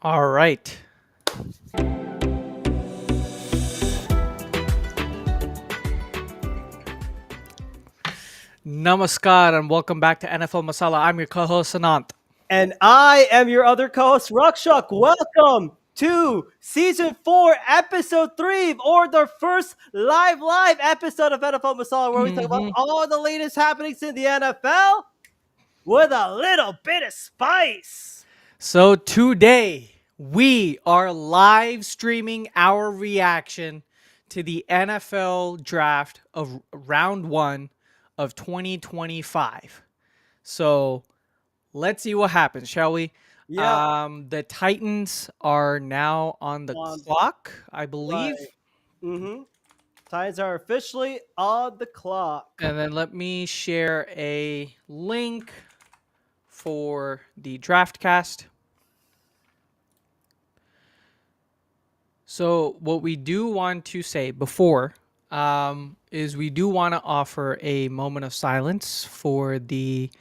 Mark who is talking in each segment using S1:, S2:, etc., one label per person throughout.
S1: All right. Namaskar and welcome back to NFL Masala. I'm your co-host Anant.
S2: And I am your other co-host, Rakshak. Welcome to Season 4, Episode 3, or the first live episode of NFL Masala, where we talk about all the latest happenings in the NFL with a little bit of spice.
S1: So today we are live streaming our reaction to the NFL draft of round 1 of 2025. So let's see what happens, shall we?
S2: Yep.
S1: The Titans are now on the clock, I believe.
S2: Right. Mm-hmm. Times are officially on the clock.
S1: And then let me share a link for the draft cast. So what we do want to say before is we do want to offer a moment of silence for the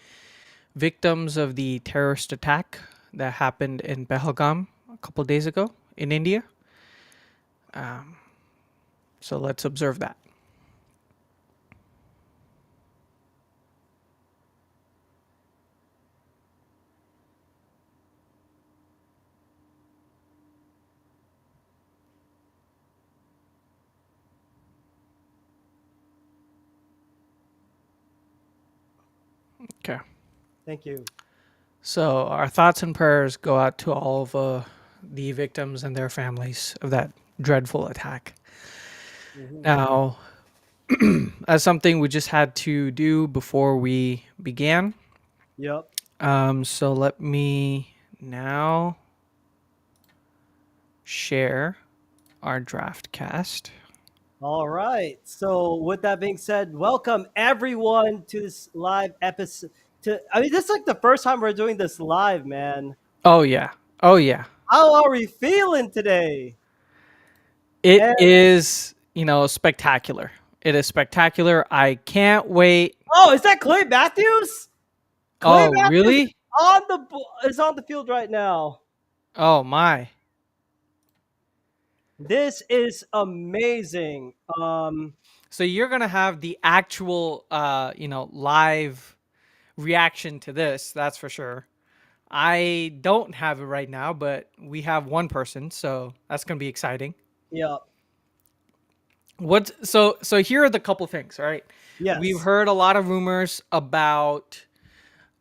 S1: victims of the terrorist attack that happened in Pahalgam a couple days ago in India. So let's observe that. Okay.
S2: Thank you.
S1: So our thoughts and prayers go out to all of the victims and their families of that dreadful attack.
S2: Mm-hmm.
S1: Now, that's something we just had to do before we began.
S2: Yep.
S1: So let me now share our draft cast.
S2: All right. So, with that being said, welcome everyone to this live episode. This is like the first time we're doing this live, man.
S1: Oh yeah. Oh yeah.
S2: How are we feeling today?
S1: It
S2: And-
S1: is, spectacular. It is spectacular. I can't wait.
S2: Oh, is that Clay Matthews? Clay
S1: Oh,
S2: Matthews
S1: really?
S2: is on the field right now.
S1: Oh my.
S2: This is amazing.
S1: So you're going to have the actual live reaction to this, that's for sure. I don't have it right now, but we have one person, so that's going to be exciting.
S2: Yeah.
S1: So here are the couple things, all right?
S2: Yes.
S1: We've heard a lot of rumors about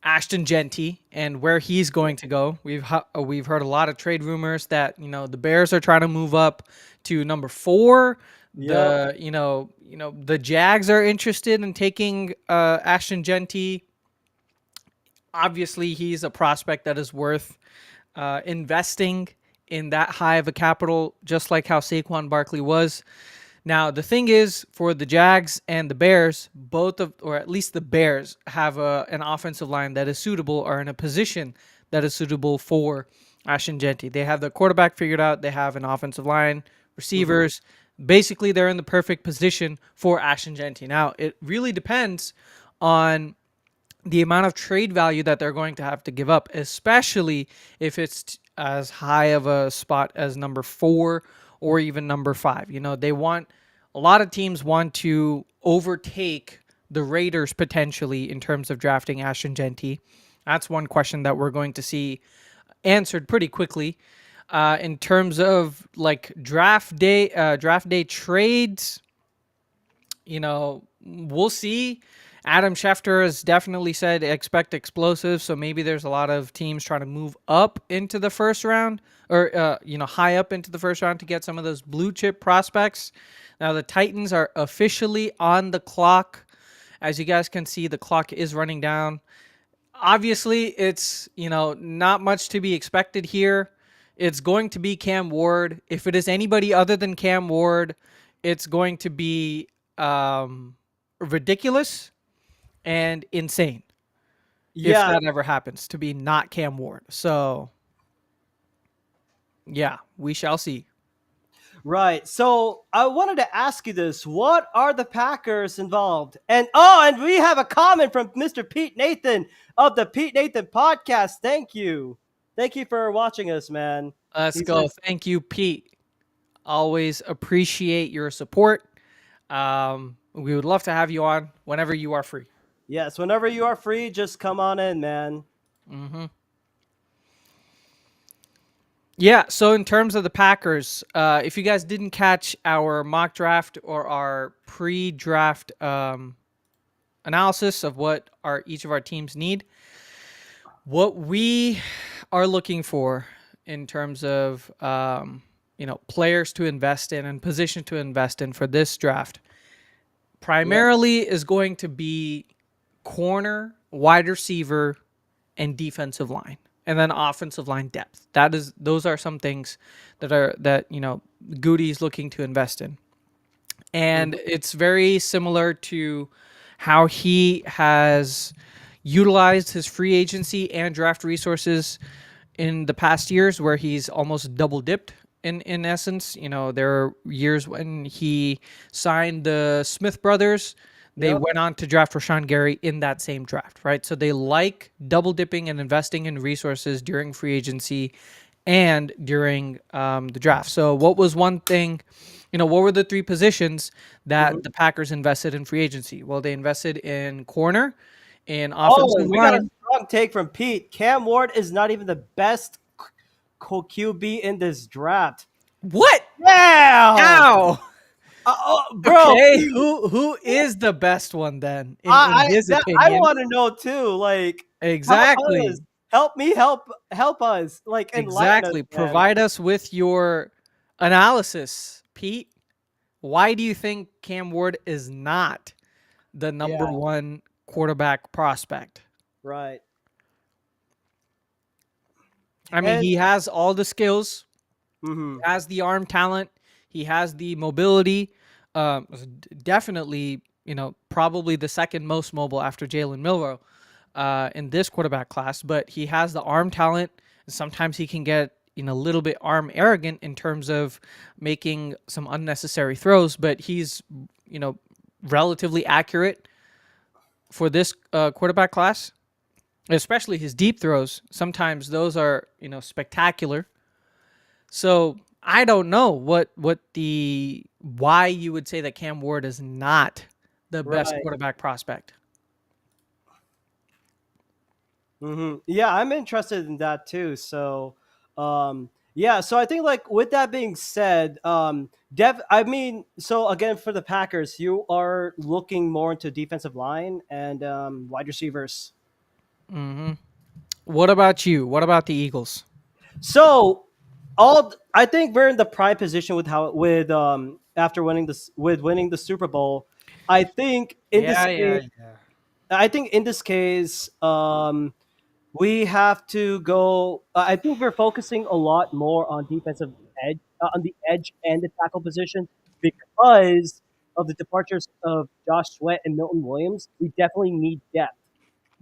S1: Ashton Genty and where he's going to go. We've heard a lot of trade rumors that, the Bears are trying to move up to number 4.
S2: Yep.
S1: The Jags are interested in taking Ashton Genty. Obviously, he's a prospect that is worth investing in that high of a capital, just like how Saquon Barkley was. Now, the thing is, for the Jags and the Bears, or at least the Bears, have an offensive line that is suitable, or in a position that is suitable for Ashton Genty. They have the quarterback figured out. They have an offensive line, receivers. Basically, they're in the perfect position for Ashton Genty. Now, it really depends on the amount of trade value that they're going to have to give up, especially if it's as high of a spot as number 4 or even number 5. A lot of teams want to overtake the Raiders potentially in terms of drafting Ashton Genty. That's one question that we're going to see answered pretty quickly. In terms of like draft day trades, we'll see. Adam Schefter has definitely said expect explosives, so maybe there's a lot of teams trying to move up into the first round, or high up into the first round to get some of those blue chip prospects. Now the Titans are officially on the clock. As you guys can see, the clock is running down. Obviously, it's not much to be expected here. It's going to be Cam Ward. If it is anybody other than Cam Ward, it's going to be ridiculous and insane if that ever happens to be not Cam Ward. So, yeah, we shall see.
S2: Right. So I wanted to ask you this: what are the Packers involved? And we have a comment from Mr. Pete Nathan of the Pete Nathan Podcast. Thank you for watching us, man.
S1: Let's
S2: He's
S1: go.
S2: like,
S1: Thank you, Pete. Always appreciate your support. We would love to have you on whenever you are free.
S2: yes, whenever you are free, just come on in, man.
S1: hmm Yeah. So in terms of the Packers, if you guys didn't catch our mock draft or our pre-draft analysis of what each of our teams need, what we are looking for in terms of players to invest in and position to invest in for this draft
S2: Yep.
S1: primarily is going to be corner, wide receiver, and defensive line, and then offensive line depth. Those are some things that Goody's looking to invest in, and
S2: Mhm.
S1: it's very similar to how he has utilized his free agency and draft resources in the past years, where he's almost double dipped. In essence, there are years when he signed the Smith brothers. They
S2: Yep.
S1: went on to draft Rashawn Gary in that same draft, right? So they like double dipping and investing in resources during free agency and during the draft. So what was one thing, what were the three positions that
S2: Mhm.
S1: the Packers invested in free agency? Well, they invested in corner, in offensive
S2: Oh, we got a
S1: line.
S2: strong take from Pete. Cam Ward is not even the best QB in this draft.
S1: What?
S2: Wow.
S1: How?
S2: Bro,
S1: Okay,
S2: Pete,
S1: who is the best one then in his
S2: I
S1: opinion?
S2: want to know too. Like, help us,
S1: Exactly.
S2: help me, help us. Like, enlighten us,
S1: Exactly.
S2: man.
S1: Provide us with your analysis, Pete. Why do you think Cam Ward is not the number
S2: Yeah,
S1: one quarterback prospect?
S2: right.
S1: I mean,
S2: And
S1: he has all the skills. He
S2: mhm,
S1: has the arm talent. He has the mobility. Definitely, probably the second most mobile after Jalen Milroe in this quarterback class. But he has the arm talent. Sometimes he can get a little bit arm arrogant in terms of making some unnecessary throws. But he's relatively accurate for this quarterback class, especially his deep throws. Sometimes those are spectacular. So I don't know what the why you would say that Cam Ward is not the best
S2: right.
S1: quarterback prospect.
S2: Yeah, I'm interested in that too. So, yeah. So I think, like, with that being said, Dev. I mean, so again, for the Packers, you are looking more into defensive line and wide receivers.
S1: hmm What about you? What about the Eagles?
S2: So, I think we're in the prime position with how with after winning the Super Bowl. I think in this
S1: Yeah,
S2: case,
S1: yeah, yeah.
S2: I think in this case, we have to go. I think we're focusing a lot more on defensive edge, on the edge and the tackle position because of the departures of Josh Sweat and Milton Williams. We definitely need depth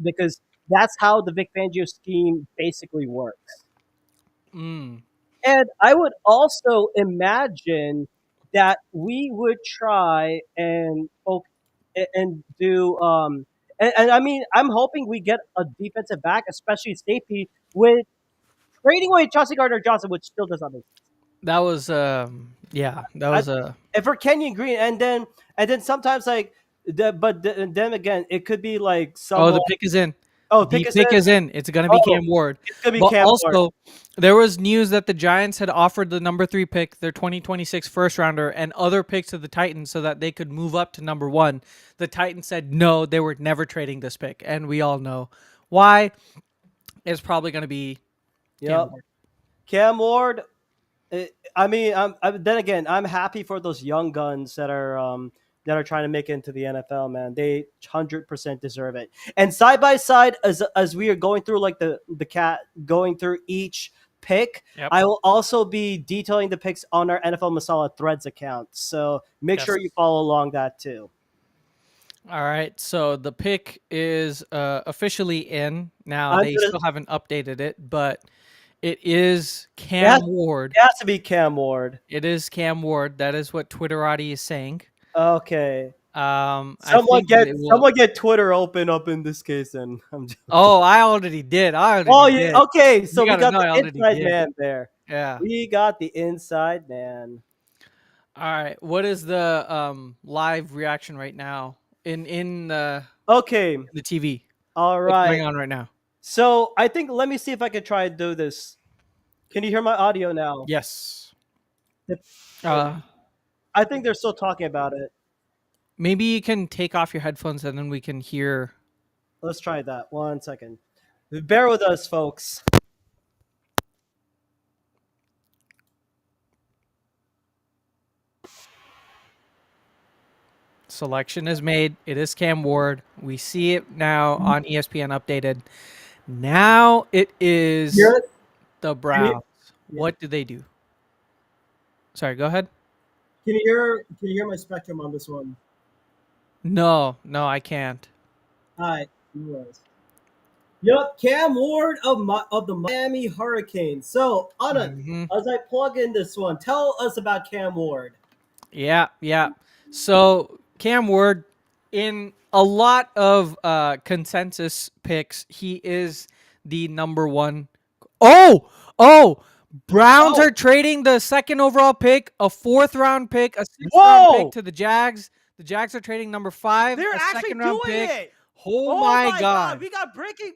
S2: because that's how the Vic Fangio scheme basically works.
S1: Mm,
S2: And I would also imagine that we would try and do and I mean I'm hoping we get a defensive back, especially safety, with trading away Chauncey Gardner Johnson, which still does not make sense.
S1: that was yeah, that
S2: I,
S1: was a
S2: and for Kenyon Green, and then sometimes like then again it could be like
S1: oh, the
S2: someone.
S1: pick is in.
S2: Oh,
S1: The
S2: pick us
S1: pick
S2: in.
S1: is in. It's gonna be
S2: Oh,
S1: Cam Ward.
S2: it's gonna be
S1: But
S2: Cam Ward.
S1: also there was news that the Giants had offered the number 3 pick, their 2026 first rounder, and other picks to the Titans so that they could move up to number 1. The Titans said no, they were never trading this pick, and we all know why. It's probably gonna be Cam
S2: Yep,
S1: Ward.
S2: Cam Ward. I mean, then again, I'm happy for those young guns that are trying to make it into the NFL. Man, they 100% deserve it. And side by side, as we are going through like the cat going through each pick,
S1: Yep.
S2: I will also be detailing the picks on our NFL Masala Threads account. So make sure
S1: Yes.
S2: you follow along that too.
S1: All right. So the pick is officially in. Now
S2: I'm
S1: they
S2: gonna.
S1: still haven't updated it, but it is
S2: It has,
S1: Cam Ward.
S2: it has to be Cam Ward.
S1: It is Cam Ward. That is what Twitterati is saying.
S2: Okay.
S1: I think that it will.
S2: Someone get Twitter open up in this case, and I'm
S1: Oh, I already did. I
S2: Oh
S1: already
S2: yeah,
S1: did.
S2: okay.
S1: You
S2: So we
S1: gotta
S2: got
S1: know
S2: the
S1: I already
S2: inside
S1: did.
S2: man there.
S1: Yeah.
S2: We got the inside man.
S1: All right. What is the live reaction right now in
S2: Okay.
S1: the TV?
S2: All
S1: What's going
S2: right.
S1: on right now?
S2: So I think let me see if I can try and do this. Can you hear my audio now?
S1: Yes.
S2: If-
S1: Uh,
S2: I think they're still talking about it.
S1: maybe you can take off your headphones and then we can hear.
S2: Let's try that. 1 second. Bear with us, folks.
S1: Selection is made. It is Cam Ward. We see it now on ESPN updated. Now it is
S2: Hear it?
S1: the
S2: Can
S1: Browns.
S2: yeah.
S1: What do they do? Sorry, go ahead.
S2: Can you hear? Can you hear my spectrum on this one?
S1: No, I can't.
S2: All right. Anyways. Yup, Cam Ward of the Miami Hurricanes. So, Anand,
S1: Hmm.
S2: as I plug in this one, tell us about Cam Ward.
S1: Yeah. So Cam Ward, in a lot of consensus picks, he is the number one. Oh, Browns
S2: Oh,
S1: are trading the second overall pick, a fourth round pick, a sixth round pick
S2: whoa!
S1: to the Jags. The Jags are trading number 5,
S2: They're
S1: a
S2: actually
S1: second round
S2: doing
S1: pick.
S2: it.
S1: Oh
S2: Oh
S1: my
S2: my God,
S1: God.
S2: we got breaking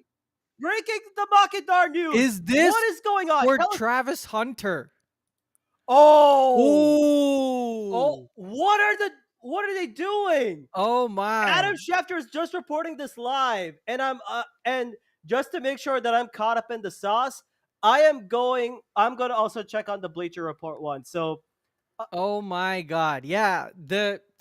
S2: the market dar news.
S1: Is this
S2: What is going on?
S1: for
S2: Tell us.
S1: Travis Hunter?
S2: Oh,
S1: Oh,
S2: what are they doing?
S1: oh my.
S2: Adam Schefter is just reporting this live, and and just to make sure that I'm caught up in the sauce, I'm going to also check on the Bleacher Report one. So,
S1: Oh my God. Yeah.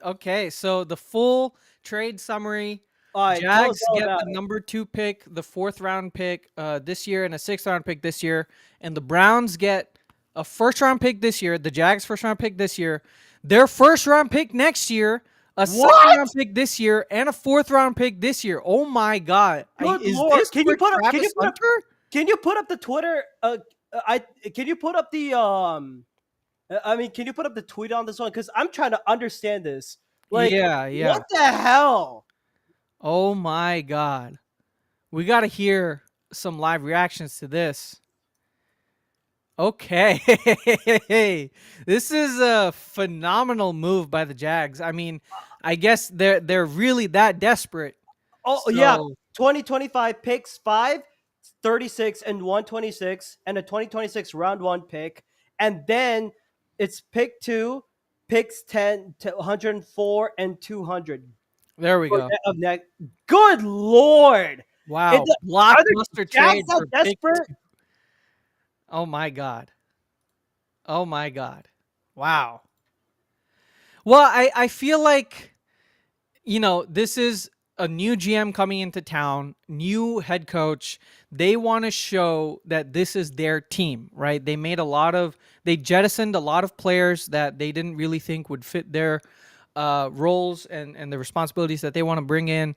S1: Okay, so the full trade summary.
S2: all right, tell us
S1: Jags
S2: all
S1: get
S2: about
S1: the
S2: it.
S1: number 2 pick, the 4th round pick this year, and a 6th round pick this year. And the Browns get a 1st round pick this year, the Jags 1st round pick this year, their 1st round pick next year, a 2nd
S2: What?
S1: round pick this year, and a 4th round pick this year. Oh my God.
S2: Good
S1: Is
S2: lord!
S1: this for Travis Hunter?
S2: Can you put up the Twitter? I can you put up the I mean, can you put up the tweet on this one? Because I'm trying to understand this. Like,
S1: Yeah.
S2: what the hell?
S1: Oh my God. We got to hear some live reactions to this. Okay. This is a phenomenal move by the Jags. I mean, I guess they're really that desperate.
S2: Oh yeah,
S1: So,
S2: 2025 picks 5, 36, and 126, and a 2026 round 1 pick, and then it's pick 2, picks 10 to 104 and 200
S1: there we go.
S2: of net. Good lord!
S1: Wow,
S2: Are the
S1: blockbuster
S2: Jags
S1: trade
S2: that
S1: for pick.
S2: desperate?
S1: Oh my God. Oh my God. Wow. Well, I feel like this is a new GM coming into town, new head coach. They want to show that this is their team, right? They jettisoned a lot of players that they didn't really think would fit their roles and the responsibilities that they want to bring in.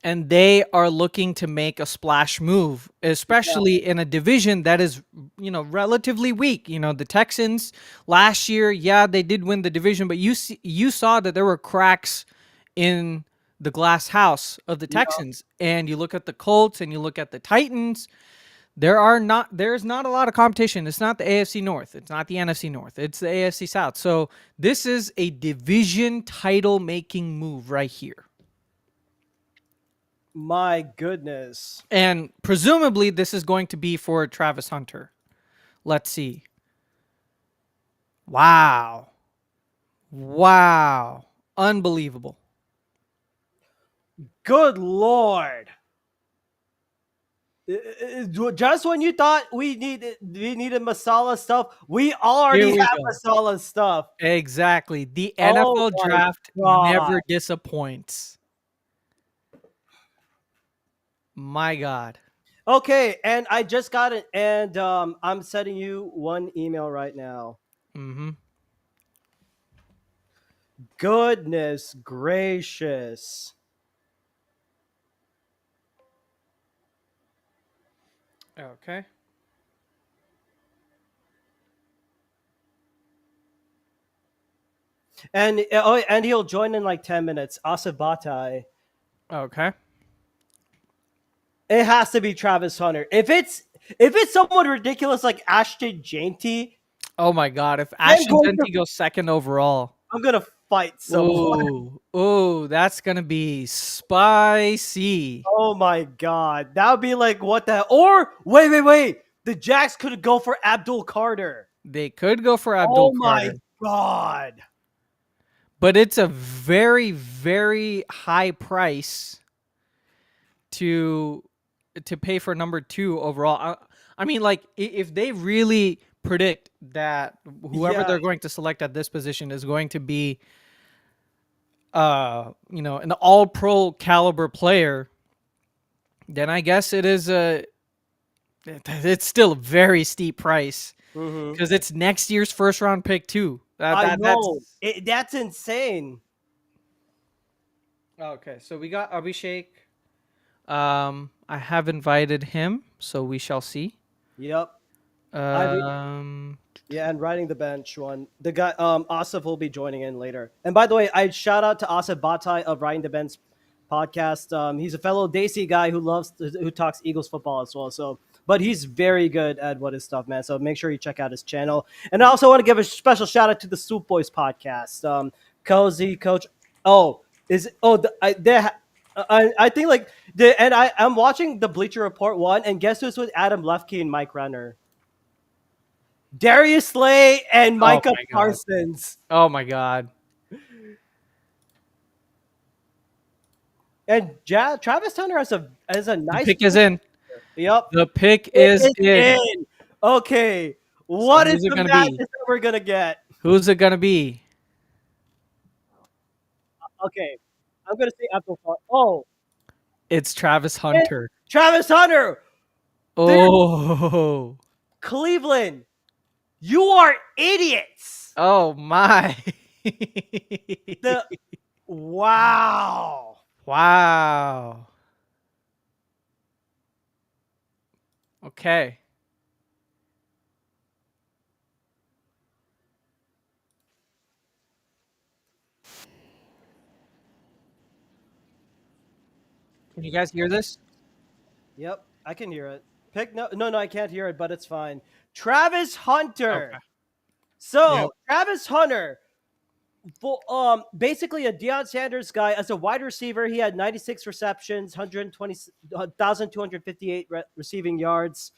S1: And they are looking to make a splash move, especially in a division that is, relatively weak. The Texans last year, yeah, they did win the division, but you saw that there were cracks in the glass house of the
S2: Yeah.
S1: Texans. And you look at the Colts and you look at the Titans, there's not a lot of competition. It's not the AFC North. It's not the NFC North. It's the AFC South. So this is a division title making move right here.
S2: My goodness.
S1: And presumably this is going to be for Travis Hunter. Let's see. Wow. Unbelievable.
S2: Good lord. Just when you thought we needed Masala stuff, we
S1: Here
S2: already
S1: we
S2: have
S1: go.
S2: Masala stuff.
S1: Exactly. The
S2: Oh
S1: NFL
S2: my
S1: draft
S2: God.
S1: never disappoints. My God.
S2: Okay, and I just got it, and I'm sending you one email right now.
S1: Mm-hmm.
S2: Goodness gracious.
S1: Okay.
S2: And he'll join in like 10 minutes. Asabatai.
S1: Okay.
S2: It has to be Travis Hunter. If it's If it's someone ridiculous like Ashton Jainty,
S1: Oh my God! If
S2: I'm
S1: Ashton
S2: going to
S1: Genty goes second overall,
S2: I'm gonna fight someone.
S1: ooh, that's gonna be spicy.
S2: Oh my god, that would be like what the? Or wait, the Jacks could go for Abdul Carter.
S1: They could go for
S2: Oh
S1: Abdul
S2: my
S1: Carter,
S2: god.
S1: but it's a very, very high price to pay for number 2 overall. I mean, like if they really predict that whoever
S2: Yeah,
S1: they're going to select at this position is going to be, an all-pro caliber player, then I guess it's still a very steep price because it's next year's first round pick too.
S2: I know.
S1: That's
S2: That's insane.
S1: okay. So we got Abhishek. I have invited him, so we shall see.
S2: Yep.
S1: Um,
S2: Yeah, and riding the bench one. The guy Asif will be joining in later. And by the way, I shout out to Asif Batai of Riding the Bench podcast. He's a fellow Desi guy who talks Eagles football as well. So but he's very good at what his stuff, man. So make sure you check out his channel. And I also want to give a special shout out to the Soup Boys podcast. Cozy Coach. Oh, is oh the, I think like I'm watching the Bleacher Report one, and guess who's with Adam Lefke and Mike Renner? Darius Slay and
S1: oh
S2: Micah
S1: my God.
S2: Parsons.
S1: Oh my God.
S2: And Travis Hunter has a nice
S1: The pick is in.
S2: Yep.
S1: The pick is in.
S2: Okay. What is
S1: who's it
S2: the
S1: gonna
S2: madness
S1: be?
S2: that we're gonna get?
S1: Who's it gonna be?
S2: Okay. I'm gonna say Abdul. Oh,
S1: It's Travis Hunter.
S2: Travis Hunter.
S1: Oh.
S2: Cleveland. You are idiots.
S1: Oh my.
S2: Wow.
S1: Wow. Okay. Can you guys hear this?
S2: Yep, I can hear it. No, I can't hear it, but it's fine. Travis Hunter.
S1: Okay.
S2: So
S1: Yep.
S2: Travis Hunter, basically a Deion Sanders guy. As a wide receiver, he had 96 receptions, 1,258 receiving yards.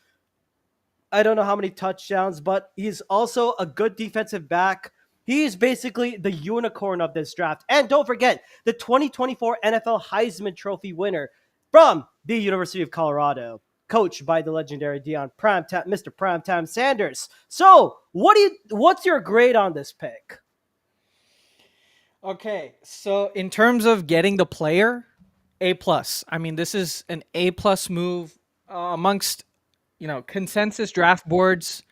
S2: I don't know how many touchdowns, but he's also a good defensive back. He's basically the unicorn of this draft. And don't forget, the 2024 NFL Heisman Trophy winner from the University of Colorado, coached by the legendary Mr. Primetime Sanders. So, what's your grade on this pick?
S1: Okay. So in terms of getting the player, A plus. I mean, this is an A plus move amongst consensus draft boards.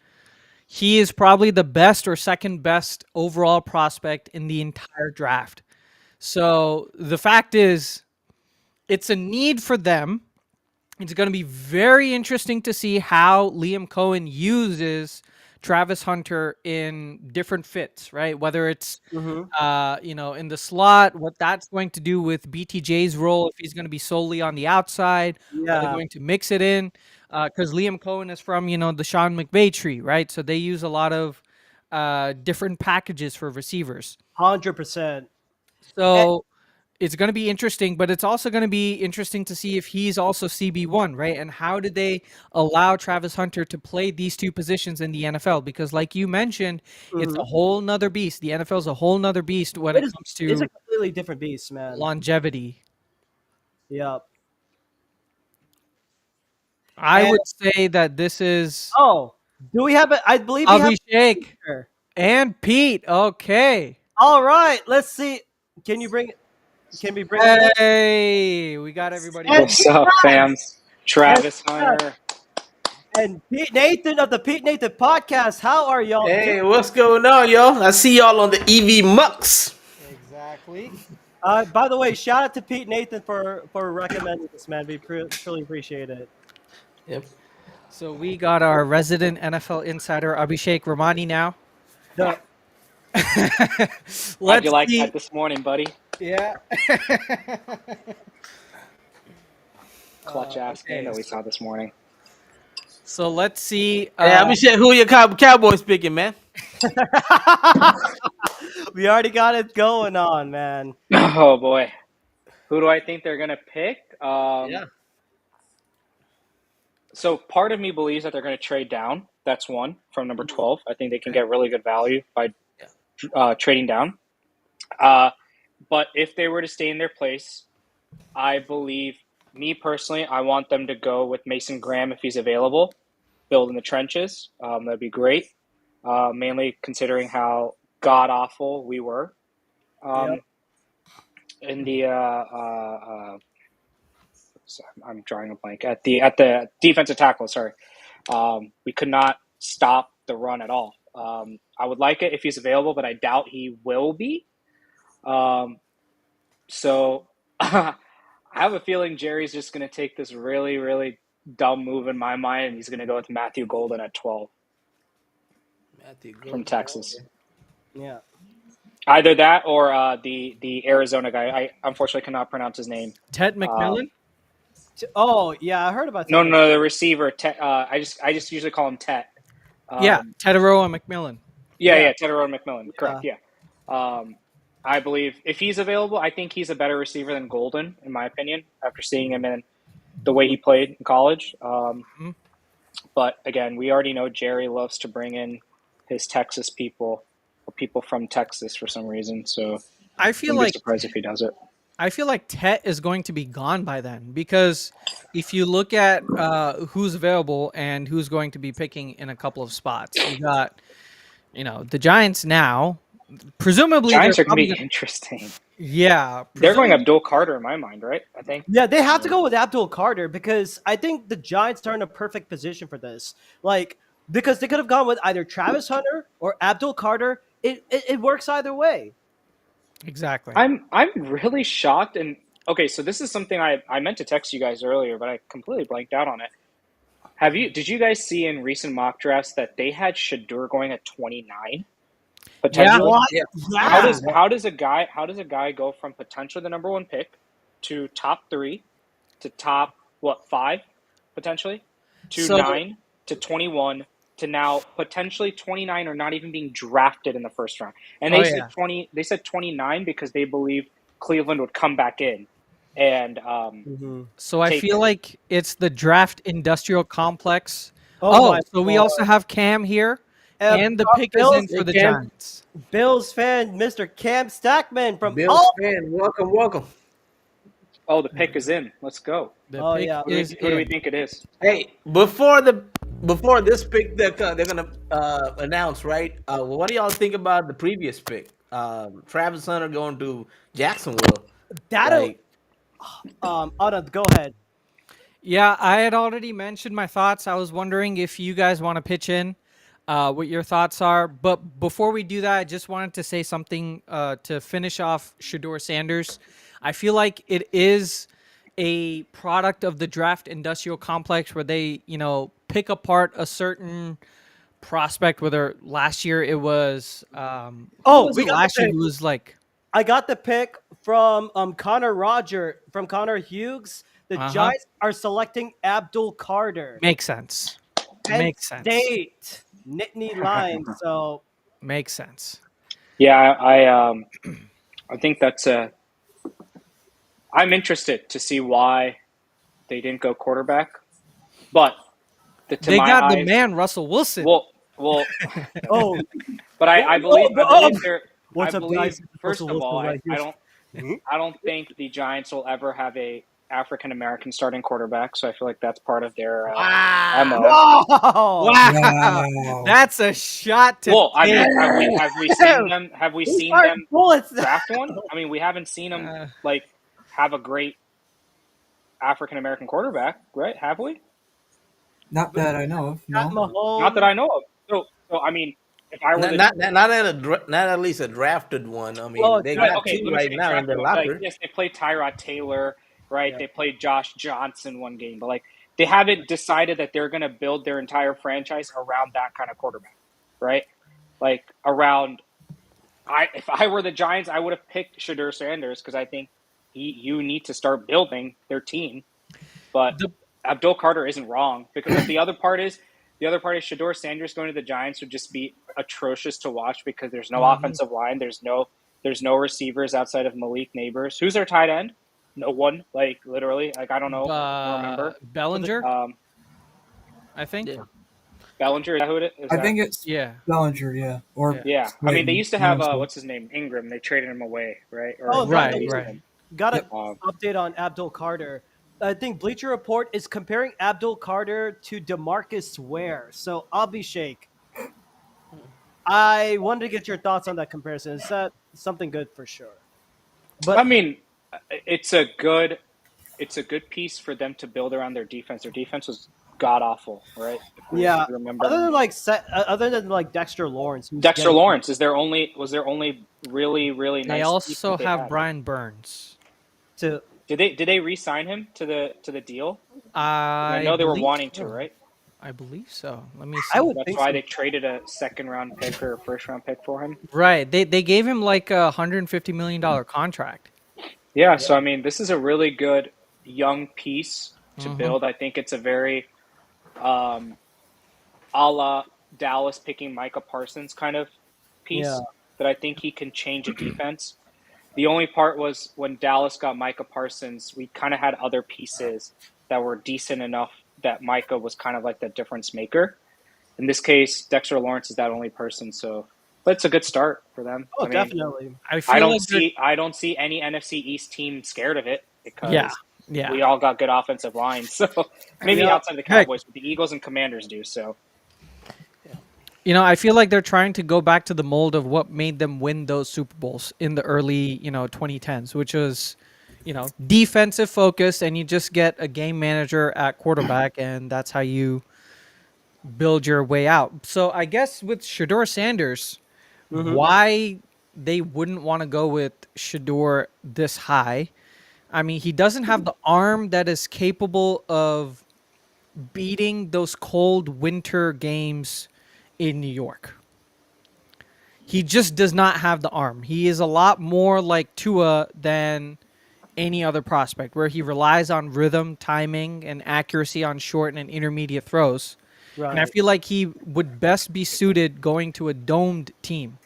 S1: He is probably the best or second best overall prospect in the entire draft. So the fact is, it's a need for them. It's going to be very interesting to see how Liam Cohen uses Travis Hunter in different fits, right? Whether it's in the slot, what that's going to do with BTJ's role, if he's going to be solely on the outside, or they're going to mix it in. Because Liam Cohen is from, the Sean McVay tree, right? So they use a lot of different packages for receivers.
S2: 100%.
S1: So it's going to be interesting, but it's also going to be interesting to see if he's also CB1, right? And how did they allow Travis Hunter to play these two positions in the NFL? Because like you mentioned, it's a whole nother beast. The NFL is a whole nother beast when it comes to
S2: it's a completely different beast, man.
S1: longevity.
S2: Yep.
S1: I would say that this is
S2: Oh, do we have it? I believe we have
S1: Abhishek and Pete. Okay.
S2: All right, let's see. Can we bring it?
S1: Hey, we got everybody.
S3: What's up, fam? Travis Hunter.
S2: And Pete Nathan of the Pete Nathan Podcast. How are y'all?
S4: Hey, what's going on, y'all? I see y'all on the EV Mucks.
S1: Exactly.
S2: By the way, shout out to Pete Nathan for recommending this, man. We truly appreciate it.
S4: Yep.
S1: So we got our resident NFL insider Abhishek Ramani now.
S3: How'd you like that this morning, buddy?
S1: Yeah.
S3: Clutch ass game that we saw this morning.
S1: So let's see.
S4: Yeah, I mean, shit, who your Cowboys picking, man?
S2: We already got it going on, man.
S3: Oh boy, who do I think they're gonna pick?
S4: Yeah.
S3: So part of me believes that they're going to trade down. That's one from number 12. I think they can get really good value by trading down. But if they were to stay in their place, I believe, me personally, I want them to go with Mason Graham if he's available. Build in the trenches. That'd be great. Mainly considering how god awful we were in the. I'm drawing a blank at the defensive tackle. Sorry, we could not stop the run at all. I would like it if he's available, but I doubt he will be. So I have a feeling Jerry's just going to take this really, really dumb move in my mind, and he's going to go with Matthew Golden at 12 from Texas.
S2: Yeah.
S3: Either that or the Arizona guy. I unfortunately cannot pronounce his name.
S1: Ted McMillan.
S2: Oh yeah, I heard about that.
S3: No, the receiver. I just usually call him Tet.
S1: Teteroa McMillan.
S3: Yeah, Teteroa McMillan. Correct. Yeah. I believe if he's available, I think he's a better receiver than Golden, in my opinion. After seeing him in the way he played in college. But again, we already know Jerry loves to bring in his Texas people or people from Texas for some reason. So
S1: I feel
S3: wouldn't
S1: like
S3: be surprised if he does it.
S1: I feel like Tet is going to be gone by then because if you look at who's available and who's going to be picking in a couple of spots, you got, the Giants now. Presumably,
S3: Giants
S1: they're
S3: are going to
S1: probably
S3: be interesting.
S1: Yeah,
S3: They're going Abdul Carter in my mind, right? I think.
S2: Yeah, they have to go with Abdul Carter because I think the Giants are in a perfect position for this. Because they could have gone with either Travis Hunter or Abdul Carter. It works either way.
S1: Exactly.
S3: I'm really shocked, and okay, so this is something I meant to text you guys earlier, but I completely blanked out on it. Did you guys see in recent mock drafts that they had Shadur going at 29? Potentially?
S2: Yeah.
S3: How does a guy go from potentially the number one pick to top 3 to top 5 potentially to 9 to 21 to now potentially 29 or not even being drafted in the first round? And they said 29 because they believed Cleveland would come back in. And
S1: so I feel like it's the draft industrial complex.
S2: Oh,
S1: so we also have Cam here. And the pick is in for the Giants.
S2: Bills fan, Mr. Cam Stackman from
S4: Bills fan. Welcome.
S3: Oh, the pick is in. Let's go.
S1: Who
S3: do we think it is?
S4: Hey, before this pick they're gonna announce, right? What do y'all think about the previous pick? Travis Hunter going to Jacksonville.
S2: Go ahead.
S1: Yeah, I had already mentioned my thoughts. I was wondering if you guys want to pitch in what your thoughts are. But before we do that, I just wanted to say something to finish off Shedeur Sanders. I feel like it is a product of the draft industrial complex where they, pick apart a certain prospect, whether last year it was last year it was like
S2: I got the pick from Connor Hughes. The Giants are selecting Abdul Carter.
S1: Makes sense.
S2: State Nittany Lions. So
S1: makes sense.
S3: Yeah, I think that's I'm interested to see why they didn't go quarterback, but
S1: they got the man Russell Wilson.
S3: Well, but I believe they're.
S2: What's up, guys?
S3: First of all, I don't think the Giants will ever have a African American starting quarterback, so I feel like that's part of their MO.
S1: Wow. That's a shot to.
S3: Well, I mean, have we seen them? Have we seen them draft one? I mean, we haven't seen them have a great African American quarterback, right? Have we?
S5: Not that I know of. No.
S3: Not that I know of. So I mean, if I were
S4: not at least a drafted one. I mean, they got two right now in their locker.
S3: Yes, they played Tyrod Taylor, right? Yeah. They played Josh Johnson one game, but they haven't decided that they're going to build their entire franchise around that kind of quarterback, right? If I were the Giants, I would have picked Shedeur Sanders because I think you need to start building their team. But Abdul Carter isn't wrong because the other part is Shador Sanders going to the Giants would just be atrocious to watch because there's no offensive line, there's no receivers outside of Malik Neighbors. Who's their tight end? No one, like literally, like I don't know, I don't remember.
S1: Bellinger, I think.
S4: Yeah.
S3: Bellinger, is that who it is?
S5: I think it's
S1: Yeah.
S5: Bellinger, yeah. Or
S3: Yeah, I mean they used to have
S5: Slayton.
S3: what's his name, Ingram. They traded him away, right?
S2: Oh,
S1: Right,
S3: released
S1: right.
S3: him.
S2: Got an
S5: Yep.
S2: update on Abdul Carter. I think Bleacher Report is comparing Abdul Carter to DeMarcus Ware. So Abhishek, I wanted to get your thoughts on that comparison. Is that something good for sure? But
S3: I mean, it's a good piece for them to build around their defense. Their defense was god awful, right?
S2: yeah,
S3: If you remember.
S2: other than like Dexter Lawrence, who's
S3: Dexter
S2: getting-
S3: Lawrence was their only really nice.
S1: They
S3: piece
S1: also
S3: that they
S1: have
S3: had.
S1: Brian Burns.
S2: to
S3: Did they re-sign him to the deal?
S1: I
S3: I know they were
S1: believe
S3: wanting
S1: so.
S3: to, right?
S1: I believe so. Let me see.
S2: I would
S3: That's
S2: think
S3: why
S2: so.
S3: they traded a second-round pick or a first-round pick for him.
S1: Right. They gave him like a $150 million contract.
S3: Yeah, so I mean, this is a really good young piece to
S1: Mhm.
S3: build. I think it's a very a la Dallas picking Micah Parsons kind of piece
S2: Yeah.
S3: that I think he can change a defense. The only part was when Dallas got Micah Parsons, we kind of had other pieces that were decent enough that Micah was kind of like the difference maker. In this case, Dexter Lawrence is that only person, so but it's a good start for them.
S2: Oh,
S3: I mean,
S2: definitely.
S1: I feel
S3: I don't
S1: like they're-
S3: I don't see any NFC East team scared of it because
S1: Yeah.
S3: we all got good offensive lines. So maybe
S2: Yeah.
S3: outside the Cowboys, but the Eagles and Commanders do. So
S1: I feel like they're trying to go back to the mold of what made them win those Super Bowls in the early, 2010s, which was, defensive focused, and you just get a game manager at quarterback, and that's how you build your way out. So I guess with Shador Sanders, why they wouldn't want to go with Shador this high? I mean, he doesn't have the arm that is capable of beating those cold winter games in New York. He just does not have the arm. He is a lot more like Tua than any other prospect, where he relies on rhythm, timing, and accuracy on short and intermediate throws.
S2: Right.
S1: And I feel like he would best be suited going to a domed team.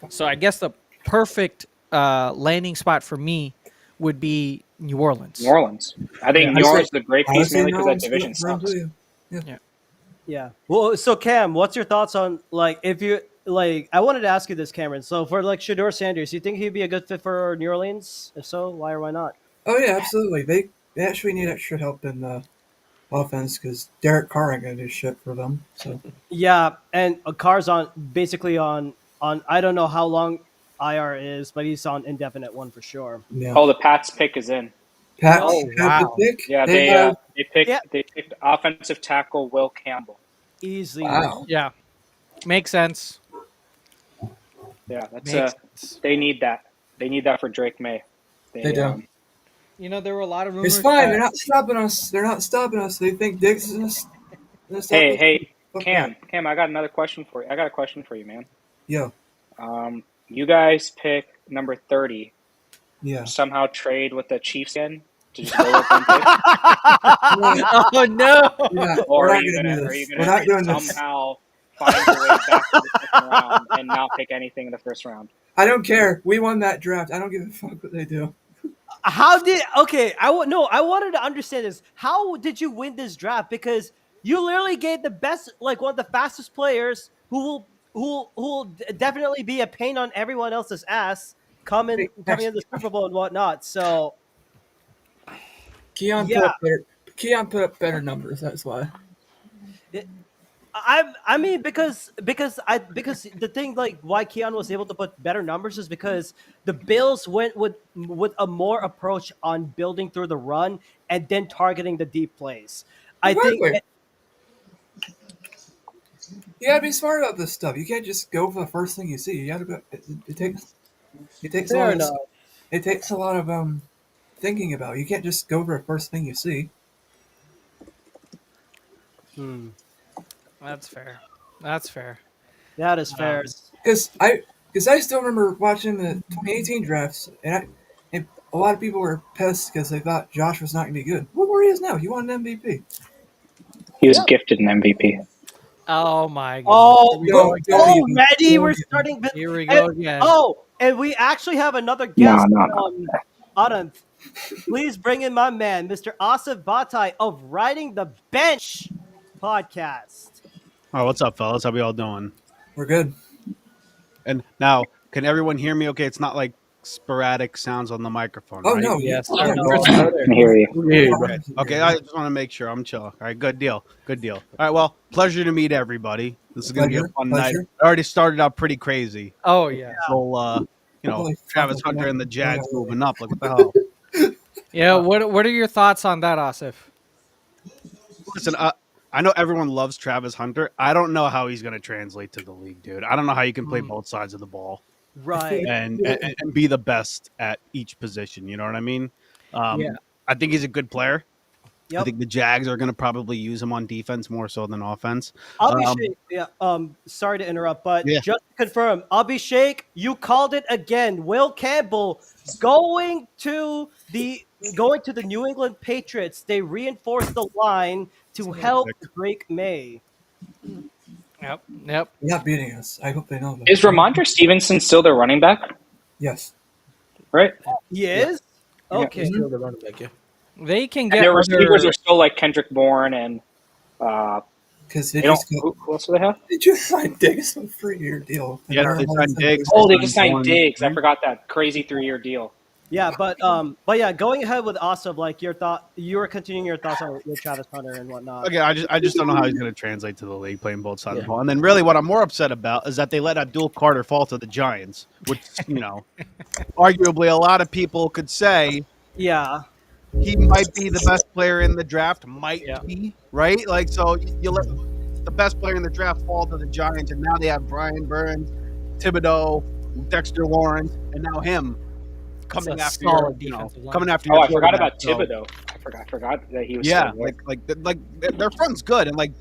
S1: So I guess the perfect landing spot for me would be New Orleans.
S3: New Orleans, I think New
S5: I
S3: Orleans is
S5: say-
S3: a great
S5: I
S3: piece
S5: say
S3: mainly because that
S5: Rollins
S3: division
S5: for him
S3: sucks.
S5: too.
S2: Yeah. Well, so Cam, what's your thoughts on like if you like? I wanted to ask you this, Cameron. So for like Shador Sanders, you think he'd be a good fit for New Orleans? If so, why or why not?
S5: Oh yeah, absolutely. They actually need extra help in the offense because Derek Carr ain't gonna do shit for them. So
S2: Yeah, and Carr's on basically on I don't know how long IR is, but he's on indefinite one for sure.
S5: yeah.
S3: Oh, the Pats pick is in.
S5: Pat
S1: Oh,
S5: had the
S1: wow.
S5: pick.
S3: Yeah,
S5: They,
S3: they picked offensive tackle Will Campbell.
S2: Easily.
S5: wow.
S1: Yeah. Makes sense.
S3: Yeah, that's
S1: Makes sense.
S3: they need that. They need that for Drake May.
S5: They do.
S1: There were a lot of rumors.
S5: It's fine.
S1: that-
S5: They're not stopping us. They're not stopping us. They think Diggs is gonna stop us.
S3: Hey,
S5: Fuck
S3: Cam,
S5: that.
S3: Cam, I got another question for you. I got a question for you, man.
S5: Yo,
S3: You guys pick number 30.
S5: yeah.
S3: Somehow trade with the Chiefs again to just go with one pick,
S1: Oh no!
S3: or
S5: We're
S3: are
S5: not
S3: you
S5: gonna
S3: gonna
S5: do
S3: are
S5: this.
S3: you
S5: We're not
S3: gonna
S5: doing this.
S3: somehow find your way back to the second round and not pick anything in the first round?
S5: I don't care. We won that draft. I don't give a fuck what they do.
S2: How did okay? I wanted to understand this. How did you win this draft? Because you literally gave the best, like one of the fastest players who will definitely be a pain on everyone else's ass coming in the Super Bowl and whatnot. So
S5: Keon
S2: Yeah.
S5: put up better numbers. That's why.
S2: I mean because the thing like why Keon was able to put better numbers is because the Bills went with a more approach on building through the run and then targeting the deep plays. I think
S5: Exactly. You gotta be smart about this stuff. You can't just go for the first thing you see. You gotta go. It takes a
S2: fair
S5: lot.
S2: enough.
S5: It takes a lot of thinking about. You can't just go for the first thing you see.
S1: That's fair. That's fair.
S2: That is fair.
S5: Because I still remember watching the 2018 drafts, and a a lot of people were pissed because they thought Josh was not going to be good. Look where he is now. He won an MVP.
S3: He was gifted an MVP.
S1: Oh my god.
S2: Oh,
S1: Here we go again.
S2: already we're starting.
S1: Here we go
S2: And,
S1: again.
S2: and we actually have another
S3: No,
S2: guest.
S3: no.
S2: Anand, please bring in my man, Mr. Asif Bhatai of Riding the Bench podcast.
S6: Oh, what's up, fellas? How we all doing?
S5: We're good.
S6: And now, can everyone hear me? Okay, it's not like sporadic sounds on the microphone.
S5: Oh
S6: right?
S5: no,
S1: Yes,
S5: you-
S1: sir.
S5: no,
S3: I can hear you.
S6: Okay, I just want to make sure I'm chill. All right, good deal. Good deal. All right, well, pleasure to meet everybody. This is going to be a
S5: Pleasure,
S6: fun
S5: pleasure.
S6: night. It already started out pretty crazy.
S1: Oh yeah.
S6: So,
S5: Holy
S6: Travis
S5: fucking
S6: Hunter and the
S5: hell.
S6: Jags moving up. Like, what the hell?
S1: Yeah, what are your thoughts on that, Asif?
S6: Listen, I know everyone loves Travis Hunter. I don't know how he's going to translate to the league, dude. I don't know how you can play both sides of the ball
S2: Right.
S6: and be the best at each position. You know what I mean?
S1: Yeah.
S6: I think he's a good player. I
S2: Yep.
S6: think the Jags are going to probably use him on defense more so than offense.
S2: Abhishek, sorry to interrupt, but
S6: Yeah.
S2: just to confirm, Abhishek, you called it again. Will Campbell going to the New England Patriots. They reinforced the line to help Drake May.
S1: Yep.
S5: They're not beating us. I hope they know that.
S3: Is Ramondre Stevenson still their running back?
S5: Yes.
S3: Right?
S2: He is? Okay.
S4: He's still the running back, yeah.
S1: They can
S3: And
S1: get
S3: their receivers
S1: other-
S3: are still like Kendrick Bourne and
S5: Because
S3: they don't. Who else do they have?
S5: they just signed Diggs to a 3-year deal.
S6: Yeah, they signed Diggs.
S3: Oh, they just signed
S6: Bourne.
S3: Diggs. I forgot that crazy 3-year deal.
S2: Yeah, but yeah, going ahead with Asif, like you were continuing your thoughts on with Travis Hunter and whatnot.
S6: Okay, I just don't know how he's going to translate to the league playing both sides of the ball. And then really what I'm more upset about is that they let Abdul Carter fall to the Giants, which, arguably a lot of people could say
S2: Yeah.
S6: he might be the best player in the draft, might
S1: Yeah.
S6: be, right? Like, so you let the best player in the draft fall to the Giants, and now they have Brian Burns, Thibodeau, Dexter Lawrence, and now him coming
S1: That's a
S6: after your,
S1: solid defensive line.
S6: coming after
S3: Oh,
S6: your
S3: I forgot
S6: quarterback.
S3: about
S6: So,
S3: Thibodeau. I forgot that he was.
S6: yeah,
S3: still there.
S6: like their front's good, and like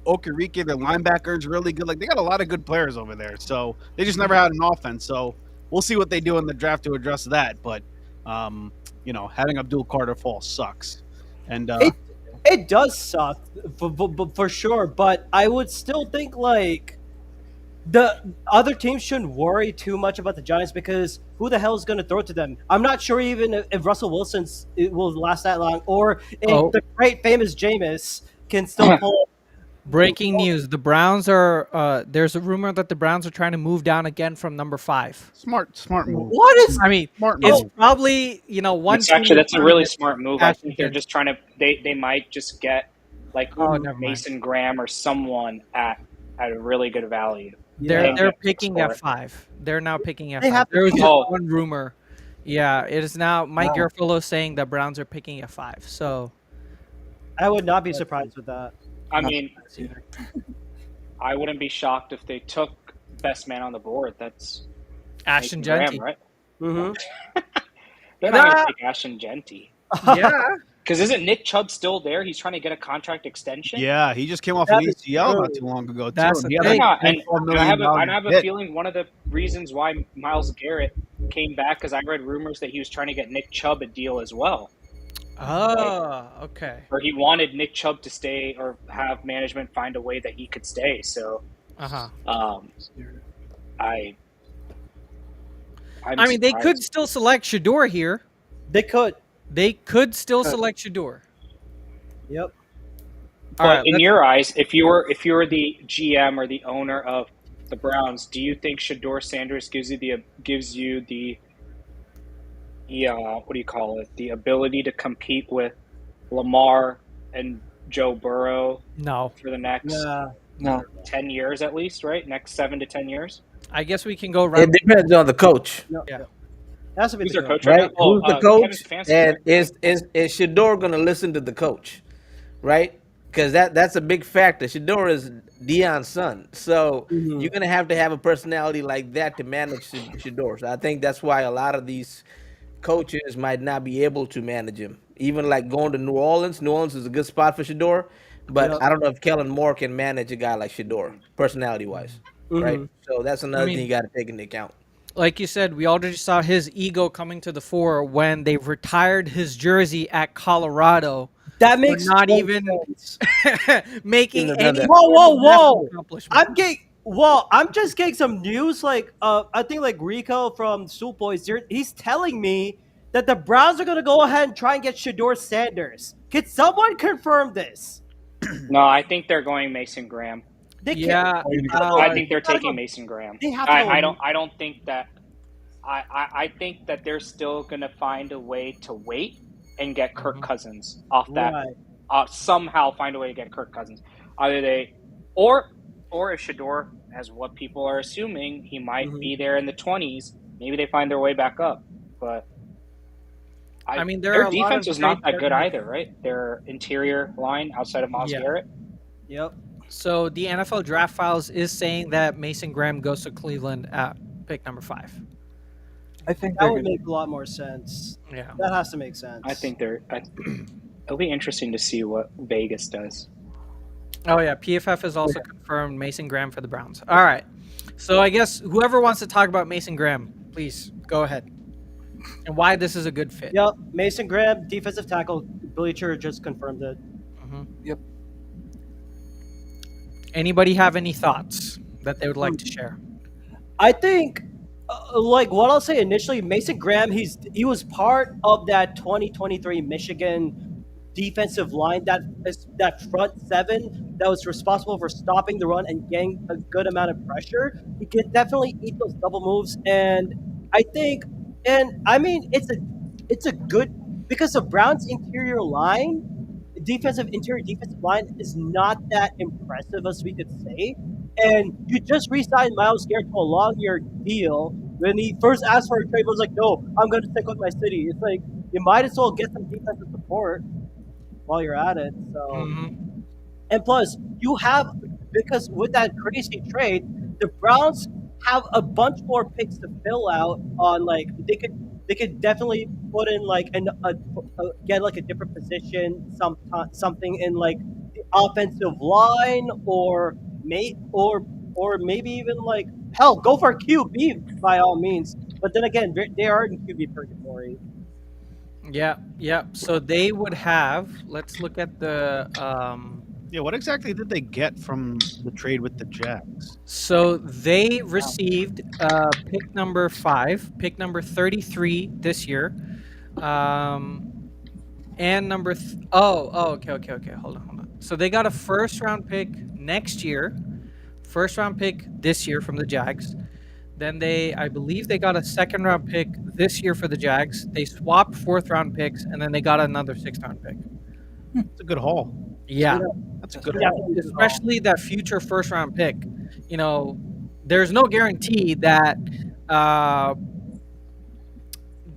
S6: Okereke, their linebacker's really good. Like they got a lot of good players over there, so they just never had an offense. So we'll see what they do in the draft to address that. But having Abdul Carter fall sucks, and
S2: It does suck for sure, but I would still think like the other teams shouldn't worry too much about the Giants because who the hell is going to throw to them? I'm not sure even if Russell Wilson's it will last that long, or if the great famous Jameis can still pull.
S1: Breaking news: the Browns are. There's a rumor that the Browns are trying to move down again from number 5.
S6: smart move.
S2: What is?
S1: I mean,
S6: Smart
S1: it's
S6: move.
S1: probably one.
S3: That's a really smart move. I think they're
S1: Ashton.
S3: just trying to. They might just get like
S1: Oh, never mind.
S3: Mason Graham or someone at a really good value.
S1: They're
S3: Yeah.
S1: picking
S3: Score
S1: at
S3: it.
S1: 5. They're now picking at
S2: They
S1: 5.
S2: have to
S1: There was just
S3: Oh.
S1: one rumor. Yeah, it is now Mike
S5: Wow.
S1: Garofalo saying that Browns are picking at 5. So
S2: I would not be surprised with that.
S3: I mean, I wouldn't be shocked if they took best man on the board. That's
S1: Ashton
S3: Mason Graham,
S1: Genty.
S3: right?
S2: Mm-hmm.
S3: They're not going to take Ashton Genty.
S1: Yeah.
S3: Because isn't Nick Chubb still there? He's trying to get a contract extension.
S6: Yeah, he just came off an
S2: That is
S6: ACL not
S2: true.
S6: too long ago too.
S1: That's
S6: and
S1: the
S6: he had
S1: thing.
S6: like
S3: Yeah, and
S6: $12
S3: I have
S6: million
S3: a
S6: hit.
S3: feeling one of the reasons why Myles Garrett came back because I read rumors that he was trying to get Nick Chubb a deal as well,
S1: Oh, okay.
S3: or he wanted Nick Chubb to stay or have management find a way that he could stay. So,
S1: Uh-huh.
S3: I'm
S1: I mean, they
S3: surprised.
S1: could still select Shador here.
S2: They could.
S1: They could still select Shador.
S2: Yep.
S3: But
S1: All right,
S3: in
S1: let's-
S3: your eyes, if you were the GM or the owner of the Browns, do you think Shador Sanders gives you the what do you call it? The ability to compete with Lamar and Joe Burrow
S1: No.
S3: for the next
S2: Yeah.
S3: 10 years at least, right? Next 7 to 10 years.
S1: I guess we can go
S4: It
S1: right.
S4: depends on the coach,
S2: No.
S1: Yeah.
S2: That's a bit
S3: Who's their coach
S4: right?
S3: right now?
S4: Who's the
S3: Kevin
S4: coach?
S3: Stefanski,
S4: And
S3: right?
S4: is Shador going to listen to the coach, right? Because that's a big factor. Shador is Deion's son, so you're going to have a personality like that to manage Shador. So I think that's why a lot of these coaches might not be able to manage him. Even like going to New Orleans. New Orleans is a good spot for Shador, but
S2: Yep.
S4: I don't know if Kellen Moore can manage a guy like Shador, personality-wise, right? So that's another
S1: mean-
S4: thing you got to take into account.
S1: like you said, we already saw his ego coming to the fore when they retired his jersey at Colorado
S2: That
S1: for
S2: makes
S1: not
S2: no
S1: even
S2: sense.
S1: making
S4: Shouldn't have done
S1: any
S4: that.
S2: Whoa,
S1: sort of
S2: whoa!
S1: accomplishment.
S2: I'm just getting some news. Like, I think like Rico from Soup Boys, he's telling me that the Browns are gonna go ahead and try and get Shador Sanders. Can someone confirm this?
S3: No, I think they're going Mason Graham.
S2: They can't.
S1: Yeah,
S2: They gotta
S1: uh,
S2: go-
S3: I think they're
S2: they gotta
S3: taking
S2: go-
S3: Mason Graham.
S2: They have to go.
S3: I don't think that. I think that they're still gonna find a way to wait and get Kirk
S1: Mhm.
S3: Cousins off that.
S2: Right.
S3: Somehow find a way to get Kirk Cousins. Either they, or if Shador, as what people are assuming, he might
S2: Mhm.
S3: be there in the 20s. Maybe they find their way back up. But
S1: I mean, there are
S3: their
S1: a lot
S3: defense
S1: of
S3: was not
S1: great
S3: that good
S1: partners.
S3: either, right? Their interior line outside of Miles
S1: Yeah.
S3: Garrett.
S2: Yep.
S1: So the NFL Draft Files is saying that Mason Graham goes to Cleveland at pick number 5.
S5: I think
S2: That
S5: they're
S2: would
S5: gonna,
S2: make a lot more sense.
S1: Yeah.
S2: That has to make sense.
S3: I think it'll be interesting to see what Vegas does.
S1: Oh yeah, PFF has also confirmed Mason Graham for the Browns. All right. So I guess whoever wants to talk about Mason Graham, please go ahead. And why this is a good fit.
S2: Yep. Mason Graham, defensive tackle. Bleacher just confirmed it.
S1: Mhm.
S5: Yep.
S1: Anybody have any thoughts that they would like to share?
S2: I think, like what I'll say initially, Mason Graham, he was part of that 2023 Michigan defensive line, that front seven that was responsible for stopping the run and getting a good amount of pressure. He can definitely eat those double moves, and I think, and I mean, it's a good because the Browns' interior line. Interior defensive line is not that impressive as we could say. And you just re-signed Miles Garrett to a long-year deal. When he first asked for a trade, he was like, "No, I'm going to stick with my city." It's like you might as well get some defensive support while you're at it. So,
S1: Mhm.
S2: and plus, you have because with that crazy trade, the Browns have a bunch more picks to fill out on. Like they could definitely put in like get like a different position, something in like the offensive line or maybe even like hell, go for QB by all means. But then again, they are in QB purgatory.
S1: Yeah, yeah. So they would have. Let's look at the.
S6: Yeah, what exactly did they get from the trade with the Jags?
S1: So they received pick number 5, pick number 33 this year, and number. Okay. Hold on. So they got a first round pick next year, first round pick this year from the Jags. Then I believe they got a second round pick this year for the Jags. They swapped fourth round picks, and then they got another sixth round pick.
S6: It's a good haul.
S1: Yeah,
S6: That's a good
S2: Yeah.
S6: haul.
S1: especially that future first round pick. You know, there's no guarantee that.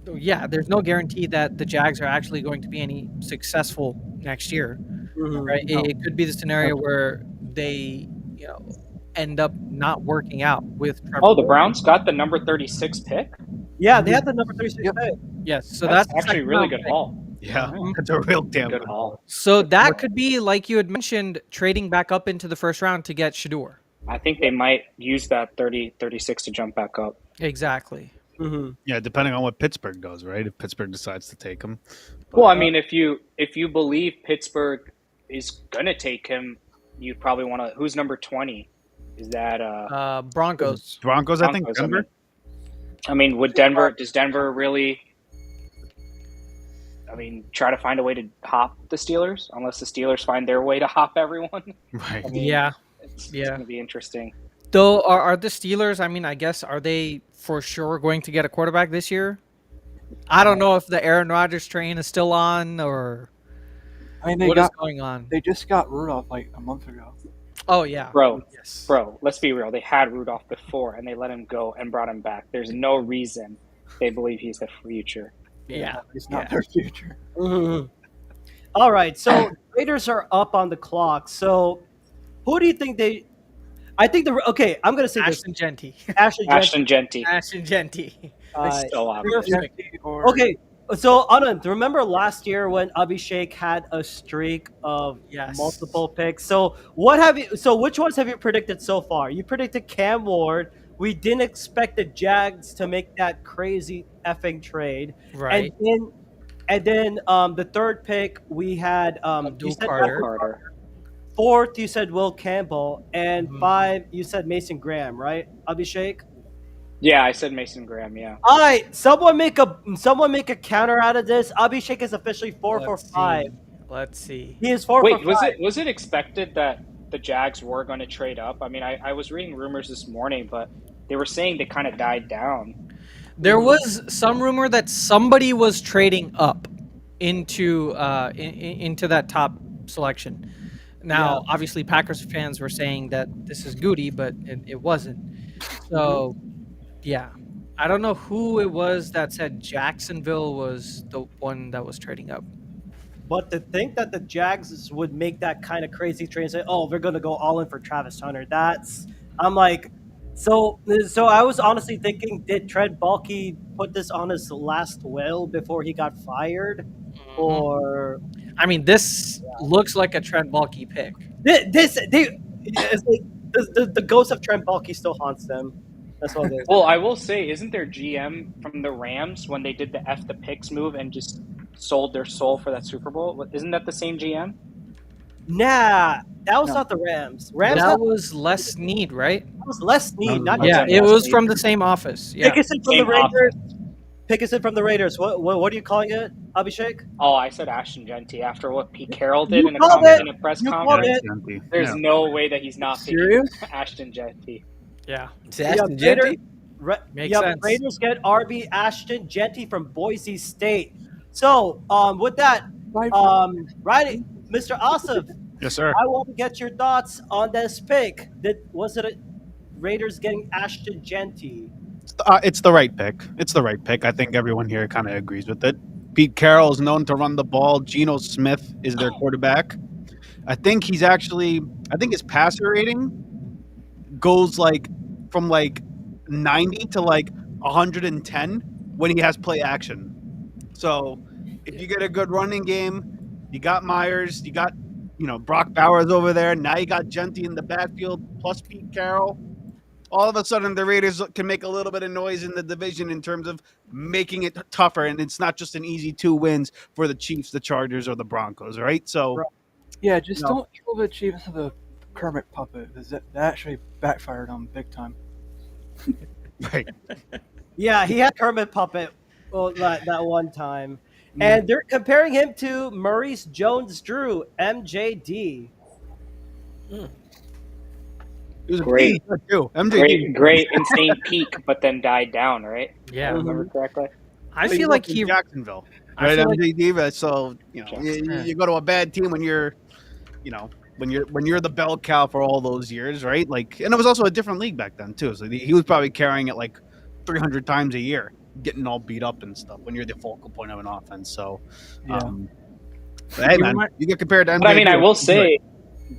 S1: There's no guarantee that the Jags are actually going to be any successful next year. Right? It could be the scenario where they, end up not working out with Trevor.
S3: Oh, the Browns got the number 36 pick.
S2: Yeah, they had the number 36
S5: Yep.
S2: pick.
S1: Yes, so
S3: That's
S1: that's
S3: actually
S1: second
S3: really
S1: round
S3: good
S1: pick.
S3: haul.
S6: Yeah,
S1: Mhm.
S6: that's a real damn
S3: Good
S6: good
S3: haul.
S1: So that could be, like you had mentioned, trading back up into the first round to get Shador.
S3: I think they might use that 36 to jump back up.
S1: Exactly.
S2: Mm-hmm.
S6: Yeah, depending on what Pittsburgh does, right? If Pittsburgh decides to take him.
S3: Well, I mean, if you believe Pittsburgh is gonna take him, you probably want to. Who's number 20? Is that
S1: Broncos.
S6: Broncos, I think
S3: Broncos,
S6: Denver.
S3: I mean, would Denver? Does Denver really? I mean, try to find a way to hop the Steelers, unless the Steelers find their way to hop everyone.
S6: Right.
S3: I mean,
S1: Yeah.
S3: it's
S1: Yeah.
S3: going to be interesting.
S1: Though, are the Steelers, I mean, I guess, are they for sure going to get a quarterback this year? I don't know if the Aaron Rodgers train is still on or
S5: I mean,
S1: what is going on.
S5: they just got Rudolph like a month ago.
S1: Oh, yeah.
S3: Bro,
S1: Yes.
S3: let's be real. They had Rudolph before, and they let him go and brought him back. There's no reason they believe he's the future.
S1: Yeah.
S5: It's not
S1: Yeah.
S5: their future.
S2: Mm-hmm. All right, so Raiders are up on the clock. So who do you think they? I think okay. I'm gonna say this.
S1: Ashton Genty.
S2: Ashley Jensen.
S3: Ashton Genty.
S1: Ashton Genty.
S3: So obvious.
S1: Perfect.
S5: Or
S2: Okay, so Anand, remember last year when Abhishek had a streak of
S1: Yes.
S2: multiple picks? So what have you? So which ones have you predicted so far? You predicted Cam Ward, we didn't expect the Jags to make that crazy effing trade.
S1: Right.
S2: And then the third pick we had you
S1: Abdul
S2: said
S1: Carter.
S3: Carter.
S2: fourth you said Will Campbell, and
S1: Mhm.
S2: 5 you said Mason Graham, right? Abhishek.
S3: Yeah, I said Mason Graham. Yeah.
S2: All right, someone make a counter out of this. Abhishek is officially 4 for
S1: Let's
S2: 5.
S1: see. Let's see.
S2: He is 4
S3: Wait,
S2: for 5.
S3: was it expected that the Jags were going to trade up? I mean, I was reading rumors this morning, but they were saying they kind of died down.
S1: There was some rumor that somebody was trading up into into that top selection. Now, obviously, Packers fans were saying that this is Goody, but it wasn't. So, yeah, I don't know who it was that said Jacksonville was the one that was trading up.
S2: But to think that the Jags would make that kind of crazy trade and say, "Oh, they're going to go all in for Travis Hunter," I'm like, so I was honestly thinking, did Trent Baalke put this on his last will before he got fired,
S1: Mhm.
S2: or
S1: I mean, this looks like a Trent Baalke pick.
S2: it's like the ghost of Trent Baalke still haunts them. That's what it is.
S3: Well, I will say, isn't their GM from the Rams when they did the F the picks move and just sold their soul for that Super Bowl? Isn't that the same GM?
S2: Nah, that was
S6: No.
S2: not the Rams. Rams
S1: That
S2: had,
S1: was Les Snead, right?
S2: that was Les Snead, not
S3: Okay.
S1: Yeah, it was from the same office. Yeah.
S2: Pickerson from
S3: Same
S2: the Raiders. Pickerson from the Raiders. What are you calling it, Abhishek?
S3: Oh, I said Ashton Genty after what Pete Carroll
S2: You
S3: did in
S2: called it.
S3: a press
S2: You called
S3: conference.
S2: it.
S3: There's no way that he's not picking
S5: Serious?
S3: Ashton Genty.
S1: Yeah.
S4: It's Ashton Genty.
S1: Makes sense.
S2: Raiders get RB Ashton Genty from Boise State. So, with that, right, Mr. Asif,
S6: Yes, sir.
S2: I want to get your thoughts on this pick. Was it Raiders getting Ashton Genty?
S6: It's the right pick. It's the right pick. I think everyone here kind of agrees with it. Pete Carroll is known to run the ball. Geno Smith is their quarterback. I think his passer rating goes from 90 to 110 when he has play action. So if you get a good running game, you got Myers, you got Brock Bowers over there. Now you got Genty in the backfield plus Pete Carroll. All of a sudden, the Raiders can make a little bit of noise in the division in terms of making it tougher, and it's not just an easy 2 wins for the Chiefs, the Chargers, or the Broncos, right? So,
S5: Yeah, just
S6: No.
S5: don't kill the Chiefs with a Kermit puppet. That actually backfired on big time.
S6: right.
S2: Yeah, he had Kermit Puppet that one time. And they're comparing him to Maurice Jones-Drew, MJD.
S6: It was
S3: Great.
S6: good too. MJD.
S3: Great, insane peak, but then died down, right? If I
S1: Yeah.
S3: remember correctly.
S1: I feel like he.
S6: Jacksonville,
S1: I
S6: right?
S1: feel like-
S6: MJD. So
S1: Yeah.
S6: you go to a bad team when you're the bell cow for all those years, right? And it was also a different league back then too. So he was probably carrying it 300 times a year, getting all beat up and stuff when you're the focal point of an offense. So,
S5: Yeah.
S6: but hey man, you get compared to MJD.
S3: But I mean, I will say,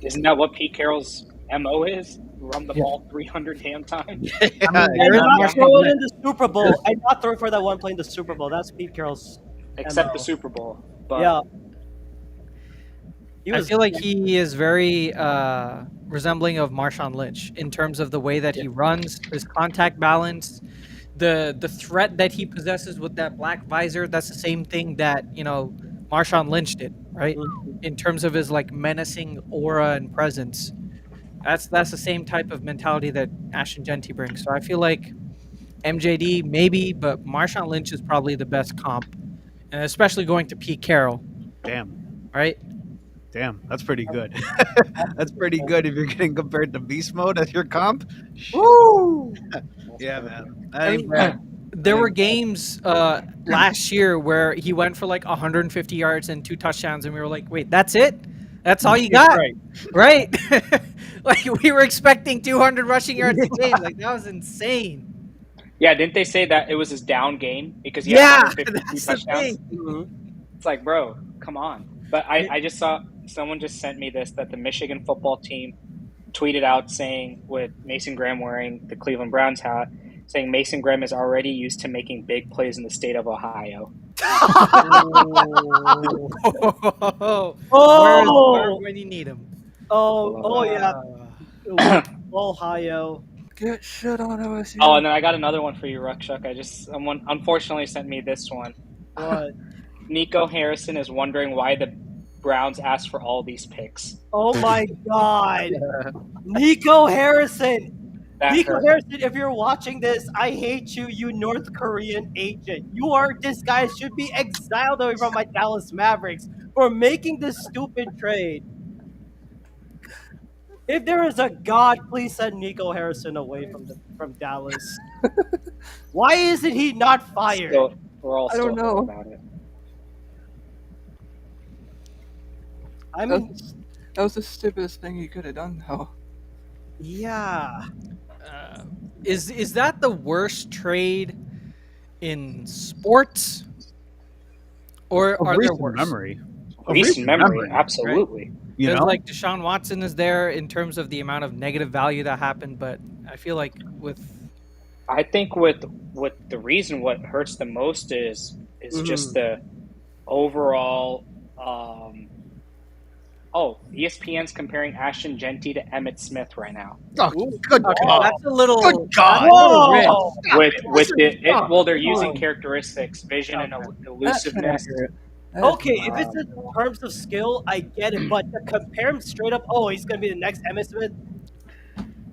S3: isn't that what Pete Carroll's MO is? Run the
S5: Yeah.
S3: ball 300 damn times.
S6: Yeah,
S2: And not throw it in the Super Bowl. And not throw for that one play in the Super Bowl. That's Pete Carroll's.
S3: Except
S2: MO.
S3: the Super Bowl. But
S2: Yeah.
S1: I feel like he is very resembling of Marshawn Lynch in terms of the way that he runs, his contact balance, the threat that he possesses with that black visor. That's the same thing that Marshawn Lynch did, right? In terms of his menacing aura and presence. That's the same type of mentality that Ashton Genty brings. So I feel like MJD maybe, but Marshawn Lynch is probably the best comp, and especially going to Pete Carroll,
S6: Damn,
S1: right?
S6: that's pretty good. That's pretty good if you're getting compared to Beast Mode as your comp.
S2: Woo!
S6: Yeah, man.
S1: I mean, there were games last year where he went for 150 yards and 2 touchdowns, and we were like, "Wait, that's it? That's all you got?" Right? We were expecting 200 rushing yards a game. That was insane.
S3: yeah, didn't they say that it was his down game because he
S1: Yeah,
S3: had 152
S1: that's the
S3: touchdowns?
S1: thing.
S3: It's like, bro, come on. But I just saw someone just sent me this that the Michigan football team tweeted out saying, with Mason Graham wearing the Cleveland Browns hat, saying Mason Graham is already used to making big plays in the state of Ohio.
S1: Where's when you need him?
S2: Oh yeah. Ohio.
S5: Get shit on OSU.
S3: Oh, and then I got another one for you, Ruckchuck. Someone unfortunately sent me this one.
S2: What?
S3: Nico Harrison is wondering why the Browns asked for all these picks.
S2: Oh my God, Nico Harrison.
S3: That
S2: Nico
S3: hurt.
S2: Harrison, if you're watching this, I hate you, you North Korean agent. This guy should be exiled away from my Dallas Mavericks for making this stupid trade. If there is a God, please send Nico Harrison away from Dallas. Why isn't he not fired?
S3: We're all
S5: I don't
S3: still
S5: know.
S3: about it.
S2: I mean,
S5: That was the stupidest thing he could have done, though.
S2: yeah.
S1: Is that the worst trade in sports, or
S6: Of
S1: are there
S6: recent
S1: worse?
S6: memory. Of
S3: Recent memory, absolutely.
S6: You
S1: Because
S6: know,
S1: like Deshaun Watson is there in terms of the amount of negative value that happened, but I feel like with
S3: I think with the reason what hurts the most is just the overall. ESPN's comparing Ashton Genty to Emmett Smith right now.
S6: oh, good God.
S1: that's a little.
S6: Good God.
S1: that's a little rich.
S3: They're using characteristics, vision, and elusiveness.
S2: Okay, if it's in terms of skill, I get it, but to compare him straight up, he's gonna be the next Emmitt Smith.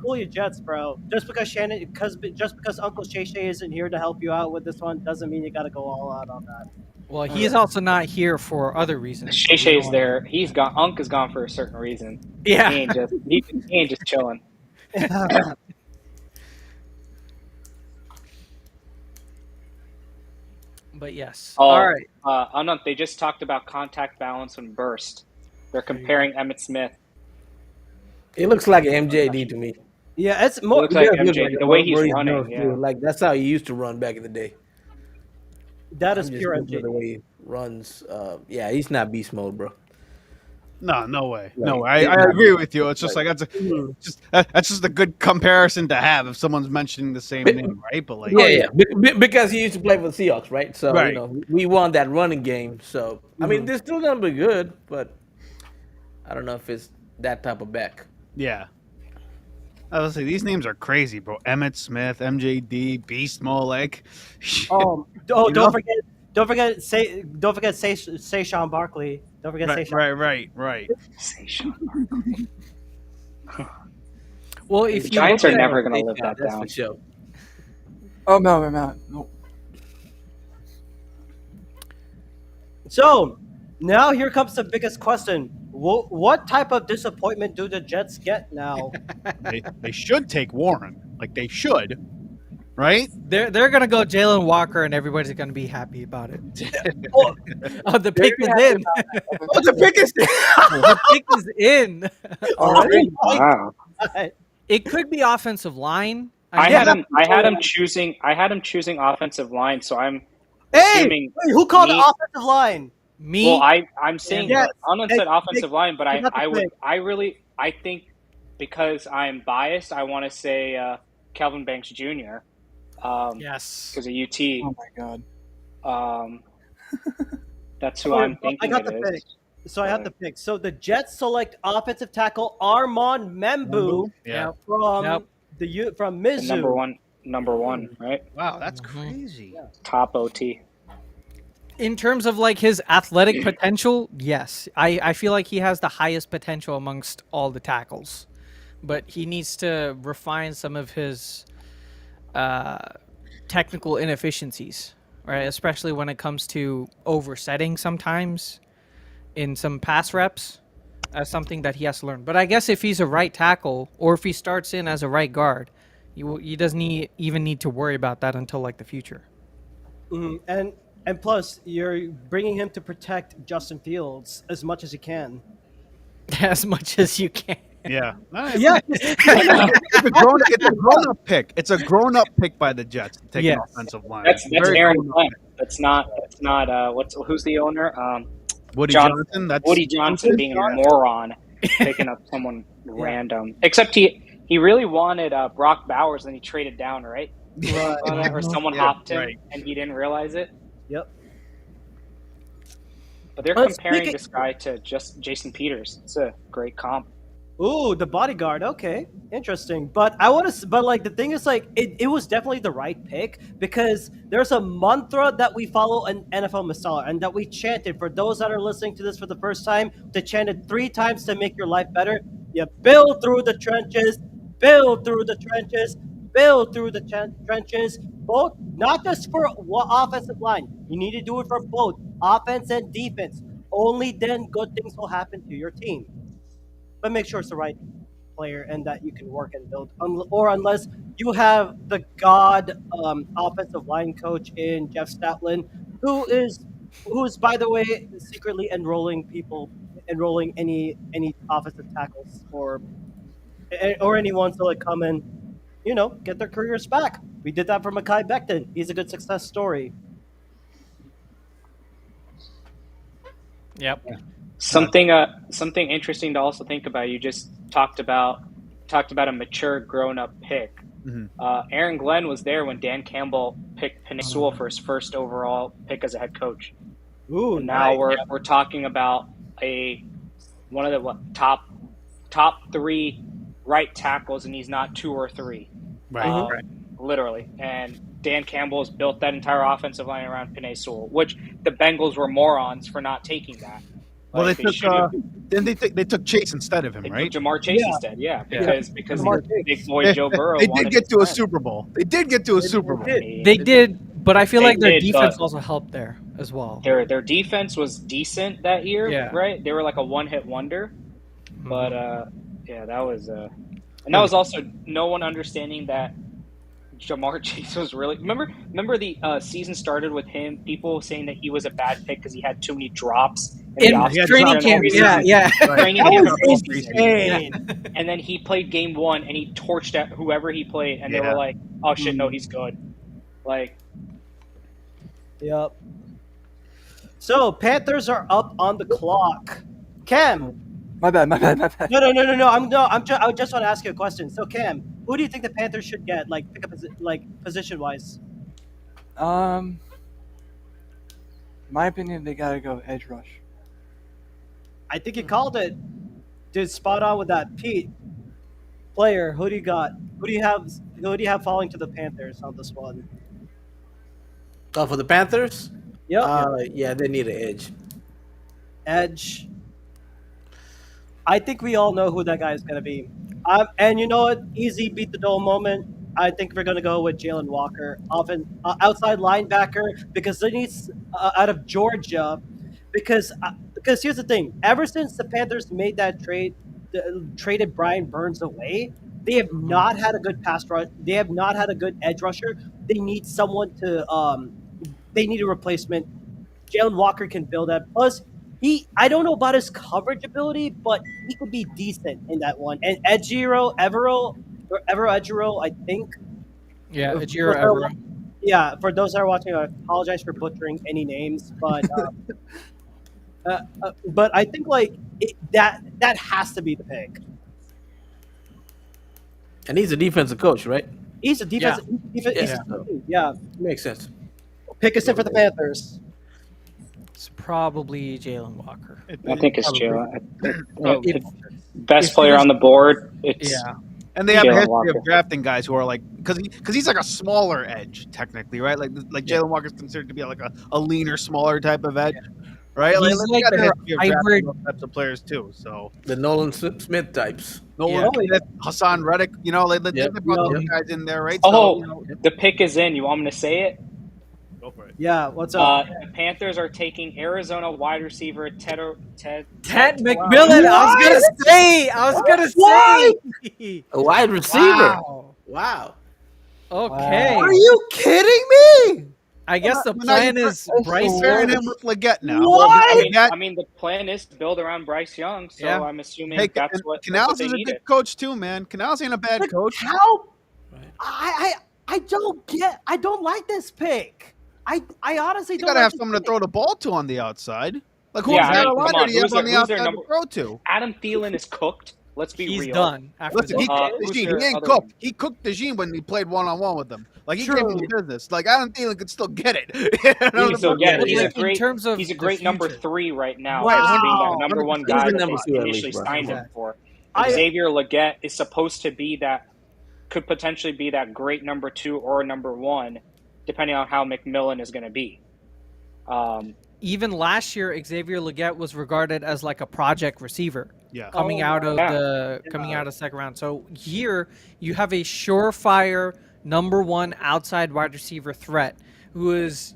S2: Cool your jets, bro. Just because Uncle Shay Shay isn't here to help you out with this one doesn't mean you gotta go all out on that.
S1: Well, he's also not here for other reasons.
S3: Shay Shay's there. He's gone. Unc is gone for a certain reason.
S1: Yeah.
S3: He ain't just chilling.
S1: But yes.
S3: Oh,
S1: All right.
S3: Anant, they just talked about contact balance and burst. They're comparing Emmett Smith.
S4: It looks like an MJD to me.
S2: Yeah, it's
S3: It
S2: more.
S3: looks like
S4: It does look
S3: MJ.
S4: like
S3: The
S4: a
S3: way he's
S4: Maurice
S3: running,
S4: Jones,
S3: yeah.
S4: too. Like that's how he used to run back in the day.
S2: That is
S4: I'm just
S2: pure
S4: looking at the
S2: MJ.
S4: way he runs. Yeah, he's not beast mode, bro.
S6: No way.
S4: Like,
S6: No way. I agree with you. It's just like that's just a good comparison to have if someone's mentioning the same name, right? But like,
S4: Yeah. Because he used to play for the Seahawks, right? So
S6: Right.
S4: we won that running game. So I mean,
S2: Mhm.
S4: they're still gonna be good, but I don't know if it's that type of back.
S6: yeah. I was say these names are crazy, bro. Emmett Smith, MJD, Beast Mode, like,
S2: Don't
S6: know?
S2: forget, say Sean Barkley. Don't forget say Sean.
S6: right.
S3: Say Sean Barkley.
S1: Well,
S3: The
S1: if you
S3: Giants
S1: look
S3: are
S1: at-
S3: never going to live that
S4: That's
S3: down.
S4: for sure.
S5: Oh, no.
S2: So now here comes the biggest question: what type of disappointment do the Jets get now?
S6: They should take Warren, like they should, right?
S1: they're gonna go Jalen Walker, and everybody's gonna be happy about it.
S2: Well,
S1: Oh, the pick is in.
S6: Oh, the pick is
S1: The pick is in.
S5: Already?
S3: Wow.
S1: It could be offensive line.
S3: I
S1: guess-
S3: had him choosing offensive line, so I'm
S2: hey,
S3: assuming
S2: wait, who called the
S3: me-
S2: offensive line?
S1: me.
S3: Well, I'm saying
S2: Yes.
S3: Anand
S2: Hey,
S3: said offensive line, but
S2: you got the
S3: I think because I'm biased, I want to say Calvin Banks Jr.
S1: yes.
S3: because of UT.
S5: Oh my God.
S3: That's who I'm thinking
S2: I got
S3: it
S2: the
S3: is.
S2: pick. So I have the pick. So the Jets select offensive tackle Armand Membu
S6: Yeah.
S2: from
S1: Yep.
S2: from
S3: The
S2: Mizzou.
S3: number one, right?
S6: Wow, that's
S1: Mhm.
S6: crazy.
S3: Top OT.
S1: In terms of like his athletic potential, yes, I feel like he has the highest potential amongst all the tackles, but he needs to refine some of his technical inefficiencies, right? Especially when it comes to oversetting sometimes in some pass reps. That's something that he has to learn. But I guess if he's a right tackle or if he starts in as a right guard, he doesn't even need to worry about that until like the future.
S2: Mhm. And plus, you're bringing him to protect Justin Fields as much as you can.
S1: As much as you can.
S6: Yeah.
S2: Yeah,
S6: It's a grown-up pick. It's a grown-up pick by the Jets to take
S1: Yes.
S6: an offensive line.
S3: That's
S6: Very
S3: Aaron
S6: grown-up
S3: Glenn.
S6: pick.
S3: That's not who's the owner?
S6: Woody
S3: Johnson.
S6: Johnson. That's
S3: Woody Johnson being a moron, picking up someone random. Except he really wanted Brock Bowers, and he traded down, right? Or someone
S6: Yeah,
S3: hopped him,
S6: right.
S3: and he didn't realize it.
S2: Yep.
S3: But they're
S2: Well,
S3: comparing
S2: speaking-
S3: this guy to just Jason Peters. It's a great comp.
S2: Ooh, the bodyguard. Okay, interesting. But I want to. But like the thing is, like it was definitely the right pick because there's a mantra that we follow in NFL Masala and that we chanted. For those that are listening to this for the first time, to chant it 3 times to make your life better. You build through the trenches, build through the trenches, build through the trenches. Both, not just for offensive line. You need to do it for both offense and defense. Only then good things will happen to your team. But make sure it's the right player and that you can work and build. Or unless you have the god offensive line coach in Jeff Statlin, who's by the way secretly enrolling any offensive tackles or anyone to like come and get their careers back. We did that for Mekhi Becton. He's a good success story.
S1: Yep.
S3: Something interesting to also think about. You just talked about a mature, grown-up pick. Aaron Glenn was there when Dan Campbell picked Penei Sewell for his first overall pick as a head coach.
S2: Ooh,
S3: and now
S2: nice.
S3: we're talking about one of the top 3 right tackles, and he's not 2 or 3.
S6: Right.
S3: Literally. And Dan Campbell's built that entire offensive line around Penei Sewell, which the Bengals were morons for not taking that.
S6: Well, they took Chase instead of him, right?
S3: Jamar Chase instead, because big boy Joe Burrow.
S6: They did get to a Super Bowl. They did get to a Super Bowl.
S1: They did, but I feel like their defense also helped there as well.
S3: Their defense was decent that year, right? They were like a one-hit wonder, but that was and that was also no one understanding that Jamar Chase was really remember the season started with him, people saying that he was a bad pick because he had too many drops
S1: in training camp.
S3: Training camp, and then he played game 1 and he torched at whoever he played, and they were like, "Oh shit, no, he's good." Like,
S2: yep. So Panthers are up on the clock. Cam.
S5: My bad.
S2: No. I just want to ask you a question. So Cam, who do you think the Panthers should get, like pick up position wise?
S5: My opinion, they gotta go edge rush.
S2: I think you called it. Dude, spot on with that. Pete, player, who do you got? Who do you have falling to the Panthers on this one?
S4: Oh, for the Panthers?
S2: Yep.
S4: Yeah, they need an edge.
S2: Edge. I think we all know who that guy is going to be. And you know what? Easy beat the dome moment. I think we're going to go with Jalen Walker, outside linebacker, because they need out of Georgia. Because here's the thing: ever since the Panthers made that traded Brian Burns away, they have not had a good pass rush. They have not had a good edge rusher. They need someone to. They need a replacement. Jalen Walker can build that. Plus, I don't know about his coverage ability, but he could be decent in that one. And Evero, I think.
S1: Yeah, Evero.
S2: Yeah, for those that are watching, I apologize for butchering any names, but but I think that has to be the pick.
S4: And he's a defensive coach, right?
S2: He's a defensive. Yeah.
S4: Makes sense.
S2: Pick us in for the Panthers.
S1: It's probably Jalen Walker.
S3: I think it's Jalen. Best player on the board.
S6: And they have a history of drafting guys who are like, because he's like a smaller edge technically, right? Like Jalen Walker's considered to be like a leaner, smaller type of edge, right?
S1: He's like a hybrid
S6: types of players too. So
S4: the Nolan Smith types.
S6: Hassan Reddick, they brought those guys in there, right?
S3: The pick is in. You want me to say it?
S6: Go for it.
S2: Yeah, what's up?
S3: The Panthers are taking Arizona wide receiver Ted
S1: McMillan. I was gonna say
S4: a wide receiver.
S2: Wow.
S1: Okay.
S2: Are you kidding me?
S1: I guess the plan is Bryce
S6: pairing him with Leggett now.
S2: What?
S3: I mean, the plan is to build around Bryce Young, so I'm assuming that's what
S6: Canals
S3: they
S6: is a
S3: needed.
S6: good coach too, man. Canals ain't a bad coach.
S2: How? I don't like this pick. I honestly don't.
S6: You gotta have someone to throw the ball to on the outside. Like who's
S3: Carolina
S6: do you have on the outside to throw to?
S3: Adam Thielen is cooked. Let's be real.
S1: He's done.
S6: Listen, he cooked Dejean. He ain't cooked. He cooked Dejean when he played one-on-one with him. Like, he gave him the business. Like, Adam Thielen could still get it.
S3: He can still get it. He's a great number 3 right now.
S2: Wow.
S3: Just being that number 1 guy that they
S4: number 2
S3: initially
S4: at least,
S3: signed him for. Xavier Legette is supposed to be could potentially be that great number 2 or number 1, depending on how McMillan is going to be.
S1: Even last year, Xavier Legette was regarded as like a project receiver.
S6: Yeah.
S1: Coming out of second round. So here you have a surefire number 1 outside wide receiver threat who is,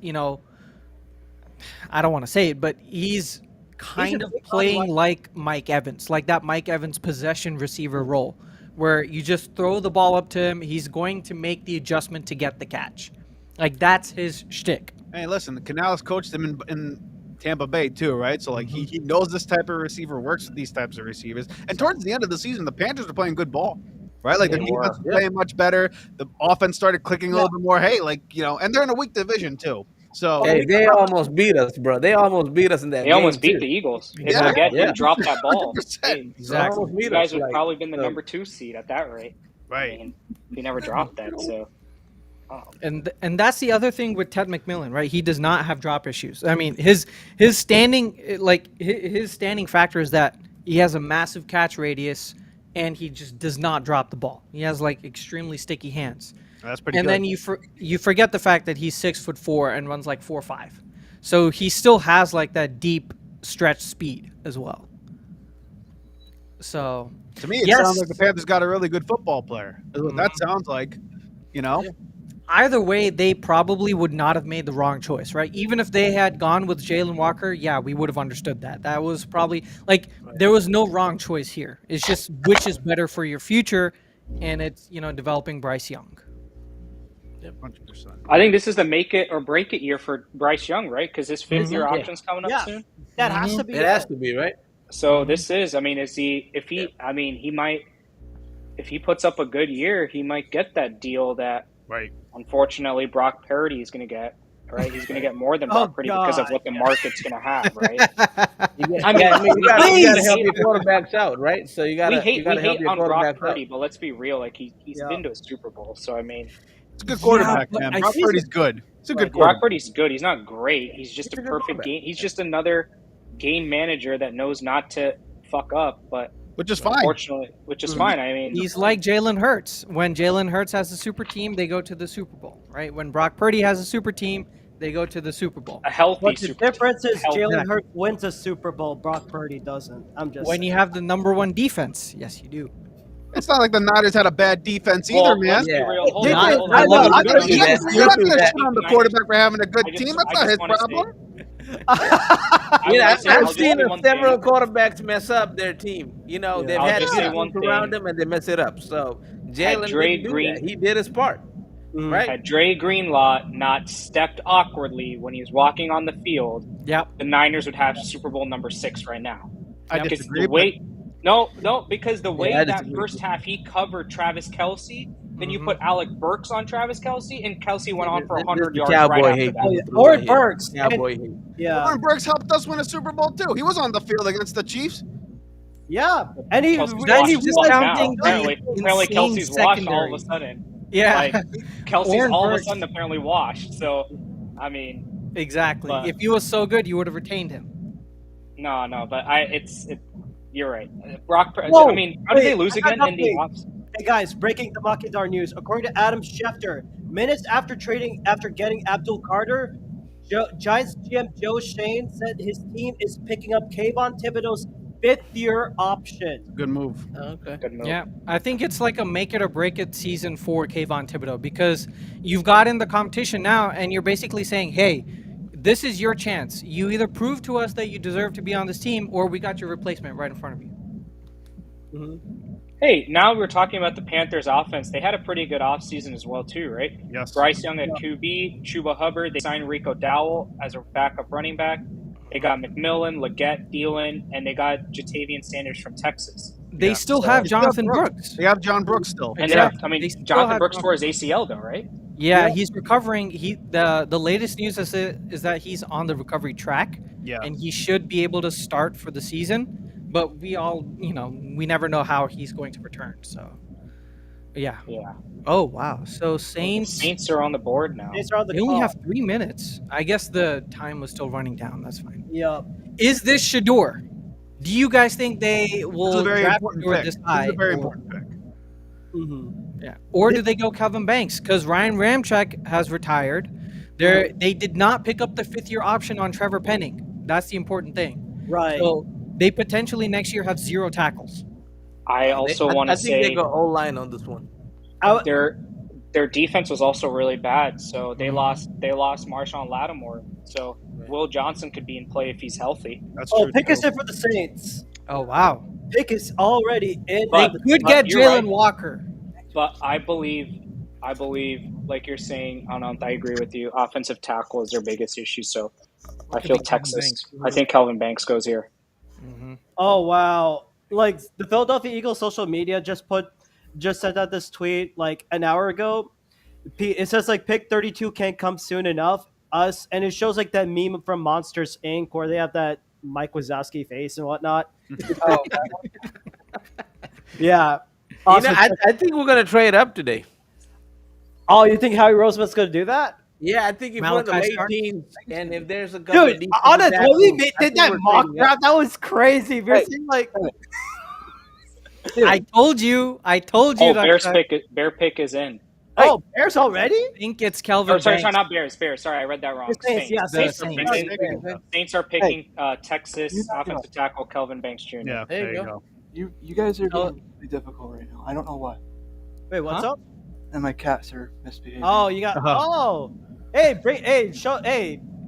S1: I don't want to say it, but he's kind of playing like Mike Evans, like that Mike Evans possession receiver role, where you just throw the ball up to him. He's going to make the adjustment to get the catch. Like, that's his shtick.
S6: Hey, listen, Canales coached him in Tampa Bay too, right? So like he knows this type of receiver works with these types of receivers. And towards the end of the season, the Panthers were playing good ball, right? Like the defense was playing much better. The offense started clicking a little bit more. Hey, and they're in a weak division too. So
S4: hey, they almost beat us, bro. They almost beat us in that game.
S3: They almost beat
S4: too.
S3: the Eagles.
S6: Yeah.
S3: They dropped that ball.
S6: 100%.
S1: Exactly.
S3: You guys would probably been the number 2 seed at that rate.
S6: Right.
S3: I mean, he never dropped that, so.
S1: And that's the other thing with Ted McMillan, right? He does not have drop issues. I mean, his standing factor is that he has a massive catch radius and he just does not drop the ball. He has like extremely sticky hands.
S6: That's pretty
S1: and
S6: good.
S1: then you forget the fact that he's 6'4" and runs like 4.5. So he still has like that deep stretch speed as well. So
S6: to me, it sounds like the Panthers got a really good football player. That's what that sounds like,
S1: Either way, they probably would not have made the wrong choice, right? Even if they had gone with Jalen Walker, yeah, we would have understood that. That was probably there was no wrong choice here. It's just which is better for your future, and it's developing Bryce Young.
S6: 100%.
S3: I think this is the make it or break it year for Bryce Young, right? Because his 5th-year option's coming up soon.
S2: That has to be.
S4: It has to be, right?
S3: So this is. I mean, he might. If he puts up a good year, he might get that deal that.
S6: Right.
S3: Unfortunately, Brock Purdy is going to get. Right, he's going to get more than Brock Purdy because of what the market's going to have. Right.
S4: You got to help your quarterbacks out, right? So you got to
S3: hate
S4: help your
S3: on Brock
S4: quarterbacks
S3: Purdy,
S4: out.
S3: but let's be real. Like he's been to a Super Bowl, so I mean,
S6: it's a good quarterback, man. Brock Purdy's good. It's a good quarterback.
S3: Brock Purdy's good. He's not great. He's just a perfect game. He's just another game manager that knows not to fuck up, but.
S6: Which is fine.
S3: Unfortunately, which is fine. I mean,
S1: he's like Jalen Hurts. When Jalen Hurts has a super team, they go to the Super Bowl, right? When Brock Purdy has a super team, they go to the Super Bowl.
S3: A healthy
S2: But the
S3: Super
S2: difference
S3: team.
S2: is Jalen Hurts wins a Super Bowl. Brock Purdy doesn't. I'm just
S1: when
S2: saying.
S1: you have the number 1 defense, yes, you do.
S6: It's not like the Niners had a bad defense either, man.
S3: Let's be real. Hold
S2: They
S3: on,
S2: did.
S3: hold
S2: I
S3: on.
S2: love it.
S6: I'm not
S4: do that.
S6: going to
S4: do
S6: shit
S4: that.
S6: on the quarterback for having a good team. That's not his
S3: wanna
S6: problem.
S4: I've seen several quarterbacks mess up their team. They've had
S3: just say
S4: good
S3: one
S4: teams around them and they mess it up. So Jalen didn't do that. He did his part, right?
S3: Had Dre Greenlaw not stepped awkwardly when he was walking on the field, the Niners would have Super Bowl number 6 right now.
S6: I
S3: Because
S6: disagree.
S3: the way, because the way
S4: I
S3: that
S4: disagree.
S3: first half he covered Travis Kelce, then you put Alec Burks on Travis Kelce, and Kelce went on for 100 yards
S4: Cowboy
S3: right
S4: hate.
S3: after that.
S2: Or Burks.
S4: Cowboy hate.
S2: Yeah.
S6: Warren Burks helped us win a Super Bowl too. He was on the field against the Chiefs.
S2: Yeah. And he
S3: Kelsey's
S1: Then
S3: washed
S1: he
S3: now.
S1: was counting the
S3: Apparently
S1: insane
S3: Kelsey's washed all
S1: secondary.
S3: of a sudden.
S1: Yeah,
S3: Like, Kelsey's
S1: Warren
S3: all of a
S1: Burks.
S3: sudden apparently washed. So, I mean,
S1: exactly.
S3: But-
S1: If he was so good, you would have retained him.
S3: no, but you're right. Brock,
S2: Whoa,
S3: I mean, how did they lose
S2: I got
S3: again in the
S2: nothing.
S3: offs?
S2: Hey guys, breaking the Makindar news. According to Adam Schefter, minutes after getting Abdul Carter, Giants GM Joe Shane said his team is picking up Kayvon Thibodeau's 5th-year option.
S6: Good move.
S4: Okay.
S3: Good move.
S1: Yeah, I think it's like a make it or break it season for Kayvon Thibodeau because you've got in the competition now and you're basically saying, hey, this is your chance. You either prove to us that you deserve to be on this team or we got your replacement right in front of you.
S3: Hey, now we're talking about the Panthers offense. They had a pretty good offseason as well, too, right?
S6: Yes.
S3: Bryce Young at QB, Chuba Hubbard. They signed Rico Dowell as a backup running back. They got McMillan, Legette, Thielen, and they got Jatavian Sanders from Texas.
S1: They still have Jonathan Brooks.
S6: They have John Brooks still.
S3: And
S1: Exactly. They still
S3: Jonathan
S1: have
S3: Brooks tore his ACL, though, right?
S1: Yeah, he's recovering. The latest news is that he's on the recovery track.
S6: Yeah.
S1: And he should be able to start for the season. But we all, we never know how he's going to return. So, yeah.
S3: Yeah.
S1: Oh, wow. So Saints
S3: are on the board now.
S2: Saints are on the
S1: they only
S2: clock.
S1: have 3 minutes. I guess the time was still running down. That's fine.
S2: Yeah.
S1: Is this Shador? Do you guys think they
S6: This is a
S1: will
S6: very
S1: draft
S6: important
S1: Shador
S6: pick.
S1: this
S6: This
S1: high?
S6: is a very
S1: or-
S6: important pick.
S1: Yeah. Or do they go Kelvin Banks? Because Ryan Ramczyk has retired. They did not pick up the 5th-year option on Trevor Penning. That's the important thing.
S2: Right.
S1: So they potentially next year have 0 tackles.
S3: I also want
S4: I
S3: to
S4: think they
S3: say
S4: go O-line on this one.
S3: their defense was also really bad, so they
S1: Mhm.
S3: lost Marshawn Lattimore. So Will Johnson could be in play if he's healthy.
S6: That's
S2: Oh,
S6: true.
S2: pick is
S6: too.
S2: in for the Saints.
S1: Oh wow.
S2: Pick is already in.
S3: But-
S2: for the
S1: Could get
S3: you're
S1: Jalen
S3: right.
S1: Walker.
S3: But I believe, like you're saying, Anant, I agree with you. Offensive tackle is their biggest issue. So I feel
S1: be Kelvin
S3: Texas.
S1: Banks.
S3: I think Kelvin Banks goes here.
S2: Oh wow! Like the Philadelphia Eagles social media just sent out this tweet like an hour ago. It says like pick 32 can't come soon enough. Us, and it shows like that meme from Monsters Inc. where they have that Mike Wazowski face and whatnot.
S1: Oh,
S2: Yeah.
S4: You
S2: Also,
S4: know, I think we're gonna trade up today.
S2: oh, you think Howie Roseman's gonna do that?
S4: Yeah, I think if we're in the
S1: Malachi
S4: late
S1: Stark?
S4: teens, and if there's a couple of
S2: Dude,
S4: defensive
S2: honest, when we
S4: tackles, I
S2: did
S4: think
S2: that
S4: we're
S2: mock
S4: trading up.
S2: draft, that was crazy. We're seeing like,
S1: I told you.
S3: Oh,
S1: that
S3: Bear pick is in.
S2: oh, Bears already?
S1: I think it's Kelvin
S3: Or, sorry,
S1: Banks.
S3: not Bears. Bears. Sorry, I read that wrong.
S2: The Saints, yeah,
S3: Saints.
S2: Saints.
S1: The
S3: Saints.
S1: Saints.
S3: Saints are picking Texas
S5: You know-
S3: offensive tackle Kelvin Banks Jr.
S6: Yeah,
S4: There
S6: there
S4: you
S6: you
S4: go.
S6: go.
S5: You guys are being really difficult right now. I don't know why.
S2: Wait, what's
S1: Huh?
S2: up?
S5: And my cats are misbehaving.
S2: Oh, you got. Oh, hey,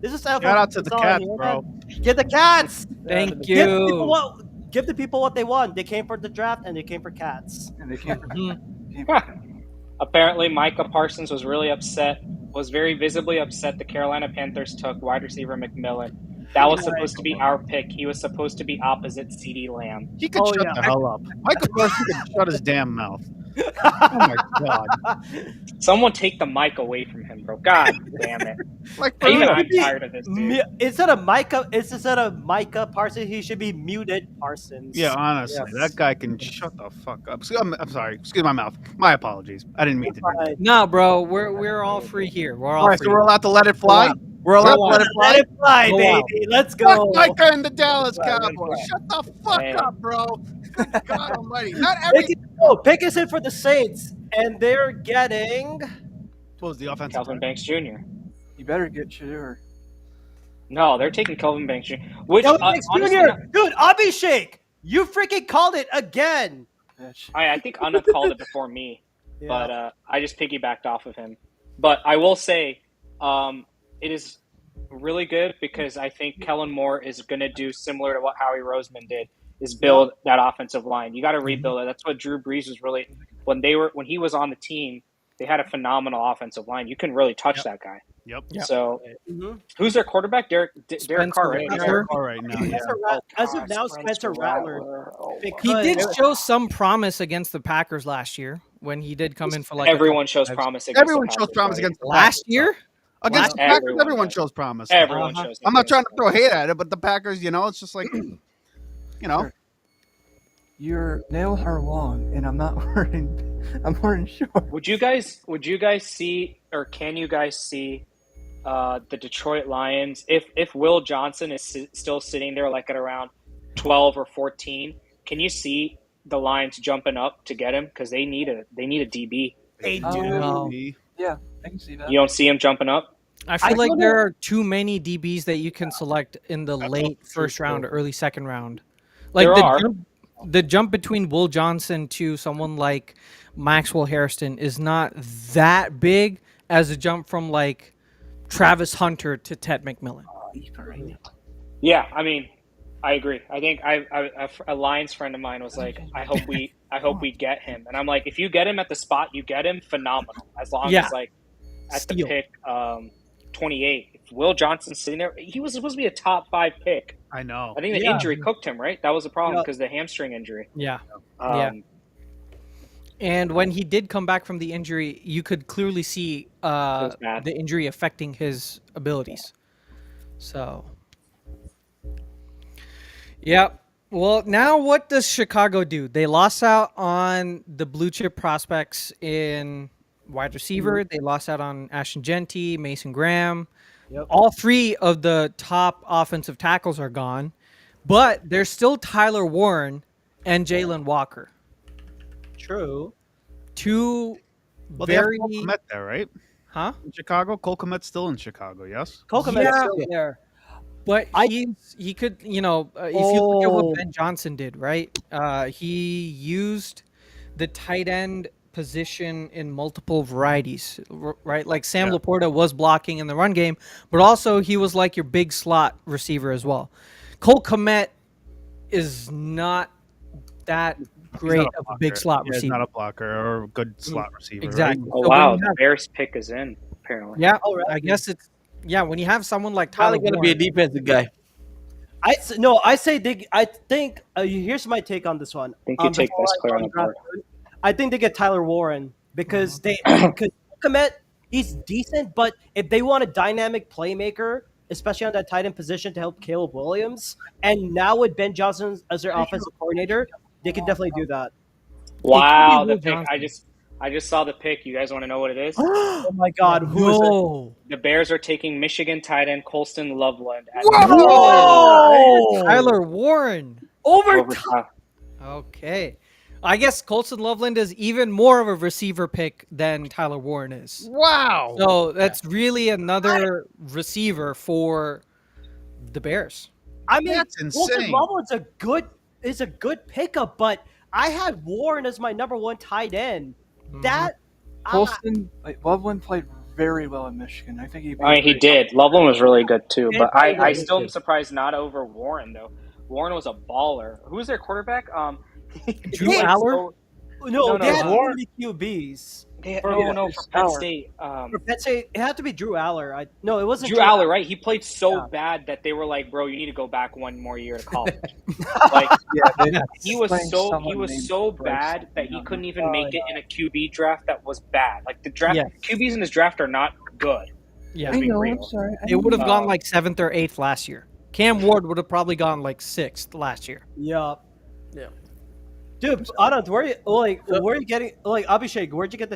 S2: this is
S6: Shout out to the cats, bro.
S2: Get the cats.
S1: Thank
S2: Give the people
S1: you.
S2: give the people what they want. They came for the draft and they came for cats.
S5: And they came
S1: Mhm.
S3: Apparently, Micah Parsons was very visibly upset the Carolina Panthers took wide receiver McMillan. That was supposed to be our pick. He was supposed to be opposite CeeDee Lamb.
S6: He could
S2: Oh,
S6: shut
S2: yeah.
S6: the hell up. Michael Parsons could shut his damn mouth. Oh my god!
S3: Someone take the mic away from him, bro. God damn it.
S6: Like for
S3: Even
S6: real.
S3: I'm tired of this, dude.
S2: Instead of Micah Parsons, he should be muted Parsons.
S6: Yeah, honestly,
S2: Yes.
S6: that guy can shut the fuck up. I'm sorry. Excuse my mouth. My apologies. I didn't mean to do that.
S2: Fine.
S1: No, bro, we're all free here. We're all
S6: All right,
S1: free.
S6: so we're allowed to let it fly.
S1: Go
S6: We're allowed to
S1: Go
S6: let
S1: on.
S6: it fly.
S2: Let it fly,
S1: Go
S2: baby. Let's
S6: Fuck
S2: go.
S6: Micah and the Dallas
S4: Let it fly, let it
S6: Cowboys.
S4: fly.
S6: Shut the fuck
S3: Hey.
S6: up, bro. Good God Almighty. Not every.
S2: Pick is in for the Saints, and they're getting.
S6: What was the offensive?
S3: Kelvin Banks Jr.
S5: You better get Shador.
S3: No, they're taking Kelvin Banks Jr. Which,
S2: Kelvin Banks
S3: honestly,
S2: Jr. Dude, Abhishek, you freaking called it again.
S5: Bitch.
S3: I think Anna called it before me, but I just piggybacked off of him. But I will say, it is really good because I think Kellen Moore is going to do similar to what Howie Roseman did, is build that offensive line. You got to rebuild it. That's what Drew Brees was really when he was on the team. They had a phenomenal offensive line. You can really touch that guy.
S6: Yep.
S1: Yep.
S3: So,
S2: Mhm.
S3: who's their quarterback? Derek Carr, right?
S1: Rattler.
S6: All right now. Yeah.
S2: As of now, Spencer Rattler.
S1: He
S2: Because-
S1: did show some promise against the Packers last year when he did come in for like a
S3: Everyone
S1: couple
S3: shows
S1: drives.
S3: promise. Against
S6: Everyone
S3: the
S6: shows
S3: Packers,
S6: promise
S3: right?
S6: against the
S1: Last year.
S6: Against the
S3: Everyone
S6: Packers, everyone
S3: does.
S6: shows promise.
S3: Everyone
S1: Uh-huh.
S3: shows.
S6: I'm not
S3: against
S6: trying to
S3: the
S6: throw
S3: Packers.
S6: hate at it, but the Packers, it's just like,
S5: Sure. Your nails are long, and I'm not wearing. I'm wearing shorts.
S3: Would you guys see, or can you guys see, the Detroit Lions if Will Johnson is still sitting there like at around 12 or 14? Can you see the Lions jumping up to get him because they need a DB?
S2: They do.
S1: No.
S5: Yeah, I can see that.
S3: You don't see him jumping up?
S1: I feel
S2: I
S1: like
S2: don't
S1: there are too many DBs that you can select in the
S6: That's
S1: late
S6: true,
S1: first round
S6: too.
S1: or early second round. Like
S3: There are.
S1: the jump between Will Johnson to someone like Maxwell Hairston is not that big as a jump from like Travis Hunter to Ted McMillan.
S3: Yeah, I mean, I agree. I think a Lions friend of mine was like, I hope we get him, and I'm like, if you get him at the spot you get him, phenomenal. As long
S1: Yeah.
S3: as like at
S1: Steal.
S3: the pick 28, if Will Johnson's sitting there, he was supposed to be a top 5 pick.
S6: I know.
S3: I think the
S1: Yeah.
S3: injury cooked him, right? That was the problem
S2: Yeah.
S3: because the hamstring injury.
S1: Yeah.
S3: Um,
S1: Yeah. And when he did come back from the injury, you could clearly see
S3: was bad.
S1: the injury affecting his abilities. So, yeah. Well, now what does Chicago do? They lost out on the blue chip prospects in wide receiver. They lost out on Ashton Genty, Mason Graham.
S2: Yep.
S1: All 3 of the top offensive tackles are gone. But there's still Tyler Warren and Jalen Walker.
S2: True.
S1: Two
S6: Well, they have
S1: very
S6: Cole Kmet there, right?
S1: huh?
S6: In Chicago, Cole Kmet's still in Chicago. Yes.
S2: Kokomet's
S1: Yeah.
S2: still there.
S1: But
S2: I-
S1: he could, if you look at
S2: Oh.
S1: what Ben Johnson did, right? He used the tight end position in multiple varieties, right? Like Sam
S6: Yeah.
S1: Laporta was blocking in the run game, but also he was like your big slot receiver as well. Cole Kmet is not that great of a big slot
S6: Yeah, he's
S1: receiver.
S6: not a blocker or a good slot receiver.
S1: Exactly.
S6: Right?
S3: Oh
S1: So when
S3: wow,
S1: you
S3: the
S1: have-
S3: Bears pick is in apparently.
S1: yeah,
S2: Oh, really?
S1: I guess it's when you have someone like Tyler
S4: Probably going to be a
S1: Warren,
S4: defensive guy.
S2: I say I think here's my take on this one.
S3: I think you take
S2: before
S3: this
S2: I
S3: player
S2: go
S3: on the
S2: and draft
S3: board.
S2: him, I think they get Tyler Warren because
S1: Mm-hmm.
S2: because Komet, he's decent, but if they want a dynamic playmaker, especially on that tight end position to help Caleb Williams, and now with Ben Johnson as their offensive coordinator, they can definitely do that.
S3: Wow,
S1: Will
S3: the pick!
S1: Johnson.
S3: I just saw the pick. You guys want to know what it is?
S2: Oh my God, who is it?
S1: no.
S3: The Bears are taking Michigan tight end Colston Loveland at
S2: Whoa!
S1: Tyler Warren.
S2: Over
S3: over top.
S1: Okay. I guess Colson Loveland is even more of a receiver pick than Tyler Warren is.
S6: Wow.
S1: So that's really another receiver for the Bears.
S2: I mean,
S6: That's
S2: Wilson
S6: insane.
S2: Loveland's a good pickup, but I had Warren as my number one tight end. That
S5: Colston, Loveland played very well in Michigan. I think he.
S3: I mean, he did. Loveland was really good too, but
S2: Yeah,
S3: I
S2: he
S3: still am
S2: did.
S3: surprised not over Warren though. Warren was a baller. Who was their quarterback?
S1: Drew Aller?
S2: no,
S3: No,
S2: they had
S3: Warren-
S2: too many QBs.
S3: for Penn
S5: Aller.
S3: State.
S2: For Penn State, it had to be Drew Aller. No, it wasn't
S3: Drew Aller, right? He played so
S2: Yeah.
S3: bad that they were like, "Bro, you need to go back one more year to college." Like he was so bad that he couldn't even make it in a QB draft that was bad. Like the draft
S1: Yeah.
S3: QBs in this draft are not good.
S1: Yeah.
S3: Let's be real.
S5: sorry.
S1: It would have gone
S3: Oh.
S1: like 7th or 8th last year. Cam Ward would have probably gone like 6th last year.
S2: Yeah.
S4: Yeah.
S2: Dude, Anand, where are you getting Abhishek? Where'd you get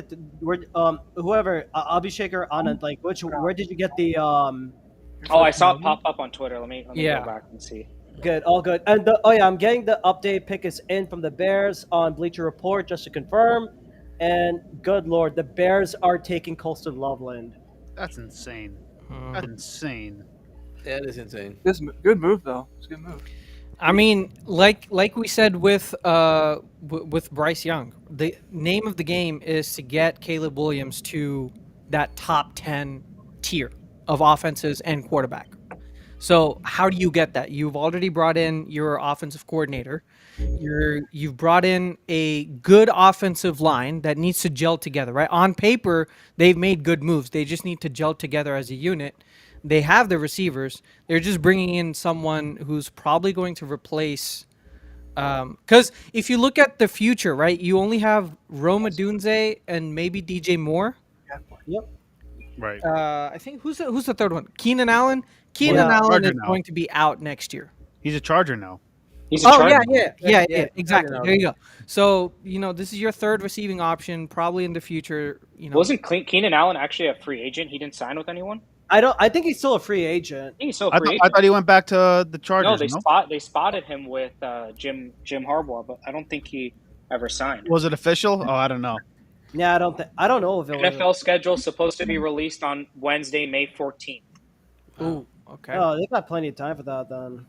S2: whoever Abhishek or Anand? Like, where did you get the
S3: Oh, I saw it pop up on Twitter. Let me
S1: Yeah.
S3: go back and see.
S2: Good, all good. And I'm getting the update pick is in from the Bears on Bleacher Report just to confirm. And good lord, the Bears are taking Colston Loveland.
S6: That's insane.
S1: Hmm.
S6: That's insane.
S4: That is insane.
S5: This good move though. It's a good move.
S1: I mean, like we said with Bryce Young, the name of the game is to get Caleb Williams to that top 10 tier of offenses and quarterback. So how do you get that? You've already brought in your offensive coordinator. You've brought in a good offensive line that needs to gel together, right? On paper, they've made good moves. They just need to gel together as a unit. They have the receivers. They're just bringing in someone who's probably going to replace. Because if you look at the future, right, you only have Roma Dunze and maybe DJ Moore.
S6: Right.
S1: I think who's the third one? Keenan Allen. Keenan Allen
S6: Charger
S1: is
S6: now.
S1: going to be out next year.
S6: He's a Charger now.
S3: He's a
S1: Oh
S3: Charger.
S1: yeah,
S4: Yeah,
S1: exactly.
S4: Charger
S1: There you go. So this is your third receiving option, probably in the future.
S3: Wasn't Keenan Allen actually a free agent? He didn't sign with anyone.
S2: I think he's still a free agent.
S3: I think he's still a
S6: I,
S3: free
S6: th-
S3: agent.
S6: I thought he went back to the Chargers.
S3: No, they spotted him with Jim Harbaugh, but I don't think he ever signed.
S6: Was it official? Oh, I don't know.
S2: Yeah, I don't know if it was.
S3: NFL schedule is supposed to be released on Wednesday, May 14th.
S1: Ooh, okay.
S2: Oh, they got plenty of time for that then.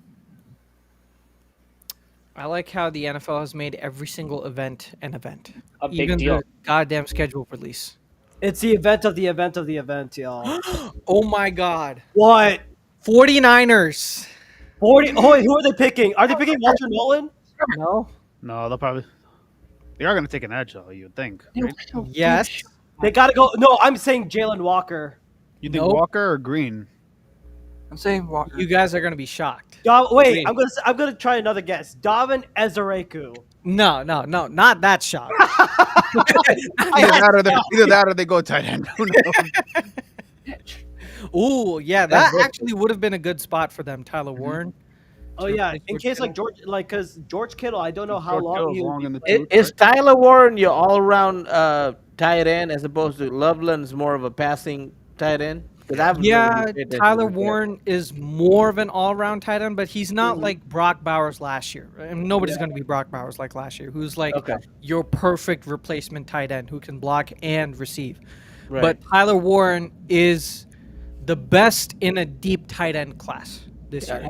S1: I like how the NFL has made every single event an event,
S3: A big
S1: even
S3: deal.
S1: the goddamn schedule release.
S2: It's the event of the event of the event, y'all.
S1: Oh my God,
S2: What?
S1: 49ers.
S2: 40. Oh, wait, who are they picking? Are they picking Walter Nolan?
S1: No.
S6: No, they are going to take an edge, though, you would think. Right?
S1: Yes.
S2: They got to go. No, I'm saying Jalen Walker.
S6: You think
S1: Nope.
S6: Walker or Green?
S5: I'm saying Walker.
S1: You guys are gonna be shocked.
S2: Wait, I'm gonna try another guess. Davin Ezereku.
S1: No, not that shocked.
S6: Either that or they go tight end. Who knows?
S1: Ooh, yeah, that actually would have been a good spot for them, Tyler Warren.
S2: Oh yeah, in
S1: George
S2: case
S1: Kittle.
S2: because George Kittle, I don't know how
S6: George
S2: long
S6: Kittle's
S2: he.
S6: long in the
S4: Is,
S6: tooth,
S4: is
S6: right?
S4: Tyler Warren your all-around tight end as opposed to Loveland's more of a passing tight end? Because I've never
S1: Yeah,
S4: really paid attention
S1: Tyler
S4: to the draft.
S1: Warren is more of an all-around tight end, but he's not like Brock Bowers last year. And nobody's going to be Brock Bowers like last year, who's like
S4: Okay.
S1: your perfect replacement tight end who can block and receive.
S4: Right.
S1: But Tyler Warren is the best in a deep tight end class this year.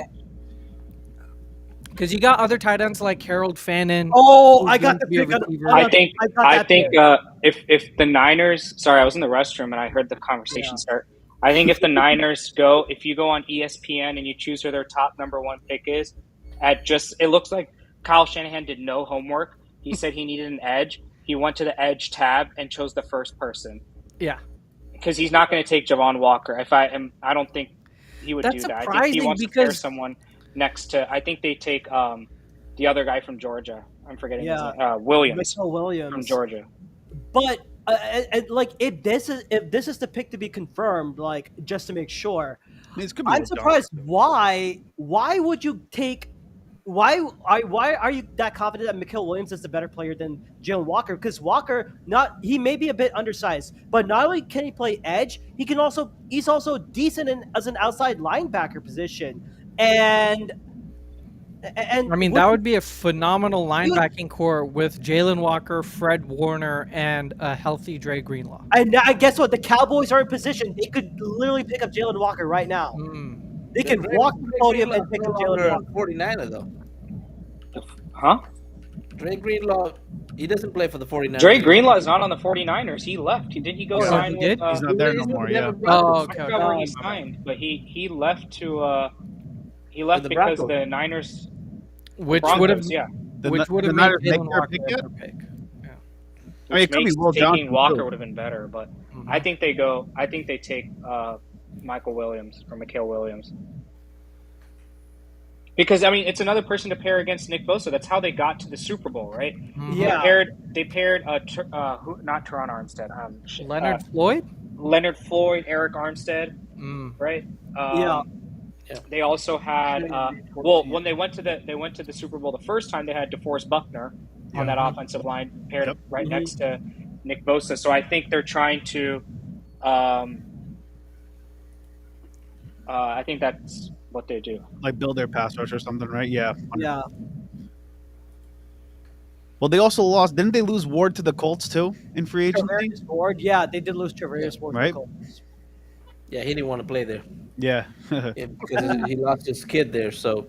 S1: Because you got other tight ends like Harold Fannin.
S2: Oh,
S1: who's
S2: I got
S1: going
S2: the
S1: to be a
S2: pick.
S1: receiver.
S3: I think
S2: got that pick.
S3: if the Niners, sorry, I was in the restroom and I heard the conversation start. I think if the Niners if you go on ESPN and you choose who their top number 1 pick is, it looks like Kyle Shanahan did no homework. He said he needed an edge. He went to the edge tab and chose the first person.
S1: Yeah.
S3: Because he's not going to take Javon Walker. I don't think he would
S1: That's
S3: do that. I think he
S1: surprising
S3: wants to pair
S1: because-
S3: someone next to. I think they take the other guy from Georgia. I'm forgetting his
S2: Yeah.
S3: name. Williams
S2: Mitchell Williams
S3: from Georgia.
S2: But like if this is the pick to be confirmed, like just to make sure,
S6: I mean, this could be
S2: I'm
S6: Will
S2: surprised.
S6: Johnson.
S2: Why would you take? Why are you that confident that Mikael Williams is the better player than Jalen Walker? Because Walker, he may be a bit undersized, but not only can he play edge, he's also decent as an outside linebacker position. And
S1: I mean, that would be a phenomenal linebacking core with Jalen Walker, Fred Warner, and a healthy Dre Greenlaw.
S2: And I guess what, the Cowboys are in position. They could literally pick up Jalen Walker right now. They can walk the podium and pick up Jalen Walker.
S4: 49er though.
S3: Huh?
S4: Dre Greenlaw, he doesn't play for the 49ers.
S3: Dre Greenlaw is not on the 49ers. He left. Didn't he go
S1: Oh,
S3: sign
S1: he did?
S3: with?
S6: He's not there no more. Yeah.
S1: Oh,
S3: I
S1: okay.
S3: forgot where he signed, but he left to he left
S4: the
S3: because
S4: Broncos.
S3: the Niners
S1: Which
S3: Broncos,
S1: would have
S3: yeah.
S1: which would
S6: the
S1: have made
S6: Niners make
S1: Jalen
S6: their
S1: Walker
S6: pick
S1: a
S6: yet?
S1: better pick.
S6: I mean, it could be
S3: makes
S6: Will
S3: taking
S6: Johnson,
S3: Walker
S6: too.
S3: would have been better, but
S1: Mhm.
S3: I think they take Michael Williams or Mikael Williams. Because I mean, it's another person to pair against Nick Bosa. That's how they got to the Super Bowl, right?
S1: Mhm.
S2: Yeah.
S3: They paired not Teron Armstead,
S1: Leonard Floyd?
S3: Leonard Floyd, Eric Armstead,
S1: Mm.
S3: right?
S2: Yeah.
S3: They also had when they went to the Super Bowl the first time, they had DeForest Buckner on that offensive line paired
S6: Yep.
S3: right next to Nick Bosa. So I think they're trying to I think that's what they do.
S6: Like build their pass rush or something, right? Yeah.
S2: Yeah.
S6: Well, they also lost. Didn't they lose Ward to the Colts too in free agency?
S2: Travarius Ward. Yeah, they did lose Travarius Ward.
S6: Right.
S4: Yeah, he didn't want to play there
S6: Yeah.
S4: because he lost his kid there. So,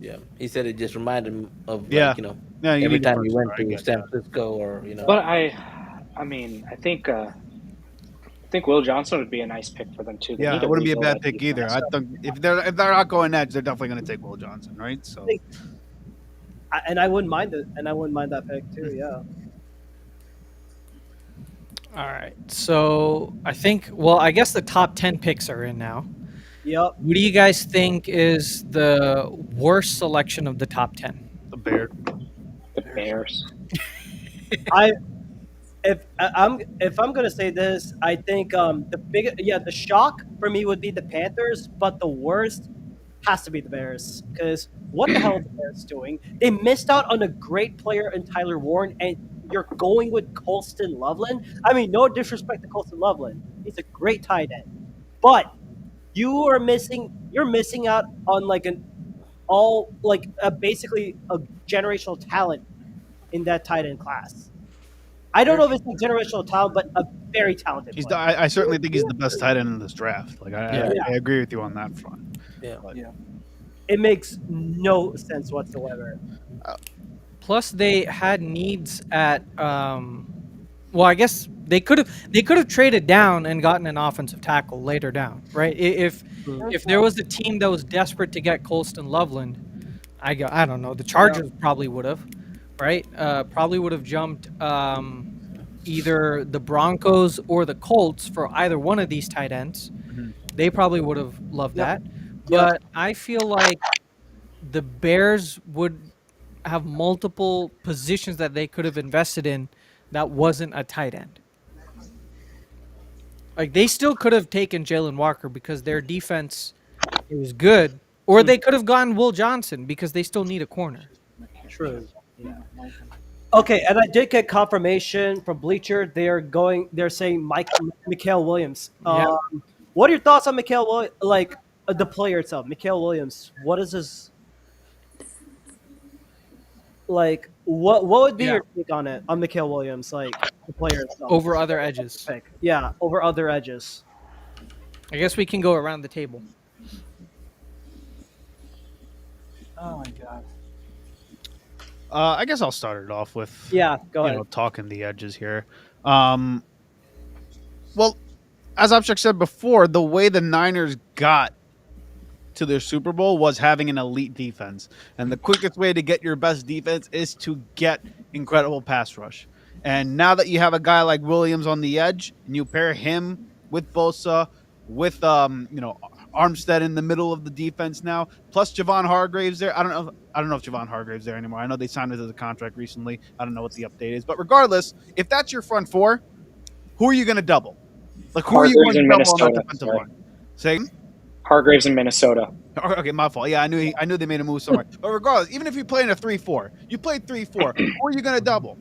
S2: Yeah.
S4: he said it just reminded him of
S6: Yeah.
S4: like,
S6: Yeah. You
S4: every
S6: need
S4: time he went
S6: I
S4: to
S6: get
S4: San
S6: that.
S4: Francisco or
S3: But I think Will Johnson would be a nice pick for them too. They
S6: Yeah,
S3: need
S6: it
S3: to
S6: wouldn't be a
S3: rebuild
S6: bad
S3: that
S6: pick either.
S3: defense.
S6: I think if they're not going edge, they're definitely going to take Will Johnson, right? So
S2: And I wouldn't mind it. And I wouldn't mind that pick too. Yeah.
S1: All right. So I guess the top 10 picks are in now.
S2: Yep.
S1: What do you guys think is the worst selection of the top 10?
S6: the Bears.
S3: The Bears.
S2: If I'm gonna say this, I think the shock for me would be the Panthers, but the worst has to be the Bears, because what the hell are the Bears doing? They missed out on a great player in Tyler Warren, and you're going with Colston Loveland. I mean, no disrespect to Colston Loveland, he's a great tight end, but you're missing out on basically a generational talent in that tight end class. I don't know if it's a generational talent, but a very talented
S6: He's.
S2: player.
S6: I certainly think he's the best tight end in this draft. Like I agree with you on that front.
S4: Yeah.
S6: But-
S2: It makes no sense whatsoever.
S1: Plus, they had needs at. I guess they could have traded down and gotten an offensive tackle later down, right? If there was a team that was desperate to get Colston Loveland, I don't know. The Chargers probably would have, right? Probably would have jumped either the Broncos or the Colts for either one of these tight ends. They probably would have loved that. But I feel like the Bears would have multiple positions that they could have invested in that wasn't a tight end. Like, they still could have taken Jalen Walker because their defense is good, or they could have gotten Will Johnson because they still need a corner.
S2: True. Okay, and I did get confirmation from Bleacher. They're saying Mikael Williams.
S1: Yeah.
S2: What are your thoughts on the player itself, Mikael Williams? What is his like? What would be
S1: Yeah.
S2: your take on it on Mikael Williams, like the player itself?
S1: Over other edges.
S2: Pick. Yeah, over other edges.
S1: I guess we can go around the table.
S2: Oh my god.
S6: I guess I'll start it off with
S2: Yeah, go ahead.
S6: talking the edges here. Well, as Abshak said before, the way the Niners got to their Super Bowl was having an elite defense. And the quickest way to get your best defense is to get incredible pass rush. And now that you have a guy like Williams on the edge and you pair him with Bosa, with Armstead in the middle of the defense now, plus Javon Hargraves there. I don't know if Javon Hargraves there anymore. I know they signed into the contract recently. I don't know what the update is. But regardless, if that's your front four, who are you going to double? Like, who are you going to double on that defensive line? Say
S3: Hargraves in Minnesota.
S6: Okay, my fault. Yeah, I knew they made a move somewhere. But regardless, even if you play in a 3-4, you played 3-4. Who are you going to double?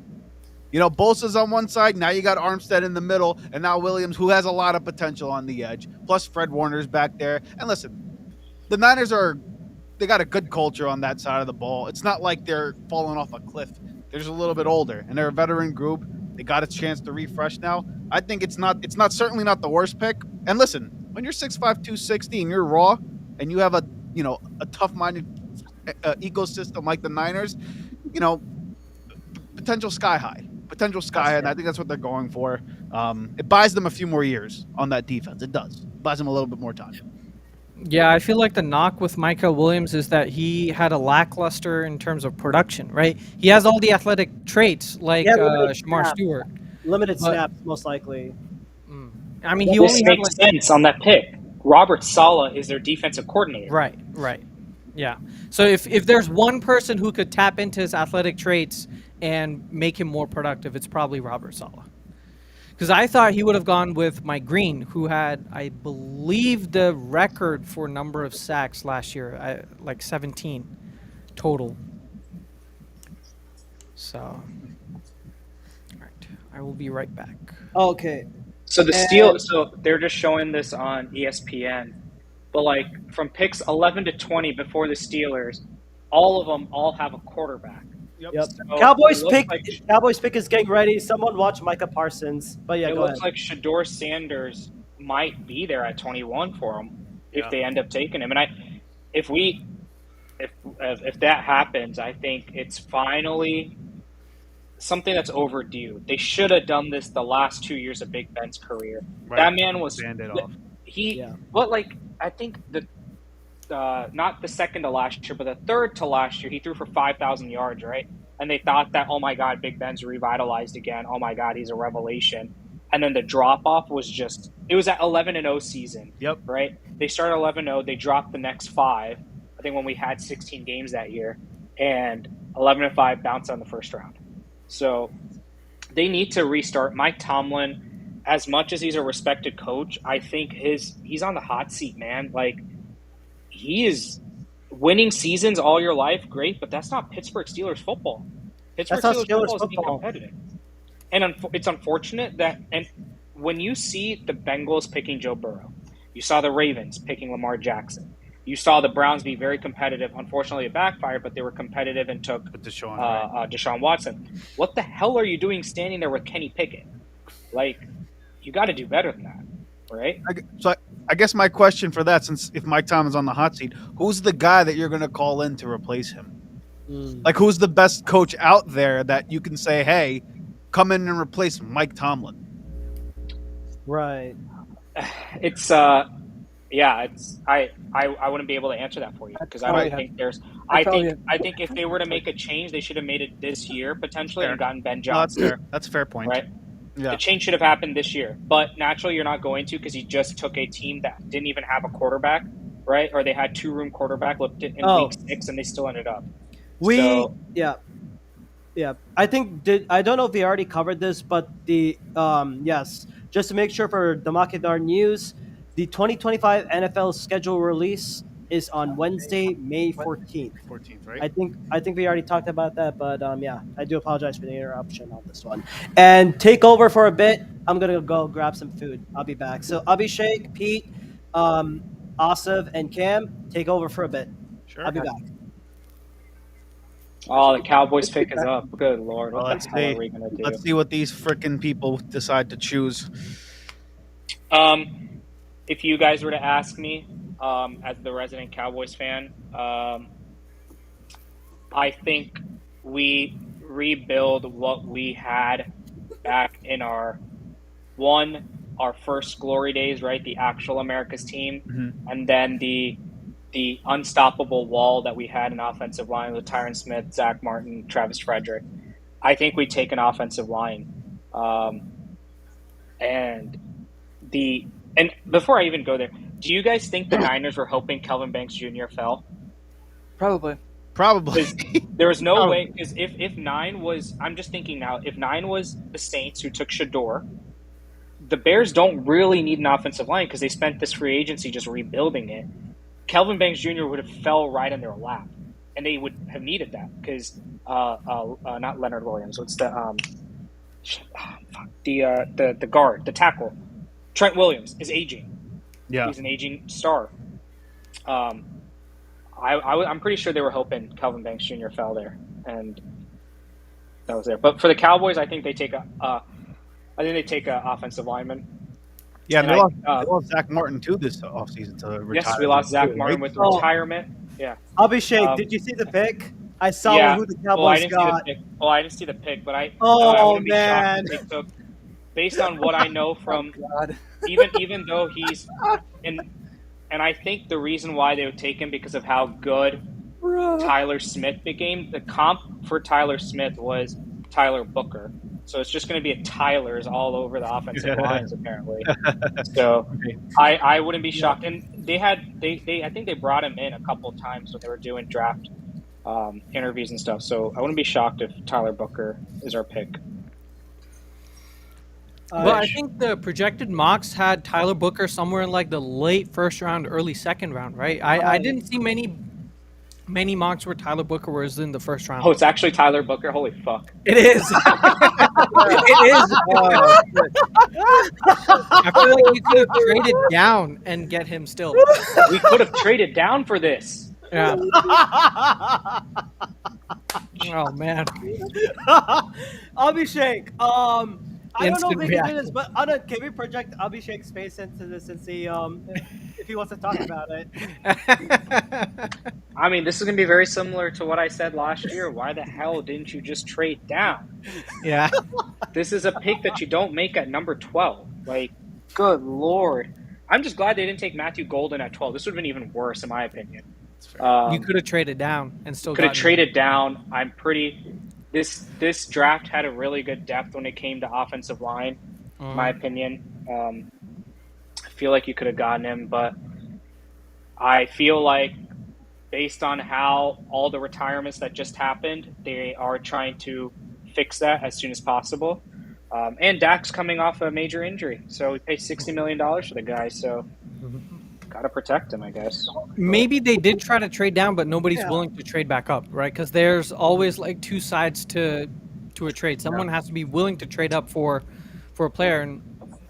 S6: Bosa's on one side. Now you got Armstead in the middle, and now Williams, who has a lot of potential on the edge. Plus Fred Warner's back there. And listen, the Niners they got a good culture on that side of the ball. It's not like they're falling off a cliff. They're just a little bit older, and they're a veteran group. They got a chance to refresh now. I think it's certainly not the worst pick. And listen, when you're 6'5", 260 and you're raw, and you have a tough-minded ecosystem like the Niners, potential sky high. And I think that's what they're going for. It buys them a few more years on that defense. It does. It buys them a little bit more time.
S1: Yeah, I feel like the knock with Micah Williams is that he had a lackluster in terms of production, right? He has all the athletic traits like Shamar Stewart.
S2: Limited snaps, most likely.
S1: I mean, he
S3: This
S1: only had
S3: makes sense on that pick. Robert Saleh is their defensive coordinator.
S1: Right. Yeah. So if there's one person who could tap into his athletic traits and make him more productive, it's probably Robert Saleh. Because I thought he would have gone with Mike Green, who had, I believe, the record for number of sacks last year, like 17 total. So, all right, I will be right back.
S2: Okay.
S3: So so they're just showing this on ESPN, but like from picks 11 to 20 before the Steelers, all of them have a quarterback.
S2: Yep.
S3: So
S2: Cowboys pick is getting ready. Someone watch Micah Parsons. But yeah,
S3: it
S2: go
S3: looks
S2: ahead.
S3: like Shador Sanders might be there at 21 for them if they end up taking him. And if that happens, I think it's finally something that's overdue. They should have done this the last 2 years of Big Ben's career. Right. That man was I think not the second to last year, but the third to last year, he threw for 5,000 yards, right? And they thought that, oh my God, Big Ben's revitalized again. Oh my God, he's a revelation. And then the drop-off was it was at 11-0 season.
S6: Yep.
S3: Right? They started 11-0. They dropped the next 5, I think when we had 16 games that year. And 11-5 bounced on the first round. So they need to restart. Mike Tomlin, as much as he's a respected coach, I think he's on the hot seat, man. Like, he is winning seasons all your life, great, but that's not Pittsburgh Steelers football. Pittsburgh Steelers football is being competitive. And it's unfortunate that when you see the Bengals picking Joe Burrow, you saw the Ravens picking Lamar Jackson, you saw the Browns be very competitive. Unfortunately, it backfired, but they were competitive and took Deshaun Watson. What the hell are you doing standing there with Kenny Pickett? Like, you got to do better than that, right?
S6: I guess my question for that, since if Mike Tomlin's on the hot seat, who's the guy that you're going to call in to replace him? Like, who's the best coach out there that you can say, hey, come in and replace Mike Tomlin?
S2: Right.
S3: It's I wouldn't be able to answer that for you because I think if they were to make a change, they should have made it this year potentially and gotten Ben Johnson.
S6: That's a fair point.
S3: Right?
S6: Yeah.
S3: The change should have happened this year, but naturally you're not going to because you just took a team that didn't even have a quarterback, right? Or they had 2-room quarterback in week 6 and they still ended up.
S2: Yeah. I think I don't know if we already covered this, but yes, just to make sure for the Makidar News, the 2025 NFL schedule release is on Wednesday, May 14th.
S6: 14th, right?
S2: I think we already talked about that, but yeah, I do apologize for the interruption on this one. And take over for a bit. I'm gonna go grab some food. I'll be back. So Abhishek, Pete, Asif and Cam, take over for a bit.
S6: Sure.
S2: I'll be back.
S3: Oh, the Cowboys pick is up. Good Lord. What
S6: Well,
S3: the hell are we going to do?
S6: Let's see what these freaking people decide to choose.
S3: If you guys were to ask me, as the resident Cowboys fan, I think we rebuild what we had back in our first glory days, right? The actual America's team, and then the unstoppable wall that we had in offensive line with Tyron Smith, Zach Martin, Travis Frederick. I think we take an offensive line, and before I even go there, do you guys think the Niners were hoping Kelvin Banks Jr. fell?
S1: Probably.
S6: Probably.
S3: There was no way, because if 9 was, I'm just thinking now, if 9 was the Saints who took Shador, the Bears don't really need an offensive line because they spent this free agency just rebuilding it. Kelvin Banks Jr. would have fell right in their lap, and they would have needed that because not Leonard Williams. What's the guard, the tackle, Trent Williams is aging.
S6: Yeah,
S3: he's an aging star. I'm pretty sure they were hoping Kelvin Banks Jr. fell there, and that was there. But for the Cowboys, I think they take a offensive lineman.
S6: Yeah, they lost Zach Martin too this offseason to retire.
S3: Yes, we lost Zach Martin with retirement. Yeah.
S2: Abhishek, did you see the pick? I saw who the Cowboys got.
S3: I didn't see the pick, but I
S2: wouldn't
S3: man. Be shocked if they took, based on what I know from even though he's in, and I think the reason why they would take him because of how good Tyler Smith became. The comp for Tyler Smith was Tyler Booker. So it's just going to be a Tyler's all over the offensive lines, apparently. So I wouldn't be shocked. And they I think they brought him in a couple of times when they were doing draft interviews and stuff. So I wouldn't be shocked if Tyler Booker is our pick.
S1: But I think the projected mocks had Tyler Booker somewhere in like the late first round, early second round, right? I didn't see many mocks where Tyler Booker was in the first round.
S3: Oh, it's actually Tyler Booker? Holy fuck.
S1: It is. It is. I feel like we could have traded down and get him still.
S3: We could have traded down for this.
S1: Yeah. Oh, man.
S2: Abhishek, I don't know if we can do this,
S1: Instant
S2: but can we project Abhishek's face into this and see if he wants to talk about it?
S3: I mean, this is going to be very similar to what I said last year. Why the hell didn't you just trade down?
S1: Yeah.
S3: This is a pick that you don't make at number 12. Like, good Lord. I'm just glad they didn't take Matthew Golden at 12. This would have been even worse, in my opinion.
S1: You could have traded down and still
S3: could have traded down. This draft had a really good depth when it came to offensive line, in my opinion. I feel like you could have gotten him, but I feel like based on how all the retirements that just happened, they are trying to fix that as soon as possible. And Dak's coming off a major injury, so we pay $60 million for the guy, so got to protect him, I guess.
S1: Maybe they did try to trade down, but nobody's willing to trade back up, right? Because there's always like two sides to a trade. Someone has to be willing to trade up for a player. And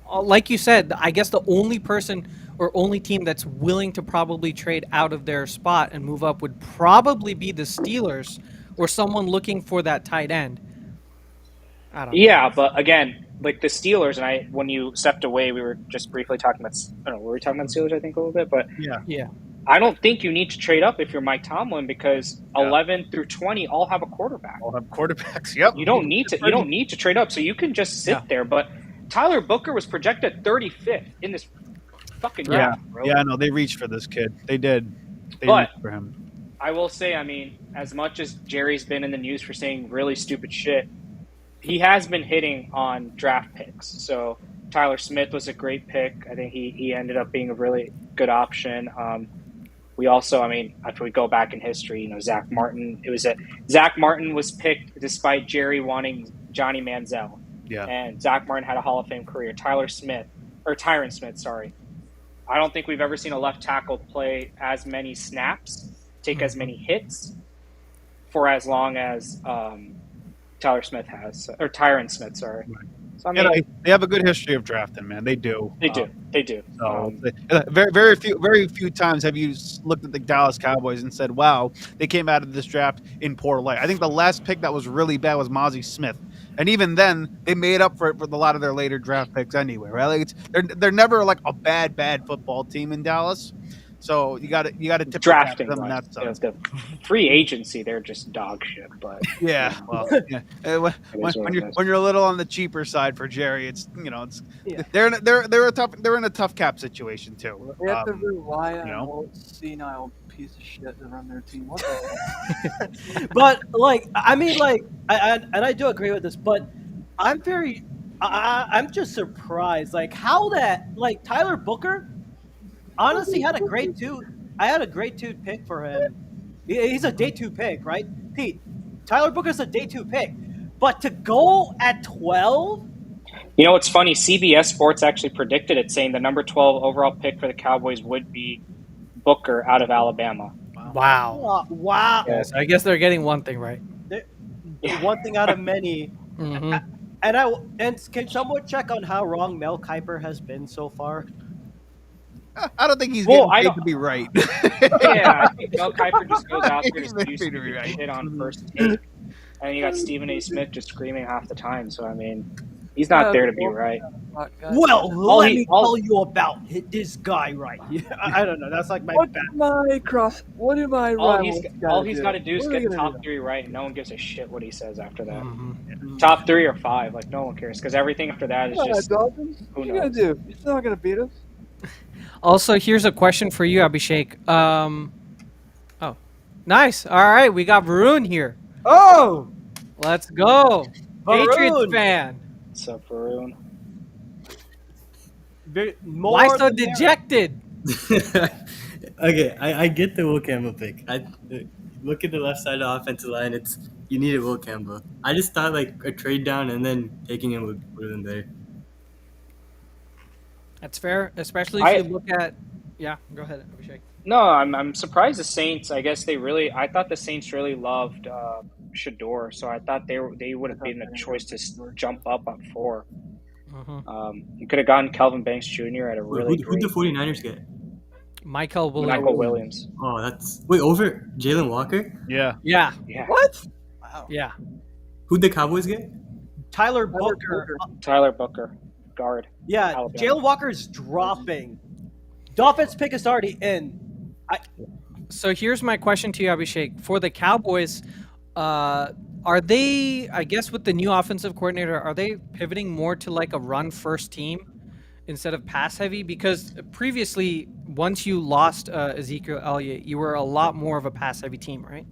S1: like you said, I guess the only person or only team that's willing to probably trade out of their spot and move up would probably be the Steelers or someone looking for that tight end. I don't know.
S3: Yeah, but again, like the Steelers, and when you stepped away, we were just briefly talking about, I don't know, were we talking about Steelers, I think, a little bit? But
S1: yeah.
S3: I don't think you need to trade up if you're Mike Tomlin because 11 through 20 all have a quarterback.
S6: All have quarterbacks, yep.
S3: You don't need to trade up, so you can just sit there. But Tyler Booker was projected 35th in this fucking draft, bro.
S6: Yeah, no, they reached for this kid. They did. They
S3: reached
S6: for him.
S3: I will say, I mean, as much as Jerry's been in the news for saying really stupid shit, he has been hitting on draft picks. So Tyler Smith was a great pick. I think he ended up being a really good option. We also, I mean, after we go back in history, Zach Martin. Zach Martin was picked despite Jerry wanting Johnny Manziel.
S6: Yeah.
S3: And Zach Martin had a Hall of Fame career. Tyron Smith, sorry. I don't think we've ever seen a left tackle play as many snaps, take as many hits for as long as Tyron Smith, sorry. So, I mean,
S6: they have a good history of drafting, man. They do.
S3: they do. They do.
S6: So very few times have you looked at the Dallas Cowboys and said, "Wow, they came out of this draft in poor light." I think the last pick that was really bad was Mozzie Smith, and even then they made up for it with a lot of their later draft picks anyway. Right? Like they're never like a bad football team in Dallas. So you got to tip
S3: Drafting
S6: them in
S3: wise,
S6: that sense.
S3: the free agency, they're just dog shit. But
S6: Yeah, well, yeah. When you're a little on the cheaper side for Jerry, it's they're in a tough cap situation too.
S7: They have to rely on
S6: you
S7: an
S6: know.
S7: old senile piece of shit to run their team. What the hell?
S2: But like, I mean, like, I do agree with this, but I'm I'm just surprised, like how that, like Tyler Booker, honestly had a great two. I had a great two pick for him. He's a day 2 pick, right, Pete? Tyler Booker's a day 2 pick, but to go at 12.
S3: you know what's funny? CBS Sports actually predicted it, saying the number 12 overall pick for the Cowboys would be Booker out of Alabama.
S1: Wow.
S2: Wow.
S1: Yes, I guess they're getting one thing right.
S2: One thing out of many.
S1: Mhm.
S2: And can someone check on how wrong Mel Kiper has been so far?
S6: I don't think he's
S3: Well,
S6: getting paid to be right.
S3: Yeah, I think Mel Kiper just goes out there
S6: He's
S3: to do
S6: paid to be right.
S3: shit on first take. And you got Stephen A. Smith just screaming half the time. So, I mean, he's not there to be right.
S2: Well,
S3: All
S2: let
S3: he-
S2: me
S3: all-
S2: tell you about this guy right here. I don't know. That's like my
S7: What
S2: bad.
S7: am I What am I?
S3: All he's got to do is get top 3 right, and no one gives a shit what he says after that.
S1: Mhm.
S3: Top 3 or 5, like, no one cares. Because everything after that is just,
S7: Dolphins.
S3: who
S7: What are you gonna
S3: knows?
S7: do? He's not gonna beat us.
S1: Also, here's a question for you, Abhishek. Oh, nice. All right, we got Varun here.
S2: Oh,
S1: Let's go.
S2: Varun.
S1: Patriots fan.
S3: what's up, Varun?
S1: Why so dejected?
S8: Okay, I get the Will Campbell pick. Look at the left side of the offensive line. You needed Will Campbell. I just thought like a trade down and then taking him would have been better.
S1: That's fair, especially if you look at. Yeah, go ahead, Abhishek.
S3: No, I'm surprised the Saints. I guess I thought the Saints really loved Shador, so I thought they would have been a choice to jump up on 4.
S1: Mhm.
S3: You could have gotten Kelvin Banks Jr. at a really
S8: Who'd the
S3: great
S8: 49ers get?
S1: Michael Williams.
S3: Michael Williams.
S8: Oh, wait, over Jalen Walker?
S6: Yeah.
S1: Yeah,
S3: Yeah,
S7: What? Wow.
S1: yeah.
S8: Who'd the Cowboys get?
S2: Tyler Booker.
S3: Tyler Booker, guard.
S2: Yeah,
S3: Alabama.
S2: Jalen Walker's dropping. Dolphins pick is already in.
S1: So here's my question to you, Abhishek. For the Cowboys, are they, I guess with the new offensive coordinator, are they pivoting more to like a run-first team instead of pass-heavy? Because previously, once you lost Ezekiel Elliott, you were a lot more of a pass-heavy team, right?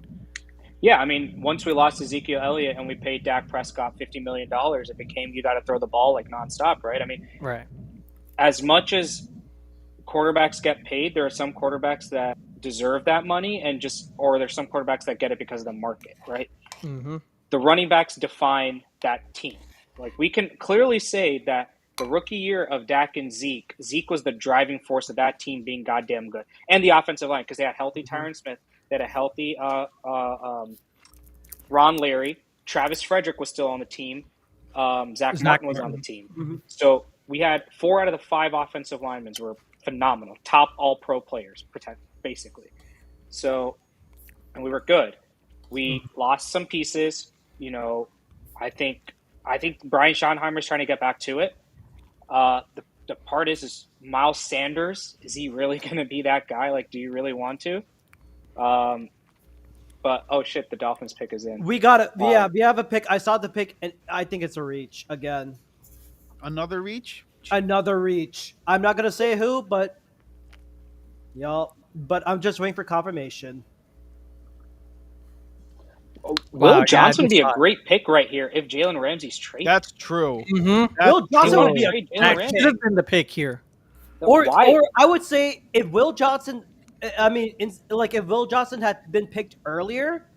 S3: Yeah, I mean, once we lost Ezekiel Elliott and we paid Dak Prescott $50 million, it became you got to throw the ball like nonstop, right? I mean,
S1: Right.
S3: as much as quarterbacks get paid, there are some quarterbacks that deserve that money or there's some quarterbacks that get it because of the market, right?
S1: Mm-hmm.
S3: The running backs define that team. Like, we can clearly say that the rookie year of Dak and Zeke was the driving force of that team being goddamn good. And the offensive line, because they had healthy Tyron Smith, they had a healthy Ron Larry. Travis Frederick was still on the team. Zach Martin was on the team.
S2: Mm-hmm.
S3: So we had 4 out of the 5 offensive linemen were phenomenal, top all-pro players, basically. So, and we were good. We lost some pieces. You know, I think Brian Schottenheimer's trying to get back to it. The part is Miles Sanders. Is he really going to be that guy? Like, do you really want to? But oh shit, the Dolphins pick is in.
S2: We got it. Yeah, we have a pick. I saw the pick, and I think it's a reach again.
S6: Another reach?
S2: Another reach. I'm not gonna say who, but but I'm just waiting for confirmation.
S3: Will Johnson would be a great pick right here if Jalen Ramsey's traded.
S6: That's true.
S1: Mm-hmm.
S2: Will Johnson would be a
S3: Trade Jalen
S1: That
S3: Ramsey.
S1: should have been the pick here.
S2: or
S3: Why?
S2: I would say if Will Johnson, I mean, if Will Johnson had been picked earlier,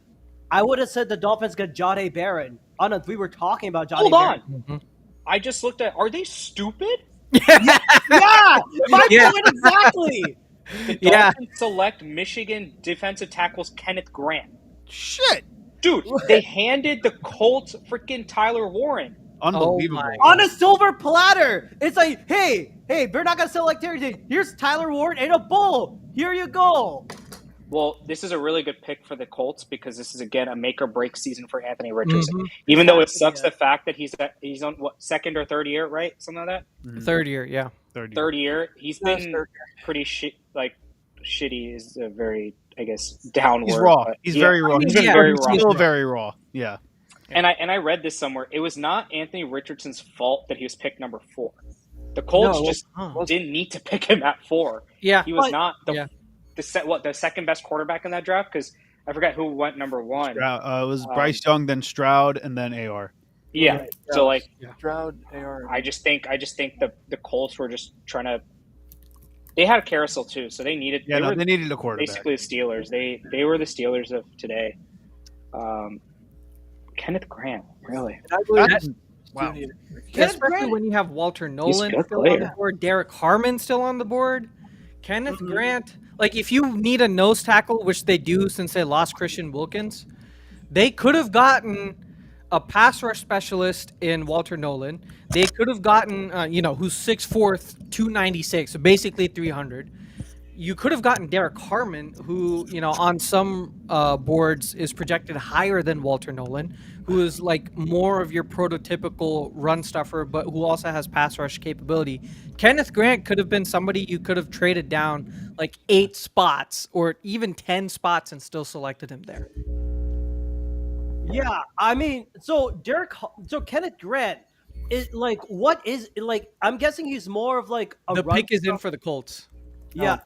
S2: I would have said the Dolphins got Jahdae Barron. We were talking about Jahdae
S3: Hold
S2: Barron.
S3: on.
S1: Mhm.
S3: I just looked at. Are they stupid?
S2: Yeah, my
S1: Yeah.
S2: point exactly.
S3: The
S1: Yeah.
S3: Dolphins select Michigan defensive tackles Kenneth Grant.
S6: Shit.
S3: Dude, they handed the Colts freaking Tyler Warren.
S6: Unbelievable.
S2: On a silver platter. It's like, hey, we're not gonna sell like Terry. Here's Tyler Ward and a bull. Here you go.
S3: Well, this is a really good pick for the Colts because this is again a make or break season for Anthony Richardson. Even though it sucks the fact that he's on what, second or third year, right? Something like that.
S1: Third year, yeah.
S3: Third year. He's been pretty shitty is a very, I guess, downward.
S6: He's raw. He's very raw. He's been very raw. Still very raw. Yeah.
S3: And I read this somewhere. It was not Anthony Richardson's fault that he was picked number 4. The Colts just didn't need to pick him at 4.
S1: Yeah,
S3: he was not the second best quarterback in that draft, because I forgot who went number 1.
S6: It was Bryce Young, then Stroud, and then AR.
S3: Yeah. So
S7: Stroud, AR.
S3: I just think the Colts were just trying to. They had a carousel too, so they needed.
S6: Yeah, they needed a quarterback.
S3: Basically, the Steelers. They were the Steelers of today. Kenneth Grant, really?
S6: Wow.
S1: Especially when you have Walter Nolan still on the board, Derek Harmon still on the board, Kenneth Grant. Like, if you need a nose tackle, which they do since they lost Christian Wilkins, they could have gotten a pass rush specialist in Walter Nolan. They could have gotten, who's 6'4", 296, so basically 300. You could have gotten Derek Harmon, who, on some boards is projected higher than Walter Nolan, who is like more of your prototypical run stuffer, but who also has pass rush capability. Kenneth Grant could have been somebody you could have traded down like 8 spots or even 10 spots and still selected him there.
S2: Yeah, I mean, so Kenneth Grant is like, what is like? I'm guessing he's more of like a
S1: the
S2: run
S1: pick is in
S2: stuffer.
S1: for the Colts.
S2: Yeah,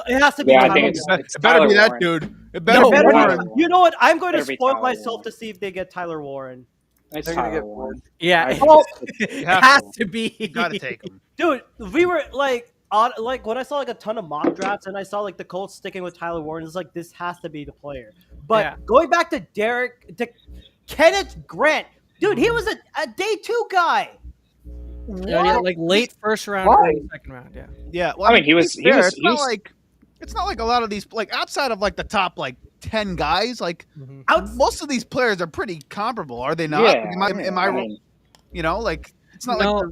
S2: it has to be.
S3: Yeah, I
S2: Tyler
S3: think
S2: Warren.
S6: It better be that
S3: Warren.
S6: dude. It better be
S3: Warren.
S6: Warren.
S2: You know what? I'm going to
S3: Better be
S2: spoil
S3: Tyler
S2: myself
S3: Warren.
S2: to see if they get Tyler Warren.
S3: It's
S7: They're gonna
S3: Tyler
S7: get
S3: Warren.
S7: bored.
S1: Yeah,
S2: Oh,
S1: it has to be.
S6: You gotta take him.
S2: dude, we were like when I saw like a ton of mock drafts and I saw like the Colts sticking with Tyler Warren, it's like this has to be the player. But going back to Kenneth Grant, dude, he was a day 2 guy.
S1: Yeah, like late first round, early second round. Yeah.
S6: Yeah. Well,
S3: I mean, he was.
S6: It's not like a lot of these, like outside of like the top like 10 guys, like
S1: Mm-hmm.
S6: most of these players are pretty comparable, are they not?
S3: Yeah,
S6: Am I
S3: mean,
S6: like it's not
S1: No,
S6: like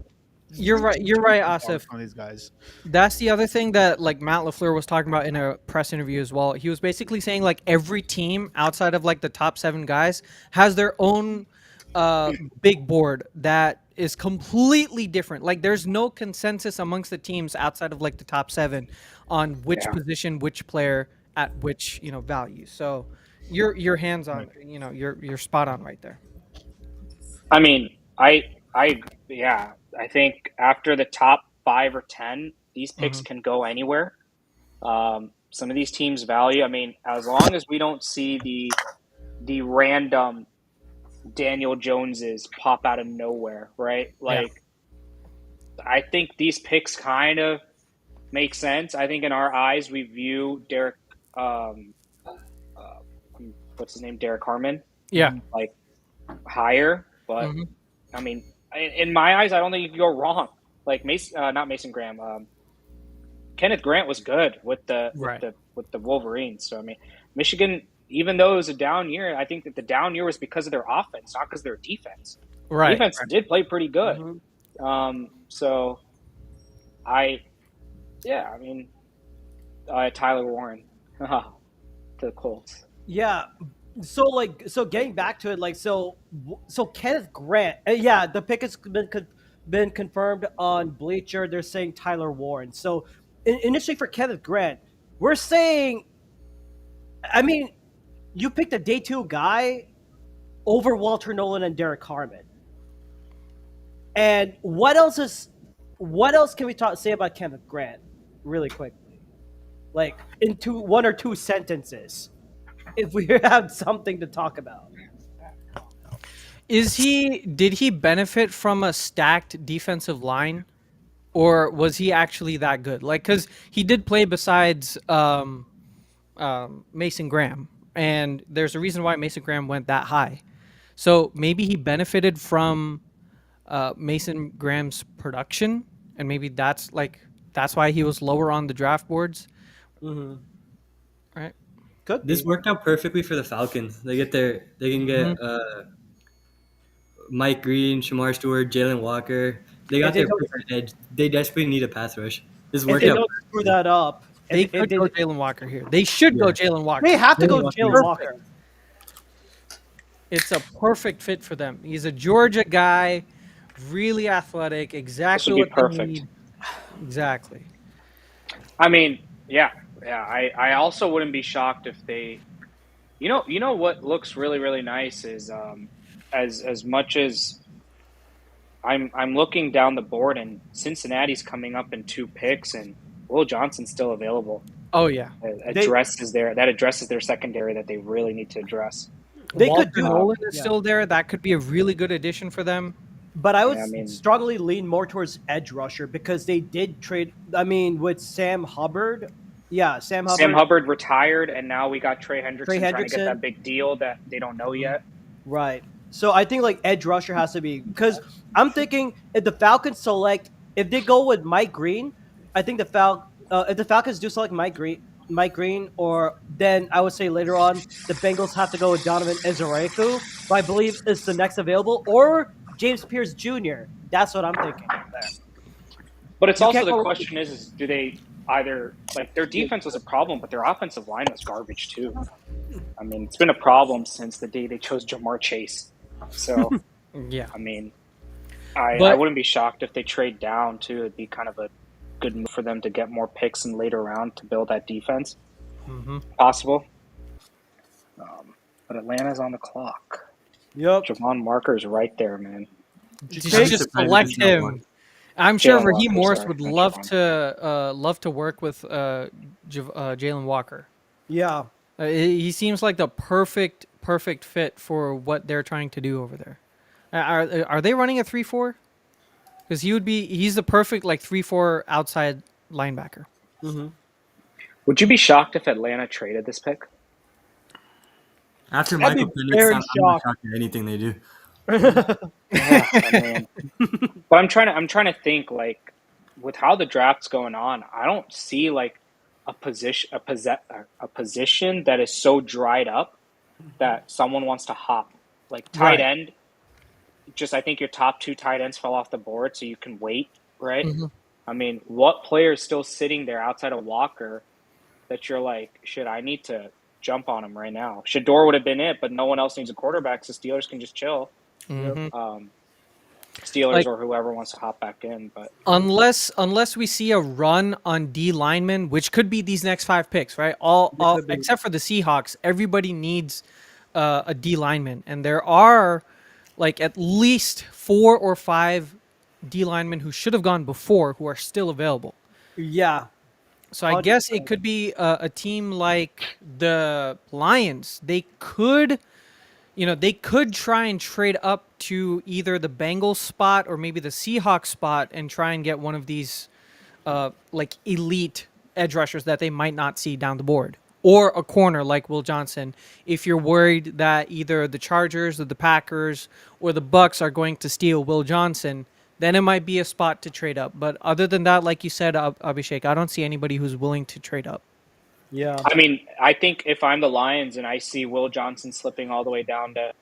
S1: you're right. You're right, Asif.
S6: some of these guys.
S1: That's the other thing that like Matt LaFleur was talking about in a press interview as well. He was basically saying like every team outside of like the top 7 guys has their own big board that is completely different. Like there's no consensus amongst the teams outside of like the top 7 on which position, which player at which, value. So your hands on, you're spot on right there.
S3: I mean, I think after the top 5 or 10, these picks can go anywhere. Some of these teams value. I mean, as long as we don't see the random Daniel Joneses pop out of nowhere, right? Like, I think these picks kind of make sense. I think in our eyes, we view Derek, what's his name, Derek Harmon, like higher. But I mean, in my eyes, I don't think you can go wrong. Like not Mason Graham. Kenneth Grant was good with the Wolverines. So I mean, Michigan, even though it was a down year, I think that the down year was because of their offense, not because of their defense.
S1: Right.
S3: Defense did play pretty good. So I mean, Tyler Warren to the Colts.
S2: Yeah. So getting back to it, like so Kenneth Grant, the pick has been confirmed on Bleacher. They're saying Tyler Warren. So initially for Kenneth Grant, we're saying, I mean, you picked a day 2 guy over Walter Nolan and Derek Harmon. And what else can we say about Kenneth Grant really quickly? Like in 1 or 2 sentences, if we have something to talk about.
S1: Did he benefit from a stacked defensive line, or was he actually that good? Like, because he did play besides Mason Graham, and there's a reason why Mason Graham went that high. So maybe he benefited from Mason Graham's production, and maybe that's why he was lower on the draft boards. Right?
S2: Could
S8: This worked out perfectly for the Falcons. They can get Mike Green, Shamar Stewart, Jalen Walker. They got
S2: they
S8: their
S2: don't-
S8: perfect edge. They desperately need a pass rush. This
S2: If
S8: worked
S2: they
S8: out.
S2: don't screw that up,
S1: They
S2: if
S1: could go Jalen Walker here. They should go
S8: Yeah.
S1: Jalen Walker.
S2: they have to go
S8: Jalen Walker.
S2: Jalen Walker.
S1: It's a perfect fit for them. He's a Georgia guy, really athletic, exactly
S3: be
S1: what they
S3: perfect.
S1: need. Exactly.
S3: I mean, yeah. I also wouldn't be shocked if they, you know what looks really really nice is as much as I'm looking down the board and Cincinnati's coming up in 2 picks and Will Johnson's still available.
S1: Oh yeah.
S3: That addresses their secondary that they really need to address.
S2: They
S1: Walter
S2: could do
S1: Nolan is
S2: yeah.
S1: still there. That could be a really good addition for them.
S2: But I would
S3: Yeah, I mean-
S2: strongly lean more towards edge rusher because they did trade. I mean, with Sam Hubbard, Sam
S3: Hubbard retired, and now we got Trey Hendrickson trying to
S2: Hendrickson.
S3: get that big deal that they don't know yet.
S2: Right. So I think like edge rusher has to be because I'm thinking if the Falcons select if they go with Mike Green, I think if the Falcons do select Mike Green, or then I would say later on the Bengals have to go with Donovan Ezeudu, who I believe is the next available, or James Pierce Jr. That's what I'm thinking.
S3: But it's
S2: You
S3: also
S2: can't
S3: the
S2: go-
S3: question is do they either like their defense was a problem, but their offensive line was garbage too. I mean, it's been a problem since the day they chose Jamar Chase. So,
S1: Yeah.
S3: I mean, I
S1: But-
S3: wouldn't be shocked if they trade down too. It'd be kind of a good move for them to get more picks in later round to build that defense.
S1: Mm-hmm.
S3: Possible. But Atlanta's on the clock.
S2: Yep.
S3: Javon Marker's right there, man.
S1: Just
S8: take-
S1: select him. I'm sure
S3: Jalen
S1: Raheem
S3: Walker,
S1: Morris
S3: sorry,
S1: would
S3: not
S1: love to work with Jalen Walker.
S2: Yeah.
S1: He seems like the perfect fit for what they're trying to do over there. Are they running a 3-4? Because he's the perfect like 3-4 outside linebacker.
S2: Mm-hmm.
S3: Would you be shocked if Atlanta traded this pick?
S8: After
S2: I'd be
S8: Michael
S2: very
S8: Penix, I'm not
S2: shocked.
S8: shocked at anything they do.
S3: Yeah, I mean, but I'm trying to think like with how the draft's going on. I don't see like a position that is so dried up that someone wants to hop. Like tight
S1: Right.
S3: end, just I think your top 2 tight ends fell off the board, so you can wait, right?
S1: Mhm.
S3: I mean, what player is still sitting there outside of Walker that you're like, shit, I need to jump on him right now? Shador would have been it, but no one else needs a quarterback, so Steelers can just chill.
S1: Mhm.
S3: Steelers
S1: Like-
S3: or whoever wants to hop back in, but
S1: Unless we see a run on D linemen, which could be these next 5 picks, right? All
S2: could be.
S1: except for the Seahawks, everybody needs a D lineman, and there are like at least 4 or 5 D linemen who should have gone before who are still available.
S2: Yeah.
S1: So I guess it could be a team like the Lions. They could try and trade up to either the Bengals spot or maybe the Seahawks spot and try and get one of these like elite edge rushers that they might not see down the board, or a corner like Will Johnson. If you're worried that either the Chargers or the Packers or the Bucks are going to steal Will Johnson, then it might be a spot to trade up. But other than that, like you said, Abhishek, I don't see anybody who's willing to trade up.
S2: Yeah.
S3: I mean, I think if I'm the Lions and I see Will Johnson slipping all the way down to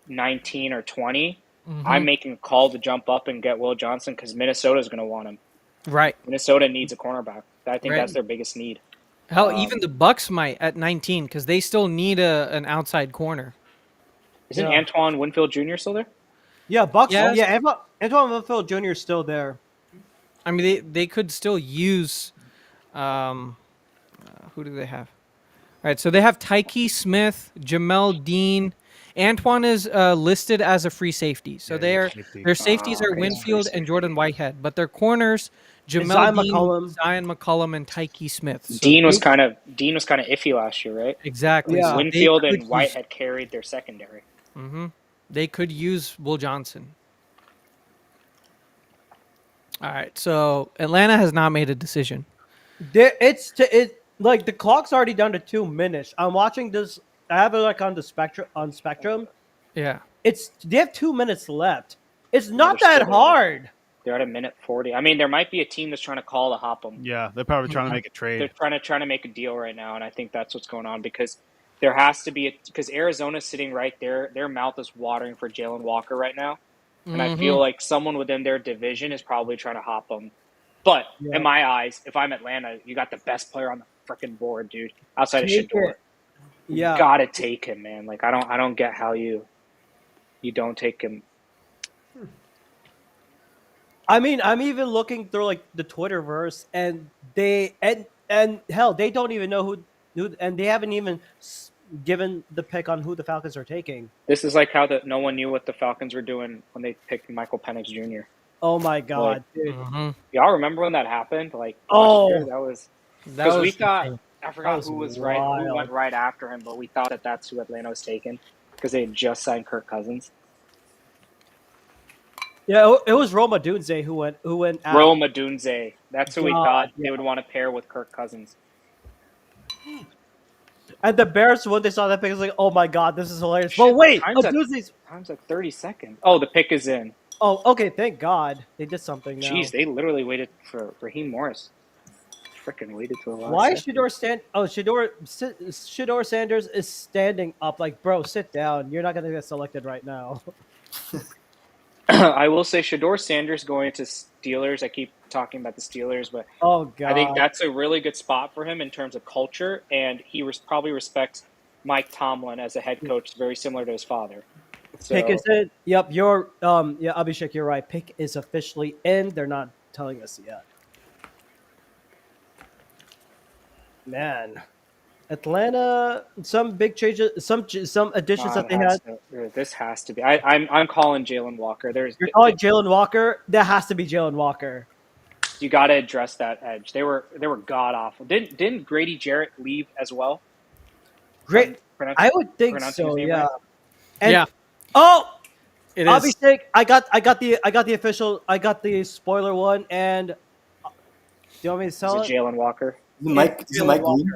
S3: 19 or 20, I'm making a call to jump up and get Will Johnson because Minnesota's going to want him.
S1: Right.
S3: Minnesota needs a cornerback. I think
S1: Right.
S3: that's their biggest need.
S1: Hell, even the Bucks might at 19 because they still need an outside corner.
S3: Isn't
S2: Yeah.
S3: Antoine Winfield Jr. still there?
S2: Yeah. Bucks.
S1: Yes.
S2: Yeah. Antoine Winfield Jr. is still there.
S1: I mean, they could still use. Who do they have? All right, so they have Tyke Smith, Jamel Dean. Antoine is listed as a free safety, so their safeties are
S3: okay,
S1: Winfield
S3: free
S1: and Jordan Whitehead, but their corners Jamel
S2: Zion
S1: Dean,
S2: McCollum.
S1: Zion McCollum, and Tyke Smith. So
S3: Dean was
S1: they-
S3: kind of iffy last year, right?
S1: exactly.
S2: Yeah.
S1: so they
S3: Winfield
S1: could
S3: and Whitehead carried their secondary.
S1: They could use Will Johnson. All right, so Atlanta has not made a decision.
S2: Like the clock's already down to 2 minutes. I'm watching this. I have it like on the Spectrum.
S1: Yeah.
S2: They have 2 minutes left. It's not
S3: they're
S2: that
S3: still
S2: hard.
S3: They're at a minute 40. I mean, there might be a team that's trying to call to hop them.
S6: Yeah, they're probably trying to make a
S3: They're
S6: trade.
S3: trying to make a deal right now, and I think that's what's going on because there has to be because Arizona's sitting right there. Their mouth is watering for Jalen Walker right now, and I feel like someone within their division is probably trying to hop him. But
S2: Yeah.
S3: in my eyes, if I'm Atlanta, you got the best player on the freaking board, dude. Outside of
S2: Take
S3: Shador,
S2: it. Yeah.
S3: you gotta take him, man. Like I don't get how you don't take him.
S2: I mean, I'm even looking through like the Twitterverse, and they and hell, they don't even know who, and they haven't even given the pick on who the Falcons are taking.
S3: This is like how no one knew what the Falcons were doing when they picked Michael Penix Jr.
S2: Oh my god, dude!
S3: Y'all remember when that happened? Like
S2: Oh.
S3: last year? That was because we thought I forgot
S2: was
S3: who was
S2: wild.
S3: right, who went right after him, but we thought that that's who Atlanta was taking because they had just signed Kirk Cousins.
S2: Yeah, it was Roma Dunze who went out.
S3: Roma Dunze. That's who we
S2: God,
S3: thought
S2: yeah.
S3: they would want to pair with Kirk Cousins.
S2: And the Bears, when they saw that pick, was like, "Oh my god, this is hilarious!" But wait, Dunze's.
S3: Time's at 30 seconds. Oh, the pick is in.
S2: Oh, okay, thank God they did something. Now.
S3: Jeez, they literally waited for Raheem Morris. Freaking waited till the last
S2: Why
S3: second.
S2: Shador Sanders is standing up like, bro, sit down. You're not gonna get selected right now.
S3: I will say Shador Sanders going to Steelers. I keep talking about the Steelers, but
S2: Oh god,
S3: I think that's a really good spot for him in terms of culture, and he probably respects Mike Tomlin as a head coach, very similar to his father. So,
S2: pick is in. Yep, you're yeah, Abhishek, you're right. Pick is officially in. They're not telling us yet. Man, Atlanta, some big changes, some additions that they had.
S3: This has to be. I'm calling Jalen Walker.
S2: You're calling Jalen Walker? That has to be Jalen Walker.
S3: You got to address that edge. They were god awful. Didn't Grady Jarrett leave as well?
S2: Great. I would think
S3: pronouncing
S2: so.
S3: his name
S2: Yeah.
S3: right?
S2: And,
S1: Yeah.
S2: Oh,
S1: It is.
S2: Abhishek, I got the spoiler one, and do you want me to
S3: Is
S2: tell
S3: it
S2: it?
S3: Jalen Walker?
S8: Is it Mike Green?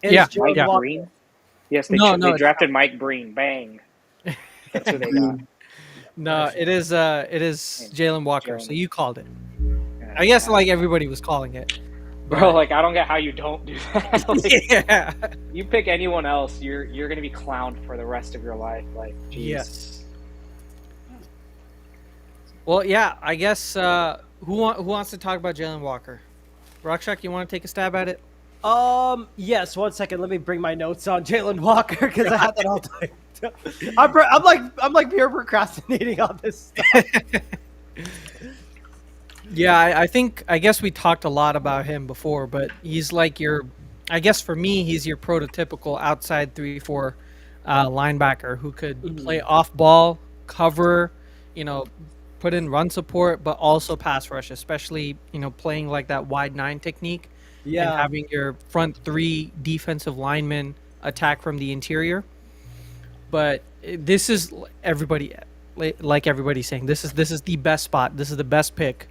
S2: It's
S1: Yeah,
S2: Jalen
S3: Mike
S2: Walker.
S3: Breen? Yes, they
S1: No,
S3: they
S1: it's
S3: drafted Mike Breen. Bang. That's who they got.
S1: No, it is Jalen Walker. So
S3: Jalen.
S1: you called it. I guess like everybody was calling it.
S3: Bro, like I don't get how you don't do that. Like,
S1: Yeah.
S3: you pick anyone else, you're gonna be clowned for the rest of your life. Like, geez.
S1: Yes. Well, yeah. I guess who wants to talk about Jalen Walker? Rakshak, you want to take a stab at it?
S2: Yes. 1 second. Let me bring my notes on Jalen Walker because I had that all time. I'm like pure procrastinating on this stuff.
S1: Yeah, I guess we talked a lot about him before, but he's like I guess for me, he's your prototypical outside 3-4 linebacker who could play off ball, cover, put in run support, but also pass rush, especially, playing like that wide 9 technique and having your front 3 defensive linemen attack from the interior. But this is everybody's saying, this is the best spot. This is the best pick.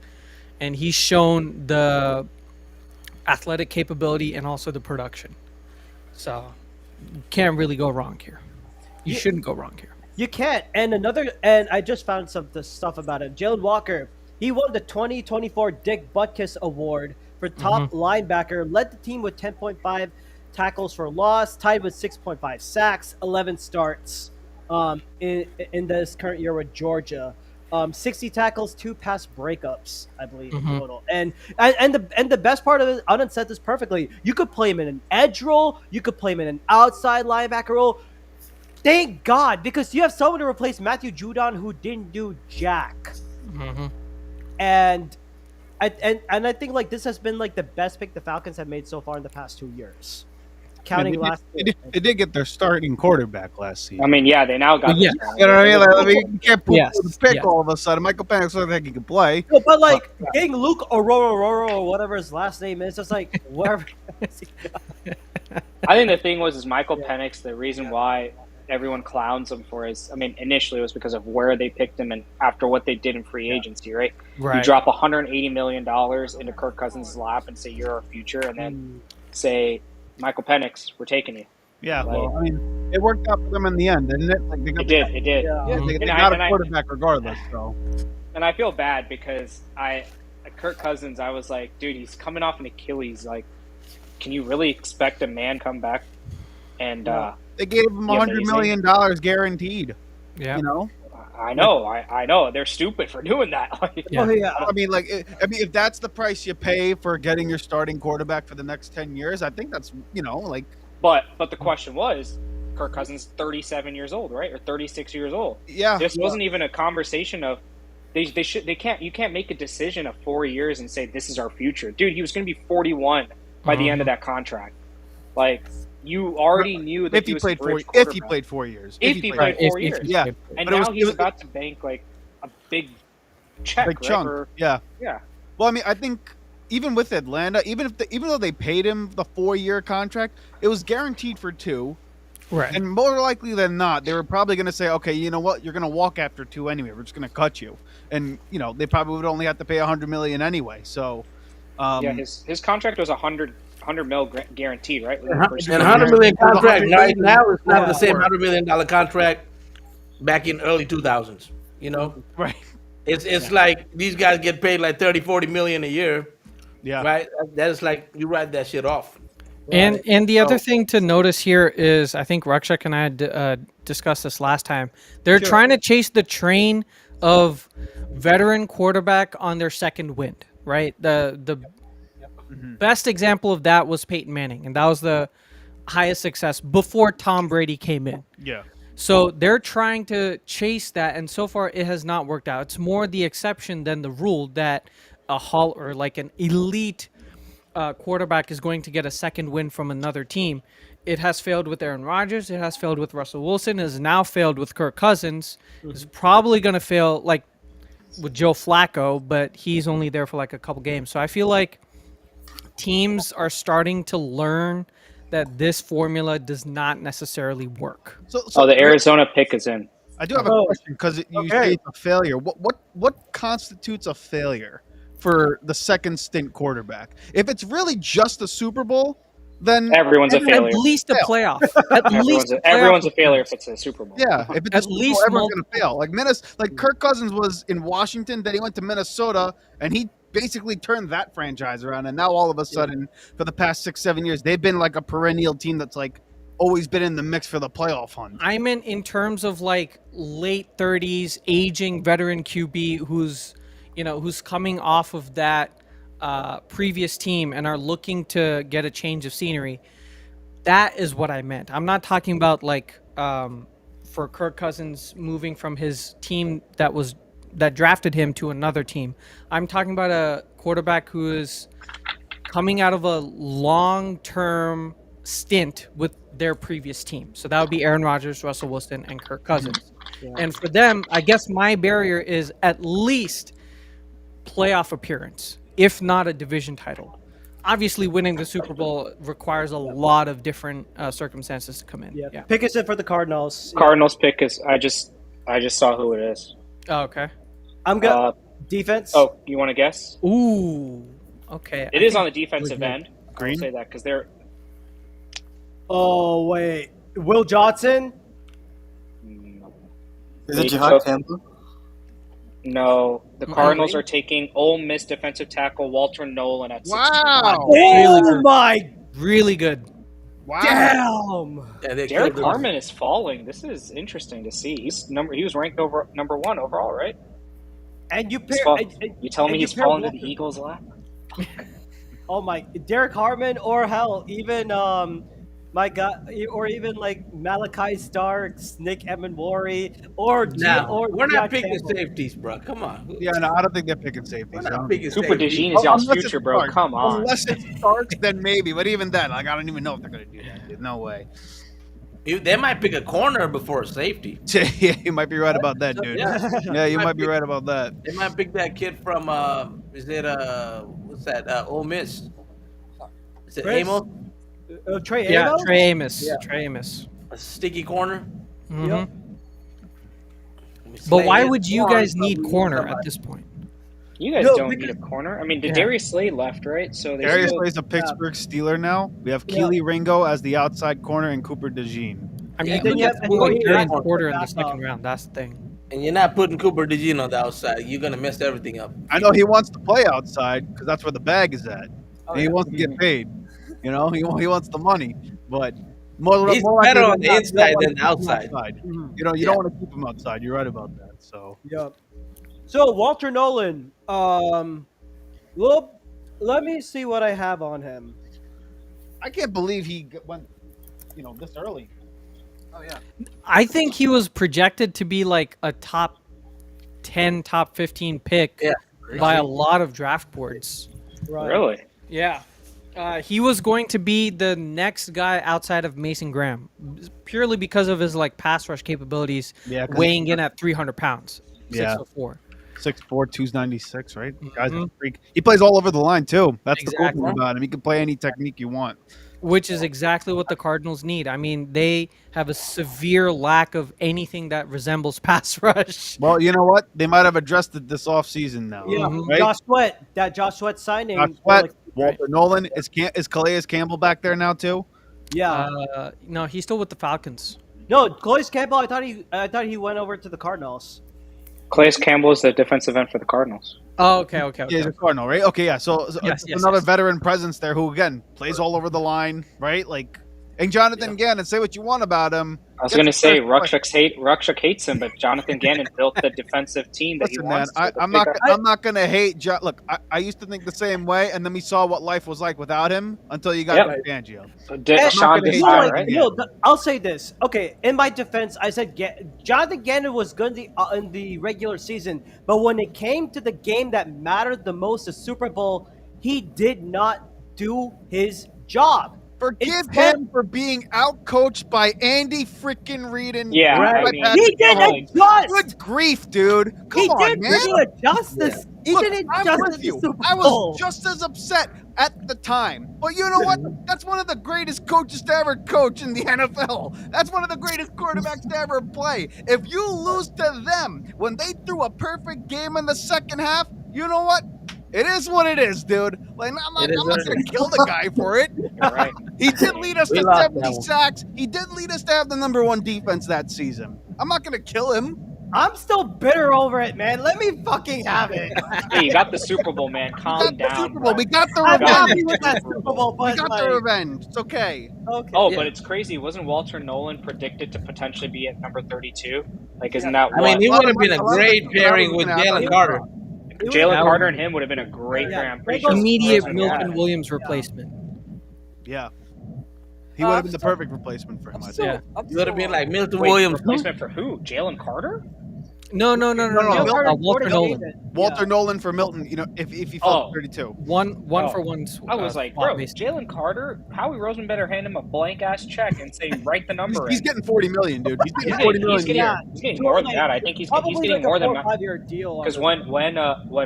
S1: And he's shown the athletic capability and also the production. So you can't really go wrong here. You shouldn't go wrong here.
S2: You can't. And I just found some stuff about it. Jalen Walker, he won the 2024 Dick Butkus Award for top linebacker, led the team with 10.5 tackles for loss, tied with 6.5 sacks, 11 starts in this current year with Georgia. 60 tackles, 2 pass breakups, I believe, in total. And the best part of it, Anand said this perfectly. You could play him in an edge role. You could play him in an outside linebacker role. Thank God, because you have someone to replace Matthew Judon who didn't do jack. And I think like this has been like the best pick the Falcons have made so far in the past 2 years. Counting last year.
S6: They did get their starting quarterback last season.
S3: I mean, yeah, they now got.
S1: Yeah.
S6: You know what I mean? Like, you can't put the pick
S1: yes.
S6: all of a sudden. Michael Penix looks like he can play.
S2: No, but like getting Luke Aurora or whatever his last name is, just like wherever.
S3: I think the thing is Michael Penix. The reason why everyone clowns him for initially it was because of where they picked him and after what they did in free agency, right? You drop $180 million into Kirk Cousins' lap and say you're our future, and then say, Michael Penix, we're taking you.
S6: Yeah, well, I mean, it worked out for them in the end, didn't it? Like
S3: It did.
S6: Yeah, they got a quarterback regardless, so.
S3: And I feel bad because Kirk Cousins, I was like, dude, he's coming off an Achilles. Like, can you really expect a man come back and
S6: They gave him
S3: Be
S6: $100
S3: amazing.
S6: million guaranteed.
S1: Yeah.
S6: You know,
S3: I know, I know. They're stupid for doing that. Like,
S1: Yeah.
S2: Oh yeah.
S6: I mean, like, if that's the price you pay for getting your starting quarterback for the next 10 years, I think that's, like,
S3: But the question was, Kirk Cousins 37 years old, right, or 36 years old.
S6: yeah.
S3: This wasn't even a conversation of you can't make a decision of 4 years and say this is our future, dude. He was going to be 41 by the end of that contract. Like, you already knew that
S6: If he played 4 years.
S3: If he played 4 years,
S6: Yeah.
S3: and
S6: But it
S3: now
S6: was-
S3: he's about to bank like a big check,
S6: Big
S3: right?
S6: chunk.
S3: Or-
S6: Yeah.
S3: yeah.
S6: Well, I mean, I think even with Atlanta, even though they paid him the 4-year contract, it was guaranteed for 2.
S1: Right.
S6: And more likely than not, they were probably going to say, okay, you know what? You're going to walk after 2 anyway. We're just going to cut you. And, they probably would only have to pay $100 million anyway. So,
S3: Yeah, his contract was 100 mil guaranteed, right?
S4: And $100 million contract right now is not the same $100 million contract back in early 2000s.
S6: right.
S4: It's like these guys get paid like 30, 40 million a year,
S6: Yeah.
S4: right? That is like you write that shit off.
S1: And the other thing to notice here is, I think Rakshak and I had discussed this last time. They're trying to chase the train of veteran quarterback on their second wind, right? The best example of that was Peyton Manning, and that was the highest success before Tom Brady came in.
S6: Yeah.
S1: So they're trying to chase that, and so far it has not worked out. It's more the exception than the rule that a Hall or like an elite quarterback is going to get a second win from another team. It has failed with Aaron Rodgers. It has failed with Russell Wilson. It has now failed with Kirk Cousins. It's probably going to fail like with Joe Flacco, but he's only there for like a couple games. So I feel like teams are starting to learn that this formula does not necessarily work.
S6: So
S3: the Arizona pick is in.
S6: I do have a question because you say it's a failure. What constitutes a failure for the second stint quarterback? If it's really just a Super Bowl, then
S3: Everyone's a failure.
S1: At least a playoff. At least
S3: Everyone's a failure if it's a Super Bowl.
S6: yeah, if it's
S1: At
S6: a Super
S1: least
S6: Bowl, everyone's gonna fail. Like Kirk Cousins was in Washington, then he went to Minnesota, and he basically turned that franchise around. And now all of a sudden, for the past 6-7 years, they've been like a perennial team that's like always been in the mix for the playoff hunt.
S1: I meant in terms of like late 30s, aging veteran QB who's coming off of that previous team and are looking to get a change of scenery. That is what I meant. I'm not talking about like for Kirk Cousins moving from his team that drafted him to another team. I'm talking about a quarterback who is coming out of a long-term stint with their previous team. So that would be Aaron Rodgers, Russell Wilson, and Kirk Cousins. And for them, I guess my barrier is at least playoff appearance, if not a division title. Obviously, winning the Super Bowl requires a lot of different circumstances to come in.
S2: Yeah. Pick us in for the Cardinals.
S3: Cardinals pick is I just saw who it is.
S1: Oh, okay.
S2: I'm good. Defense.
S3: Oh, you want to guess?
S1: Ooh. Okay.
S3: It is on the defensive end. I'll
S6: Green?
S3: say that because they're
S2: Oh wait, Will Johnson.
S7: Is it
S3: So-
S7: Jihad Campbell?
S3: no. The Cardinals are taking Ole Miss defensive tackle Walter Nolan at 16.
S6: Wow!
S2: Oh my
S1: Really good.
S6: Wow!
S2: damn!
S4: Yeah, they
S3: Derek
S4: killed him.
S3: Harmon is falling. This is interesting to see. He was ranked over number 1 overall, right?
S2: And you
S3: He's
S2: pair.
S3: fall-
S2: and-
S3: you telling
S2: and
S3: me
S2: you
S3: he's
S2: pair
S3: falling to
S2: Walter-
S3: the Eagles' lap?
S2: Oh my, Derek Harmon or hell, even my God, or even like Malachi Starks, Nick Emenwari, or
S4: Now, we're not
S2: Jihad
S4: picking
S2: Campbell.
S4: safeties, bro. Come on.
S6: Yeah, no, I don't think they're picking safeties.
S4: We're
S6: I
S4: not
S6: don't-
S4: picking
S3: Super
S4: safeties.
S3: DeJean is y'all's
S6: Unless it's
S3: future, bro.
S6: Starks.
S3: Come on.
S6: Unless it's Starks, then maybe. But even then, like I don't even know if they're gonna do that. Dude. No way.
S4: They might pick a corner before a safety.
S6: Yeah, you might be right about that, dude. Yeah, you might be right about that.
S4: They might pick that kid from is it what's that? Ole Miss. Is it
S2: Prince?
S4: Amos?
S2: Trey
S1: Yeah,
S2: Amos?
S1: Trey Amos.
S4: Yeah.
S1: Trey Amos.
S4: A sticky corner.
S1: Mhm. But
S4: Slay
S1: why
S4: his
S1: would you
S4: corner,
S1: guys
S4: but
S1: need
S4: we need
S1: corner
S4: somebody.
S1: at this point?
S3: You guys
S2: No,
S3: don't
S2: because-
S3: need a corner. I mean,
S1: Yeah.
S3: Darius Slay left, right? So they
S6: Darius
S3: still,
S6: plays a Pittsburgh Steeler now. We have Keely Ringo as the outside corner and Cooper DeJean.
S1: I mean,
S2: Yeah,
S1: you
S2: then
S1: could
S2: you
S1: get
S2: have-
S1: through
S2: and
S1: like
S2: you
S1: Aaron
S2: have-
S1: Porter in the
S2: back
S1: second
S2: up.
S1: round. That's the thing.
S4: And you're not putting Cooper DeJean on the outside. You're gonna mess everything up.
S6: I know he wants to play outside because that's where the bag is at.
S2: Oh,
S6: And he
S2: yeah.
S6: wants to get paid. You know, he wants the money. But
S4: He's
S6: more
S4: better
S6: likely
S4: on the
S6: not,
S4: inside
S6: you
S4: than the
S6: don't wanna
S4: outside.
S6: keep him outside.
S2: Mhm.
S6: You
S4: Yeah.
S6: don't want to keep him outside. You're right about that. So
S2: Yep. So Walter Nolan, let me see what I have on him.
S6: I can't believe he went, this early.
S7: Oh yeah.
S1: I think he was projected to be like a top 10, top 15 pick
S4: Yeah.
S1: by a lot of draft boards.
S2: Right.
S3: Really?
S1: Yeah. He was going to be the next guy outside of Mason Graham, purely because of his like pass rush capabilities,
S6: Yeah, 'cause
S1: weighing in at 300 pounds,
S6: Yeah.
S1: 6'4".
S6: 6'4", 296, right? Guy's a
S1: Mhm.
S6: freak. He plays all over the line too. That's the cool
S1: Exactly.
S6: thing about him. He can play any technique you want.
S1: Which is exactly what the Cardinals need. I mean, they have a severe lack of anything that resembles pass rush.
S6: Well, you know what? They might have addressed it this offseason now.
S2: Yeah,
S1: Mhm.
S6: Right?
S2: Josh Sweat. That Josh Sweat signing.
S6: Josh Sweat, Walter Nolan. Is Calais Campbell back there now too?
S2: Yeah.
S1: No, he's still with the Falcons.
S2: No, Calais Campbell. I thought he went over to the Cardinals.
S3: Calais Campbell is the defensive end for the Cardinals.
S1: Oh, okay.
S6: Yeah, he's a Cardinal, right? Okay, yeah. So
S1: Yes,
S6: another
S1: yes.
S6: veteran presence there who, again, plays all over the line, right? Like, and Jonathan Gannon, say what you want about him.
S3: I was
S6: Gets
S3: going to
S6: the
S3: say
S6: first
S3: Rukshak hates him, but Jonathan Gannon built the defensive team that
S6: Listen,
S3: he
S6: man,
S3: wants.
S6: I'm not gonna hate. Look, I used to think the same way, and then we saw what life was like without him until you got
S3: Yep.
S6: Fangio.
S3: Sean
S6: gonna hate
S3: Desai,
S6: him.
S3: right?
S2: I'll say this. Okay, in my defense, I said Jonathan Gannon was good in the regular season, but when it came to the game that mattered the most, the Super Bowl, he did not do his job.
S6: Forgive
S2: Instead-
S6: him for being outcoached by Andy freaking Reid and
S3: Yeah,
S6: Right.
S3: I mean,
S2: He didn't adjust.
S6: Good grief, dude! Come
S2: He
S6: on, man.
S2: didn't adjust this. He
S6: Look,
S2: didn't
S6: I'm
S2: adjust
S6: with
S2: the
S6: you.
S2: Super
S6: I
S2: Bowl.
S6: was just as upset at the time. But you know what? That's one of the greatest coaches to ever coach in the NFL. That's one of the greatest quarterbacks to ever play. If you lose to them when they threw a perfect game in the second half, you know what? It is what it is, dude. Like, I'm not going to kill the guy for it.
S3: You're right.
S6: He did lead us
S4: We
S6: to
S4: lost
S6: 70
S4: that one.
S6: sacks. He did lead us to have the #1 defense that season. I'm not going to kill him.
S2: I'm still bitter over it, man. Let me fucking have it.
S3: Hey, you got the Super Bowl, man.
S6: We
S3: Calm
S6: got the
S3: down.
S6: Super Bowl.
S3: bro.
S6: We got the
S2: I'm happy
S6: revenge.
S2: with that Super Bowl,
S6: We
S2: but
S6: got the revenge. It's okay.
S2: okay.
S3: Oh,
S1: Yeah.
S3: but it's crazy. Wasn't Walter Nolan predicted to potentially be at number 32? Like, isn't that
S4: I
S3: what?
S4: mean, he would have been a
S6: lot of
S4: great
S6: people
S4: pairing with
S6: thought it was
S4: Jalen
S6: gonna
S4: Carter.
S3: Jalen
S1: that
S3: Carter
S1: would-
S3: and him would have been a great
S2: Yeah.
S3: pair. I'm pretty sure.
S1: Immediate
S3: Yeah.
S1: Milton Williams replacement.
S6: Yeah. He would have been the perfect replacement for him. I think.
S1: Yeah.
S4: He would have been like Milton
S3: Wait,
S4: Williams.
S3: replacement for who? Jalen Carter?
S1: No.
S6: no,
S1: Walter Nolan.
S6: Walter Nolan for Milton, if he fell
S3: Oh.
S6: 32.
S1: One
S3: Oh.
S1: for one.
S3: I was like,
S1: spot,
S3: bro,
S1: basically.
S3: Jalen Carter, Howie Roseman better hand him a blank ass check and say, write the number
S6: He's
S3: in.
S6: getting 40 million, dude. He's getting
S3: He's
S6: 40
S3: getting,
S6: million. a year.
S3: he's getting more than that. I think he's getting more than that.
S2: 5-year deal.
S3: Because when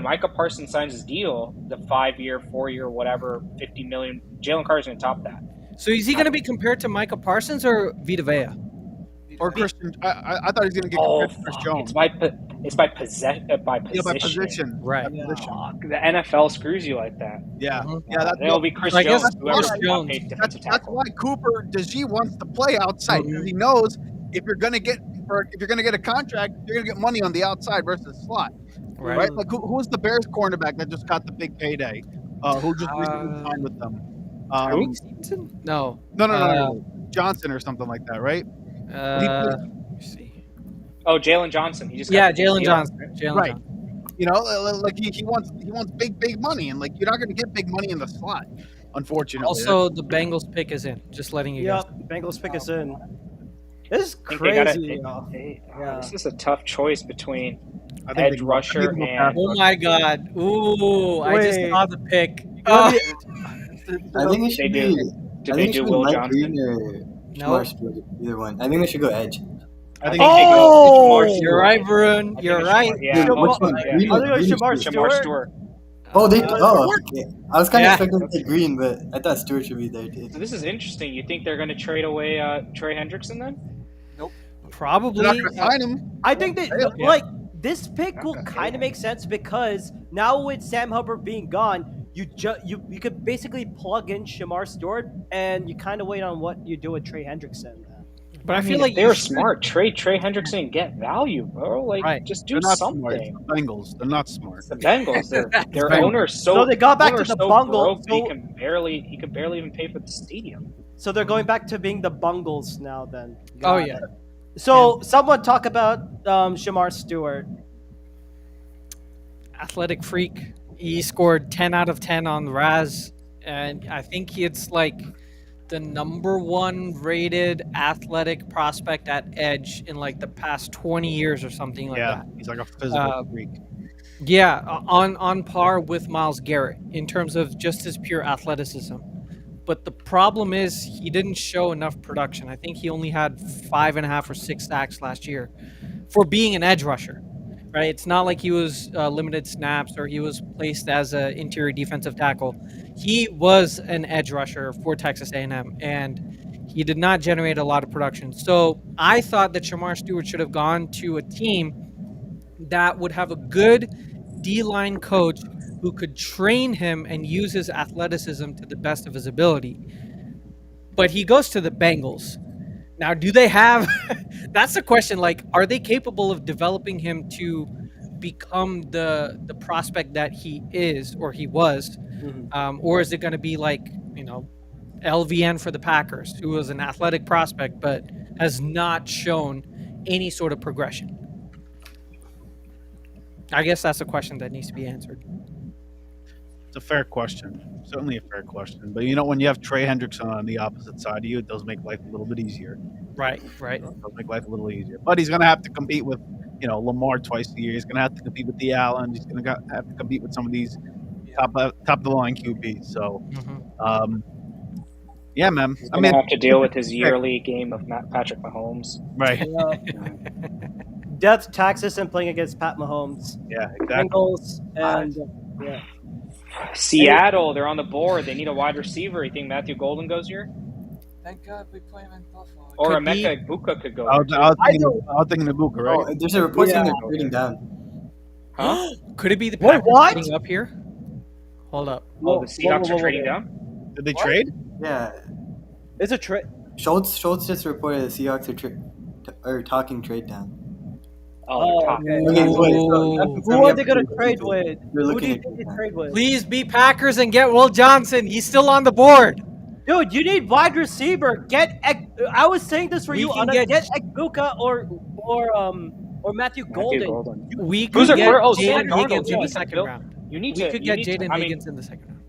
S3: Micah Parsons signs his deal, the 5-year, 4-year, whatever, 50 million, Jalen Carter's going to top that.
S1: So is he going to be compared to Micah Parsons or Vita Vea?
S6: Or Christian. I thought he was going to get
S3: Oh,
S6: compared to Chris
S3: fuck.
S6: Jones.
S3: It's by position.
S6: Yeah, by position.
S1: Right.
S6: By position.
S3: Fuck, the NFL screws you like that.
S6: Yeah.
S1: Mhm.
S6: Yeah, that's
S3: It'll be Chris
S1: I guess
S3: Jones, whoever
S1: Chris Jones.
S3: paid
S6: That's,
S3: defensive
S6: that's
S3: tackle.
S6: why Cooper DeG wants to play outside because he knows if you're gonna get a contract, you're gonna get money on the outside versus slot, right? Like who was the Bears cornerback that just got the big payday? Who just recently signed with them?
S1: Tyreek Stevenson? No.
S6: No. Johnson or something like that, right?
S1: Let me see.
S3: Oh, Jalen Johnson. He just
S1: Yeah,
S3: got the big
S1: Jalen
S3: deal.
S1: Johnson. Jalen
S6: Right.
S1: Johnson.
S6: You know, like he wants big money, and like you're not gonna get big money in the slot, unfortunately.
S1: Also, the Bengals pick is in. Just letting you guys.
S2: Yep, Bengals pick us in. This is
S3: I think they gotta-
S2: crazy.
S3: Yeah. This is a tough choice between
S6: I think
S3: edge
S6: they-
S3: rusher
S6: I think they'll
S3: and-
S6: pass
S1: Oh my God! Ooh, I just
S2: Wait.
S1: saw the pick.
S2: Let me-
S8: I think it
S3: They
S8: should
S3: do.
S8: be.
S3: Did
S8: I
S3: they
S8: think it
S3: do
S8: should be
S3: Will
S8: Mike
S3: Johnson?
S8: Green or
S1: No.
S8: Shamar Stewart, either one. I think they should go edge.
S6: I think
S3: they go
S2: Oh!
S3: Shamar Stewart.
S1: You're right, Varun.
S3: I think
S1: You're
S3: it's
S1: right.
S3: Shamar- Yeah.
S8: Dude, which one?
S3: yeah.
S8: Green
S2: I
S8: or
S2: think it was
S8: Green or
S2: Shamar
S8: Stewart?
S3: Shamar
S2: Stewart.
S3: Stewart.
S8: Oh, they.
S2: Uh,
S8: Oh, okay. I was kind of
S1: Yeah.
S8: expecting to say Green, but I thought Stewart should be there too.
S3: So this is interesting. You think they're going to trade away Trey Hendrickson then?
S1: Probably.
S6: They're not gonna sign him.
S2: I think that
S1: Yeah.
S2: like this pick will kind of make sense because now with Sam Hubbard being gone, you could basically plug in Shamar Stewart and you kind of wait on what you do with Trey Hendrickson.
S1: But I feel like
S3: they
S1: you
S3: were
S1: should-
S3: smart. Trade Trey Hendrickson and get value, bro. Like,
S1: Right.
S3: just
S6: They're
S3: do
S6: not smart.
S3: something.
S6: It's the Bengals. They're not smart.
S3: It's the Bengals. Their
S1: Bengals.
S3: owner's so.
S2: So they got back to
S3: owner's
S2: the
S3: so
S2: bungle,
S3: broke that
S2: so-
S3: he can barely even pay for the stadium.
S2: So they're going back to being the Bungles now. Then.
S1: Oh
S2: Got
S1: yeah.
S2: it. So someone talk about Shamar Stewart.
S1: Athletic freak. He scored 10 out of 10 on Raz, and I think it's like the number one rated athletic prospect at edge in like the past 20 years or something like
S6: Yeah,
S1: that.
S6: he's like a physical
S1: Uh,
S6: freak.
S1: Yeah, on par with Miles Garrett in terms of just his pure athleticism. But the problem is he didn't show enough production. I think he only had 5.5 or 6 sacks last year for being an edge rusher. Right? It's not like he was limited snaps or he was placed as an interior defensive tackle. He was an edge rusher for Texas A&M, and he did not generate a lot of production. So I thought that Shamar Stewart should have gone to a team that would have a good D-line coach who could train him and use his athleticism to the best of his ability. But he goes to the Bengals. Now, do they have that's the question, like, are they capable of developing him to become the prospect that he is or he was? Or is it going to be like, LVN for the Packers, who was an athletic prospect but has not shown any sort of progression? I guess that's a question that needs to be answered.
S6: It's a fair question. Certainly a fair question. But when you have Trey Hendrickson on the opposite side of you, it does make life a little bit easier.
S1: Right.
S6: It does make life a little easier. But he's going to have to compete with, Lamar twice a year. He's going to have to compete with the Allen. He's going to have to compete with some of these top of the line QBs. So, yeah, man.
S3: He's gonna have to deal with his yearly game of Patrick Mahomes.
S6: Right.
S2: Death taxes and playing against Pat Mahomes.
S6: Yeah, exactly.
S2: Bengals and
S3: Seattle, they're on the board. They need a wide receiver. You think Matthew Golden goes here?
S7: Thank God we play him in Buffalo.
S3: Or
S1: Could be.
S3: Emeka Egbuka could go.
S6: I
S3: there,
S6: was thinking Ibuka, right?
S8: Oh, there's a report saying they're trading down.
S3: Huh?
S1: Could it be the
S2: Wait,
S1: Packers
S2: what?
S1: getting up here? Hold up.
S3: Oh, the Seahawks are trading down?
S6: Did they trade?
S8: Yeah,
S2: it's a trick.
S8: Schultz just reported the Seahawks are talking trade down.
S3: Oh, they're top.
S2: Okay.
S8: Okay, wait, so
S1: Ooh.
S2: Who are they going to trade with?
S8: You're
S2: Who do
S8: looking
S2: you
S8: at
S2: think they
S8: that.
S2: trade with?
S1: Please be Packers and get Will Johnson. He's still on the board.
S2: Dude, you need wide receiver. I was saying this for
S1: We
S2: you.
S1: can
S2: Get
S1: get-
S2: Egbuka or Matthew Golden.
S1: We
S3: Who's
S1: could
S3: a
S1: get
S3: first? Oh,
S1: Jaden
S3: Sam Darnold.
S1: Higgins in
S3: Yeah,
S1: the second round.
S3: You need
S1: We
S3: to.
S1: could
S3: you
S1: get
S3: need to-
S1: Jaden
S3: I mean,
S1: Higgins in the second round.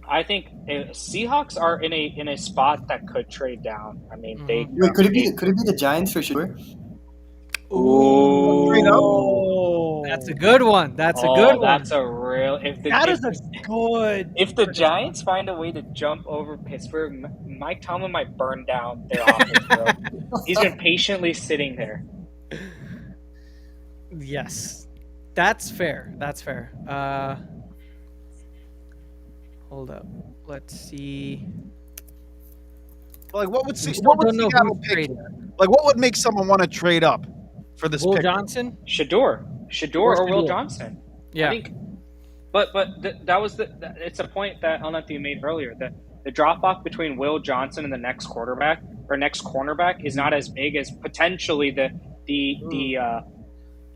S3: I think Seahawks are in a spot that could trade down. I mean, they.
S8: Wait, could it be the Giants for sure?
S2: Oh,
S1: That's a good one. That's a good one.
S3: That's a real.
S2: That is a good.
S3: If the Giants find a way to jump over Pittsburgh, Mike Tomlin might burn down their office, bro. He's been patiently sitting there.
S1: Yes. That's fair. That's fair. Hold up. Let's see.
S6: Like, what would
S1: We still
S6: what would
S1: don't know
S6: Seattle
S1: who's
S6: pick?
S1: trading.
S6: Like, what would make someone want to trade up for this
S1: Will
S6: pick?
S1: Johnson?
S3: Shador or Will
S1: Shador.
S3: Johnson.
S1: Yeah.
S3: I think, but that was it's a point that Alnethy made earlier, that the drop off between Will Johnson and the next quarterback or next cornerback is not as big as potentially the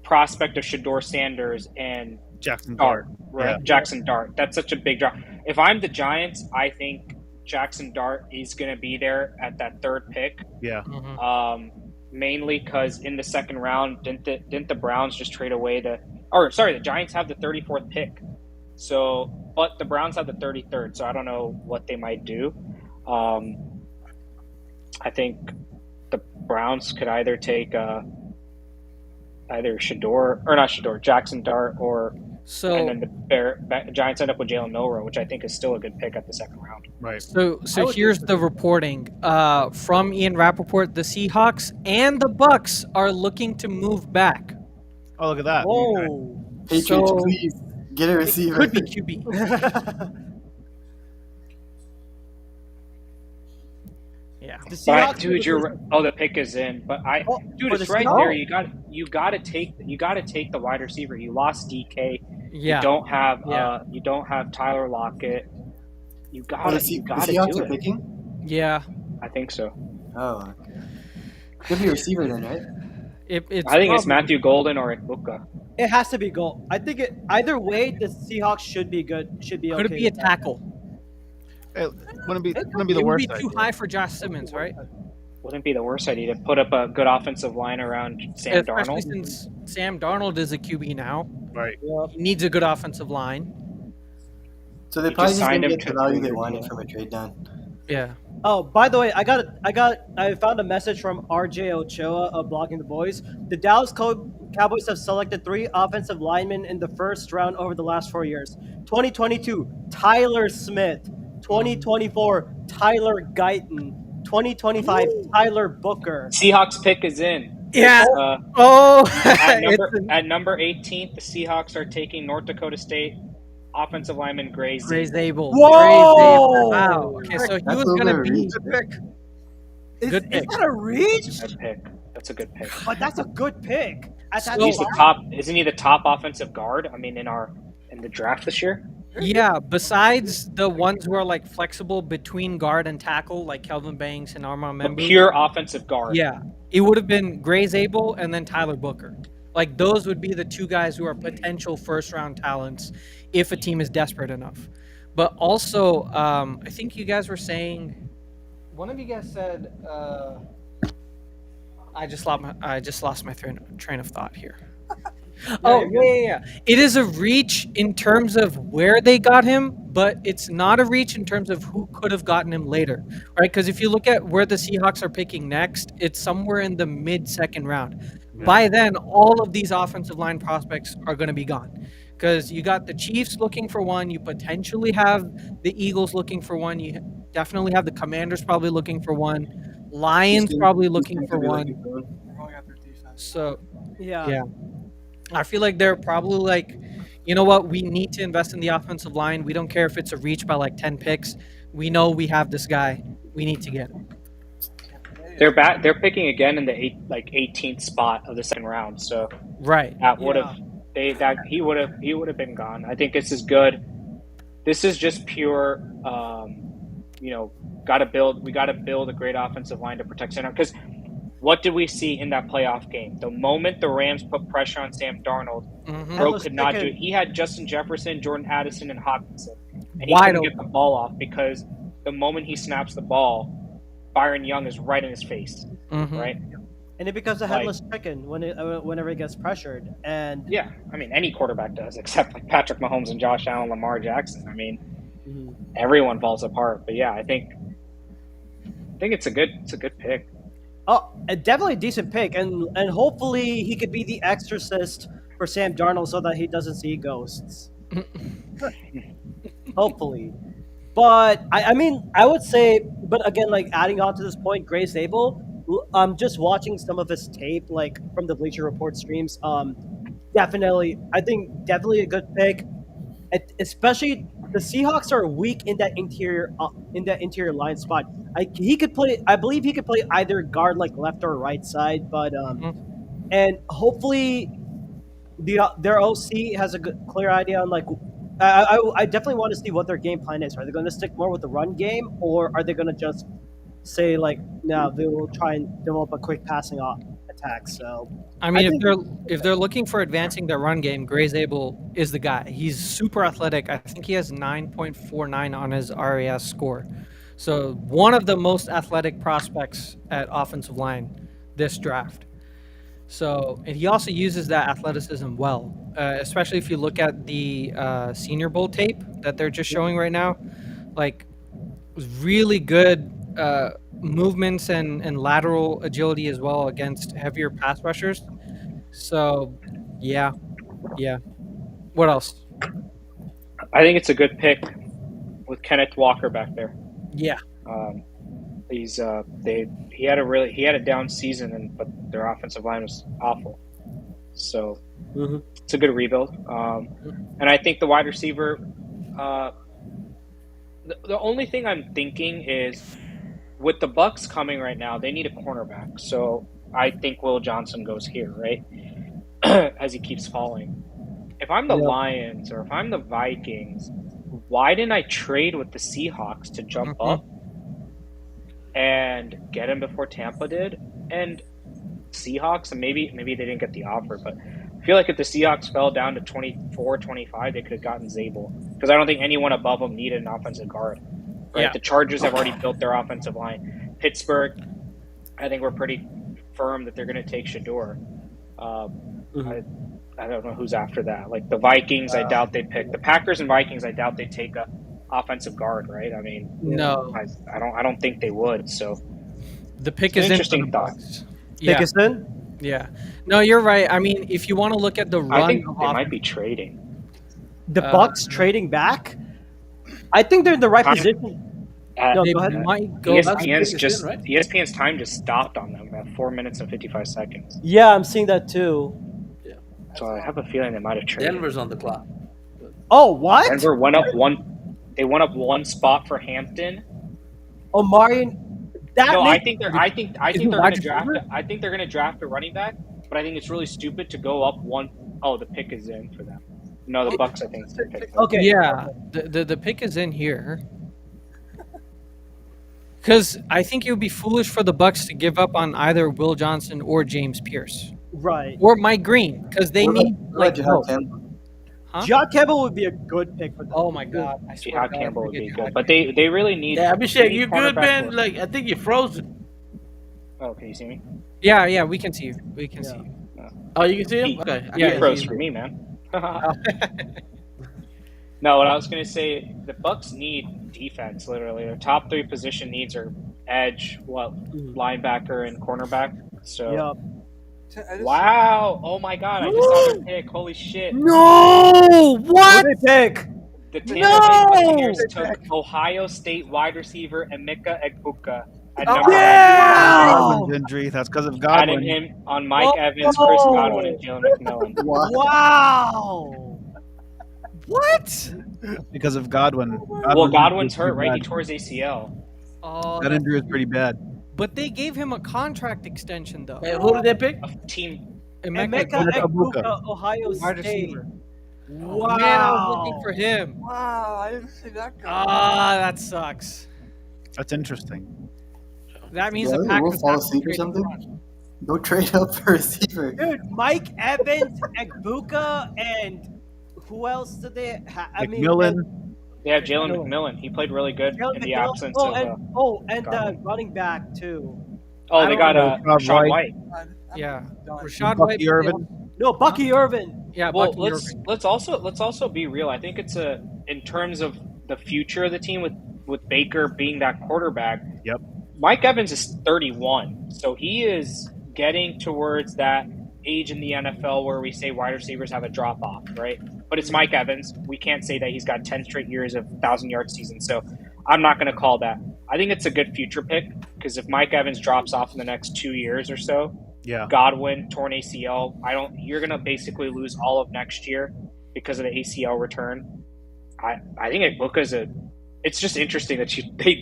S3: prospect of Shador Sanders and
S6: Jackson
S3: Dart,
S6: Dart.
S3: right?
S6: Yeah.
S3: Jackson Dart. That's such a big drop. If I'm the Giants, I think Jackson Dart is going to be there at that third pick.
S6: Yeah.
S1: Mhm.
S3: Mainly because in the second round, didn't the Browns just trade away the Giants have the 34th pick. So, but the Browns have the 33rd. So I don't know what they might do. I think the Browns could either take either Jackson Dart, and then the Giants end up with Jalen Milroe, which I think is still a good pick at the second round.
S6: Right.
S1: So here's the reporting from Ian Rappaport. The Seahawks and the Bucks are looking to move back.
S6: Oh, look at that.
S2: Whoa.
S8: Patriots,
S1: So-
S8: please get a receiver.
S1: Could be QB. Yeah.
S2: The
S3: But
S2: Seahawks
S3: dude, the pick is in. But
S2: for
S3: it's
S2: the
S3: right
S2: Seahawks?
S3: there. You got to take the wide receiver. You lost DK.
S1: Yeah.
S3: You don't have Tyler Lockett. You got
S8: the
S3: to
S8: Seahawks
S3: do
S8: are
S3: it.
S8: picking?
S1: Yeah.
S3: I think so.
S8: Oh, okay. Could be a receiver then, right?
S1: It's
S3: I think it's
S1: probably-
S3: Matthew Golden or Egbuka.
S2: It has to be goal. I think either way, the Seahawks should be good. Should be
S1: Could
S2: okay.
S1: it be a
S2: with that.
S1: tackle?
S6: It wouldn't be
S1: It
S6: the
S1: would be
S6: worst
S1: too
S6: idea.
S1: high for Josh Simmons, right?
S3: Wouldn't be the worst idea to put up a good offensive line around Sam
S1: Especially
S3: Darnold.
S1: since Sam Darnold is a QB now.
S6: Right.
S1: He needs a good offensive line.
S8: So they
S3: He
S8: probably
S3: just
S8: just
S3: signed
S8: didn't
S3: him
S8: get
S3: to
S8: the
S3: a
S8: value they
S3: 3-year
S8: wanted
S3: deal.
S8: from a trade down.
S1: Yeah.
S2: Oh, by the way, I found a message from RJ Ochoa of Blogging the Boys. The Dallas Cowboys have selected 3 offensive linemen in the first round over the last 4 years. 2022, Tyler Smith. 2024, Tyler Guyton. 2025, Tyler Booker.
S3: Seahawks pick is in.
S1: Yeah.
S3: It's,
S1: Oh,
S3: at number 18, the Seahawks are taking North Dakota State offensive lineman Gray
S1: Gray
S3: Zabel.
S1: Zabel. Gray Zabel.
S2: Whoa!
S1: Wow. Okay, so he
S8: That's
S1: was
S8: a
S1: gonna
S8: little
S1: be
S8: reach.
S2: Good pick.
S1: Good
S2: Is
S1: pick.
S2: that a reach?
S3: Good pick. That's a good pick.
S2: But that's a good pick. At that
S3: He's the
S2: spot.
S3: top. Isn't he the top offensive guard? I mean, in the draft this year.
S1: Yeah, besides the ones who are like flexible between guard and tackle, like Kelvin Banks and Armand
S3: A
S1: Membu.
S3: pure offensive guard.
S1: Yeah, it would have been Gray Zabel and then Tyler Booker. Like those would be the 2 guys who are potential first round talents if a team is desperate enough. But also, I think you guys were saying, one of you guys said, I just lost my train of thought here. Oh, yeah. It is a reach in terms of where they got him, but it's not a reach in terms of who could have gotten him later, right? Because if you look at where the Seahawks are picking next, it's somewhere in the mid-second round.
S8: Yeah.
S1: By then, all of these offensive line prospects are going to be gone. Because you got the Chiefs looking for one, you potentially have the Eagles looking for one, you definitely have the Commanders probably looking for one, Lions probably looking for one.
S7: We're going after defense.
S1: So
S2: Yeah.
S1: I feel like they're probably like, you know what, we need to invest in the offensive line. We don't care if it's a reach by like 10 picks. We know we have this guy. We need to get him.
S3: They're back. They're picking again in the 18th spot of the second round. So
S1: Right.
S3: that would have he would have been gone. I think this is good. This is just pure. We got to build a great offensive line to protect center. Because what did we see in that playoff game? The moment the Rams put pressure on Sam Darnold,
S1: Mhm.
S3: Bro
S2: Ellis
S3: could not do
S2: Pickett.
S3: it. He had Justin Jefferson, Jordan Addison, and Hawkinson, and he
S1: Wide
S3: couldn't get the ball off because the moment he snaps the ball, Byron Young is right in his face,
S1: Mhm.
S3: right?
S2: And it becomes a headless chicken whenever it gets pressured. And
S3: Yeah, I mean any quarterback does, except like Patrick Mahomes and Josh Allen, Lamar Jackson. I mean, everyone falls apart. But yeah, I think it's a good pick.
S2: definitely a decent pick, and hopefully he could be the exorcist for Sam Darnold so that he doesn't see ghosts. Hopefully, but I mean, I would say, but again, like adding on to this point, Gray Zabel. I'm just watching some of his tape, like from the Bleacher Report streams. Definitely, I think definitely a good pick. Especially the Seahawks are weak in that interior line spot. He could play. I believe he could play either guard, like left or right side. But and hopefully their OC has a clear idea on like. I definitely want to see what their game plan is. Are they going to stick more with the run game, or are they going to just say like, no, they will try and develop a quick passing attack? So
S1: I mean,
S2: think-
S1: if they're looking for advancing their run game, Gray Zabel is the guy. He's super athletic. I think he has 9.49 on his RAS score. So one of the most athletic prospects at offensive line this draft. So, and he also uses that athleticism well, especially if you look at the Senior Bowl tape that they're just showing right now. Like, really good movements and lateral agility as well against heavier pass rushers. So, yeah. What else?
S3: I think it's a good pick with Kenneth Walker back there.
S1: Yeah.
S3: He had a down season, but their offensive line was awful. So it's a good rebuild. And I think the wide receiver. The only thing I'm thinking is with the Bucks coming right now, they need a cornerback. So I think Will Johnson goes here, right? As he keeps falling. If I'm the Lions or if I'm the Vikings, why didn't I trade with the Seahawks to jump up and get him before Tampa did? And Seahawks, and maybe they didn't get the offer, but I feel like if the Seahawks fell down to 24, 25, they could have gotten Zabel. Because I don't think anyone above them needed an offensive guard. right?
S1: Yeah.
S3: The Chargers have already built their offensive line. Pittsburgh, I think we're pretty firm that they're going to take Shador. I don't know who's after that. Like the Vikings, I doubt they pick. The Packers and Vikings, I doubt they take a offensive guard, right? I mean,
S1: No,
S3: I don't think they would. So
S1: the pick
S3: it's
S1: is
S3: an
S1: in for the
S3: interesting thought.
S1: Bucks.
S2: Pick
S1: Yeah,
S2: us in.
S1: yeah. No, you're right. I mean, if you want to look at the run
S3: I think
S1: of
S3: they might
S1: offense,
S3: be trading.
S2: The Bucks trading back. I think they're in the right
S3: Time-
S2: position.
S3: At
S2: No,
S1: they
S2: go ahead.
S1: might go.
S3: ESPN's time just stopped on them at 4 minutes and 55 seconds.
S2: Yeah, I'm seeing that too.
S3: So I have a feeling they might have traded.
S4: Denver's on the clock.
S2: Oh, what?
S3: Denver went up one. They went up one spot for Hampton.
S2: Omarion. That
S3: No,
S2: makes-
S3: I think
S1: Is he
S3: they're going
S1: wide
S3: to draft.
S1: receiver?
S3: I think they're going to draft a running back, but I think it's really stupid to go up one. Oh, the pick is in for them. No, the Bucks. I think it's their pick.
S2: Okay.
S1: Yeah, the pick is in here. Because I think it would be foolish for the Bucks to give up on either Will Johnson or James Pierce
S2: Right.
S1: or Mike Green because they need like
S5: Jihad
S1: help.
S5: Campbell.
S1: Huh?
S2: Jihad Campbell would be a good pick for them.
S1: Oh my God! I swear to
S3: Jihad
S1: God,
S3: Campbell
S1: if
S3: would
S1: we
S3: be
S1: get
S3: good,
S1: Jihad
S3: but they really need.
S4: Yeah,
S3: they
S4: Abhishek,
S3: need
S4: you good,
S3: cornerback
S4: man?
S3: work.
S4: Like, I think you're frozen.
S3: Oh, can you see me?
S1: Yeah, we can see you. We can see you.
S4: Oh, you can see him? Okay. I
S1: Yeah,
S3: You
S4: can't
S3: froze
S4: see
S3: for
S4: him.
S3: me, man. No, what I was going to say, the Bucks need defense. Literally, their top three position needs are edge, linebacker, and cornerback. So,
S2: Yep.
S3: wow! Oh my God! I just saw their pick. Holy shit!
S1: No!
S2: Who
S1: What?
S2: they pick?
S3: The Tampa Bay Buccaneers took Ohio State wide receiver Emeka Egbuka at number
S6: Godwin's injury. That's because of
S3: 9,
S6: Godwin.
S3: adding him on Mike Evans, Chris Godwin, and Jalen McMillan.
S2: Wow.
S1: What?
S6: Because of Godwin.
S3: Well, Godwin's
S6: pretty
S3: hurt, right? He
S6: bad.
S3: tore his ACL.
S1: Oh,
S6: That injury is pretty bad.
S1: but they gave him a contract extension though.
S4: Hey, who did they pick?
S3: A team.
S2: Emeka
S6: Egbuka.
S2: Egbuka, Ohio
S1: Wide
S2: State.
S1: receiver.
S2: Wow.
S1: Man, I was looking for him.
S7: Wow, I didn't see that guy.
S1: Ah, that sucks.
S6: That's interesting.
S1: That means
S5: Yeah,
S1: the
S5: we'll
S1: Packers
S5: fall
S1: have to
S5: asleep or
S1: trade
S5: something.
S1: LeBron.
S5: Go trade up for a receiver.
S2: Dude, Mike Evans, Egbuka, and who else did they have? I mean,
S6: McMillan.
S3: They have Jalen McMillan. He played really good
S2: Jalen
S3: in the
S2: McMillan.
S3: absence
S2: Oh,
S3: of.
S2: and the
S3: Godwin.
S2: running back too.
S3: Oh, they got
S6: Rashad
S3: Rashad
S6: White.
S3: White.
S1: Yeah,
S7: Done.
S1: Rashad White.
S6: Bucky Irvin.
S2: No, Bucky Irvin.
S1: Yeah,
S3: Well,
S1: Bucky
S3: let's
S1: Irving.
S3: let's also be real. I think it's in terms of the future of the team with Baker being that quarterback.
S6: Yep.
S3: Mike Evans is 31, so he is getting towards that age in the NFL where we say wide receivers have a drop off, right? But it's Mike Evans. We can't say that he's got 10 straight years of 1,000-yard seasons. So I'm not going to call that. I think it's a good future pick because if Mike Evans drops off in the next 2 years or so,
S6: Yeah.
S3: Godwin, torn ACL, you're going to basically lose all of next year because of the ACL return. I think Egbuka's it's just interesting that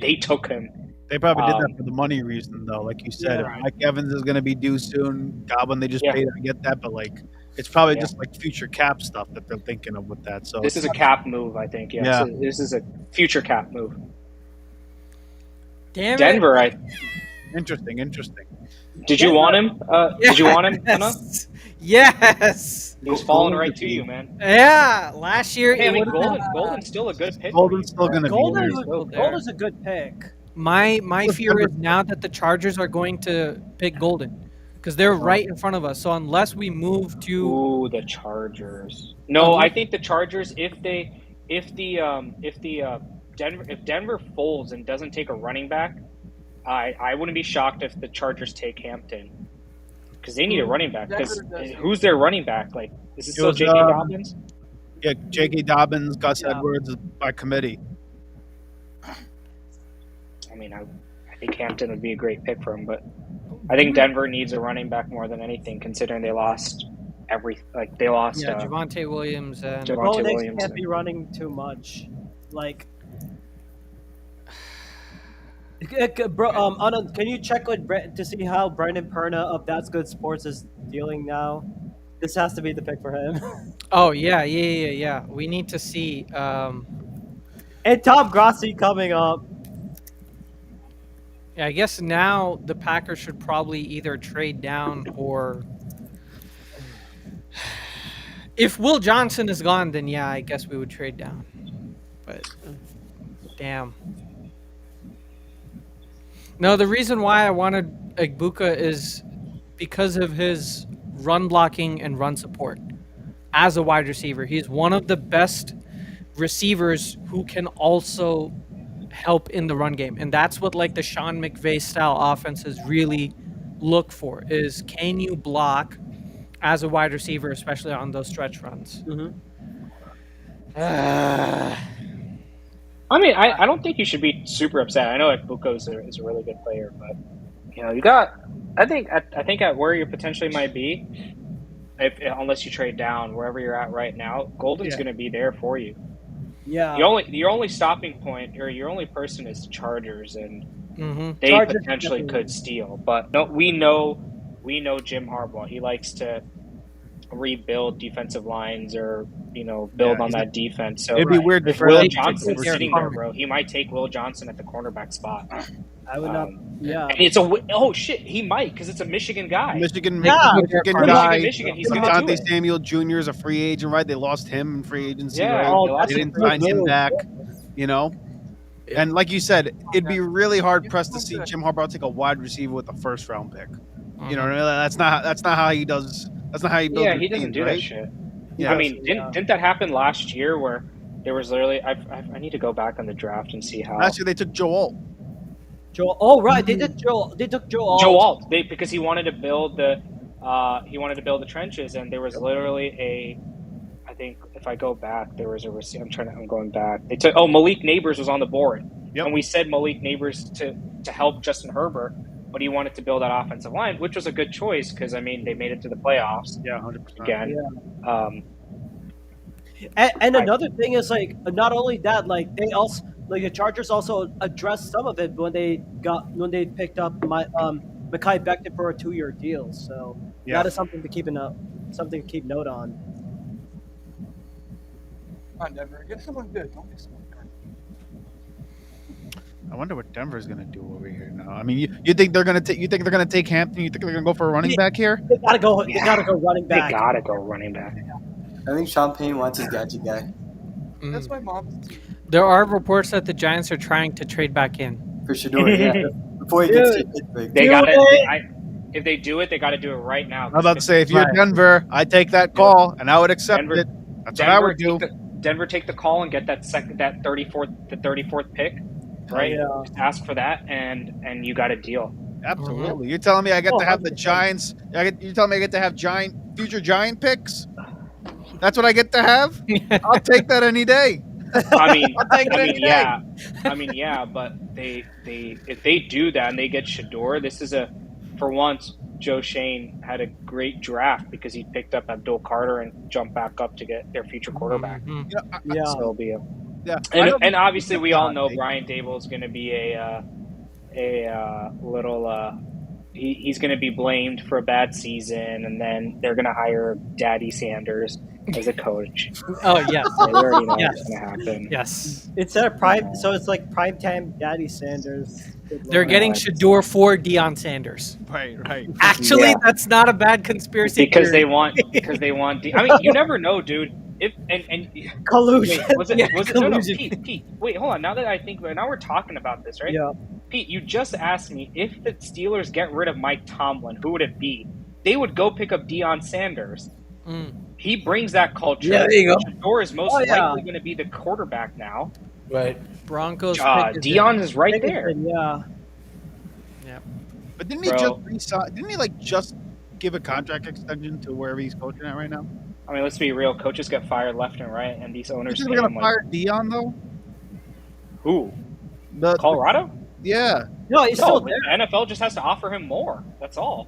S3: they took him.
S6: They probably did that for the money reason, though. Like you said,
S3: Yeah.
S6: if Mike Evans is going to be due soon. Godwin, they just
S3: Yeah.
S6: paid to get that, but like it's probably
S3: Yeah.
S6: just like future cap stuff that they're thinking of with that. So
S3: This is a cap move, I think. Yeah,
S6: Yeah.
S3: So this is a future cap move.
S1: Damn it.
S3: Denver,
S6: interesting.
S3: did you want him? Did you want him? Anna?
S1: Yes. Yes.
S3: He was falling right to you, man.
S1: Yeah. Last year,
S3: Hey, I
S1: it
S3: mean,
S1: would've been-
S3: Golden's still a good pick.
S6: Golden's still going to be
S2: Golden,
S6: there.
S2: Golden's a good pick.
S1: My fear is now that the Chargers are going to pick Golden because they're right in front of us. So unless we move to
S3: Ooh, the Chargers. No, I think the Chargers. If Denver folds and doesn't take a running back, I wouldn't be shocked if the Chargers take Hampton because they need a running back. Because who's their running back? Like, is it still
S6: was,
S3: J.K. Dobbins?
S6: Yeah, J.K. Dobbins, Gus
S2: Yeah.
S6: Edwards by committee.
S3: I mean, I think Hampton would be a great pick for him, but I think Denver needs a running back more than anything, considering they lost they lost.
S1: Javonte Williams and
S3: Javonte
S2: Bo Nix
S3: Williams.
S2: can't be running too much. Like, bro, Anand, can you check with to see how Brandon Perna of That's Good Sports is dealing now? This has to be the pick for him.
S1: oh yeah. We need to see.
S2: And Tom Grassi coming up.
S1: Yeah, I guess now the Packers should probably either trade down or if Will Johnson is gone, then yeah, I guess we would trade down. But damn. No, the reason why I wanted Egbuka is because of his run blocking and run support as a wide receiver. He's one of the best receivers who can also help in the run game. And that's what like the Sean McVay style offenses really look for is can you block as a wide receiver, especially on those stretch runs.
S2: Mhm.
S3: I mean, I don't think you should be super upset. I know Buko is a really good player, but you got. I think at where you potentially might be, unless you trade down wherever you're at right now, Golden's going to be there for you.
S2: Yeah.
S3: Your only stopping point or your only person is the Chargers, and they
S2: Chargers
S3: potentially
S2: definitely.
S3: could steal. But no, we know Jim Harbaugh. He likes to rebuild defensive lines or build on that defense. So
S6: It'd be weird
S3: if
S6: for
S3: Will
S6: them to
S3: Johnson's
S6: take
S3: sitting
S1: over.
S3: there, bro, he might take Will Johnson at the cornerback spot.
S2: I would not. Yeah.
S3: And it's shit, he might because it's a Michigan guy.
S6: Michigan
S2: Yeah.
S6: guy.
S3: Michigan, he's gonna do
S6: Asante
S3: it.
S6: Samuel Jr. is a free agent, right? They lost him in free agency,
S3: Yeah,
S6: right?
S3: they lost
S6: They didn't
S2: him.
S6: sign him back, And like you said, it'd be really hard pressed to see Jim Harbaugh take a wide receiver with a first round pick. You know, that's not how he does. That's not how he builds.
S3: Yeah,
S6: his
S3: he doesn't
S6: teams,
S3: do
S6: right?
S3: that shit.
S6: Yeah.
S3: I mean, didn't that happen last year where there was literally I need to go back on the draft and see how
S6: Last year they took Joe Alt.
S2: Joel. Oh right, they did Joel. They took Joel.
S3: Joe Alt because he wanted to build the trenches, and there was literally I think if I go back there was a receiver. I'm going back. They took Malik Neighbors was on the board, and we said Malik Neighbors to help Justin Herbert, but he wanted to build that offensive line, which was a good choice because I mean they made it to the playoffs.
S6: Yeah, 100%.
S3: Again.
S2: Yeah. And another thing is like not only that, like they also like the Chargers also addressed some of it when they picked up Mekhi Becton for a 2-year deal. So that is something to keep note on.
S7: Come on, Denver. Get someone good. Don't get someone good.
S6: I wonder what Denver's gonna do over here now. I mean, you think they're gonna take? You think they're gonna take Hampton? You think they're gonna go for a running back here?
S2: They gotta go. They gotta go running
S3: They
S2: back.
S3: gotta go running back.
S8: I think Sean Payne wants his gadget guy
S7: That's my mom's team.
S1: There are reports that the Giants are trying to trade back in.
S8: for Shador. Yeah, before he gets to Pittsburgh.
S3: They
S2: Do
S3: got
S2: it.
S3: to. If they do it, they got to do it right now.
S6: I'm about to say, if you're
S1: Right.
S6: Denver, I'd take that call and I would accept
S3: Denver-
S6: it. That's what I would do.
S3: Denver take the call and get that 34th pick, right?
S2: Yeah.
S3: Just ask for that, and you got a deal.
S6: Absolutely. You're telling me I get to have the Giants? You're telling me I get to have future Giant picks? That's what I get to have? I'll take that any day.
S3: I mean,
S6: I'll take it any day.
S3: yeah. I mean, yeah, but if they do that and they get Shador, this is for once. Joe Shane had a great draft because he picked up Abdul Carter and jumped back up to get their future quarterback.
S1: Mhm.
S2: Yeah.
S3: So it'll be
S6: Yeah.
S3: and obviously we all know Brian Dable is going to be a little. He's going to be blamed for a bad season, and then they're going to hire Daddy Sanders as a coach.
S1: Oh yes,
S3: So we already know
S1: Yes.
S3: what's going to happen.
S1: yes.
S2: Instead of prime, so it's like primetime Daddy Sanders. Good
S1: They're
S2: Lord.
S1: getting Shador for Deion Sanders.
S6: Right.
S1: Actually,
S3: Yeah.
S1: that's not a bad conspiracy
S3: Because they
S1: theory.
S3: want. I mean, you never know, dude. If and
S2: collusion.
S3: wait, was it?
S1: Yeah,
S3: Was it? No,
S1: collusion.
S3: Pete. Wait, hold on. Now that I think, now we're talking about this, right?
S2: Yeah.
S3: Pete, you just asked me if the Steelers get rid of Mike Tomlin, who would it be? They would go pick up Deion Sanders.
S1: Mm.
S3: He brings that culture.
S4: Yeah, there you go.
S3: Shador is most
S2: Oh, yeah.
S3: likely going to be the quarterback now.
S4: Right.
S1: Broncos. pick is
S3: Deion is right there.
S2: Yeah.
S6: But didn't he
S3: Bro.
S6: just resign? Didn't he just give a contract extension to wherever he's coaching at right now?
S3: I mean, let's be real. Coaches get fired left and right, and these
S6: You
S3: owners
S6: think
S3: pay
S6: they're
S3: them
S6: gonna fire Dion though?
S3: who?
S6: The
S3: Colorado?
S6: Yeah.
S2: No, he's
S3: No,
S2: still
S3: the
S2: there.
S3: NFL just has to offer him more. That's all.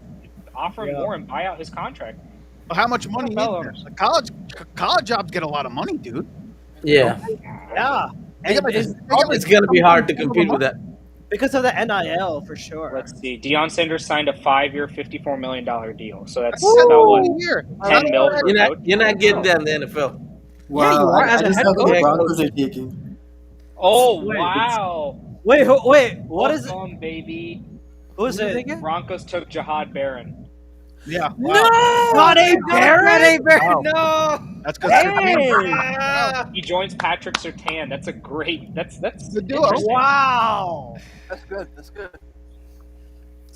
S3: Offer him
S2: Yeah.
S3: more and buy out his contract.
S6: But how much money?
S3: NFL
S6: Is
S3: owners.
S6: there? College jobs get a lot of money, dude.
S4: Yeah.
S2: Yeah.
S6: They got like
S2: it's-
S4: It's gonna be hard to compete with that.
S2: because of the NIL for sure.
S3: Let's see. Deion Sanders signed a 5-year, $54 million deal. So that's
S6: Woo!
S3: about what?
S6: Here.
S3: 10 mil for
S4: You're
S3: coach?
S4: not getting that in the NFL.
S8: Wow,
S1: you are
S8: I
S1: as a
S8: just
S1: head
S8: thought the
S1: coach.
S8: Broncos are taking.
S3: Oh,
S2: Wait,
S3: wow.
S2: Wait, what is it?
S3: Welcome, baby.
S2: Who is it?
S3: Broncos took Jahad Barron.
S6: Yeah.
S1: No,
S2: Not a Barron?
S1: Not a Barron.
S6: Wow.
S1: No.
S6: That's good.
S2: Hey!
S3: He joins Patrick Surtain. That's a great. That's
S6: Good duo.
S3: interesting.
S2: Wow.
S7: That's good. That's good.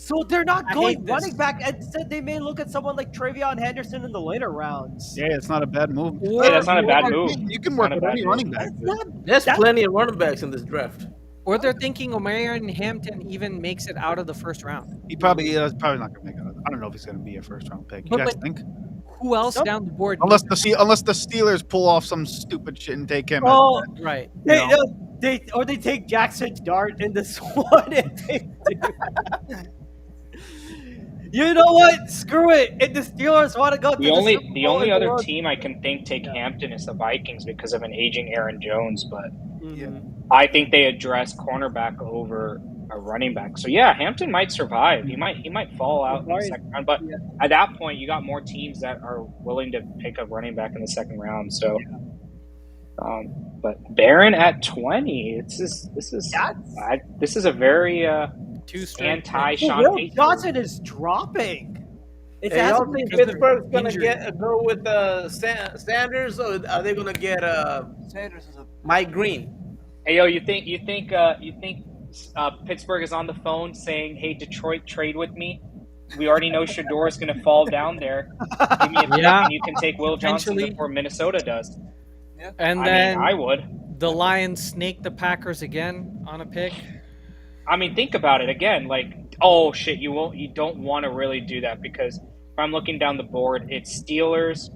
S2: So they're not
S1: I
S2: going
S1: hate
S2: running
S1: this.
S2: back. Instead, they may look at someone like Travion Henderson in the later rounds.
S6: Yeah, it's not a bad move.
S1: Or-
S3: Hey, that's not a bad
S6: You
S3: move.
S6: can
S3: It's
S6: work
S3: not a
S6: with
S3: bad
S6: any
S3: move.
S6: running back.
S2: That's not.
S4: There's
S2: That-
S4: plenty of running backs in this draft.
S1: Or they're thinking Omarion Hampton even makes it out of the first round.
S6: He probably is probably not going to make it. I don't know if he's going to be a first round pick. You
S1: But,
S6: guys
S1: like,
S6: think?
S1: Who else
S2: Some-
S1: down the board?
S6: Unless the Steelers pull off some stupid shit and take him.
S2: Oh,
S1: Right.
S2: they,
S6: know.
S2: they take Jackson Dart in this one. If they do. You know what? Screw it. If the Steelers want to go to
S3: The only
S2: Super Bowl in the
S3: other
S2: world-
S3: team I can think take Hampton is the Vikings because of an aging Aaron Jones, but
S2: Mhm.
S3: I think they address cornerback over a running back. So yeah, Hampton might survive. He might fall out in the second round, but at that point, you got more teams that are willing to pick a running back in the second round. So, but Barron at 20, this is a very
S1: Two straight.
S3: anti
S2: So
S3: Sean
S2: Will
S3: Payton.
S2: Johnson is dropping. It
S4: Hey, y'all
S2: hasn't
S4: think
S2: been
S4: Pittsburgh's gonna
S1: injury.
S4: go with Sanders, or are they gonna get
S7: Sanders is a
S4: Mike Green?
S3: Hey yo, you think Pittsburgh is on the phone saying, "Hey, Detroit, trade with me"? We already know Shador is going to fall down there. Give me a pick,
S1: Yeah.
S3: and you can take Will Johnson
S1: Potentially.
S3: before Minnesota does.
S1: And
S3: I
S1: then
S3: mean, I would.
S1: the Lions snake the Packers again on a pick.
S3: I mean, think about it again. Like, oh shit, you don't want to really do that because if I'm looking down the board, it's Steelers,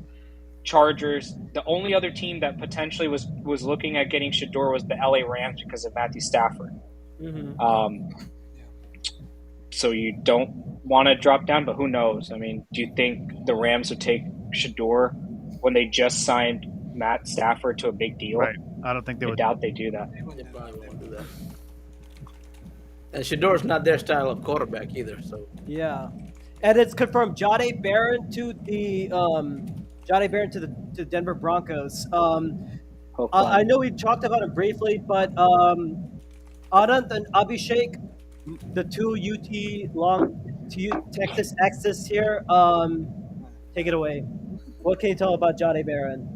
S3: Chargers. The only other team that potentially was looking at getting Shador was the LA Rams because of Matthew Stafford.
S2: Mhm.
S3: So you don't want to drop down, but who knows? I mean, do you think the Rams would take Shador when they just signed Matt Stafford to a big deal?
S6: Right. I don't think they
S3: I
S6: would.
S3: doubt they do that.
S4: They probably won't do that. And Shador's not their style of quarterback either. So
S2: Yeah, and it's confirmed. Jahdae Barron to the Denver Broncos. I know we talked about it briefly, but Anand and Abhishek, the two Texas Exes here. Take it away. What can you tell about Jahdae Barron?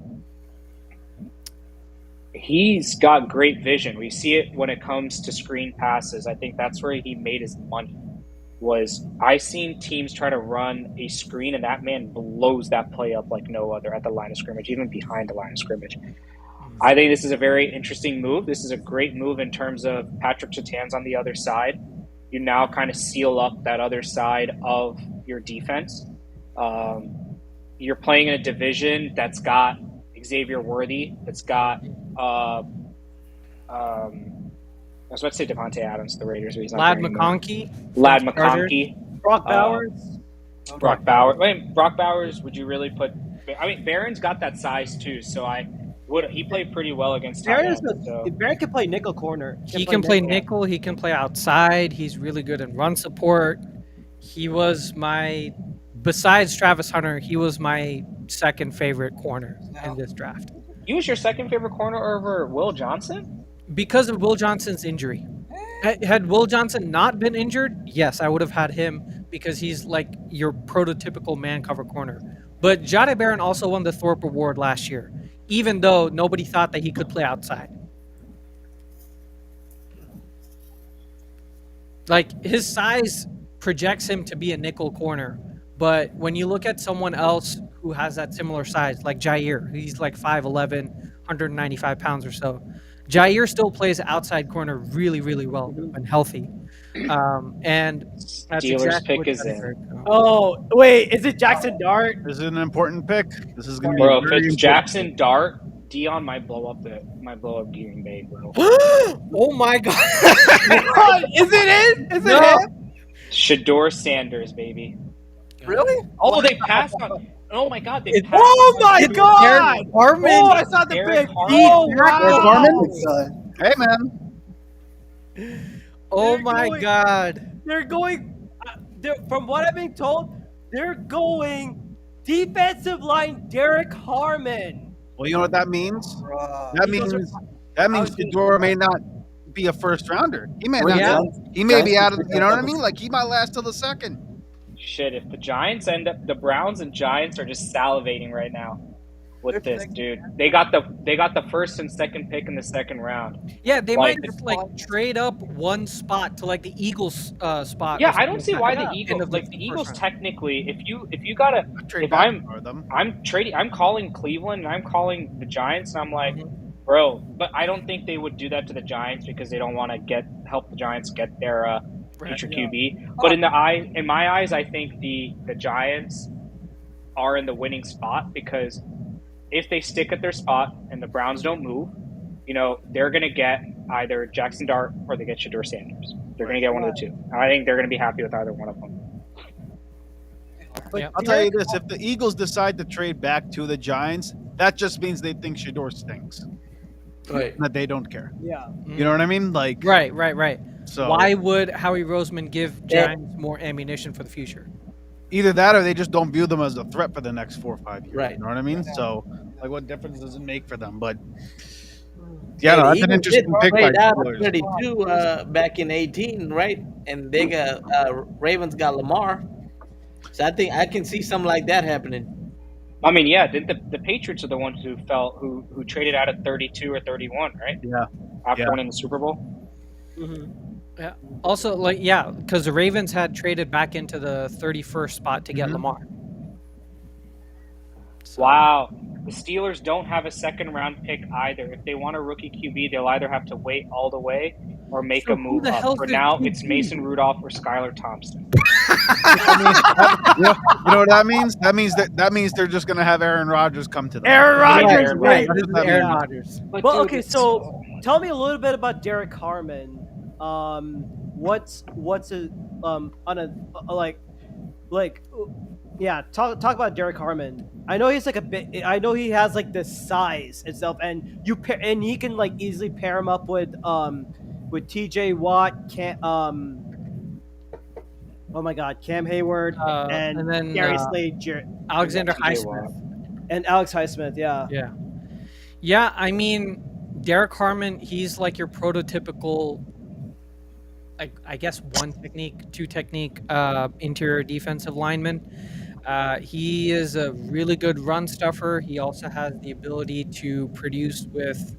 S3: He's got great vision. We see it when it comes to screen passes. I think that's where he made his money. I seen teams try to run a screen, and that man blows that play up like no other at the line of scrimmage, even behind the line of scrimmage. I think this is a very interesting move. This is a great move in terms of Patrick Surtain's on the other side. You now kind of seal up that other side of your defense. You're playing in a division that's got Xavier Worthy, that's got I was about to say Devontae Adams, the Raiders, but he's not
S1: Lad
S3: there anymore.
S1: McConkey.
S3: Lad
S1: Chargers.
S3: McConkey.
S2: Brock Bowers.
S3: Brock Bowers. Wait, Brock Bowers, would you really put... I mean, Barron's got that size, too, so he played pretty well against tight
S2: Barron,
S3: ends, so.
S2: Can play nickel corner.
S1: He can play nickel. He can play outside. He's really good in run support. He was besides Travis Hunter, he was my second favorite corner in this draft.
S3: He was your second favorite corner over Will Johnson?
S1: Because of Will Johnson's injury. Had Will Johnson not been injured, yes, I would have had him because he's like your prototypical man cover corner. But Jahdae Barron also won the Thorpe Award last year, even though nobody thought that he could play outside. Like, his size projects him to be a nickel corner. But when you look at someone else who has that similar size, like Jair, he's like 5'11", 195 pounds or so. Jair still plays outside corner really, really well when healthy. And that's
S3: Steelers
S1: exactly
S3: pick
S1: what
S3: is
S1: Jahdae
S3: in.
S1: Barron-
S2: Oh, wait. Is it Jackson Dart?
S6: This is an important pick. This is going to be
S3: Bro, if
S6: very
S3: it's
S6: important.
S3: Jackson Dart, Dion might blow up Green Bay, bro.
S1: Oh my god!
S2: Is it in? Is
S1: No.
S2: it in?
S3: Shador Sanders, baby.
S2: Really?
S3: Oh, they passed on. Oh my god, they
S1: It's-
S3: passed.
S2: Oh
S3: on
S2: my
S3: Shador.
S2: god!
S1: Harmon.
S2: Oh, I saw the
S3: Derek
S2: pick.
S3: Harmon.
S2: Oh,
S6: Derek
S2: wow.
S6: Hey, man.
S1: Oh
S2: They're
S1: my
S2: going-
S1: god!
S2: They're going, from what I've been told, they're going defensive line Derek Harmon.
S6: Well, you know what that means?
S7: Bruh.
S6: That
S2: He goes
S6: means
S2: was
S6: Shador may not be a first rounder. He may not.
S1: Yeah.
S6: He may be out of. You know what I mean? Like he might last till the second.
S3: Shit, if the Browns and Giants are just salivating right now. with this, dude. They got the first and second pick in the second round.
S1: Yeah, they
S3: Like,
S1: might just like trade up one spot to like the Eagles spot.
S3: Yeah,
S1: or
S3: I
S1: something
S3: don't
S1: like
S3: see
S1: that.
S3: why
S1: End
S3: the Eagles
S1: of
S3: like the
S1: first
S3: Eagles
S1: round.
S3: technically, if you gotta,
S6: Trade
S3: if
S6: back
S3: I'm
S6: for them.
S3: I'm calling Cleveland and I'm calling the Giants, and I'm like,
S1: Mm-hmm.
S3: bro, but I don't think they would do that to the Giants because they don't want to help the Giants get their future QB. But in my eyes, I think the Giants are in the winning spot because if they stick at their spot and the Browns don't move, they're going to get either Jackson Dart or they get Shador Sanders. They're going to get one of the two. And I think they're going to be happy with either one of them.
S2: But
S1: Yeah.
S6: I'll tell you this: if the Eagles decide to trade back to the Giants, that just means they think Shador stinks.
S4: Right.
S6: That they don't care.
S2: Yeah.
S6: You know what I mean? Like,
S1: Right.
S6: so
S1: Why would Howie Roseman give Giants more ammunition for the future?
S6: either that or they just don't view them as a threat for the next 4 or 5 years.
S4: Right.
S6: You know what I mean? So, like, what difference does it make for them? But
S4: Yeah,
S6: yeah, no,
S4: the
S6: that's an
S4: Eagles
S6: interesting
S4: did
S6: pick by
S4: trade out
S6: Steelers.
S4: 32 back in 18, right? And they got Ravens got Lamar. So I think I can see something like that happening.
S3: I mean, yeah, the Patriots are the ones who traded out at 32 or 31, right?
S6: Yeah.
S3: After
S6: Yeah.
S3: winning the Super Bowl.
S1: Yeah. Also, because the Ravens had traded back into the 31st spot to get Lamar. So,
S3: Wow. The Steelers don't have a second round pick either. If they want a rookie QB, they'll either have to wait all the way or make
S1: So
S3: a
S1: who
S3: move
S1: the
S3: up.
S1: hell's
S3: For
S1: their
S3: now,
S1: QB?
S3: it's Mason Rudolph or Skylar Thompson.
S6: You know what that means? That means they're just gonna have Aaron Rodgers come to them.
S2: Aaron Rodgers,
S3: Aaron
S2: right?
S6: That's
S1: This
S6: what
S1: is
S6: that
S1: Aaron
S6: means.
S1: Rodgers.
S3: But
S2: Well,
S3: dude,
S2: okay,
S3: it's-
S2: so tell me a little bit about Derek Carmen. What's a on a talk about Derek Carmen. I know he's like a bit. I know he has like the size itself, and he can like easily pair him up with T.J. Watt, oh my God, Cam Hayward, and
S1: then
S2: Gary Slade,
S1: Alexander
S3: TJ
S1: Highsmith.
S3: Watt.
S2: and Alex Highsmith. Yeah.
S1: Yeah, I mean, Derek Harmon, he's like your prototypical, I guess, one technique, two technique interior defensive lineman. He is a really good run stuffer. He also has the ability to produce with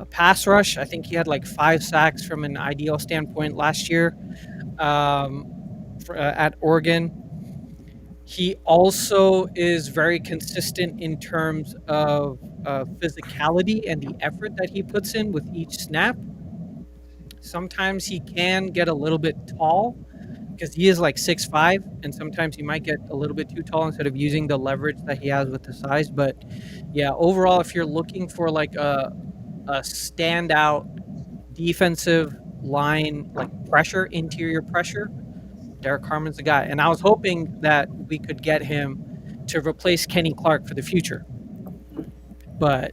S1: pass rush. I think he had like 5 sacks from an ideal standpoint last year at Oregon. He also is very consistent in terms of physicality and the effort that he puts in with each snap. Sometimes he can get a little bit tall because he is like 6'5", and sometimes he might get a little bit too tall instead of using the leverage that he has with the size. But yeah, overall, if you're looking for like a standout defensive line, like pressure, interior pressure, Derek Harmon's the guy. And I was hoping that we could get him to replace Kenny Clark for the future. But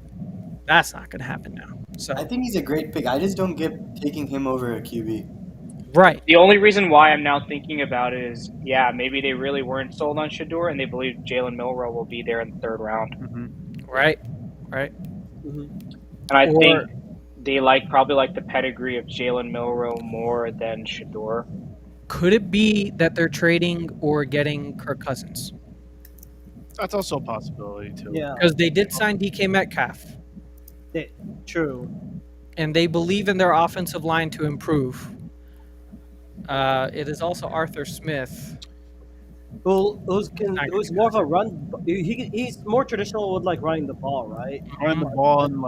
S1: that's not going to happen now. So
S8: I think he's a great pick. I just don't get taking him over a QB.
S1: right.
S3: The only reason why I'm now thinking about it is, yeah, maybe they really weren't sold on Shador and they believe Jalen Milroe will be there in the third round.
S1: Right.
S3: And I
S1: Or-
S3: think they probably like the pedigree of Jalen Milroe more than Shador.
S1: Could it be that they're trading or getting Kirk Cousins?
S6: That's also a possibility too.
S2: Yeah.
S1: Because they did sign DK Metcalf,
S2: True.
S1: and they believe in their offensive line to improve. It is also Arthur Smith.
S2: Who's more of a run? He's more traditional with like running the ball, right?
S6: Running the ball and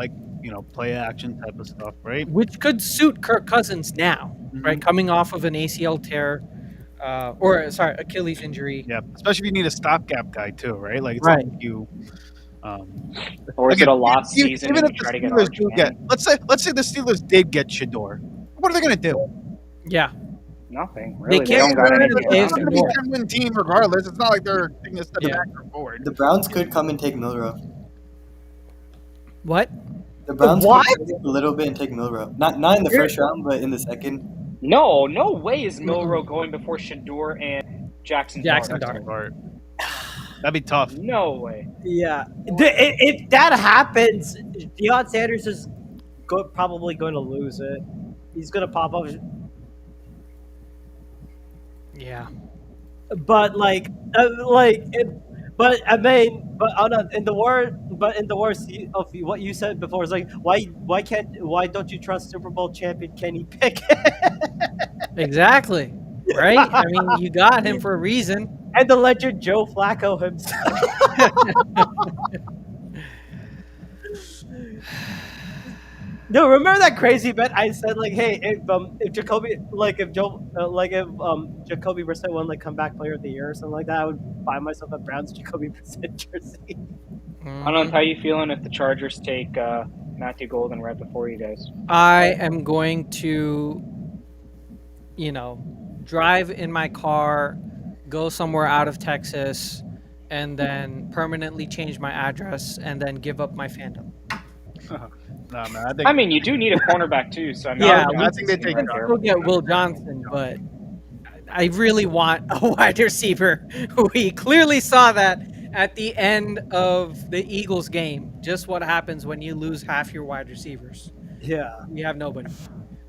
S6: play action type of stuff, right?
S1: Which could suit Kirk Cousins now, right? Coming off of an ACL tear, Achilles injury.
S6: Yeah, especially if you need a stopgap guy too, right? Like it's
S1: Right.
S6: not like you.
S3: Or is it a lost
S6: even
S3: season
S6: if
S3: and you
S6: the
S3: try to get
S6: Steelers
S3: Archie
S6: do get, let's say the Steelers did get Shador, what are they going to do?
S1: Yeah.
S3: Nothing. Really.
S1: They can't
S3: don't got
S1: get rid
S3: anything
S1: of the
S3: around
S1: AFC
S3: it.
S6: It's going to be a 10-win team regardless. It's not like they're taking a step
S1: Yeah.
S6: back or forward.
S8: The Browns could come and take Milroe.
S1: What?
S8: The Browns
S2: What?
S8: could take a little bit and take Milroe. Not in the first round, but in the second.
S3: No way is Milroe going before Shador and Jackson Dart.
S6: Or- That'd be tough.
S3: No way.
S2: Yeah. If that happens, Deion Sanders is probably going to lose it. He's going to pop up.
S1: Yeah.
S2: But in the but in the words of what you said before, it's like why don't you trust Super Bowl champion Kenny Pickett
S1: Exactly. Right? I mean, you got him for a reason.
S2: and the legend Joe Flacco himself? No, remember that crazy bet I said like, hey, if Jacoby if Jacoby Brissett won like comeback player of the year or something like that, I would buy myself a Browns Jacoby Brissett jersey.
S3: I don't know how you feeling if the Chargers take Matthew Golden right before you guys.
S1: I am going to, drive in my car, go somewhere out of Texas, and then permanently change my address and then give up my fandom.
S6: No, man.
S3: I mean, you do need a cornerback too. So
S1: Yeah,
S6: I think they take
S3: right
S1: We'll get Will Johnson, but I really want a wide receiver. We clearly saw that at the end of the Eagles game. Just what happens when you lose half your wide receivers.
S2: Yeah.
S1: You have nobody.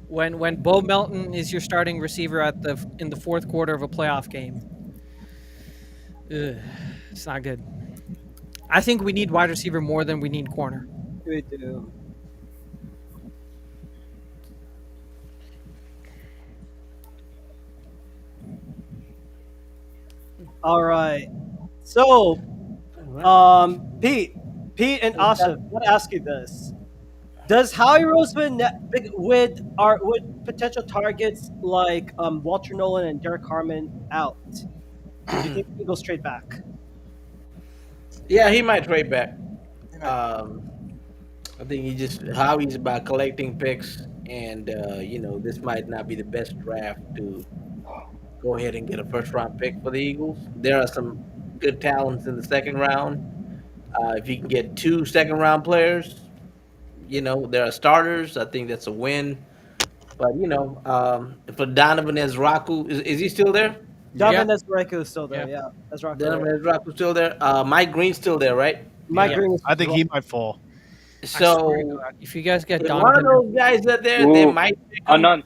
S1: When Bo Melton is your starting receiver in the fourth quarter of a playoff game, it's not good. I think we need wide receiver more than we need corner.
S2: We do. All right. So, Pete and Asha, I want to ask you this: does Howie Roseman with potential targets like Walter Nolan and Derek Harmon out? Do you think he goes straight back?
S4: Yeah, he might trade back. I think Howie's about collecting picks, and this might not be the best draft to go ahead and get a first round pick for the Eagles. There are some good talents in the second round. If you can get 2 second round players, there are starters. I think that's a win. But for Donovan Ezraku, is he still there?
S2: Donovan Ezraku is still there.
S1: Yeah.
S2: Yeah, Ezraku.
S4: Donovan Ezraku still there. Mike Green's still there, right?
S2: Mike Green is
S6: I think he might fall.
S4: So
S1: if you guys get
S4: if one
S1: Donovan,
S4: of those guys are there, they
S3: Ooh.
S4: might pick him.
S3: None.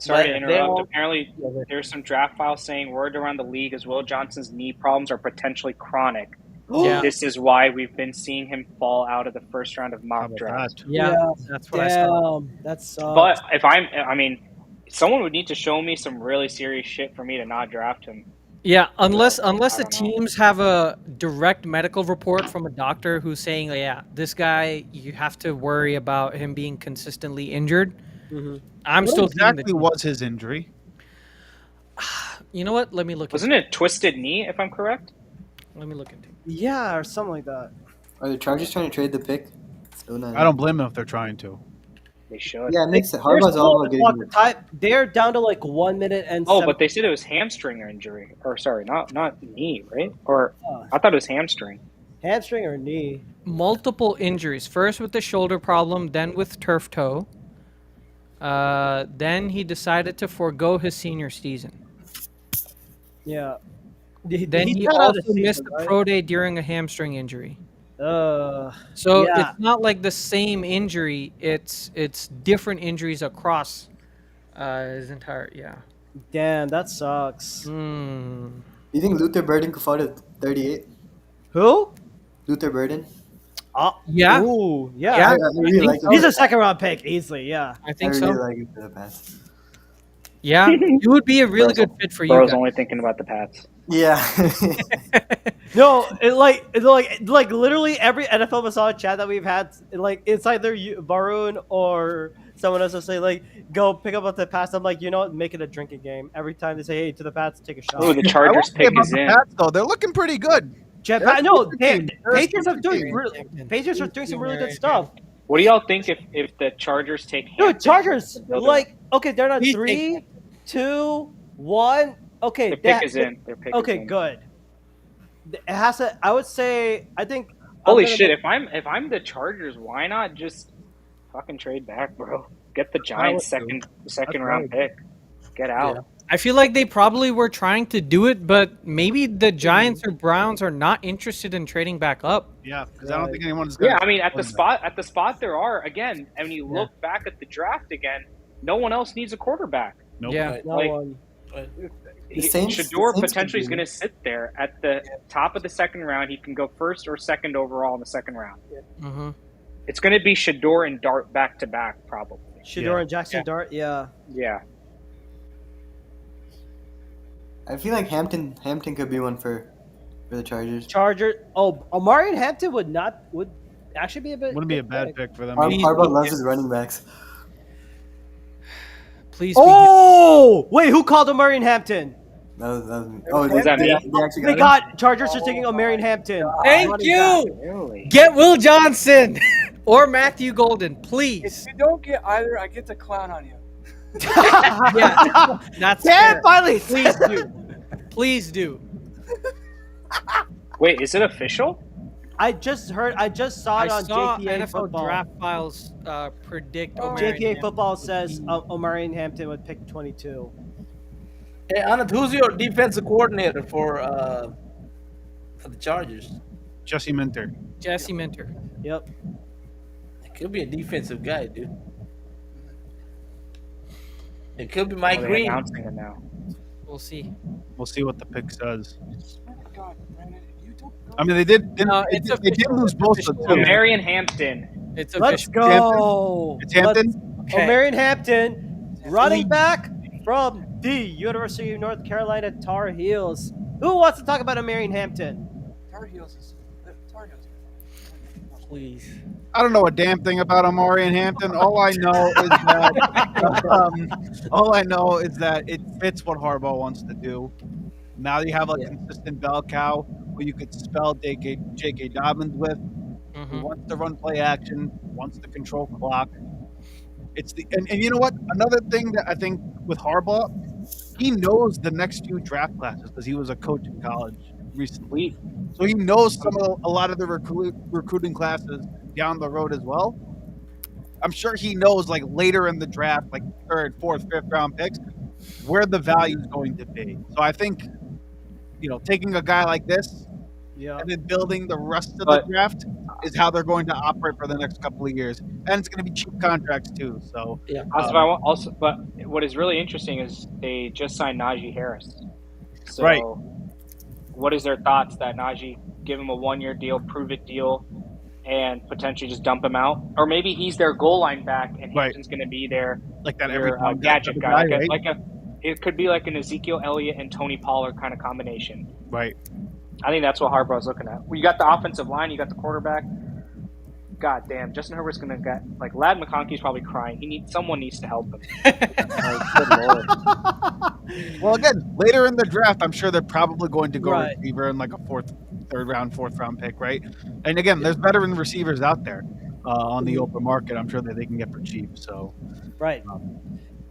S3: Sorry
S4: But
S3: to
S4: they
S3: interrupt.
S4: all-
S3: Apparently, there's some draft files saying word around the league as Will Johnson's knee problems are potentially chronic.
S1: Yeah.
S3: This is why we've been seeing him fall out of the first round of
S6: How
S3: mock
S6: about
S3: drafts.
S6: that?
S1: yeah, that's what I saw.
S2: Damn, that sucks.
S3: But someone would need to show me some really serious shit for me to not draft him.
S1: Yeah, unless
S3: I
S1: the
S3: don't know.
S1: teams have a direct medical report from a doctor who's saying, yeah, this guy, you have to worry about him being consistently injured.
S2: Mhm.
S1: I'm
S6: What
S1: still
S6: exactly was his injury?
S1: You know what? Let me look.
S3: Wasn't it a twisted knee, if I'm correct?
S1: Let me look into it.
S2: Yeah, or something like that.
S8: Are the Chargers trying to trade the pick? Still not.
S6: I don't blame him if they're trying to.
S3: They should.
S8: Yeah, it makes sense.
S2: They're
S8: Harbaugh's all
S2: still
S8: about getting.
S2: on the time. They're down to like 1 minute and.
S3: Oh,
S2: 7
S3: but they said it was hamstring injury. Or sorry, not knee, right? Or I thought it was hamstring.
S2: hamstring or knee.
S1: Multiple injuries. First with the shoulder problem, then with turf toe. Then he decided to forego his senior season.
S2: Yeah.
S1: Then he
S2: cut out
S1: also
S2: a season,
S1: missed the
S2: right?
S1: pro day during a hamstring injury.
S2: Uh,
S1: So
S2: Yeah.
S1: it's not like the same injury. It's different injuries across his entire
S2: damn, that sucks.
S1: Hmm.
S8: You think Luther Burden could fall to 38?
S2: Who?
S8: Luther Burden?
S1: Yeah,
S2: Ooh, yeah.
S1: Yeah.
S8: I really
S1: think
S8: like
S1: so.
S8: him.
S2: He's a second round pick easily. Yeah.
S1: I
S8: I
S1: think
S8: really
S1: so.
S8: like him for the pass.
S1: Yeah, it would be a really good fit for you
S3: Bro's
S1: guys.
S3: only thinking about the Pats.
S8: Yeah.
S2: No, like literally every NFL Masala chat that we've had, it's either you, Varun or someone else will say like, "Go pick up the pass." I'm like, you know what? Make it a drinking game. Every time they say, "Hey, to the Pats, take a shot."
S3: Oh, the
S6: I
S3: Chargers
S6: won't say
S3: pick
S6: about
S3: is
S6: the
S3: in.
S6: Pats, though. They're looking pretty good.
S2: No,
S6: They're
S2: Patriots are doing
S6: good.
S2: really. Patriots are doing some really good stuff.
S3: What do y'all think if the Chargers take
S2: Dude,
S3: Hampton?
S2: Chargers,
S3: Building-
S2: like, okay, they're not
S1: We
S2: 3, 2, 1. Okay,
S3: their pick is in. Their pick
S2: Okay,
S3: is in.
S2: good. It has to. I would say. I think.
S3: Holy
S2: I'm gonna
S3: shit!
S2: make-
S3: If I'm the Chargers, why not just fucking trade back, bro? Get the Giants second round pick. Get out.
S1: I feel like they probably were trying to do it, but maybe the Giants or Browns are not interested in trading back up.
S6: Yeah, because I don't think anyone's
S3: Yeah,
S6: gonna.
S3: I mean at the spot there are again, and when you look back at the draft again, no one else needs a quarterback.
S6: Nope.
S1: Yeah.
S2: No
S3: like-
S2: one.
S3: Shador potentially is going to sit there at the top of the second round. He can go first or second overall in the second round.
S1: Mm-hmm.
S3: It's going to be Shador and Dart back to back, probably.
S2: Shador and Jackson Dart, yeah.
S3: Yeah.
S8: I feel like Hampton could be one for the Chargers.
S2: Omarion Hampton would actually be a bit.
S6: Wouldn't be a bad pick for them.
S8: Harbaugh loves his running backs.
S1: Please.
S2: Oh, wait, who called Omarion Hampton?
S8: That was me.
S3: Was that me?
S2: They got Chargers are taking Omarion Hampton.
S1: Thank
S2: Running
S1: you.
S3: Really?
S1: Get Will Johnson or Matthew Golden, please.
S7: If you don't get either, I get to clown on you.
S2: back.
S1: Yeah, that's
S2: Damn,
S1: fair.
S2: finally.
S1: Please do. Please do.
S3: Wait, is it official?
S2: I just saw it on
S1: saw
S2: JPA
S1: NFL
S2: football.
S1: draft files predict Omarion
S2: JPA
S1: Hampton.
S2: football says Omarion Hampton would pick 22.
S4: Hey, Anand, who's your defensive coordinator for the Chargers?
S6: Jesse Minter.
S1: Jesse Minter.
S2: Yep.
S4: It could be a defensive guy, dude. It could be Mike
S3: They're
S4: Green.
S3: announcing it now.
S1: We'll see.
S6: We'll see what the pick says.
S7: Oh my God, Brandon, if you don't go,
S6: I mean, they did lose both of them.
S3: Marion Hampton.
S1: It's
S2: Let's
S1: official.
S2: go.
S6: It's Hampton.
S1: Okay.
S2: Omarion Hampton, running back from the University of North Carolina Tar Heels. Who wants to talk about Omarion Hampton?
S7: Tar Heels is Tar Heels.
S1: Please.
S6: I don't know a damn thing about Amari and Hampton. All I know is that it fits what Harbaugh wants to do. Now you have a consistent bell cow who you could spell J.K. Dobbins with. Who wants to run play action, wants to control clock. And you know what? Another thing that I think with Harbaugh, he knows the next few draft classes because he was a coach in college recently. So he knows a lot of the recruiting classes down the road as well. I'm sure he knows like later in the draft, like third, fourth, fifth round picks, where the value is going to be. So I think, taking a guy like this and then building the rest of the draft is how they're going to operate for the next couple of years. And it's going to be cheap contracts too. So
S3: But what is really interesting is they just signed Najee Harris. So
S6: right.
S3: What is their thoughts that Najee give him a 1-year deal, prove it deal, and potentially just dump him out? Or maybe he's their goal line back and Hampton's going to be their
S6: like that
S3: their,
S6: every time
S3: gadget guy.
S6: right?
S3: It could be like an Ezekiel Elliott and Tony Pollard kind of combination.
S6: Right.
S3: I think that's what Harbaugh's looking at. Well, you got the offensive line, you got the quarterback. God damn, Justin Herbert's gonna get Ladd McConkey's probably crying. Someone needs to help him. Good Lord.
S6: Well, again, later in the draft, I'm sure they're probably going to go
S2: Right.
S6: receiver in like a fourth round pick, right? And again, there's veteran receivers out there on the open market. I'm sure that they can get for cheap. So,
S2: Right.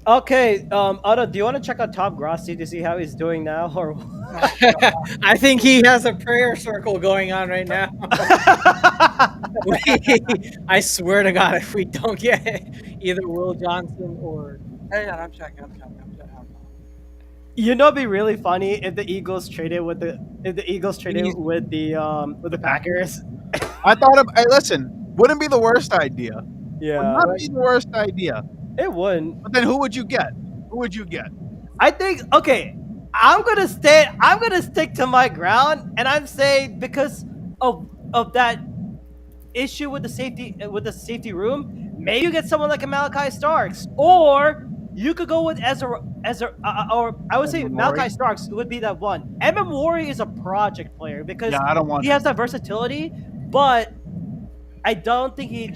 S2: Okay, Otto, do you want to check out Tom Grossi to see how he's doing now? Or
S1: I think he has a prayer circle going on right now. I swear to God, if we don't get either Will Johnson or
S7: I'm checking.
S2: it'd be really funny if the Eagles traded with the Packers.
S6: I thought hey, listen, wouldn't be the worst idea. Would
S2: Yeah,
S6: not be the worst idea.
S2: it wouldn't.
S6: But then who would you get?
S2: I think I'm gonna stick to my ground, and I'm saying because of that issue with the safety room, maybe you get someone like a Malachi Starks, or you could go with Ezra, or I would say Malachi Starks would be that one. Evan Warrior is a project player because
S6: I don't want
S2: he has that versatility, but I don't think he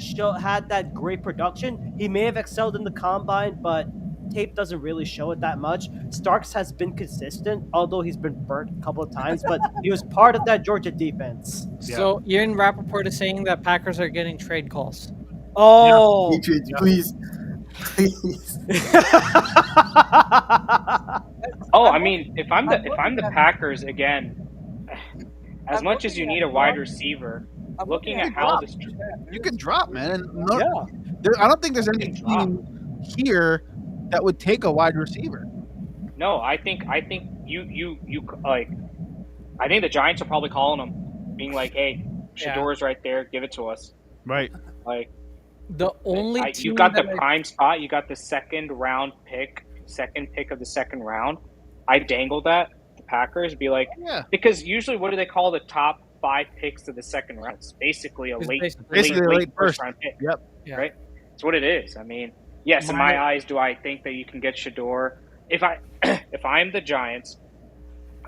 S2: had that great production. He may have excelled in the combine, but tape doesn't really show it that much. Starks has been consistent, although he's been burnt a couple of times, but he was part of that Georgia defense.
S1: So Ian Rappaport is saying that Packers are getting trade calls.
S2: Oh,
S8: Patriots, please. Please.
S3: I mean, if I'm the Packers again, as much as you need a wide receiver, looking at how this
S6: You can drop, man. And
S2: yeah.
S6: I don't think there's any team here that would take a wide receiver.
S3: No, I think you like. I think the Giants are probably calling him, being like, "Hey, Shador's right there. Give it to us."
S6: Right.
S3: Like
S1: The only
S3: you
S1: team
S3: got the
S1: that
S3: prime spot. You got the second pick of the second round. I dangle that the Packers be like,
S6: Yeah,
S3: because usually what do they call the top 5 picks of the second round? It's basically a
S1: It's
S3: late
S6: basically a late
S3: first
S6: first.
S3: round pick,
S6: Yep.
S1: Yeah.
S3: right? It's what it is. I mean, yes, in my eyes, do I think that you can get Shador? If I'm the Giants,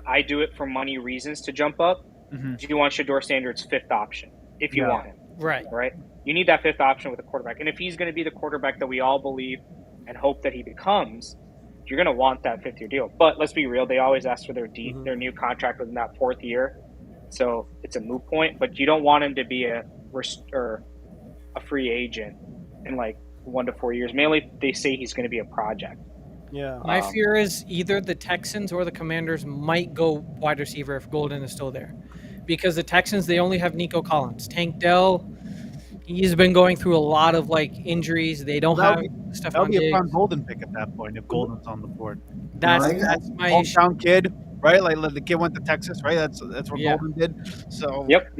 S3: I do it for money reasons to jump up.
S6: Mm-hmm.
S3: Do you want Shador Sanders' 5th option if you
S6: Yeah.
S3: want him?
S1: Right.
S3: Right? You need that 5th option with a quarterback. And if he's going to be the quarterback that we all believe and hope that he becomes, you're going to want that 5th-year deal. But let's be real, they always ask for their new contract within that 4th year. So it's a moot point, but you don't want him to be a free agent in like 1 to 4 years. Mainly they say he's going to be a project.
S2: Yeah.
S1: My fear is either the Texans or the Commanders might go wide receiver if Golden is still there. Because the Texans, they only have Nico Collins. Tank Dell, he's been going through a lot of like injuries. They don't have
S6: That'll
S1: Stephon
S6: be a fun
S1: Diggs.
S6: Golden pick at that point if Golden's on the board.
S1: That's my issue.
S6: Hometown kid, right? Like the kid went to Texas, right? That's what
S1: Yeah.
S6: Golden did. So
S3: Yep.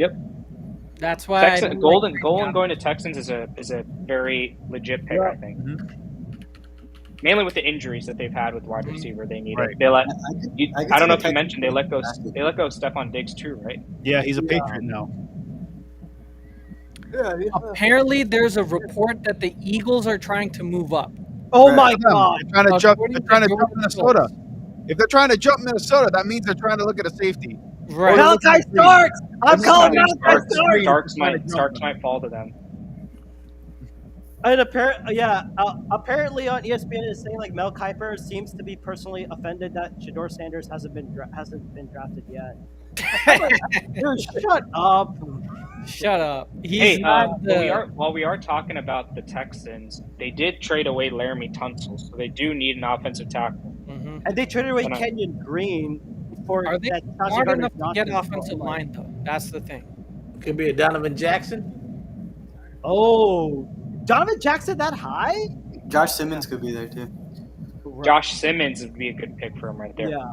S1: That's why I don't
S3: Golden
S1: like
S3: going to Texans is a very legit pick, I think.
S6: Mhm.
S3: Mainly with the injuries that they've had with wide receiver, they need
S6: Right.
S3: it. They let.
S7: I
S3: I don't know if you mentioned they let go Stephon Diggs too, right?
S6: yeah, he's a Patriot now.
S7: Yeah,
S1: Apparently, there's a report that the Eagles are trying to move up.
S2: Oh
S7: Right.
S2: my
S6: They're
S2: God.
S6: trying to jump.
S1: According
S6: They're
S1: to
S6: trying to
S1: Jordan
S6: jump Minnesota. If they're trying to jump Minnesota, that means they're trying to look at a safety.
S1: Right.
S2: Malachi Starks. I'm calling Malachi Starks.
S3: Starks might fall to them.
S2: And apparently on ESPN is saying like Mel Kiper seems to be personally offended that Shador Sanders hasn't been drafted yet. Dude, shut up.
S1: Shut up. He's
S3: Hey,
S1: not the,
S3: while we are talking about the Texans, they did trade away Laramie Tunsil, so they do need an offensive tackle.
S1: Mhm.
S2: And they traded away
S3: Hold on.
S2: Kenyon Green for
S1: Are they
S2: that Josh
S1: smart enough to
S2: Gardner-Johnson
S1: get offensive
S2: deal.
S1: line though? That's the thing.
S4: Could be a Donovan Jackson.
S2: Oh, Donovan Jackson that high?
S8: Josh Simmons could be there too.
S3: Josh Simmons would be a good pick for him right there.
S2: Yeah.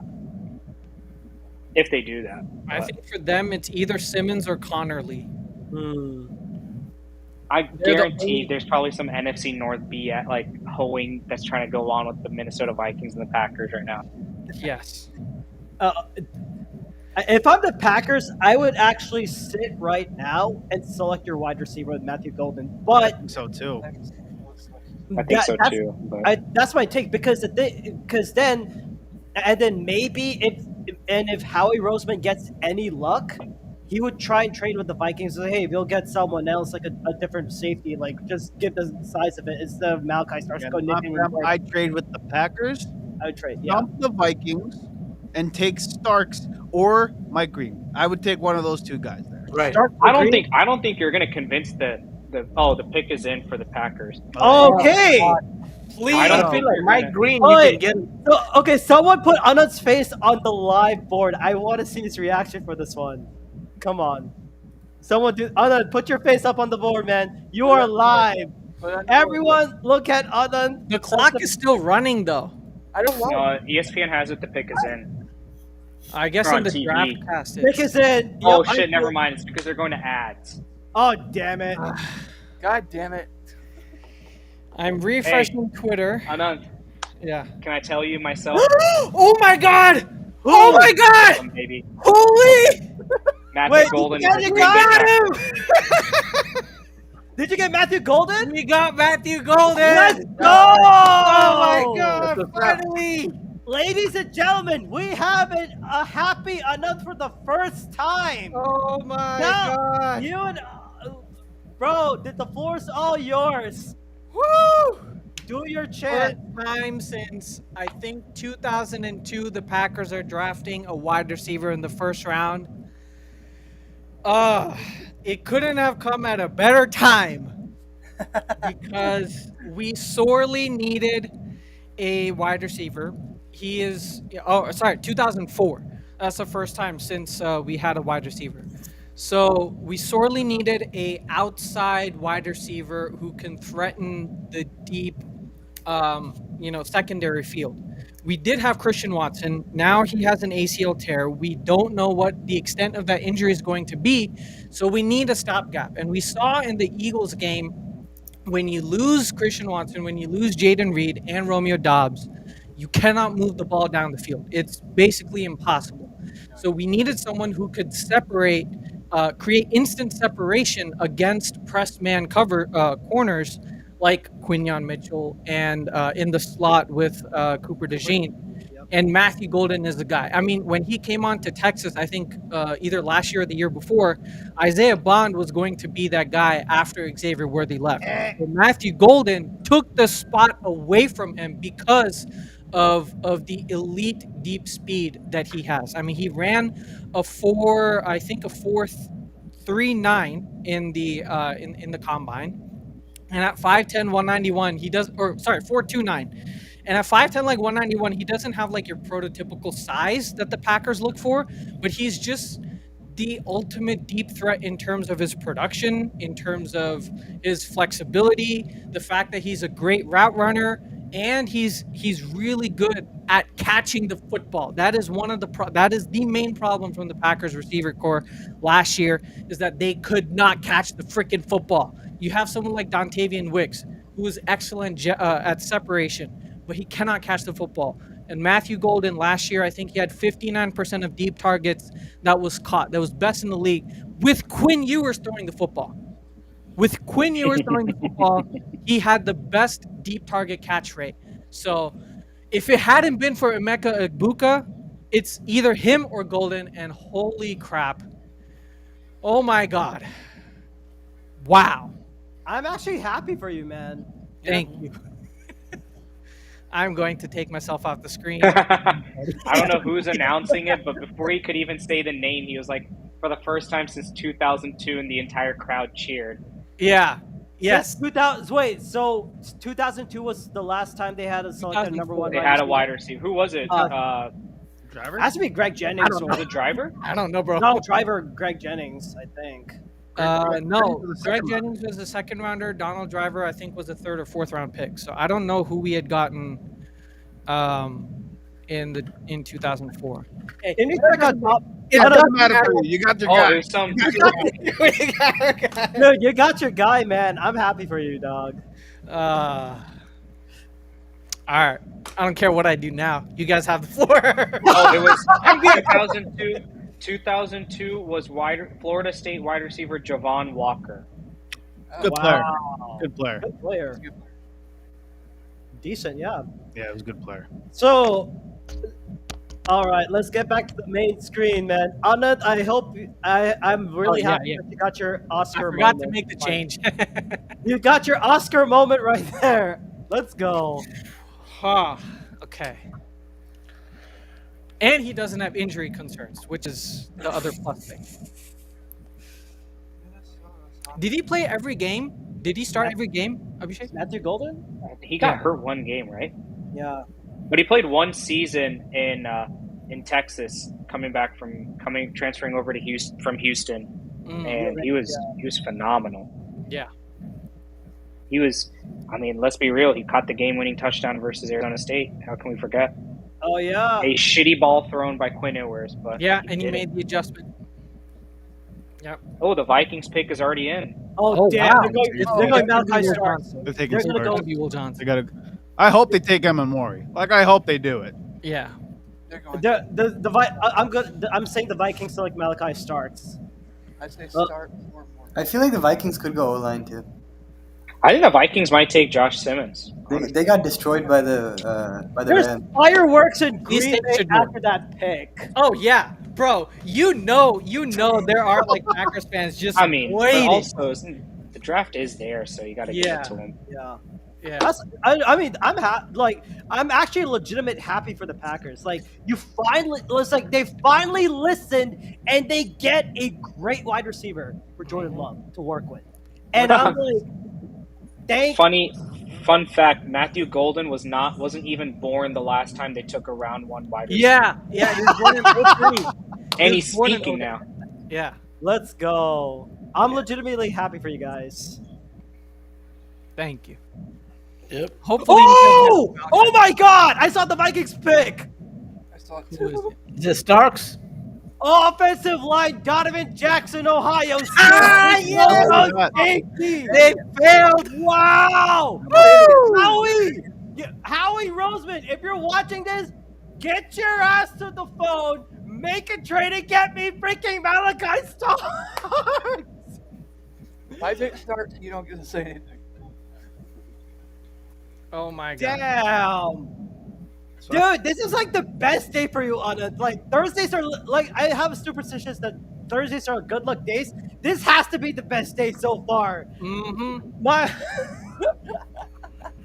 S3: If they do that.
S1: I think for them, it's either Simmons or Connerly.
S3: I
S1: They're the
S3: guarantee
S1: only-
S3: there's probably some NFC North B at like hoeing that's trying to go on with the Minnesota Vikings and the Packers right now.
S1: Yes.
S2: If I'm the Packers, I would actually sit right now and select your wide receiver with Matthew Golden.
S6: I
S2: But
S6: think so too.
S3: I think so
S2: that's,
S3: too. But
S2: that's my take because then maybe if Howie Roseman gets any luck, he would try and trade with the Vikings. Say, hey, we'll get someone else like a different safety, like just give the size of it instead of Malachi starts
S6: And
S2: going nipping.
S6: I trade with the Packers,
S2: I would trade. Yeah.
S6: dump the Vikings, and take Starks or Mike Green. I would take one of those two guys there.
S4: Right.
S3: I don't think you're gonna convince the pick is in for the Packers.
S2: Okay.
S1: Please.
S3: I
S4: I
S3: don't
S4: feel
S3: think
S4: like
S3: you're
S4: Mike
S3: gonna-
S4: Green,
S2: Oh,
S4: you
S2: wait.
S4: can get.
S2: So, okay, someone put Anand's face on the live board. I want to see his reaction for this one. Come on. Someone do Anand, put your face up on the board, man. You are live. Everyone look at Anand.
S1: The clock is still running though.
S4: I don't want.
S3: No, ESPN has it. The pick is in.
S1: I guess
S3: They're
S1: in
S3: on
S1: the
S3: TV.
S1: draft cast.
S2: Pick is in.
S3: Oh
S2: Yep,
S3: shit! Never mind. It's because they're going to ads.
S2: Oh, damn it.
S7: God damn it.
S1: I'm refreshing Twitter.
S3: Anand,
S1: Yeah.
S3: can I tell you myself?
S1: Oh my god! Oh my god!
S3: Baby,
S1: Holy!
S3: Matthew
S2: Wait,
S3: Golden.
S2: you
S3: is a
S2: got
S3: great
S2: him!
S3: pick.
S2: Did you get Matthew Golden?
S1: We got Matthew Golden!
S2: Let's go!
S1: Oh my god! Finally!
S2: Ladies and gentlemen, we have a happy Anand for the first time.
S1: Oh my
S2: Now,
S1: god!
S2: you and bro, the floor's all yours.
S1: Woo!
S2: Do your
S1: First
S2: chant.
S1: time since I think 2002, the Packers are drafting a wide receiver in the first round. It couldn't have come at a better time because we sorely needed a wide receiver. He is 2004. That's the first time since we had a wide receiver. So we sorely needed a outside wide receiver who can threaten the deep, secondary field. We did have Christian Watson. Now he has an ACL tear. We don't know what the extent of that injury is going to be. So we need a stopgap. And we saw in the Eagles game, when you lose Christian Watson, when you lose Jaden Reed and Romeo Dobbs, You cannot move the ball down the field. It's basically impossible. So we needed someone who could create instant separation against press man cover corners like Quinyon Mitchell and in the slot with Cooper DeJean. And Matthew Golden is the guy. I mean, when he came on to Texas, I think either last year or the year before, Isaiah Bond was going to be that guy after Xavier Worthy left. But Matthew Golden took the spot away from him because of the elite deep speed that he has. I mean, he ran a 4.39 in the combine. And at 5'10", 191, he does, or sorry, 4.29. And at 5'10", like 191, he doesn't have like your prototypical size that the Packers look for, but he's just the ultimate deep threat in terms of his production, in terms of his flexibility, the fact that he's a great route runner, and he's really good at catching the football. That is that is the main problem from the Packers receiver core last year, is that they could not catch the freaking football. You have someone like Dontavian Wicks, who is excellent at separation, but he cannot catch the football. And Matthew Golden last year, I think he had 59% of deep targets that was caught. That was best in the league with Quinn Ewers throwing the football. With Quinn Ewers throwing the football, he had the best deep target catch rate. So if it hadn't been for Emeka Egbuka, it's either him or Golden, and holy crap. Oh my God. Wow.
S2: I'm actually happy for you, man.
S1: Thank you. I'm going to take myself off the screen.
S3: I don't know who's announcing it, but before he could even say the name, he was like, for the first time since 2002, and the entire crowd cheered.
S1: Yeah. Yes.
S2: 2000. Wait, so 2002 was the last time they had a selected number one.
S3: They had a wide receiver. Who was it?
S6: Driver?
S2: Has to be Greg Jennings.
S3: Was it Driver?
S1: I don't know, bro.
S2: No, Driver Greg Jennings, I think.
S1: No, Greg Jennings was the second rounder. Donald Driver, I think, was the third or fourth round pick. So I don't know who we had gotten in 2004.
S2: Hey, can you check out top?
S6: It doesn't matter for you. You got your guy.
S3: There's some.
S2: No, you got your guy, man. I'm happy for you, dog.
S1: All right. I don't care what I do now. You guys have the floor.
S3: It was 2002. 2002 was Florida State wide receiver Javon Walker.
S6: Good player.
S2: Wow.
S6: Good player.
S2: Good player. Decent, yeah.
S6: Yeah, it was a good player.
S2: So, all right, let's get back to the main screen, man. Anand, I hope I'm really happy that you got your Oscar.
S1: I forgot
S2: moment.
S1: to make the change.
S2: You got your Oscar moment right there. Let's go.
S1: Okay. And he doesn't have injury concerns, which is the other plus thing. Did he play every game? Did he start every game, Abhishek?
S2: Matthew Golden?
S3: He got hurt one game, right?
S2: Yeah.
S3: But he played one season in Texas, transferring over to Houston from Houston, and he was phenomenal.
S1: Yeah.
S3: He was. I mean, let's be real. He caught the game-winning touchdown versus Arizona State. How can we forget?
S2: Oh yeah.
S3: A shitty ball thrown by Quinn Ewers, but
S1: yeah, and he made the adjustment. Yep.
S3: Oh, the Vikings pick is already in.
S2: Oh damn!
S1: Wow.
S2: They're going Malachi Starks.
S6: They're taking
S2: They're gonna
S6: Starks.
S2: go.
S1: Will Johnson.
S6: They gotta. I hope they take Emma Mori. Like I hope they do it.
S1: Yeah.
S7: They're going.
S2: I'm good. I'm saying the Vikings select Malachi Starks.
S7: I'd say start more.
S8: I feel like the Vikings could go O-line too.
S3: I think the Vikings might take Josh Simmons.
S8: They got destroyed by the
S2: There's
S8: Rams.
S2: fireworks in
S1: These
S2: Green
S1: things
S2: Bay
S1: should go.
S2: after that pick.
S1: Oh yeah, bro. You know, there are like Packers fans just
S3: I mean, but
S1: waiting.
S3: also the draft is there, so you got to give
S1: Yeah.
S3: it to him.
S2: Yeah.
S1: Yeah.
S2: I mean, I'm actually legitimate happy for the Packers. Like, they finally listened and they get a great wide receiver for Jordan Love to work with. And I'm like,
S3: Fun fact: Matthew Golden wasn't even born the last time they took a round one wide receiver.
S1: Yeah, he was born in 03.
S3: And he's
S1: was born in
S3: speaking
S1: 03.
S3: now.
S1: Yeah.
S2: let's go. I'm legitimately happy for you guys.
S1: Thank you.
S4: Yep.
S1: Hopefully.
S2: Oh my God! I saw the Vikings pick.
S7: I saw it
S1: Who is
S7: too.
S1: it?
S4: Is it Starks?
S2: Offensive line, Donovan Jackson, Ohio State.
S6: yeah!
S2: Safety.
S1: They failed.
S2: Wow! Howie! Howie Roseman, if you're watching this, get your ass to the phone, make a trade, and get me freaking Malachi Starks.
S7: If I pick Starks, you don't get to say anything.
S1: Oh my god.
S2: Damn. Dude, this is like the best day for you on it. Like Thursdays are like I have a superstitious that Thursdays are good luck days. This has to be the best day so far.
S1: Mm-hmm.
S2: My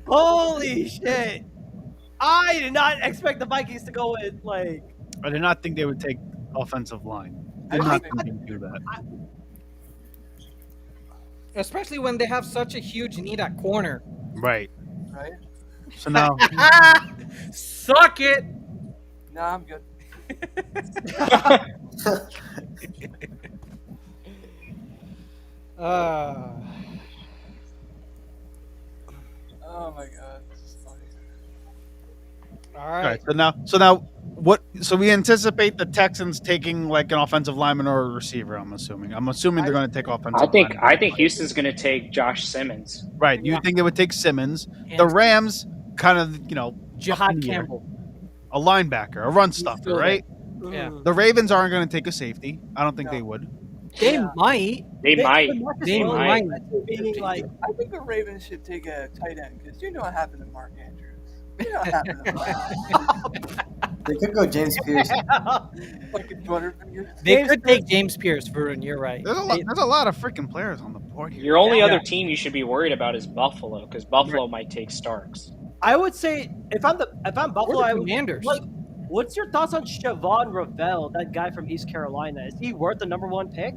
S2: holy shit! I did not expect the Vikings to go with like.
S6: I did not think they would take offensive line. I did not think they would do that.
S1: Especially when they have such a huge need at corner.
S6: Right.
S7: Right?
S6: So now,
S1: Suck it.
S7: Nah, I'm good. Oh my god, this is funny.
S1: All
S6: all
S1: right.
S6: right. So now, what? So we anticipate the Texans taking like an offensive lineman or a receiver. I'm assuming. They're going to take offensive.
S3: I think Houston's going to take Josh Simmons.
S6: Right. You think they would take Simmons?
S1: And
S6: The Rams kind of, up in
S1: Jihad
S6: the air.
S1: Campbell.
S6: A linebacker, a run stuffer,
S1: still
S6: right?
S1: Yeah.
S6: The Ravens aren't going to take a safety. I don't think they would.
S1: They
S2: Yeah.
S1: might.
S3: They might.
S1: They
S3: might.
S2: Being like,
S7: I think the Ravens should take a tight end because you know what happened to Mark Andrews. You know what happened to Mark.
S8: They could go James Pierce.
S7: Like a 200 fingers.
S1: They could take James Pierce, Varun. You're right.
S6: There's a lot of freaking players on the board here.
S3: Your only other team you should be worried about is Buffalo, because Buffalo might take Starks.
S2: I would say if I'm Buffalo,
S1: Or
S2: I
S1: the
S2: would
S1: Commanders.
S2: like. What's your thoughts on Siobhan Ravel, that guy from East Carolina? Is he worth the #1 pick?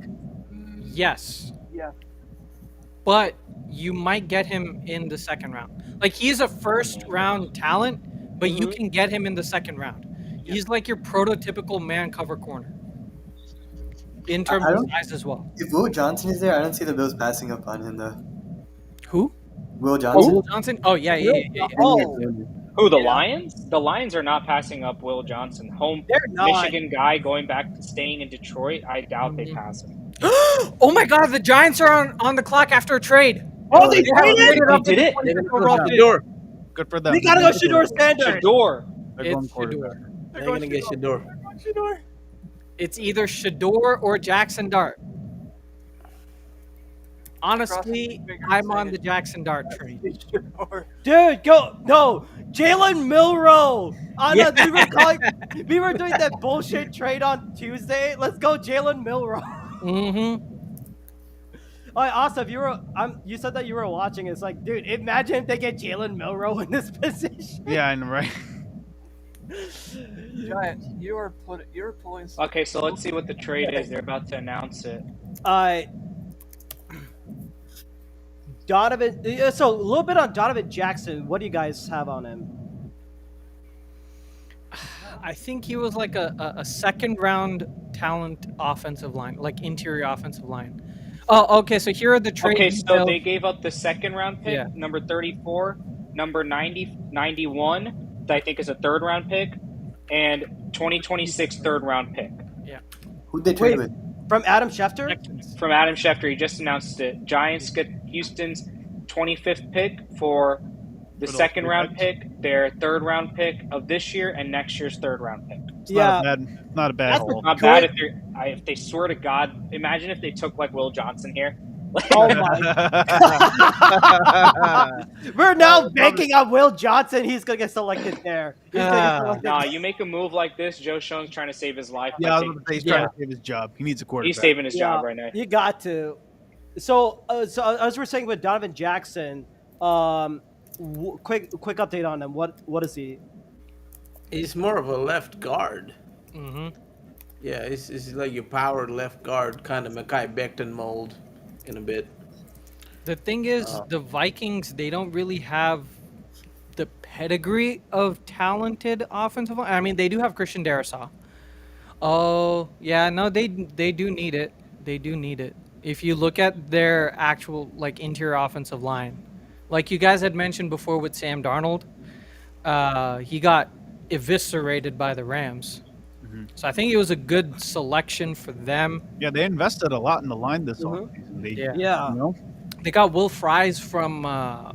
S1: Yes.
S7: Yeah.
S1: But you might get him in the second round. Like, he's a first round talent, but you can get him in the second round. He's like your prototypical man cover corner in terms
S8: I
S1: of
S8: don't-
S1: size as well.
S8: If Will Johnson is there, I don't see the Bills passing up on him though.
S1: Who?
S8: Will Johnson.
S1: Will Johnson? Oh, yeah.
S2: Oh,
S3: Who, the
S2: Yeah.
S3: Lions? The Lions are not passing up Will Johnson. Home
S2: they're not.
S3: Michigan guy going back to staying in Detroit. I doubt they pass him.
S1: Oh my God, the Giants are on the clock after a trade.
S2: Oh, they
S1: have
S2: traded?
S1: traded up
S3: They
S1: to
S3: did it.
S1: 25th
S6: Good
S1: overall
S6: for
S1: pick.
S6: Shador. Good for them.
S2: We gotta go Shador Sanders.
S3: Shador.
S6: They're going
S1: It's
S6: quarterback.
S1: Shador.
S4: They're gonna get Shador.
S2: Shador.
S1: It's either Shador or Jackson Dart. Honestly, I'm on the Jackson Dart train.
S2: Dude, go no, Jalen Milrow. We were doing that bullshit trade on Tuesday. Let's go, Jalen Milrow.
S1: Mm-hmm.
S2: All right, Asa, you said that you were watching. It's like, dude, imagine if they get Jalen Milrow in this position.
S6: Yeah, I know, right?
S7: Giants, you're pulling.
S3: Okay, so let's see what the trade is. They're about to announce it.
S2: Donovan. So a little bit on Donovan Jackson. What do you guys have on him?
S1: I think he was like a second round talent offensive line, like interior offensive line. Oh, okay. So here are the trade
S3: Okay, so
S1: details.
S3: they gave up the second round pick,
S1: Yeah.
S3: number 34, number 91, that I think is a third round pick, and 2026 third round pick.
S8: Who'd they trade with?
S2: From Adam Schefter?
S1: Texans.
S3: From Adam Schefter, he just announced it. Giants get Houston's 25th pick for the
S6: For those
S3: second
S6: three
S3: round
S6: picks?
S3: pick, their third round pick of this year, and next year's third round pick.
S6: It's
S2: Yeah.
S6: not a bad
S2: That's
S6: haul.
S3: Not bad if they swear to God. Imagine if they took like Will Johnson here.
S2: Oh my! We're now banking on Will Johnson. He's gonna get selected there. He's gonna get selected.
S3: Nah, you make a move like this, Joe Schoen's trying to save his life.
S6: Yeah, I was gonna say he's
S1: Yeah.
S6: trying to save his job. He needs a quarterback.
S3: He's saving his
S2: Yeah,
S3: job right now.
S2: You got to. So as we're saying with Donovan Jackson, quick update on him. What is he?
S4: He's more of a left guard.
S1: Mm-hmm.
S4: Yeah, it's like your power left guard, kind of Mekhi Becton mold in a bit.
S1: The thing is, the Vikings, they don't really have the pedigree of talented offensive line. I mean, they do have Christian Darrisaw. Oh, yeah, no, they do need it. They do need it. If you look at their actual, like, interior offensive line, like you guys had mentioned before with Sam Darnold, he got eviscerated by the Rams. So I think it was a good selection for them.
S6: Yeah, they invested a lot in the line this offseason. They,
S1: Yeah.
S2: Yeah.
S6: You know?
S1: They got Will Fries from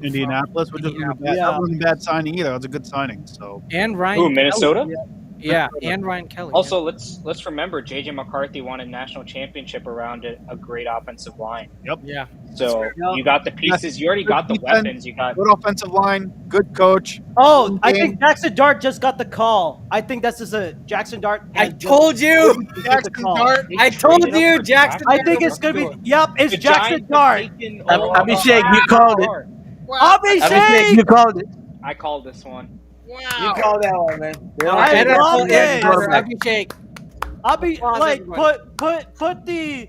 S6: Indianapolis, which isn't bad.
S2: Yeah.
S6: That wasn't a bad signing either. That was a good signing. So
S1: and Ryan
S3: Who,
S1: Kelly.
S3: Minnesota?
S1: Yeah, and Ryan Kelly.
S3: Also, let's remember JJ McCarthy won a national championship around a great offensive line.
S1: yeah.
S3: So
S2: Yep.
S3: you got the pieces. You already got the
S6: Defense,
S3: weapons. You got
S6: good offensive line, good coach.
S2: Oh, I
S6: Game.
S2: think Jackson Dart just got the call. I think that's just a Jackson Dart.
S1: I
S2: has just-
S1: told you.
S2: the
S6: Jackson
S2: call.
S6: Dart.
S1: I told
S3: traded up
S1: you,
S3: for
S1: Jackson.
S2: I think it's gonna be. Yep, it's
S3: The
S2: Jackson
S3: Giants have
S2: Dart.
S3: taken
S4: Abhishek, you called it. Abhishek,
S2: Abhishek.
S4: you called it.
S3: I called this one.
S4: You called that one, man.
S2: I
S1: Better
S2: love
S1: for
S2: it.
S1: Abhishek.
S2: Like
S1: everybody.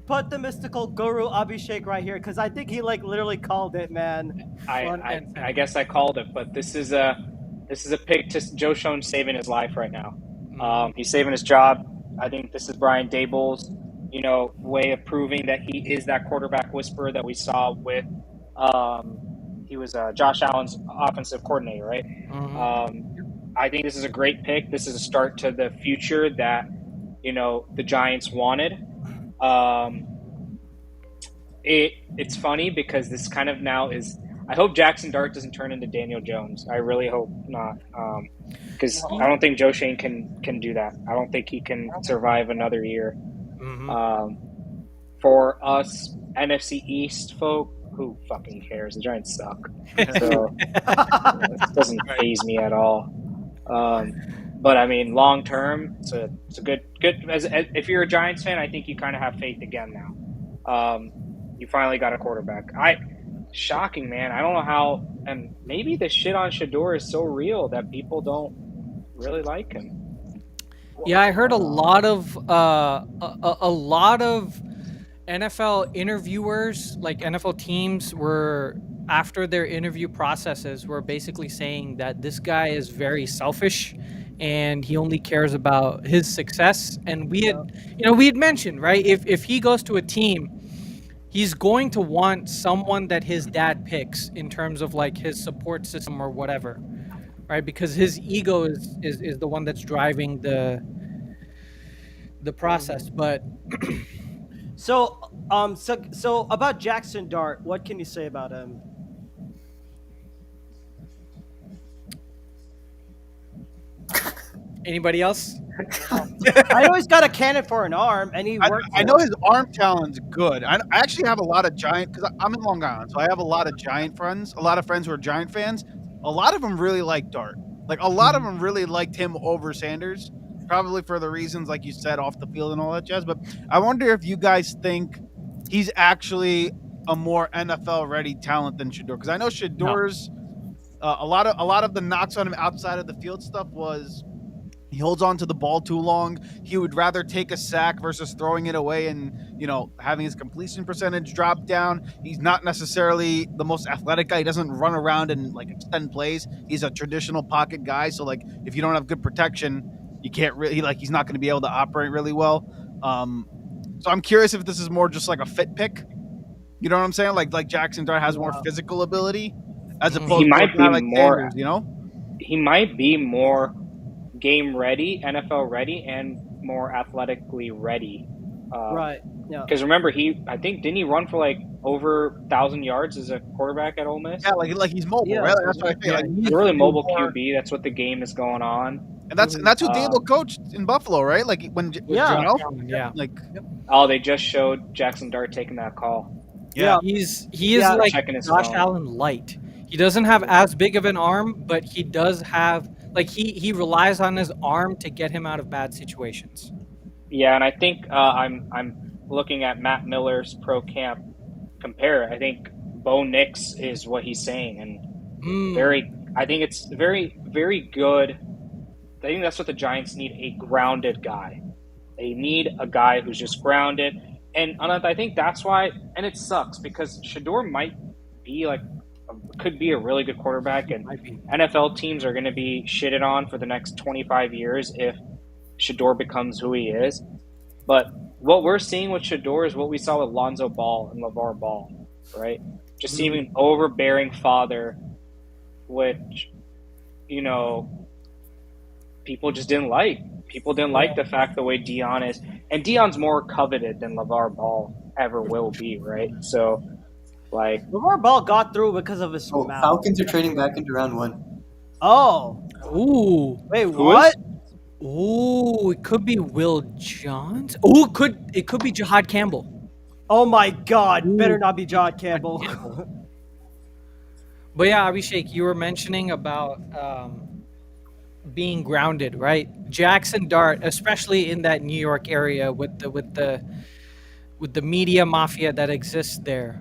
S2: put the mystical guru Abhishek right here because I think he like literally called it, man.
S3: I guess I called it, but this is a pick to Joe Schoen saving his life right now. He's saving his job. I think this is Brian Daboll's, way of proving that he is that quarterback whisperer that we saw with, he was Josh Allen's offensive coordinator, right? I think this is a great pick. This is a start to the future that, the Giants wanted. It's funny because this kind of now is. I hope Jackson Dart doesn't turn into Daniel Jones. I really hope not, because I don't think Joe Schoen can do that. I don't think he can survive another year. For us NFC East folk, who fucking cares? The Giants suck, so it doesn't faze me at all. But I mean, long term, it's a good. If you're a Giants fan, I think you kind of have faith again now. You finally got a quarterback. Shocking, man. I don't know how, and maybe the shit on Shador is so real that people don't really like him.
S1: Yeah, I heard a lot of a lot of NFL interviewers, like NFL teams, were after their interview processes were basically saying that this guy is very selfish and he only cares about his success. And we had mentioned, right, if he goes to a team, he's going to want someone that his dad picks in terms of like his support system or whatever, right? Because his ego is the one that's driving the process. But
S2: So about Jackson Dart, what can you say about him?
S1: anybody else?
S2: I know he's got a cannon for an arm, and he works.
S6: I know his arm talent's good. I actually have a lot of Giant because I'm in Long Island, so I have a lot of Giant friends. A lot of friends who are Giant fans. A lot of them really like Dart. Like a lot of them really liked him over Sanders, probably for the reasons like you said off the field and all that jazz. But I wonder if you guys think he's actually a more NFL ready talent than Shador, because I know Shador's a lot of the knocks on him outside of the field stuff was he holds on to the ball too long. He would rather take a sack versus throwing it away and, having his completion percentage drop down. He's not necessarily the most athletic guy. He doesn't run around and like extend plays. He's a traditional pocket guy. So like if you don't have good protection, you can't really he's not going to be able to operate really well. So I'm curious if this is more just like a fit pick. You know what I'm saying? Like Jackson Dart has more physical ability as opposed
S3: He
S6: to
S3: might
S6: a guy
S3: be
S6: like
S3: more-
S6: Sanders,
S3: He might be more game ready, NFL ready, and more athletically ready.
S2: Right. Yeah.
S3: Because remember, didn't he run for like over 1,000 yards as a quarterback at Ole Miss?
S6: Yeah, like he's mobile,
S2: Yeah.
S6: right? That's what I feel. Like
S3: He's a really mobile QB. That's what the game is going on.
S6: and that's who Dable coached in Buffalo, right? Like when
S2: Yeah.
S1: Yeah.
S6: like
S3: Oh, they just showed Jackson Dart taking that call.
S6: yeah.
S1: He is
S2: Yeah.
S1: like
S3: Checking his
S1: Josh
S3: phone.
S1: Allen light. He doesn't have as big of an arm, but he does have he relies on his arm to get him out of bad situations.
S3: Yeah, and I think I'm looking at Matt Miller's pro camp compare. I think Bo Nix is what he's saying, and I think it's very, very good. I think that's what the Giants need, a grounded guy. They need a guy who's just grounded. And Anant, I think that's why, and it sucks because Shador might be could be a really good quarterback, and NFL teams are going to be shitted on for the next 25 years if Shador becomes who he is. But what we're seeing with Shador is what we saw with Lonzo Ball and LeVar Ball, right? Just seeing an overbearing father, which, people just didn't like. People didn't like the fact the way Deion is. And Deion's more coveted than LeVar Ball ever will be, right? So Like,
S2: LeVar Ball got through because of his
S8: Oh,
S2: mouth.
S8: Falcons are trading back into round 1.
S2: Oh,
S1: Ooh.
S2: wait,
S3: who
S2: what?
S3: is?
S1: Ooh, it could be Will Jones. Ooh, it could be Jihad Campbell.
S2: Oh my God!
S1: Ooh,
S2: Better not be John
S1: Jihad
S2: Campbell.
S1: Campbell. But yeah, Abhishek, you were mentioning about being grounded, right? Jackson Dart, especially in that New York area with the media mafia that exists there.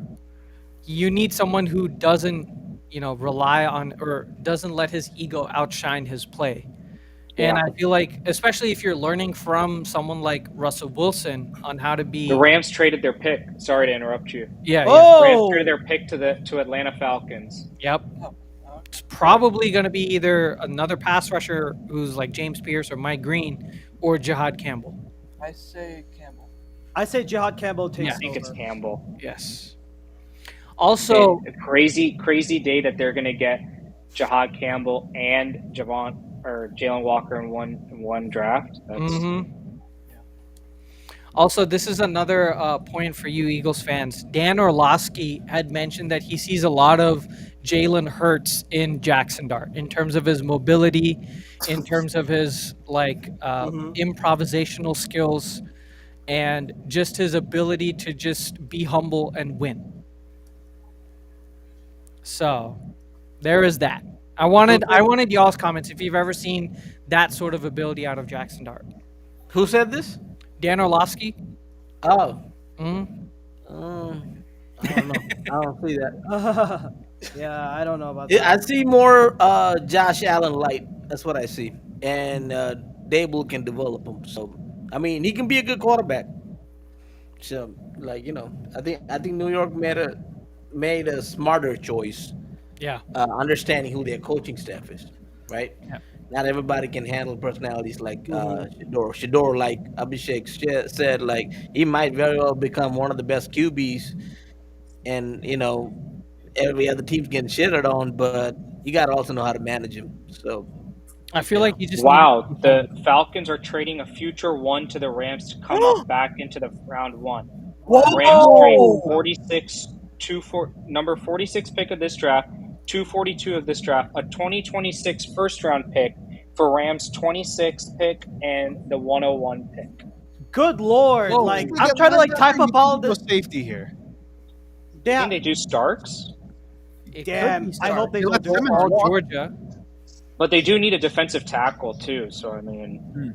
S1: You need someone who doesn't, rely on or doesn't let his ego outshine his play. And
S3: Yeah.
S1: I feel like, especially if you're learning from someone like Russell Wilson on how to
S3: The
S1: be,
S3: Rams traded their pick. Sorry to interrupt you.
S1: yeah,
S3: Rams
S2: Oh,
S3: traded their pick to Atlanta Falcons.
S1: yep.
S7: Oh,
S1: It's probably going to be either another pass rusher who's like James Pierce or Mike Green or Jihad Campbell.
S7: I say Campbell.
S2: I say Jihad Campbell takes
S1: Yeah.
S3: I think it's
S2: over.
S3: Campbell.
S1: Yes. Also,
S3: A crazy day that they're going to get Jihad Campbell and Jalen Walker in one draft.
S1: Also, this is another point for you Eagles fans. Dan Orlovsky had mentioned that he sees a lot of Jalen Hurts in Jackson Dart in terms of his mobility, in terms of his improvisational skills, and just his ability to just be humble and win. So, there is that. I wanted y'all's comments if you've ever seen that sort of ability out of Jackson Dart.
S4: Who said this?
S1: Dan Orlovsky.
S4: Oh,
S1: Mhm.
S4: I don't know. I don't see that.
S2: Yeah, I don't know about
S4: Yeah,
S2: that.
S4: I see more Josh Allen light. That's what I see, and Dable can develop him. So, I mean, he can be a good quarterback. So, I think New York made a smarter choice,
S1: Yeah.
S4: understanding who their coaching staff is, right?
S1: Yeah.
S4: Not everybody can handle personalities like Shador. Shador, like Abhishek said, like he might very well become one of the best QBs, and every other team's getting shitted on, but you got to also know how to manage him. So,
S1: I feel like you just
S3: Wow,
S1: need to
S3: the Falcons are trading a future one to the Rams to come up back into the round one. Rams trade 46 number 46 pick of this draft, 242 of this draft, a 2026 first round pick for Rams 26th pick and the 101 pick.
S2: Good Lord!
S1: Whoa.
S2: Like I'm trying to type up all
S6: the
S2: this.
S6: safety here.
S3: I
S2: Damn,
S3: think they do Starks,
S1: It
S2: damn!
S1: could be
S2: I hope they
S6: They
S2: don't
S6: let
S2: do
S6: Simmons
S2: all
S6: walk.
S1: Georgia.
S3: but they do need a defensive tackle too. So I mean,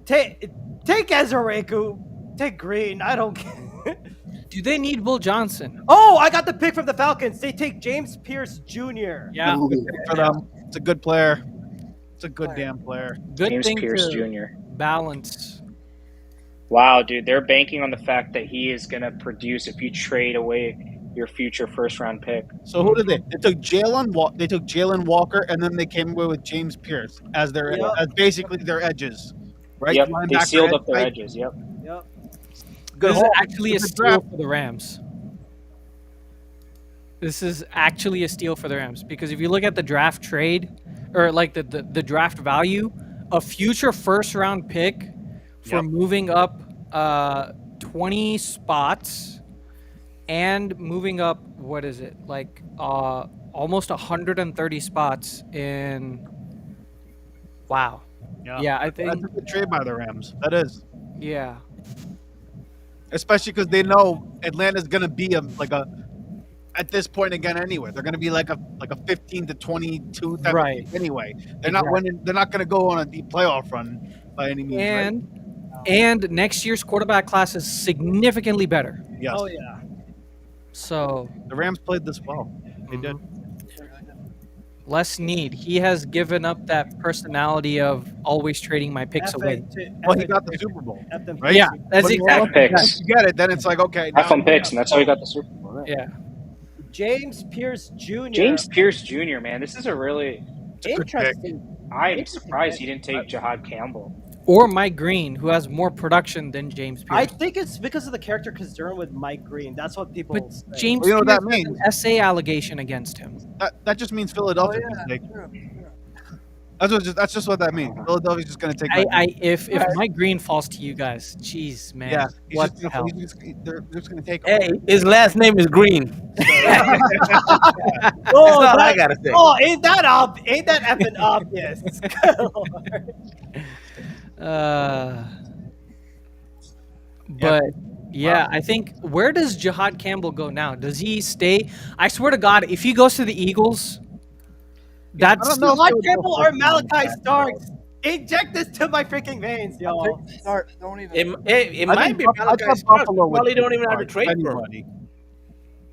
S2: Take Ezereku. Take Green. I don't care.
S1: Do they need Will Johnson?
S2: Oh, I got the pick from the Falcons. They take James Pierce Jr.
S1: Yeah.
S6: Good pick for them. It's a good player. It's a good damn player.
S1: Good
S3: James
S1: thing
S3: Pierce
S1: to
S3: Jr.
S1: balance.
S3: Wow, dude, they're banking on the fact that he is going to produce if you trade away your future first round pick.
S6: So who did they? They took Jalen Walker, and then they came away with James Pierce as as basically their edges, right?
S3: Yep, they
S6: Linebacker
S3: sealed
S6: edge
S3: up their
S6: type.
S3: edges. Yep.
S2: Yep.
S6: Good
S1: This is
S6: haul.
S1: actually a
S6: Good
S1: steal
S6: draft.
S1: for the Rams. This is actually a steal for the Rams because if you look at the draft trade or like the draft value, a future first round pick for
S6: Yep.
S1: moving up 20 spots and moving up what is it? Like almost 130 spots in wow. Yeah, I think
S6: That's a good trade by the Rams. That is,
S1: yeah.
S6: especially because they know Atlanta's going to be at this point again anyway. They're going to be like a 15 to 22 type of
S1: Right.
S6: team anyway. They're not winning. They're not going to go on a deep playoff run by any means.
S1: And next year's quarterback class is significantly better.
S6: Right? Yes.
S2: Oh yeah.
S1: So
S6: The Rams played this well. They did.
S1: Les Need, he has given up that personality of always trading my picks away.
S6: Well, he got the Super Bowl. Right?
S1: Yeah, that's
S6: When you
S1: exactly.
S3: F picks.
S6: Once you get it, then it's like, okay.
S3: F on
S6: now-
S3: picks, and that's how he got the Super Bowl. Right?
S1: Yeah.
S2: James Pierce Jr.
S3: James Pierce Jr., man, this is a really.
S2: Interesting.
S3: I'm surprised he didn't take Jihad Campbell.
S1: Or Mike Green, who has more production than James
S2: I
S1: Pierce.
S2: think it's because of the character concern with Mike Green. That's what people.
S1: But
S2: say.
S1: James
S6: Well, you know what
S1: Pierce
S6: that
S1: has an
S6: means?
S1: SA allegation against him.
S6: That just means Philadelphia.
S7: Oh, yeah,
S6: mistake.
S7: true.
S6: That's just what that means. Philadelphia's just going to take my green.
S1: If my green falls to you guys, jeez, man,
S6: Yeah,
S1: what the hell?
S6: they're just going to take.
S4: Hey, his last name is Green.
S2: Oh,
S4: That's all I gotta say.
S2: Oh, ain't that effing obvious? Good Lord.
S1: But yeah, I think where does Jihad Campbell go now? Does he stay? I swear to God, if he goes to the Eagles, that's
S6: I don't know if
S2: Todd
S6: they would go
S2: Campbell or
S6: first round.
S2: Malachi Starks. Inject this to my freaking veins, y'all.
S7: Start. Don't even.
S4: It
S6: I
S4: might
S6: think
S4: be
S6: I
S4: Malachi
S6: thought
S4: Starks.
S6: Buffalo would
S4: Probably
S6: take
S4: don't even have to
S6: Starks,
S4: trade for him.
S6: anybody.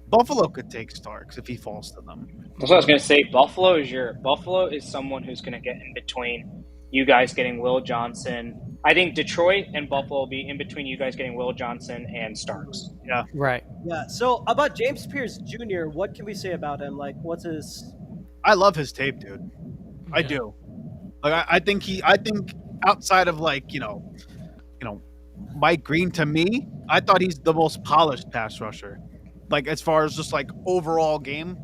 S6: Buffalo could take Starks if he falls to them.
S3: That's what I was going to say. Buffalo is someone who's going to get in between you guys getting Will Johnson. I think Detroit and Buffalo will be in between you guys getting Will Johnson and Starks.
S6: Yeah.
S1: right.
S2: Yeah. So about James Pierce Jr., what can we say about him? Like, what's his?
S6: I love his tape, dude. I do. Like I think outside of like Mike Green, to me, I thought he's the most polished pass rusher. Like as far as just like overall game,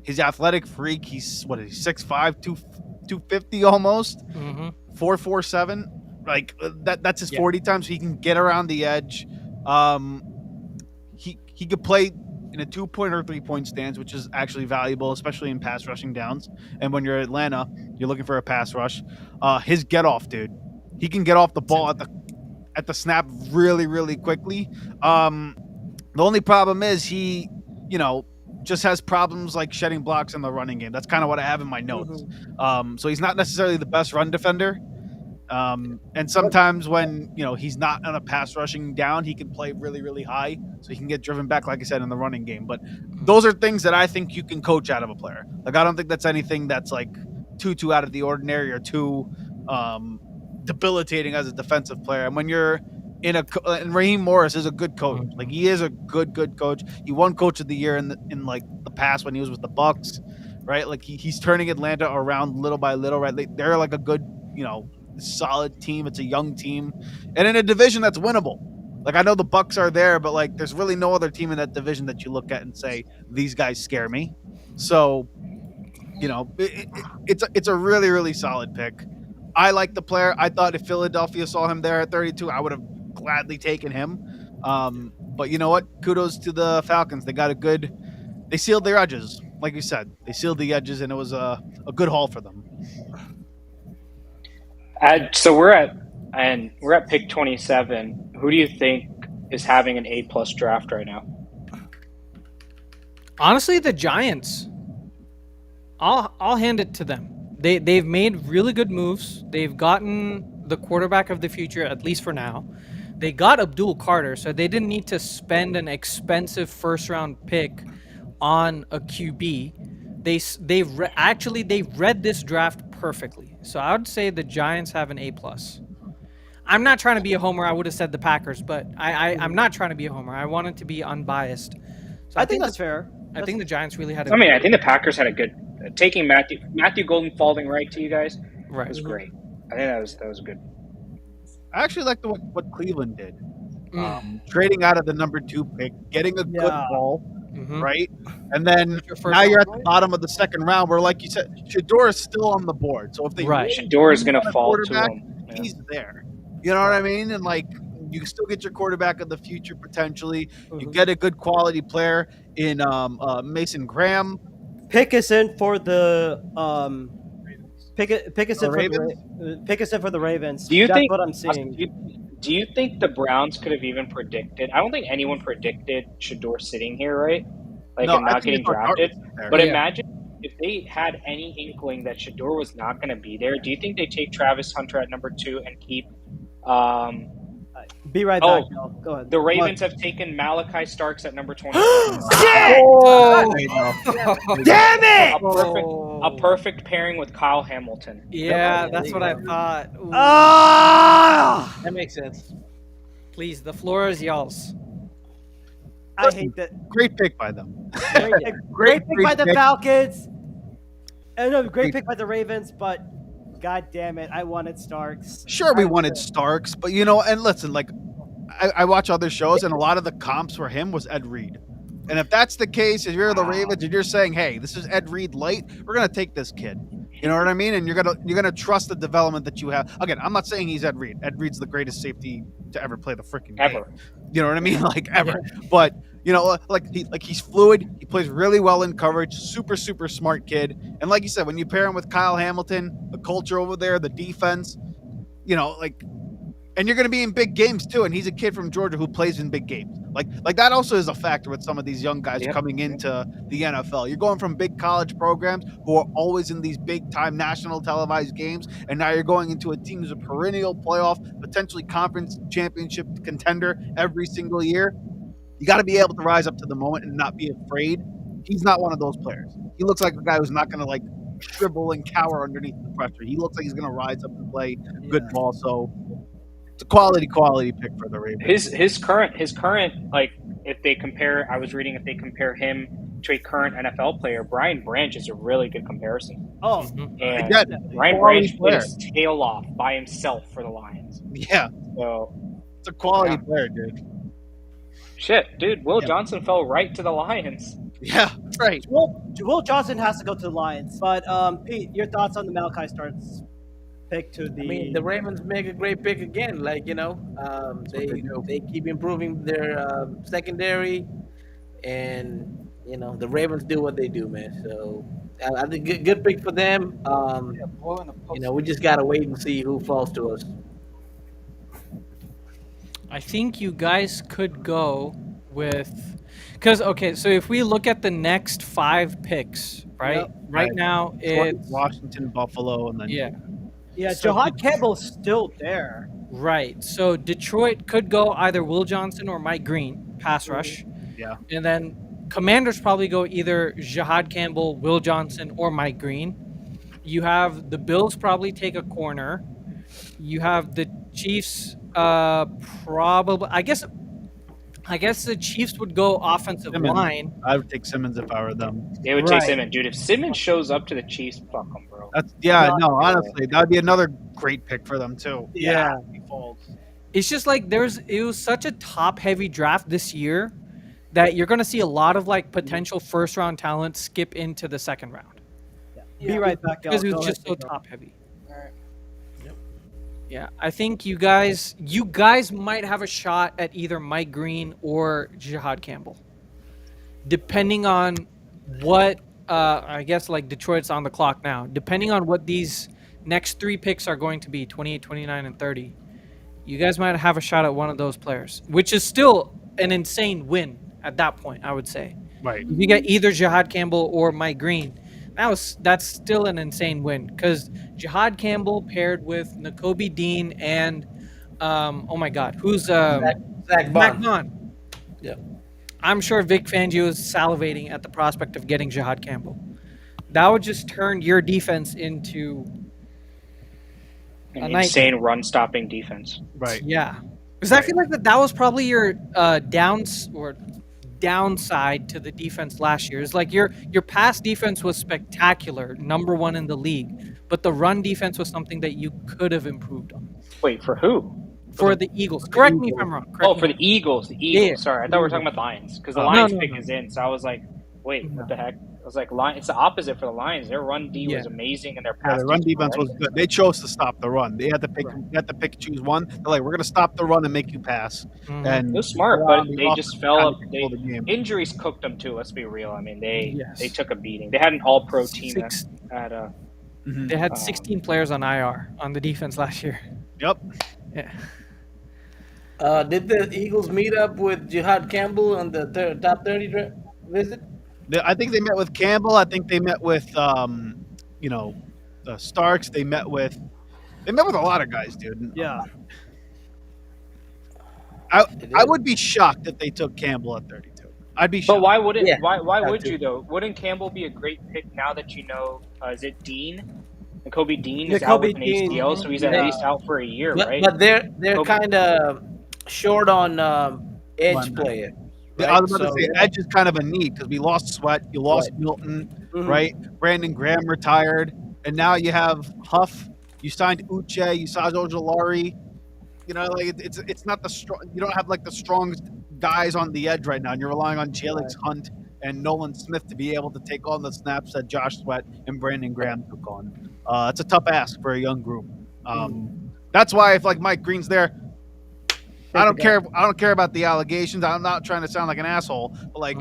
S6: he's athletic freak. He's 6'5", 250 almost,
S1: Mm-hmm.
S6: 4.47. Like that's his
S2: Yeah.
S6: 40 times. So he can get around the edge. He could play in a 2-point or 3-point stance, which is actually valuable, especially in pass rushing downs. And when you're Atlanta, you're looking for a pass rush. His get off, dude. He can get off the ball at the snap really, really quickly. The only problem is he, just has problems like shedding blocks in the running game. That's kind of what I have in my notes. So he's not necessarily the best run defender. And sometimes when he's not on a pass rushing down, he can play really, really high, so he can get driven back, like I said, in the running game. But those are things that I think you can coach out of a player. Like I don't think that's anything that's like too out of the ordinary or too debilitating as a defensive player. And when you're and Raheem Morris is a good coach. Like he is a good coach. He won Coach of the Year in like the past when he was with the Bucks, right? Like he's turning Atlanta around little by little, right? They're like a good, solid team. It's a young team, and in a division that's winnable. Like I know the Bucks are there, but like there's really no other team in that division that you look at and say these guys scare me. So, it's a really, really solid pick. I like the player. I thought if Philadelphia saw him there at 32, I would have gladly taken him. But you know what? Kudos to the Falcons. They sealed their edges. Like you said, they sealed the edges, and it was a good haul for them.
S3: So we're at pick 27. Who do you think is having an A+ draft right now?
S1: Honestly, the Giants. I'll hand it to them. They've made really good moves. They've gotten the quarterback of the future, at least for now. They got Abdul Carter, so they didn't need to spend an expensive first-round pick on a QB. They read this draft perfectly. So I would say the Giants have an A+. I'm not trying to be a homer. I would have said the Packers, but I'm not trying to be a homer. I want it to be unbiased. So
S2: I think that's fair.
S1: I think the Giants really had.
S3: I mean, I think the Packers had a good taking Matthew Golden falling right to you guys.
S1: Right.
S3: Was great. I think that was good.
S6: I actually like what Cleveland did. Trading out of the number 2 pick, getting a good haul, right? And then now you're at the bottom of the second round where, like you said, Shador is still on the board. So if they
S3: Shador is going to fall to him.
S6: Yeah. He's there. You know what I mean? And like you can still get your quarterback of the future potentially. You get a good quality player in Mason Graham.
S2: Pickesson for the Pickesson for the Ravens.
S3: Do you
S2: That's
S3: think
S2: what I'm seeing?
S3: Do you think the Browns could have even predicted? I don't think anyone predicted Shador sitting here, right? Like and not getting drafted. But imagine if they had any inkling that Shador was not going to be there. Do you think they take Travis Hunter at number 2 and keep?
S2: Be right back. Go ahead.
S3: The Ravens have taken Malachi Starks at number 20.
S2: Damn it!
S3: A perfect pairing with Kyle Hamilton.
S1: Yeah, that's what I thought.
S2: Ah!
S1: That makes sense. Please, the floor is y'all's.
S2: I hate that.
S6: Great pick by them.
S2: Great pick by the Falcons. Great pick by the Ravens, but God damn it, I wanted Starks.
S6: Sure, we wanted Starks, but and listen, like I watch other shows, and a lot of the comps for him was Ed Reed. And if that's the case, if you're the Ravens and you're saying, "Hey, this is Ed Reed light, we're gonna take this kid," You know what I mean? And you're gonna trust the development that you have. Again, I'm not saying he's Ed Reed. Ed Reed's the greatest safety to ever play the freaking game.
S3: Ever.
S6: You know what I mean? Like ever. But he's fluid. He plays really well in coverage. Super smart kid. And like you said, when you pair him with Kyle Hamilton, the culture over there, the defense, and you're going to be in big games too. And he's a kid from Georgia who plays in big games. Like that also is a factor with some of these young guys coming into the NFL. You're going from big college programs who are always in these big time national televised games, and now you're going into a team who's a perennial playoff, potentially conference championship contender every single year. You got to be able to rise up to the moment and not be afraid. He's not one of those players. He looks like a guy who's not going to like shrivel and cower underneath the pressure. He looks like he's going to rise up and play good ball. So it's a quality pick for the Ravens.
S3: His current like if they compare, I was reading if they compare him to a current NFL player, Brian Branch is a really good comparison.
S2: Oh,
S3: And
S6: Yeah,
S3: Brian
S6: quality
S3: Branch put
S6: player.
S3: his tail off by himself for the Lions.
S6: Yeah,
S3: So
S6: it's a quality player, dude.
S3: shit, dude, Will Johnson fell right to the Lions.
S6: Yeah, right.
S2: Will Johnson has to go to the Lions. But Pete, your thoughts on the Malachi Starks pick to the?
S4: I mean, the Ravens make a great pick again. Like they keep improving their secondary, and the Ravens do what they do, man. So I think good pick for them.
S7: Blowing the post.
S4: We just gotta wait and see who falls to us.
S1: I think you guys could go with, because so if we look at the next 5 picks, right?
S2: Yep.
S1: Right now it's
S6: Washington, Buffalo, and then
S2: Yeah,
S1: So
S2: Jahad Campbell's still there.
S1: right. So Detroit could go either Will Johnson or Mike Green, pass rush.
S6: Yeah.
S1: And then Commanders probably go either Jahad Campbell, Will Johnson, or Mike Green. You have the Bills probably take a corner. You have the Chiefs probably I guess the Chiefs would go offensive
S6: Simmons.
S1: line.
S6: I would take Simmons if I were them.
S3: They would
S1: Right.
S3: take Simmons, dude. If Simmons shows up to the Chiefs, fuck him, bro.
S6: Honestly, that would be another great pick for them too.
S1: Yeah.
S6: He folds.
S1: It's just like it was such a top heavy draft this year that you're going to see a lot of like potential first round talent skip into the second round
S2: Be right back,
S1: because it
S2: Go
S1: was
S2: ahead,
S1: just so
S2: Pedro.
S1: top heavy.
S7: All right.
S1: Yeah, I think you guys might have a shot at either Mike Green or Jahad Campbell, depending on what I guess like Detroit's on the clock now. Depending on what these next 3 picks are going to be, 28, 29, and 30, you guys might have a shot at one of those players, which is still an insane win at that point, I would say.
S6: Right.
S1: If you get either Jahad Campbell or Mike Green, that's still an insane win because Jahad Campbell paired with Nakobe Dean and oh my God, who's
S4: Zach
S1: Mac
S4: Bond.
S1: Vaughn.
S4: Yeah.
S1: I'm sure Vic Fangio is salivating at the prospect of getting Jahad Campbell. That would just turn your defense into
S3: An
S1: a nightmare.
S3: insane run-stopping defense.
S6: Right.
S1: Yeah, because I feel like that was probably your downside to the defense last year. It's like your pass defense was spectacular, number 1 in the league, but the run defense was something that you could have improved on.
S3: Wait, for who?
S1: For the Eagles. Correct me if I'm wrong.
S3: Oh, for the Eagles. The Eagles.
S1: Yeah.
S3: Sorry, I thought we were talking about the Lions because the
S1: No,
S3: Lions
S1: no,
S3: pick
S1: no.
S3: is in. So I was like, wait, what the heck? I was like, it's the opposite for the Lions. Their run D was amazing, and their
S6: Yeah,
S3: pass
S6: the run
S3: D
S6: defense was good. They chose to stop the run. They had to pick. They had to pick, choose one. They're like, we're going to stop the run and make you pass.
S1: Mhm.
S6: And
S3: It was smart,
S6: go
S3: but
S6: on the
S3: they
S6: offense
S3: just fell
S6: to
S3: up.
S6: control the game.
S3: Injuries cooked them too. Let's be real. I mean, they
S1: Yes.
S3: took a beating. They had an All-Pro team
S1: Six-
S3: at
S1: They had 16 players on IR on the defense last year.
S6: Yep.
S1: Yeah.
S4: Did the Eagles meet up with Jahad Campbell on the top 30 visit?
S6: I think they met with Campbell. I think they met with Starks. They met with a lot of guys, dude.
S2: Yeah.
S6: I would be shocked if they took Campbell at 32. I'd be shocked.
S3: But why wouldn't?
S4: Yeah,
S3: why
S4: that
S3: would
S4: too.
S3: you though? Wouldn't Campbell be a great pick now that you know? Is it Dean? Kobe Dean is out
S2: Nakobe
S3: with an
S2: Dean,
S3: ACL, so he's at
S2: yeah.
S3: least out for a year,
S4: But,
S3: right?
S4: but they're
S3: Kobe-
S4: kind of short on edge
S6: Linebacker.
S4: player.
S6: I was about
S4: So-
S6: to say Edge is kind of a need because we lost Sweat, you lost
S4: Right.
S6: Milton,
S2: Mhm.
S6: right? Brandon Graham retired, and now you have Huff. You signed Uche, you signed Ojolari. You know, like it's not the strong. You don't have like the strongest guys on the edge right now, and you're relying on Jalix Hunt and Nolan Smith to be able to take on the snaps that Josh Sweat and Brandon Graham took on. It's a tough ask for a young group. That's why if like Mike Green's there, I don't care. I don't care about the allegations. I'm not trying to sound like an asshole, but like,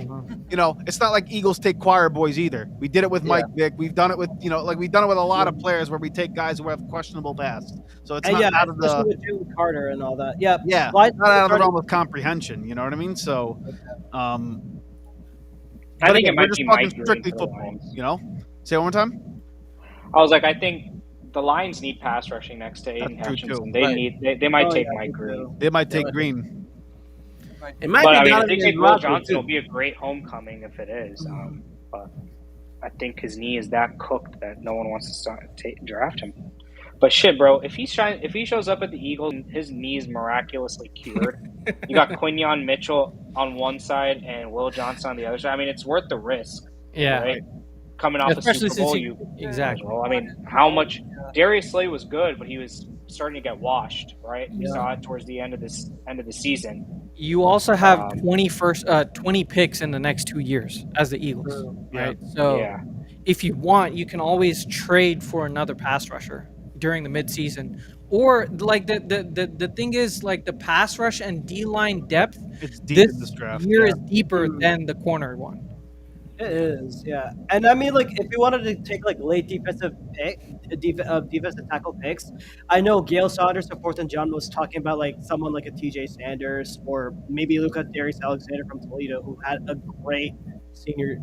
S6: it's not like Eagles take choir boys either. We did it with Mike Vick. We've done it with, we've done it with a lot of players where we take guys who have questionable past. So it's not out of the
S2: with Jalen Carter and all that. Yeah,
S6: not out of the realm of comprehension. You know what I mean? So,
S3: I
S6: but
S3: think
S6: again,
S3: it
S6: we're
S3: might
S6: just
S3: be
S6: talking
S3: Mike Green
S6: strictly
S3: for the
S6: football.
S3: Lions.
S6: Say it one more time.
S3: I was like, I think the Lions need pass rushing next to Aiden
S6: That's true,
S3: Hutchinson.
S6: too.
S3: They might take Mike Green.
S6: They might take Green.
S4: It might
S3: But
S4: be
S3: I mean, if
S4: Donovan
S3: they take
S4: and
S3: Will
S4: Rocky,
S3: Johnson,
S4: too.
S3: it'll be a great homecoming if it is. But I think his knee is that cooked that no one wants to draft him. But shit, bro, if he shows up at the Eagles and his knee is miraculously cured, you got Quinyon Mitchell on one side and Will Johnson on the other side. I mean, it's worth the risk.
S1: Yeah.
S3: Right? Coming off
S1: Especially
S3: the Super
S1: since
S3: Bowl,
S1: exactly.
S3: I mean, how much Darius Slay was good, but he was starting to get washed. Right? We saw it towards the end of the season.
S1: You also have 20 picks in the next 2 years as the Eagles, right? So if you want, you can always trade for another pass rusher during the midseason. Or like the thing is, like, the pass rush and D-line depth
S6: It's deep in this draft.
S1: year is deeper than the corner one.
S2: It is, yeah. And I mean, like, if you wanted to take like late defensive tackle picks, I know Gail Saunders of 4th and John was talking about like someone like a TJ Sanders or maybe look at Darius Alexander from Toledo, who had a great senior.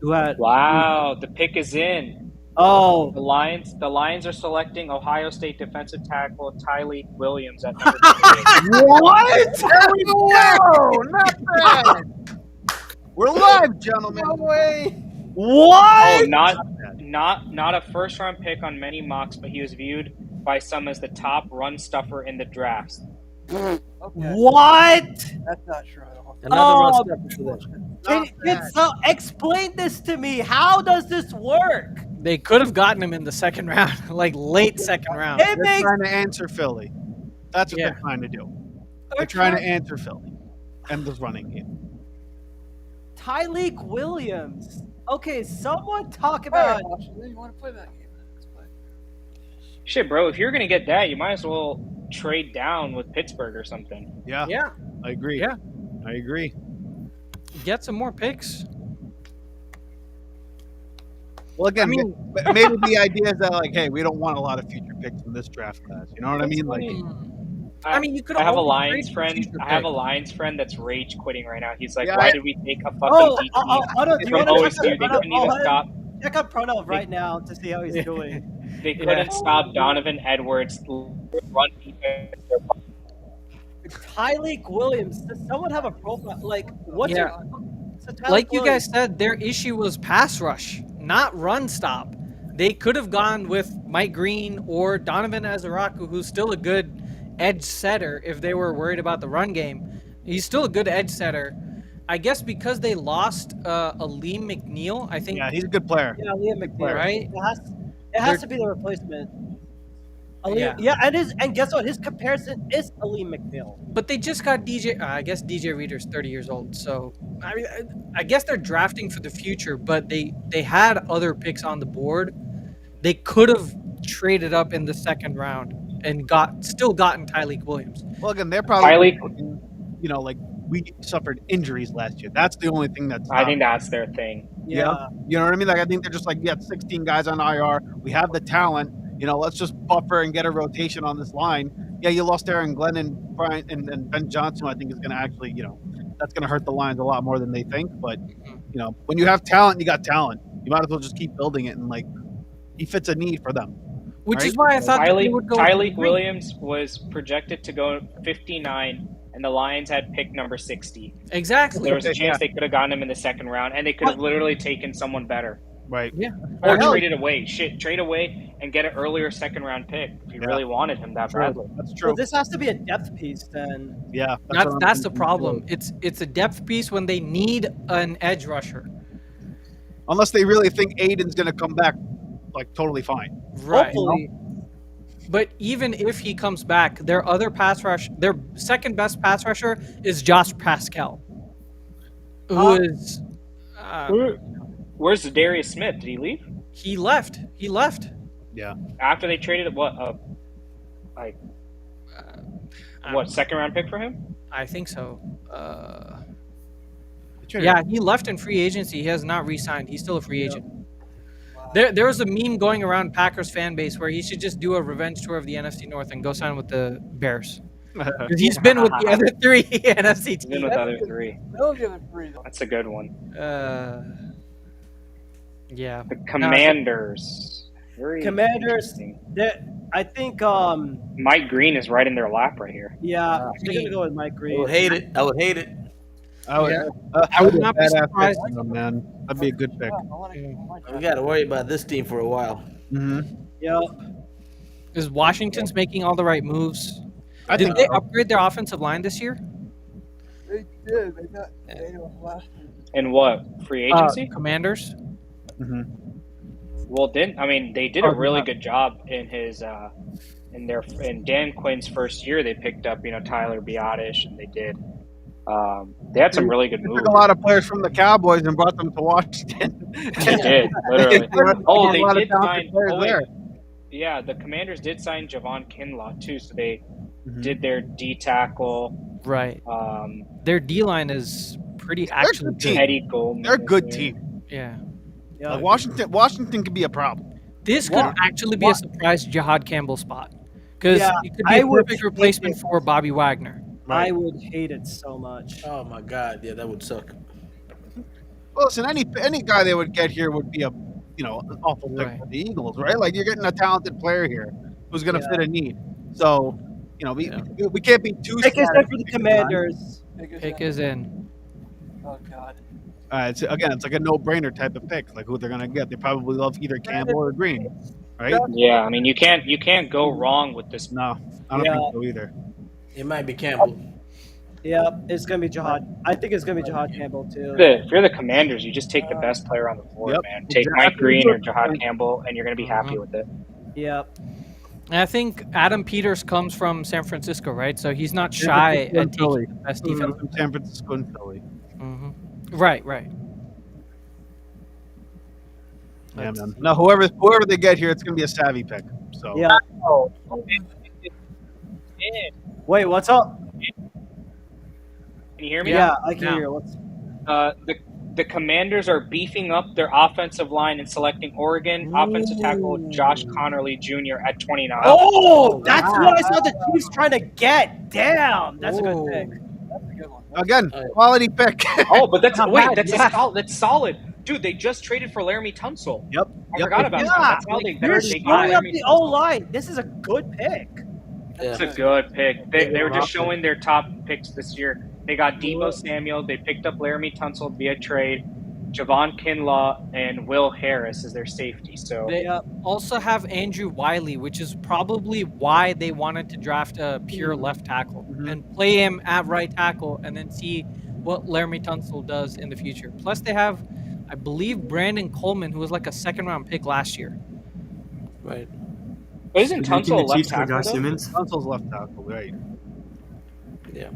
S3: Wow, the pick is in.
S2: Oh,
S3: The Lions are selecting Ohio State defensive tackle Tyleek Williams at number 3.
S6: What? No, not that. We're live, gentlemen.
S4: No way.
S2: what?
S3: Oh, not a first round pick on many mocks, but he was viewed by some as the top run stuffer in the draft.
S7: Okay.
S2: What?
S7: That's not true at all.
S4: Another run step for them.
S2: Explain this to me. How does this work?
S1: They could have gotten him in the second round, like late second round.
S2: It
S6: They're
S2: makes
S6: trying to answer Philly. That's what they're trying to do. They're trying to answer Philly and the running game.
S2: Tyleek Williams. Okay, someone talk
S7: All right,
S2: about.
S7: Washington, you want to play that game? Let's play.
S3: Shit, bro, if you're gonna get that, you might as well trade down with Pittsburgh or something.
S6: Yeah,
S1: Yeah,
S6: I agree.
S1: Yeah.
S6: I agree.
S1: get some more picks.
S6: Well, again,
S1: I mean-
S6: maybe the idea is that, like, hey, we don't want a lot of future picks in this draft class. You know what I mean? Like,
S1: I mean, you could.
S3: I have a
S1: always
S3: Lions
S1: trade for
S3: friend.
S1: future
S3: I have a
S1: picks.
S3: Lions friend that's rage quitting right now. He's like,
S6: Yeah,
S3: "Why did we take a fucking
S2: Oh,
S3: DT
S2: hold on. Do you
S3: from
S2: want to
S3: OSU? They couldn't even stop.
S2: check out Pronov right now to see how he's doing.
S3: They couldn't stop Donovan Edwards run defense.
S2: Tyleek Williams. Does someone have a profile? Like, what's
S1: Yeah.
S2: so Tyleek
S1: Like you
S2: Williams-
S1: guys said, their issue was pass rush, not run stop. They could have gone with Mike Green or Donovan Azaraku, who's still a good edge setter if they were worried about the run game. He's still a good edge setter. I guess because they lost Ali McNeil, I think.
S6: yeah, he's a good player.
S2: Yeah, Liam McNeil.
S1: Right?
S2: It has to be the replacement. And guess what? His comparison is Ali McNeil.
S1: But they just got DJ. I guess DJ Reader's 30 years old, so I mean, I guess they're drafting for the future. But they had other picks on the board. They could have traded up in the second round and still gotten Tyleek Williams.
S6: Well, again, they're probably,
S3: Tyleek-
S6: like, we suffered injuries last year. That's the only thing that's.
S3: I think that's their thing.
S6: Yeah. You know what I mean? Like, I think they're just like, we got 16 guys on IR. We have the talent. Let's just buffer and get a rotation on this line. Yeah, you lost Aaron Glenn and Brian and Ben Johnson. I think is going to actually, that's going to hurt the Lions a lot more than they think. But, when you have talent, you got talent. You might as well just keep building it. And, like, he fits a need for them.
S1: Which is
S6: Right?
S1: why I thought that they would go with
S3: Tyleek
S1: Green.
S3: Williams was projected to go 59, and the Lions had pick number 60.
S1: Exactly.
S3: There was a chance they could have gotten him in the second round, and they could have literally taken someone better.
S6: Right.
S1: Yeah.
S3: Or
S1: hell,
S3: traded away. Trade away and get an earlier second round pick if you really wanted him that badly.
S6: That's true.
S2: So this has to be a depth piece then.
S6: Yeah.
S1: That's the problem. It's a depth piece when they need an edge rusher.
S6: Unless they really think Aiden's going to come back, like, totally fine.
S1: Right.
S2: Hopefully.
S1: But even if he comes back, their second best pass rusher is Josh Pascal, who is
S3: Where's Darius Smith? Did he leave?
S1: he left.
S6: Yeah.
S3: After they traded second round pick for him?
S1: I think so.
S6: They traded
S1: Yeah,
S6: him.
S1: he left in free agency. He has not re-signed. He's still a free agent. There was a meme going around Packers fan base where he should just do a revenge tour of the NFC North and go sign with the Bears. 'Cause he's been with the other three NFC
S3: He's been
S1: teams.
S3: with the other three.
S7: No, the other three. Though.
S3: That's a good one.
S1: Yeah.
S3: The Commanders. Very
S2: Commanders.
S3: interesting.
S2: I think.
S3: Mike Green is right in their lap right here.
S2: Yeah, I'm gonna go with Mike
S4: I
S2: Green.
S4: would hate it. I would hate it.
S6: I would,
S1: Yeah.
S6: I would
S1: not be surprised.
S6: man. That'd be a good pick.
S7: Yeah, I want to.
S4: We got to worry about this team for a while.
S6: Mm-hmm.
S2: Yeah.
S1: Is Washington's making all the right moves?
S6: I
S1: Did
S6: think
S1: they
S6: so.
S1: upgrade their offensive line this year?
S7: They did. They got Daniel last year.
S3: And what? Free agency?
S1: Commanders.
S6: Mm-hmm.
S3: Well, they did a really good job in his in Dan Quinn's first year. They picked up Tyler Biotish, and they had some really good
S6: They
S3: moves.
S6: took a lot of players from the Cowboys and brought them to Washington.
S3: They did literally. Oh, they
S6: A lot of
S3: did
S6: talented
S3: sign.
S6: players
S3: Oh, wait.
S6: there.
S3: Yeah, the Commanders did sign Javon Kinlaw too, so they
S6: Mhm.
S3: did their D tackle.
S1: Right. Their D line is pretty
S6: a
S1: actually
S6: good team.
S1: good.
S3: Eddie Goldman.
S6: They're a good
S3: is there.
S6: team.
S1: Yeah.
S2: Yeah.
S6: Like Washington could be a problem.
S1: This could actually be a surprise Jihad Campbell spot. Because
S2: Yeah,
S1: it could be
S2: I
S1: a
S2: would
S1: perfect
S2: think
S1: replacement
S2: it-
S1: for Bobby Wagner.
S2: I would hate it so much.
S4: Oh my God, yeah, that would suck.
S6: Well, listen, any guy they would get here would be an awful pick
S1: Right.
S6: for the Eagles, right? Like you're getting a talented player here who's going to
S2: Yeah.
S6: fit a need. So, we can't be too.
S2: Pick is
S6: static
S2: for the
S6: with the
S2: Commanders.
S1: Pick is in.
S7: Oh God.
S6: It's like a no-brainer type of pick. Like who they're going to get. They probably love either Campbell or Green, right?
S3: Yeah, you can't go wrong with this.
S6: No, I don't
S2: Yeah.
S6: think so either.
S4: It might be Campbell.
S2: Yeah, it's gonna be Jihad. I think it's gonna be Jihad Campbell too.
S3: If you're the Commanders, you just take the best player on the board,
S6: Yep,
S3: man. Take
S6: exactly.
S3: Mike Green or Jihad Campbell, and you're going to be happy with it.
S2: Yeah.
S1: And I think Adam Peters comes from San Francisco, right? So he's not shy at taking the best defense.
S6: From San Francisco and Philly.
S1: hmm Right.
S6: Yeah, man. No, whoever they get here, it's going to be a savvy pick. So
S2: Yeah. Wait, what's up?
S3: Can you hear me?
S2: Yeah, I can
S1: Now.
S2: hear. What's
S3: The Commanders are beefing up their offensive line and selecting Oregon offensive tackle Josh Connerly Jr. at 29.
S2: Oh, that's what I saw the Chiefs trying to get. Damn, that's a good pick.
S7: That's a good one.
S6: again, quality pick.
S3: Oh, but that's
S1: bad,
S3: that's solid. Dude, they just traded for Laramie Tunsil.
S6: Yep.
S3: I forgot about that.
S2: Yeah,
S3: That's how they
S2: you're
S3: they got
S2: screwing up
S3: Laramie
S2: the
S3: Tunsil.
S2: O line. This is a good pick.
S4: Yeah.
S3: It's a good pick. They were just showing their top picks this year. They got Debo Samuel. They picked up Laramie Tunsil via trade. Javon Kinlaw and Will Harris is their safety. So
S1: They also have Andrew Wiley, which is probably why they wanted to draft a pure left tackle and play him at right tackle and then see what Laramie Tunsil does in the future. Plus, they have, I believe, Brandon Coleman, who was like a second-round pick last year.
S4: Right.
S3: but isn't
S8: Do you think
S3: Tunsil a
S8: the
S3: left
S8: Chiefs go
S3: tackle?
S8: Josh
S3: though?
S8: Simmons?
S6: Tunsil's left tackle, right?
S4: Yeah.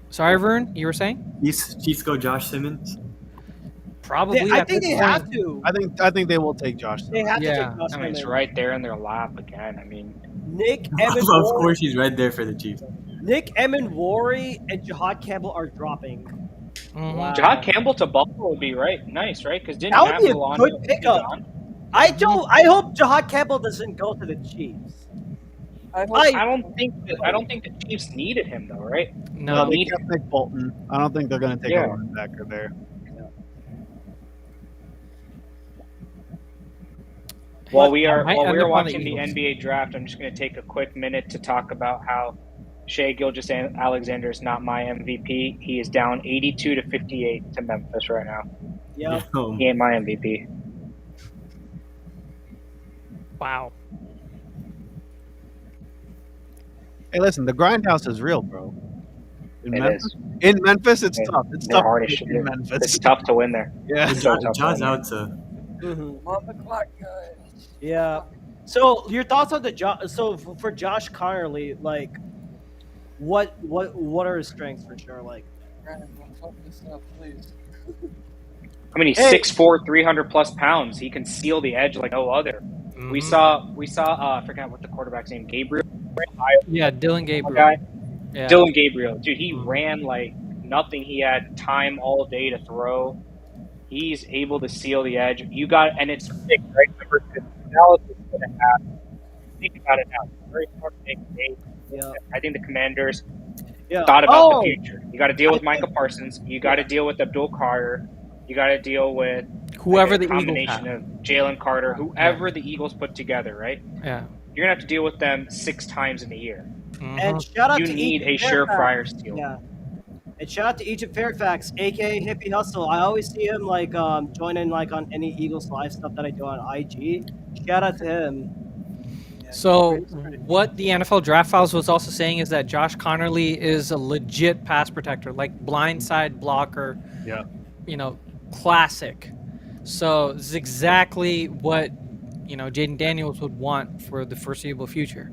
S1: Sorry, Vern, you were saying?
S8: Chiefs go Josh Simmons.
S1: Probably.
S2: I
S1: at
S2: think
S1: this
S2: they
S1: point.
S2: have to.
S6: I think they will take Josh.
S2: They have to
S1: Yeah.
S2: take Josh
S3: I mean, it's
S2: Simmons.
S3: right there in their lap again. I mean,
S2: Nick
S8: Of
S2: Emmett
S8: course, he's right there for the Chiefs.
S2: Worry and Jihad Campbell are dropping.
S1: Mhm.
S2: Wow.
S3: Jihad Campbell to Buffalo would be nice, right? Because didn't
S2: That would be a
S3: Matt
S2: good
S3: Milano
S2: pickup.
S3: on?
S2: I hope Jihad Campbell doesn't go to the Chiefs.
S7: I hope
S3: I don't think the Chiefs needed him though, right?
S1: No.
S6: They kept Nick Bolton. I don't think they're going to take
S3: Yeah.
S6: a linebacker there.
S3: While we are
S1: might
S3: while
S1: end
S3: we are
S1: up on the
S3: watching the
S1: Eagles.
S3: NBA draft, I'm just going to take a quick minute to talk about how Shea Gilgeous-Alexander is not my MVP. He is down 82 to 58 to Memphis right now.
S2: Yeah.
S3: He ain't my MVP.
S1: Wow.
S6: Hey, listen, the grindhouse is real, bro. In
S3: It
S6: Memphis,
S3: is.
S6: in Memphis, it's
S3: Yeah.
S6: tough. It's
S3: They're
S6: tough
S3: hard
S6: to
S3: as
S6: get
S3: shit.
S6: in Memphis.
S3: It's tough to win there.
S6: Yeah.
S3: It's so tough to
S8: Jaws
S3: win
S8: out to.
S2: Mhm.
S7: on the clock, guys.
S2: Yeah. So your thoughts on for Josh Connerly, like, what are his strengths for sure? Like,
S7: Brandon, don't fuck this up, please.
S3: I mean, he's
S2: Hey.
S3: 6'4", 300 plus pounds. He can seal the edge like no other. We
S1: Mhm.
S3: saw I forgot what the quarterback's name, Gabriel,
S1: Yeah, Dylan
S3: guy,
S1: Gabriel. Yeah.
S3: Dylan Gabriel, dude. He
S1: Mhm.
S3: ran like nothing. He had time all day to throw. He's able to seal the edge. You got, and it's big, right? Remember, Dallas is going to have. Think about it now. Very smart pick.
S2: Yeah.
S3: I think the Commanders
S2: Yeah.
S3: thought about
S2: Oh,
S3: the future. You got to deal with
S2: I
S3: Micah Parsons. You got to deal with Abdul Carter. You got to deal with
S1: Whoever
S3: like,
S1: the
S3: a
S1: Eagles
S3: combination
S1: have.
S3: of Jalen Carter, whoever the Eagles put together, right?
S1: Yeah.
S3: You're gonna have to deal with them 6 times in a year.
S1: Mhm.
S2: and shout out
S3: You
S2: to
S3: need
S2: Egypt
S3: a
S2: Fairfax.
S3: surefire steal.
S2: Yeah. And shout out to Egypt Fairfax, aka Hippie Hustle. I always see him like joining like on any Eagles live stuff that I do on IG. Shout out to him.
S1: So what the NFL Draft Files was also saying is that Josh Connerly is a legit pass protector, like blindside blocker.
S6: Yeah.
S1: You know, classic. So it's exactly what Jaden Daniels would want for the foreseeable future.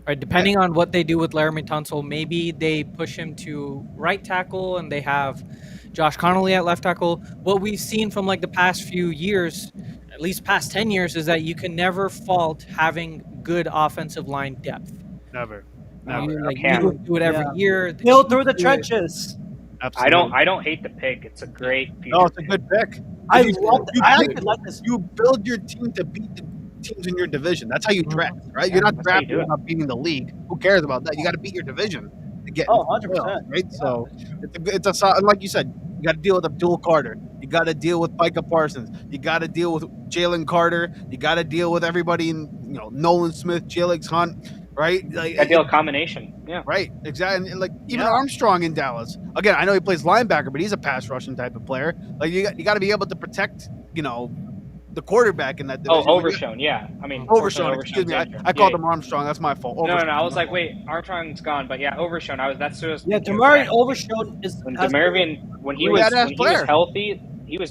S1: Right, depending on what they do with Laramie Tunsil, maybe they push him to right tackle and they have Josh Connolly at left tackle. What we've seen from like the past few years, at least past 10 years, is that you can never fault having good offensive line depth.
S6: Never.
S1: Like
S3: Can't.
S1: Eagles do it every
S2: Yeah.
S1: year. The
S2: Build
S1: Chiefs
S2: through the
S1: do it.
S2: trenches.
S6: Absolutely.
S3: I don't hate the pick. It's a great future.
S6: No, it's a good pick.
S2: I
S6: You-
S2: love.
S6: you
S2: I
S6: pick-
S2: actually like this.
S6: You build your team to beat the teams in your division. That's how you draft, right? You're not
S3: That's how you
S6: drafting
S3: do it.
S6: about beating the league. Who cares about that? You got to beat your division to get.
S2: Oh,
S6: into the
S2: 100%.
S6: playoffs, right? So it's a like you said. You got to deal with Abdul Carter. You got to deal with Micah Parsons. You got to deal with Jalen Carter. You got to deal with everybody in Nolan Smith, Jalix Hunt, right? Like,
S3: Ideal combination. Yeah.
S6: Right, exactly. And, like even
S2: Yeah.
S6: Armstrong in Dallas. Again, I know he plays linebacker, but he's a pass rushing type of player. Like you got to be able to protect, the quarterback in that
S3: Oh,
S6: division.
S3: Overshown. Yeah. I mean,
S6: Overshown. Excuse me. I called him Armstrong. That's my fault.
S3: No.
S6: Overshown.
S3: I was like, wait, Armstrong's gone, but yeah, Overshown. That's who I was
S2: Yeah,
S3: thinking of.
S2: Demarion Overshown is.
S3: When
S2: has-
S3: Demarvin, when he
S6: Badass
S3: was
S6: player.
S3: healthy, he was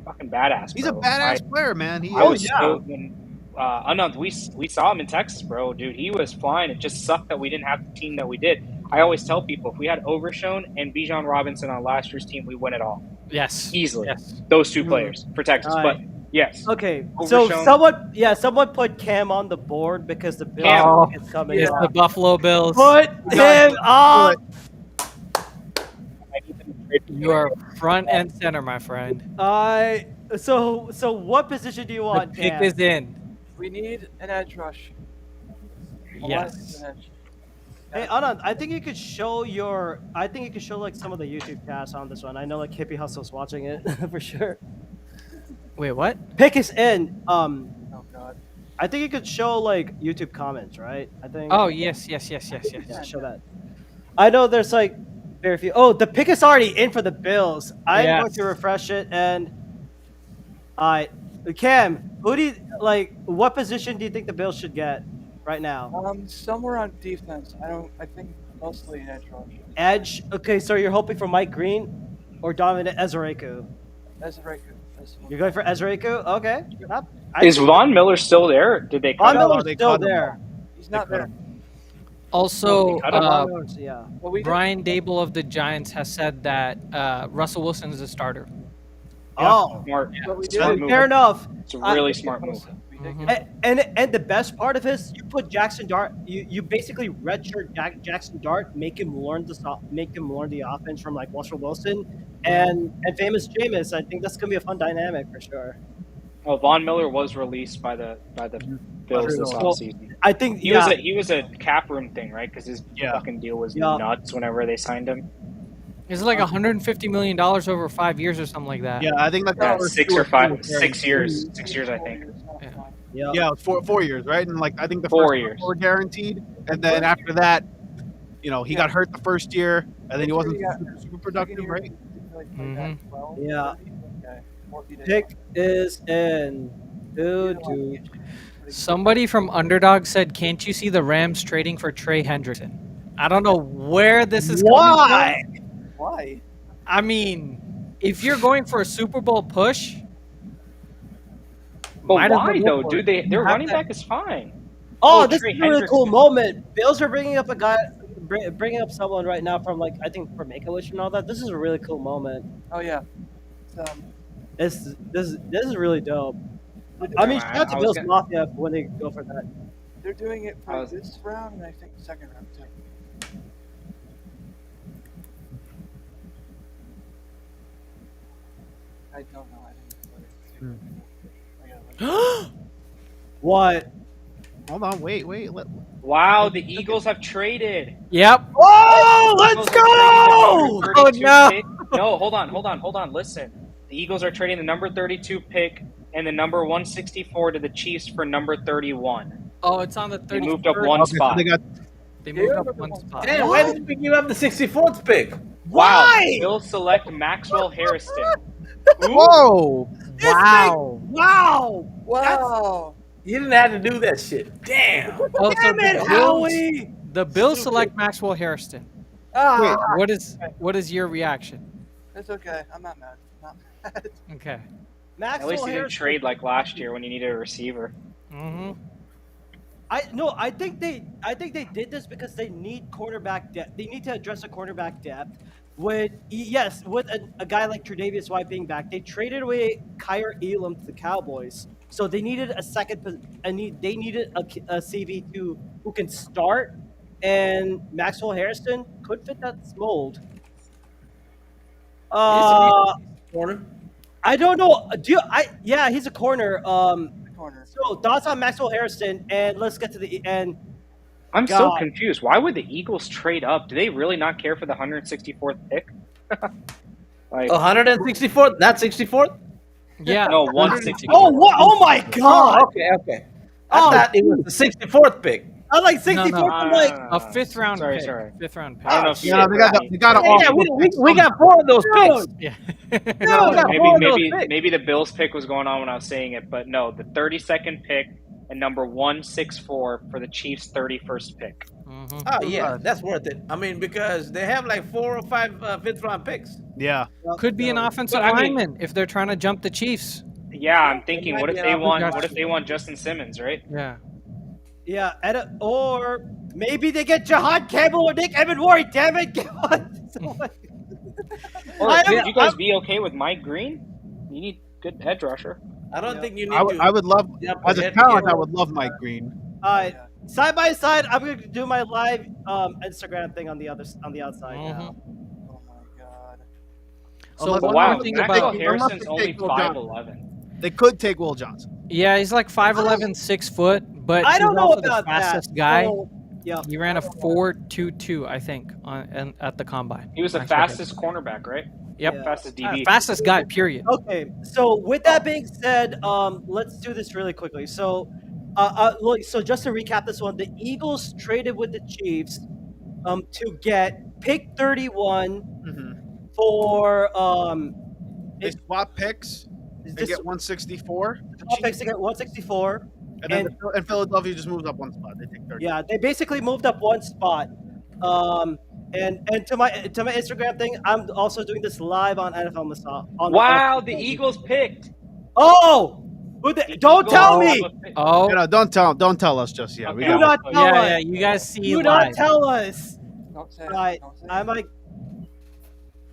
S3: fucking badass.
S6: He's a
S3: bro.
S6: badass player, man. He
S3: I was
S6: is.
S3: so when Anand, we saw him in Texas, bro, dude. He was flying. It just sucked that we didn't have the team that we did. I always tell people if we had Overshown and Bijan Robinson on last year's team, we win it all
S1: Yes.
S3: easily.
S1: Yes.
S3: Those two players for Texas,
S2: All
S3: but
S2: right.
S3: yes,
S2: Okay, so
S3: Overshown.
S2: someone put Cam on the board because the Bills
S3: Cam.
S2: is coming
S1: It's the
S2: up.
S1: Buffalo Bills.
S2: Put him up.
S1: You are front and center, my friend.
S2: So what position do you
S1: The
S2: want,
S1: pick
S2: Cam?
S1: is in.
S7: We need an edge rush.
S1: Yes.
S2: Hey, Anand, I think you could show like some of the YouTube chats on this one. I know like Hippie Hustle's watching it for sure.
S1: Wait, what?
S2: Pick is in.
S7: Oh God.
S2: I think you could show like YouTube comments, right? I think.
S1: Oh, yes.
S2: Yeah, show that. I know there's like very few. Oh, the pick is already in for the Bills. I'm
S1: Yes.
S2: going to refresh it and. Cam, who do you like? What position do you think the Bills should get right now?
S7: Somewhere on defense. I think mostly an edge rush.
S2: Edge. Okay, so you're hoping for Mike Green or Dominic Ezreku?
S7: Ezreku.
S2: You're going for Ezreku? Okay.
S3: Is Von Miller still there? Did they
S2: Von
S3: cut him?
S2: Miller's
S6: they
S2: still
S6: cut him.
S2: there.
S7: He's not there.
S1: Also,
S3: Cut him
S2: Von Miller's, yeah.
S7: Well, we did.
S1: Brian Dable of the Giants has said that Russell Wilson is a starter.
S2: Oh,
S3: Smart.
S7: But we
S3: Smart
S7: did.
S3: move.
S2: fair enough.
S3: It's a really smart move.
S7: We did
S1: Mhm.
S7: get
S2: And the best part of this, you put Jackson Dart. You basically redshirt Jackson Dart, make him learn the offense from like Russell Wilson and famous Jameis. I think that's gonna be a fun dynamic for sure.
S3: Oh, Von Miller was released by the Bills this
S2: So,
S3: offseason.
S2: I think
S3: He was a cap room thing, right? Because his
S6: Yeah.
S3: fucking deal was
S2: Yeah.
S3: nuts whenever they signed him.
S1: Is it like $150 million over 5 years or something like that?
S6: Yeah, I think that's
S3: Yeah,
S6: the first
S3: 6
S6: two
S3: or 5,
S6: three.
S3: 6 years, 6 years, I think.
S2: yeah.
S6: Yeah, 4 years, right? And like I think the
S3: 4
S6: first
S3: years.
S6: were guaranteed, and then after that, he got hurt the first year, and then he wasn't super productive, right?
S2: Yeah. Pick is in. Dude.
S1: Somebody from Underdog said, "Can't you see the Rams trading for Trey Hendrickson?" I don't know where this is coming
S2: Why?
S7: Why?
S1: I mean, if you're going for a Super Bowl push,
S3: But
S1: might as well
S3: why
S1: go
S3: though,
S1: for
S3: dude?
S1: it.
S3: Their
S1: You have
S3: running
S1: to-
S3: back is fine.
S2: Oh,
S3: Oh,
S2: this
S3: Trey
S2: is a really cool
S3: Hendrickson.
S2: moment. Bills are bringing up a guy, bringing up someone right now from like I think from Make-A-Wish and all that. This is a really cool moment.
S7: Oh yeah.
S2: This is really dope. I mean,
S3: I
S2: shout out to
S3: was
S2: Bills
S3: gonna-
S2: Mafia when they go for that.
S7: They're doing it
S3: I
S7: for
S3: was-
S7: this round, and I think the second round too. I don't know. I didn't play it.
S2: What?
S6: Hold on, wait.
S3: Wow, the Eagles have traded.
S1: Yep.
S2: Oh, let's
S3: Eagles are trading the
S2: go!
S3: number 32
S1: no.
S3: pick. No, hold on. Listen. The Eagles are trading the number 32 pick and the number 164 to the Chiefs for number 31.
S1: Oh, it's on the
S3: They
S1: 31st.
S3: moved up one
S6: Okay, so
S3: spot.
S6: they got
S1: They moved up one spot.
S4: Damn, why did you give up the 64th pick?
S3: Wow.
S2: Why?
S3: They'll select Maxwell Harrison.
S6: whoa.
S1: Wow.
S2: Wow!
S7: Wow!
S4: You didn't have to do that shit. Damn.
S1: Oh, so
S2: Damn it,
S1: the Bills,
S2: Howie!
S1: the Bills select Maxwell Harrison.
S2: Ah,
S1: What is your reaction?
S7: It's okay. I'm not mad. Not mad.
S1: Okay.
S3: At
S2: Maxwell
S3: least they didn't
S2: Harrison.
S3: trade like last year when you needed a receiver.
S1: Mm-hmm.
S2: I think they did this because they need cornerback depth. They need to address the cornerback depth. With a guy like Tre'Davious White being back, they traded away Kyrie Elam to the Cowboys. So they needed a they needed a CV2 who can start, and Maxwell Harrison could fit that mold.
S4: Corner.
S2: I don't know. Yeah, he's a corner.
S7: Corner.
S2: So thoughts on Maxwell Harrison, and let's get to the end.
S3: I'm so
S2: God.
S3: confused. Why would the Eagles trade up? Do they really not care for the 164th pick? Like,
S4: 164th, not 64th?
S1: Yeah.
S3: no, 164.
S2: Oh what? Oh my God!
S4: Okay. I thought it was the 64th pick.
S2: I like 64.
S1: No,
S2: I'm like,
S1: A fifth round
S3: Sorry,
S1: pick.
S3: sorry.
S1: Fifth round pick.
S3: I don't know if you
S6: Yeah, they got an
S4: Yeah, we got 4 of those picks.
S1: Yeah.
S4: We got 4 of those picks.
S3: Maybe the Bills pick was going on when I was saying it, but no, the 32nd pick and number 164 for the Chiefs' 31st pick.
S1: Mm-hmm.
S4: Oh, yeah, that's worth it. I mean, because they have like 4 or 5 fifth round picks.
S6: Yeah.
S1: Could be an offensive
S3: But, I mean-
S1: lineman if they're trying to jump the Chiefs.
S3: Yeah, I'm thinking,
S4: might
S3: what if
S4: be
S3: they
S4: an
S3: want?
S1: opportunity.
S3: What if they want Justin Simmons, right?
S1: Yeah.
S2: yeah, or maybe they get Jahan Campbell or Nick Evan-Ward. Damn it!
S3: Or
S2: I am-
S3: would you guys be okay with Mike Green? You need good edge rusher.
S4: I don't think you need
S6: I would love,
S4: Yeah,
S6: as a
S4: but-
S6: talent, I would love Mike Green.
S2: Side by side, I'm gonna do my live Instagram thing on the outside
S1: Mhm.
S2: now.
S7: Oh my god.
S1: So
S6: Unless-
S1: one
S3: Wow,
S1: more thing
S3: Maxwell
S1: about
S3: Harrison's
S6: they
S3: only
S6: take Will Johnson.
S3: 5'11".
S6: They could take Will Johnson.
S1: yeah, he's like 5'11", 6 foot, but
S2: I don't
S1: he's
S2: know
S1: also
S2: about
S1: the fastest
S2: that.
S1: guy.
S2: So, yeah,
S1: He ran a 4.22, I think, at the combine.
S3: He was the
S1: Maxwell
S3: fastest cornerback, right?
S1: Yep.
S2: Yeah.
S3: Fastest DB.
S1: Fastest guy, period.
S2: Okay, so with that being said, let's do this really quickly. So, look, so just to recap this one, the Eagles traded with the Chiefs, to get pick 31 for
S6: They swap picks and
S2: this
S6: get 164.
S2: picks to get 164.
S6: And then and Philadelphia just moves up one spot. They take 30.
S2: Yeah, they basically moved up one spot. And to my Instagram thing, I'm also doing this live on NFL Masala.
S3: Wow, the Eagles picked.
S2: Oh, don't tell me.
S1: Oh,
S6: You know, don't tell us just yet. We
S3: Okay.
S2: Do
S6: got
S2: not tell
S1: yeah,
S2: us.
S1: yeah. You guys see
S2: Do
S1: live.
S2: not tell us.
S7: Don't say
S2: Right.
S7: it. Don't say
S2: I'm
S7: it.
S2: like,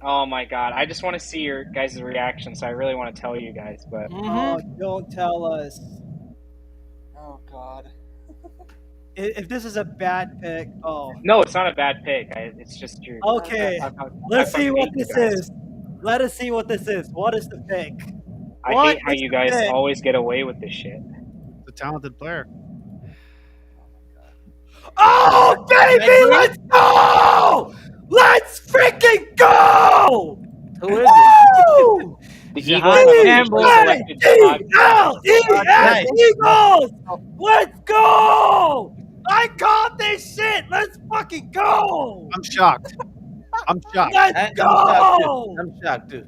S3: Oh my god, I just want to see your guys' reaction, so I really want to tell you guys, but
S1: Mhm.
S2: oh, don't tell us.
S7: Oh god.
S2: If this is a bad pick, oh.
S3: no, it's not a bad pick. It's just your.
S2: Okay, let's see what this is. Let us see what this is. What is the pick?
S3: I
S2: What
S3: hate how
S2: is
S3: you
S2: the
S3: guys
S2: pick?
S3: always get away with this shit.
S6: the talented player.
S2: Oh, baby, let's go! Let's freaking go!
S4: Who is it?
S2: Woo!
S3: The
S1: Jahan
S3: Eagles
S1: Campbell.
S3: selected Jahan Campbell.
S2: E-L-E-S Eagles! Let's go! I called this shit! Let's fucking go!
S6: I'm shocked. I'm shocked.
S2: Let's go!
S4: I'm shocked too.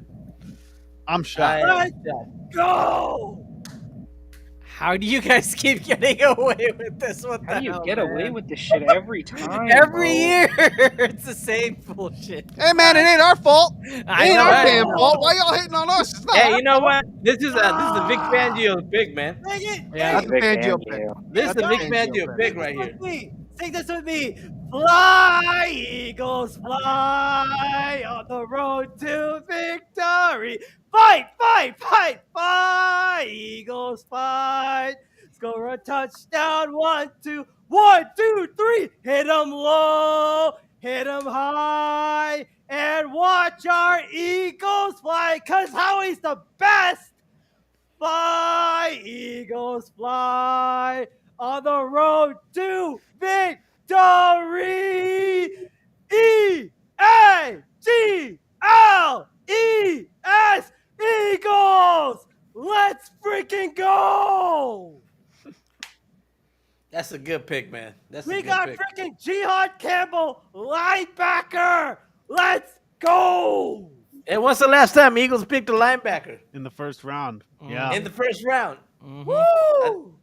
S6: I'm shocked.
S2: Let's go!
S1: How do you guys keep getting away with this? What
S3: How
S1: the
S3: do you
S1: hell,
S3: get
S1: man?
S3: away with this shit every time?
S1: Every
S3: bro?
S1: year? It's the same bullshit.
S6: Hey man, it ain't our fault. It
S1: I
S6: ain't
S1: know,
S6: our
S1: right?
S6: damn fault. Why y'all hating on us? It's not
S4: Hey,
S6: our
S4: you know
S6: fault.
S4: what? This is a Vic Fangio pick, man.
S2: Sing it!
S1: Yeah.
S6: That's a
S3: Vic
S6: Fangio
S3: Fangio.
S6: pick.
S4: This is a
S6: That's
S4: Vic
S6: Fangio
S4: Fangio pick right
S2: With
S4: here.
S2: me. Sing this with me. Fly, Eagles, fly on the road to victory. Fight, fight, fight, fight, Eagles, fight. Score a touchdown, 1, 2, 1, 2, 3. Hit 'em low, hit 'em high, and watch our Eagles fly, because Howie's the best. Fly, Eagles, fly on the road to victory. EAGLES, Eagles. Let's freaking go.
S4: That's a good pick, man. That's a
S2: We
S4: good
S2: got
S4: pick.
S2: freaking Jihad Campbell, linebacker. Let's go.
S4: And when's the last time Eagles picked a linebacker?
S6: in the first round. Yeah.
S4: In the first round.
S2: Woo!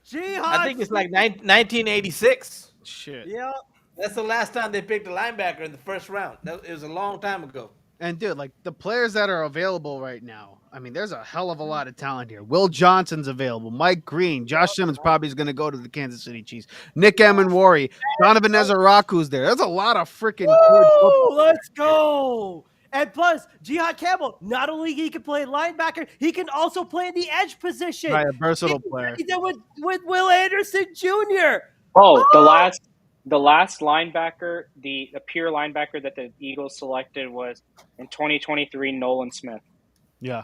S2: Jihad.
S4: I think it's like 1986.
S6: Shit.
S2: Yeah.
S4: That's the last time they picked a linebacker in the first round. It was a long time ago.
S6: And dude, like the players that are available right now, I mean, there's a hell of a lot of talent here. Will Johnson's available. Mike Green. Josh Simmons probably is going to go to the Kansas City Chiefs. Nick Amenwari. Donovan Ezeraku's there. There's a lot of freaking good football.
S2: Let's go. And plus, Jihad Campbell, not only he can play linebacker, he can also play in the edge position.
S6: Right, a versatile player.
S2: He did with Will Anderson Jr.
S3: Oh, the last linebacker, the pure linebacker that the Eagles selected was in 2023, Nolan Smith.
S6: Yeah.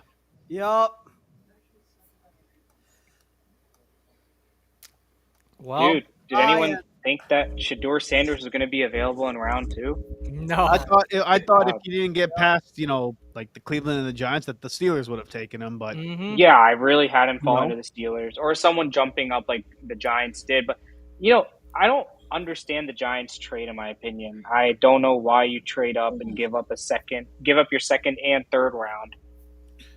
S2: Yup.
S1: Well,
S3: Dude, did anyone think that Shador Sanders was going to be available in round 2?
S1: no.
S6: I thought if you didn't get past, like the Cleveland and the Giants, that the Steelers would have taken him. But
S1: Mhm.
S3: Yeah, I really had him fall
S6: No.
S3: into the Steelers or someone jumping up like the Giants did. But, I don't understand the Giants trade, in my opinion. I don't know why you trade up and give up your second and third round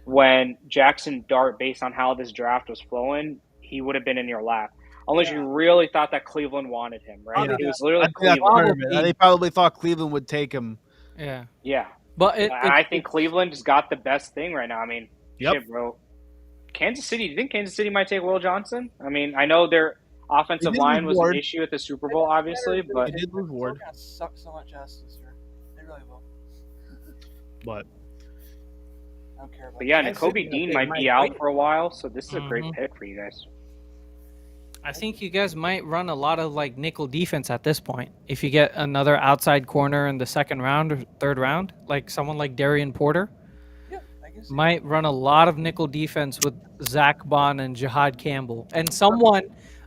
S3: when Jackson Dart, based on how this draft was flowing, he would have been in your lap. Unless you really thought that Cleveland wanted him, right?
S6: Yeah.
S3: It was
S6: I
S3: literally
S6: think that's
S3: Cleveland.
S6: part of it. They probably thought Cleveland would take him.
S1: Yeah.
S3: Yeah.
S1: But
S3: I think Cleveland just got the best thing right now. I mean,
S6: Yep.
S3: shit, bro. Kansas City, do you think Kansas City might take Will Johnson? I mean, I know their offensive
S6: They did
S3: line
S6: lose
S3: was
S6: Ward.
S3: an issue at the Super Bowl, obviously, but
S6: They did lose
S7: They're
S6: Ward,
S7: gonna suck so much ass this year. They really will.
S6: but
S7: I don't care about.
S3: But yeah,
S4: Kansas
S3: Nakobe
S4: City,
S3: Dean
S4: they
S3: might
S4: might
S3: be out
S4: wait.
S3: for a while, so this is a great
S1: Mhm.
S3: pick for you guys.
S1: I think you guys might run a lot of like nickel defense at this point. If you get another outside corner in the second round or third round, like someone like Darian Porter,
S7: Yeah, I guess.
S1: might run a lot of nickel defense with Zach Bond and Jihad Campbell. And someone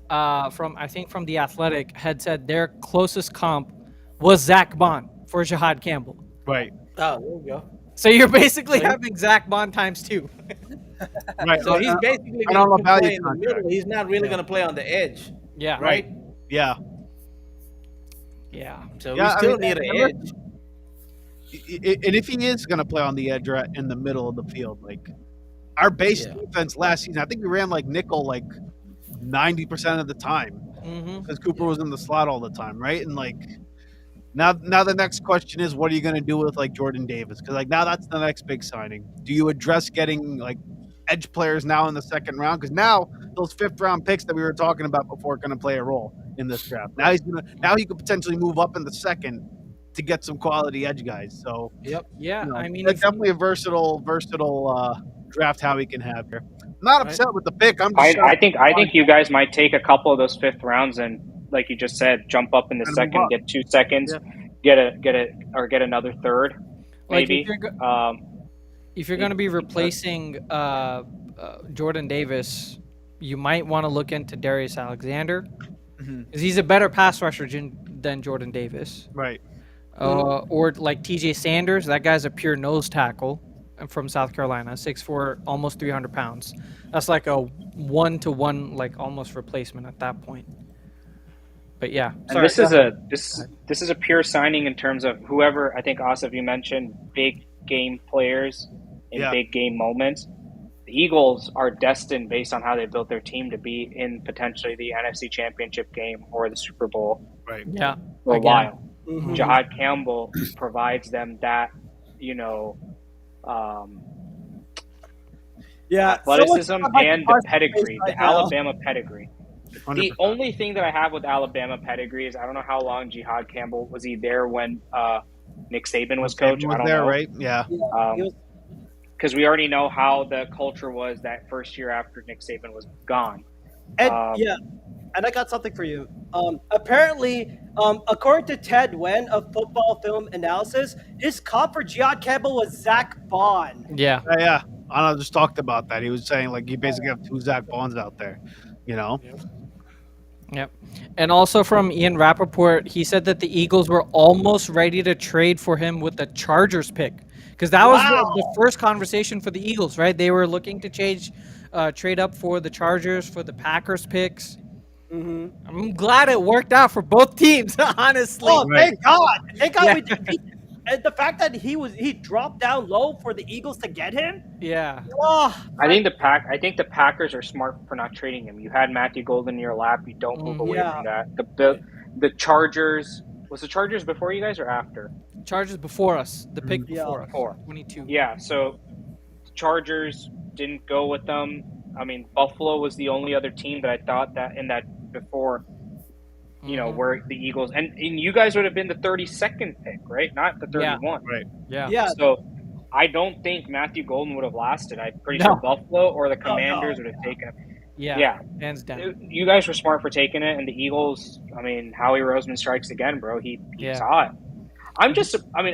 S1: from the Athletic had said their closest comp was Zach Bond for Jihad Campbell.
S6: right,
S4: Oh, there you go.
S1: So you're basically
S4: So he-
S1: having Zach Bond times 2.
S6: right.
S4: So he's basically
S6: I don't know
S4: going to
S6: value
S4: play in the
S6: contract.
S4: middle. He's not really
S6: Yeah.
S4: going to play on the edge,
S1: Yeah.
S4: right?
S6: Yeah.
S1: Yeah.
S4: So
S6: Yeah,
S4: we
S6: I
S4: still
S6: mean,
S4: need an
S6: and
S4: edge.
S6: And if he is going to play on the edge or in the middle of the field, like our base
S4: Yeah.
S6: defense last season, I think we ran like nickel like 90% of the time
S1: Mm-hmm.
S6: because Cooper was in the slot all the time, right? And like now the next question is, what are you going to do with like Jordan Davis? Because like now that's the next big signing. Do you address getting like edge players now in the second round? Because now those fifth round picks that we were talking about before are going to play a role in this draft. Now he could potentially move up in the second to get some quality edge guys. So
S1: Yeah. I mean,
S6: it's definitely a versatile draft how he can have here. I'm not upset with the pick. I'm just
S3: I think you guys might take a couple of those fifth rounds and, like you just said, jump up in the
S6: And move
S3: second,
S6: up.
S3: get 2 seconds, get another third,
S1: like
S3: maybe.
S1: if you're going to be replacing Jordan Davis, you might want to look into Darius Alexander
S6: Mhm.
S1: because he's a better pass rusher than Jordan Davis.
S6: right.
S1: Or like TJ Sanders, that guy's a pure nose tackle from South Carolina, 6'4", almost 300 pounds. That's like a 1-to-1, like almost replacement at that point. But yeah,
S3: And this is a pure signing in terms of whoever. I think Asif, you mentioned big game players in
S6: Yeah.
S3: big game moments. The Eagles are destined, based on how they built their team, to be in potentially the NFC Championship game or the Super Bowl
S6: Right.
S1: yeah,
S3: for a
S1: Again.
S3: while.
S2: Mhm.
S3: Jihad Campbell provides them that,
S2: Yeah,
S3: athleticism
S2: someone talk about
S3: and the
S2: Carson
S3: pedigree,
S2: Wentz
S3: the
S2: right now.
S3: Alabama pedigree. The
S6: 100%.
S3: only thing that I have with Alabama pedigree is I don't know how long Jihad Campbell was he there when Nick Saban was coach.
S6: Was
S3: I don't
S6: there,
S3: know.
S6: right? Yeah.
S2: Yeah, he was
S3: Because we already know how the culture was that first year after Nick Saban was gone.
S2: And and I got something for you. Apparently, according to Ted Wen of Football Film Analysis, his comp for Jihad Campbell was Zach Bond.
S1: Yeah.
S6: Yeah. I just talked about that. He was saying like you basically have two Zach Bonds out there, you know.
S1: Yep. And also from Ian Rappaport, he said that the Eagles were almost ready to trade for him with the Chargers pick. Because that was the first conversation for the Eagles, right? They were looking to trade up for the Chargers, for the Packers picks.
S2: Mm-hmm.
S1: I'm glad it worked out for both teams, honestly.
S2: Oh,
S6: Right.
S2: thank God! Thank God
S1: Yeah.
S2: we did. And the fact that he dropped down low for the Eagles to get him.
S1: Yeah.
S2: Oh,
S3: I think the Packers are smart for not trading him. You had Matthew Golden in your lap. You don't move away
S2: Yeah.
S3: from that. The Chargers was the Chargers before you guys or after?
S1: Chargers before us. The pick
S2: Yeah.
S1: before us.
S3: Before.
S1: 22.
S3: Yeah. So the Chargers didn't go with them. I mean, Buffalo was the only other team that I thought that in that before. Where the Eagles and you guys would have been the 32nd pick, right? Not the 31.
S6: Right.
S1: Yeah.
S2: yeah.
S3: So I don't think Matthew Golden would have lasted. I'm pretty
S1: No.
S3: sure Buffalo or the Commanders would have taken him.
S1: Yeah.
S3: Yeah.
S1: Hands down.
S3: You guys were smart for taking it, and the Eagles, I mean, Howie Roseman strikes again, bro. He
S1: Yeah.
S3: saw it.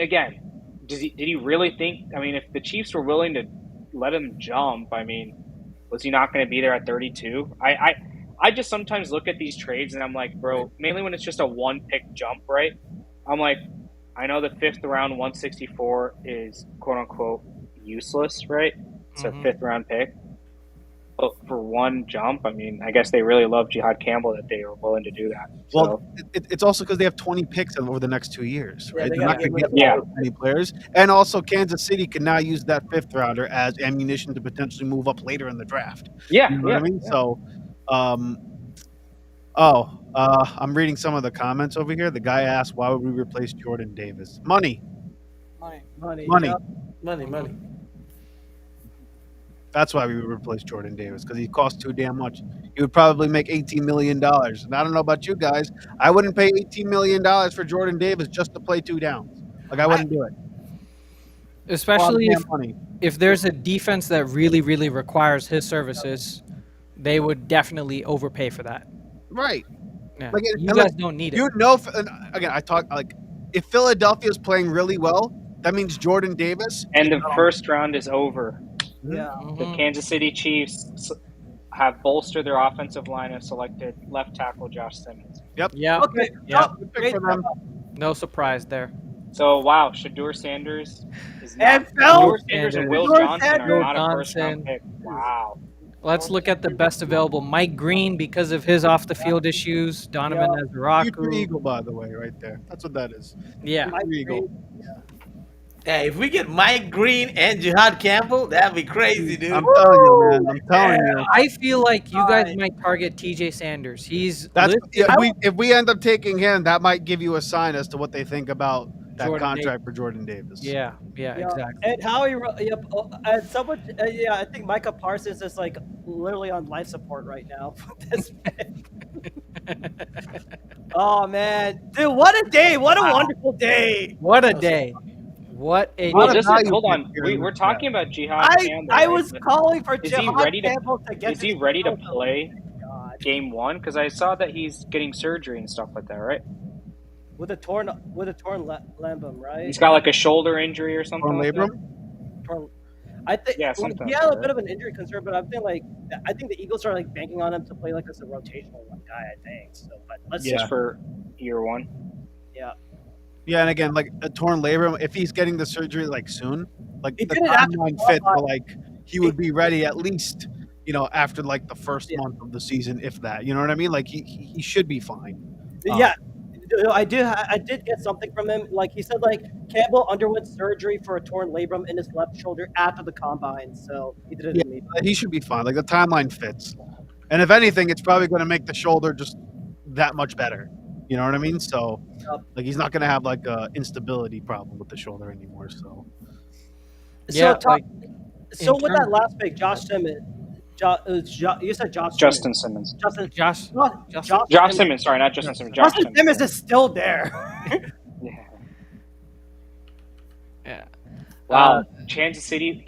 S3: Again, did he really think, if the Chiefs were willing to let him jump, was he not going to be there at 32? I just sometimes look at these trades and I'm like, bro, mainly when it's just a one pick jump, right? I'm like, I know the 5th round 164 is quote unquote useless, right? It's a 5th round pick. But for one jump, I guess they really love Jihad Campbell that they were willing to do that.
S6: Well, it's also because they have 20 picks over the next 2 years, right?
S2: they
S6: They're not
S2: gotta
S6: going to
S2: get
S6: get
S3: rid of
S6: all 20 players. And also, Kansas City can now use that 5th rounder as ammunition to potentially move up later in the draft.
S3: yeah,
S6: You know what I mean?
S3: yeah.
S6: So, I'm reading some of the comments over here. The guy asked, why would we replace Jordan Davis? Money.
S2: Money.
S6: Money.
S2: Yep.
S6: That's why we would replace Jordan Davis, because he costs too damn much. He would probably make $18 million. And I don't know about you guys. I wouldn't pay $18 million for Jordan Davis just to play 2 downs. Like, I wouldn't do it.
S1: Especially
S6: A lot of damn money.
S1: if there's a defense that really, really requires his services, they would definitely overpay for that.
S6: Right.
S1: Yeah.
S6: Like,
S1: You
S6: and
S1: guys
S6: look,
S1: don't need it.
S6: You know, and again, I talk like if Philadelphia is playing really well, that means Jordan Davis.
S3: And the first round is over.
S2: Yeah.
S3: The Kansas City Chiefs have bolstered their offensive line and selected left tackle Josh Simmons.
S1: Yeah.
S2: Okay.
S1: Yeah.
S6: Pick for them.
S1: No surprise there.
S3: So, wow, Shadur Sanders is
S2: And
S3: not.
S2: Phil
S3: Shadur Sanders and Will
S2: Shadur
S3: Johnson are
S2: Sanders.
S3: not a first-round
S1: Johnson.
S3: pick. Wow.
S1: Let's look at the best available. Mike Green, because of his off-the-field issues. Donovan
S6: Future
S1: Azaraku.
S6: Eagle, by the way, right there. That's what that is.
S1: Yeah.
S6: Future Eagle.
S4: Hey, if we get Mike Green and Jihad Campbell, that'd be crazy, dude.
S6: I'm telling you, man. I'm telling you.
S1: I feel like you guys might target TJ Sanders. He's
S6: That's
S1: listed-
S6: if we end up taking him, that might give you a sign as to what they think about that
S1: Jordan
S6: contract for Jordan Davis.
S1: Yeah, exactly.
S2: And Howie, and someone, I think Micah Parsons is like literally on life support right now for this pick. Oh man, dude, what a day! What a wonderful day!
S1: What a day. What a
S3: Well,
S1: day.
S3: just
S6: value
S3: hold on.
S6: here.
S3: We're talking about Jihad Campbell.
S2: I
S3: right?
S2: was calling for
S3: Is he
S2: Jihad
S3: ready to-
S2: Campbell to get.
S3: Is he
S2: this
S3: ready to
S2: deal.
S3: play
S2: Oh my God.
S3: game 1? Because I saw that he's getting surgery and stuff like that, right?
S2: With a torn lambum, right?
S3: He's got like a shoulder injury or something.
S6: Torn
S3: like
S6: labrum?
S3: that.
S2: Torn- I think
S3: Yeah,
S2: like,
S3: something
S2: he
S3: like
S2: had
S3: that,
S2: a bit of an injury concern, but I think the Eagles are like banking on him to play like as a rotational guy. I think so, but let's
S3: Just for year 1.
S6: Yeah, and again, like a torn labrum, if he's getting the surgery like soon, like
S2: He
S6: the
S2: did it after
S6: timeline
S2: the
S6: fits,
S2: combine.
S6: but like he would be ready at least, after like the first
S2: Yeah.
S6: month of the season, if that. You know what I mean? Like he should be fine.
S2: Yeah, I did get something from him. Like he said, like Campbell underwent surgery for a torn labrum in his left shoulder after the combine, so he did it
S6: Yeah.
S2: immediately.
S6: He should be fine. Like the timeline fits, and if anything, it's probably going to make the shoulder just that much better. You know what I mean? So, like he's not going to have like a instability problem with the shoulder anymore. So,
S1: Yeah,
S2: So with
S1: in
S2: that last pick, Josh You said Josh
S3: Justin
S2: Simmons.
S3: Simmons.
S2: Justin.
S1: Josh,
S2: Josh
S3: Josh Simmons. Sorry, not Justin Simmons. Josh
S2: Justin
S3: Simmons.
S2: Simmons is still there.
S3: Yeah.
S1: yeah.
S3: Wow, Kansas City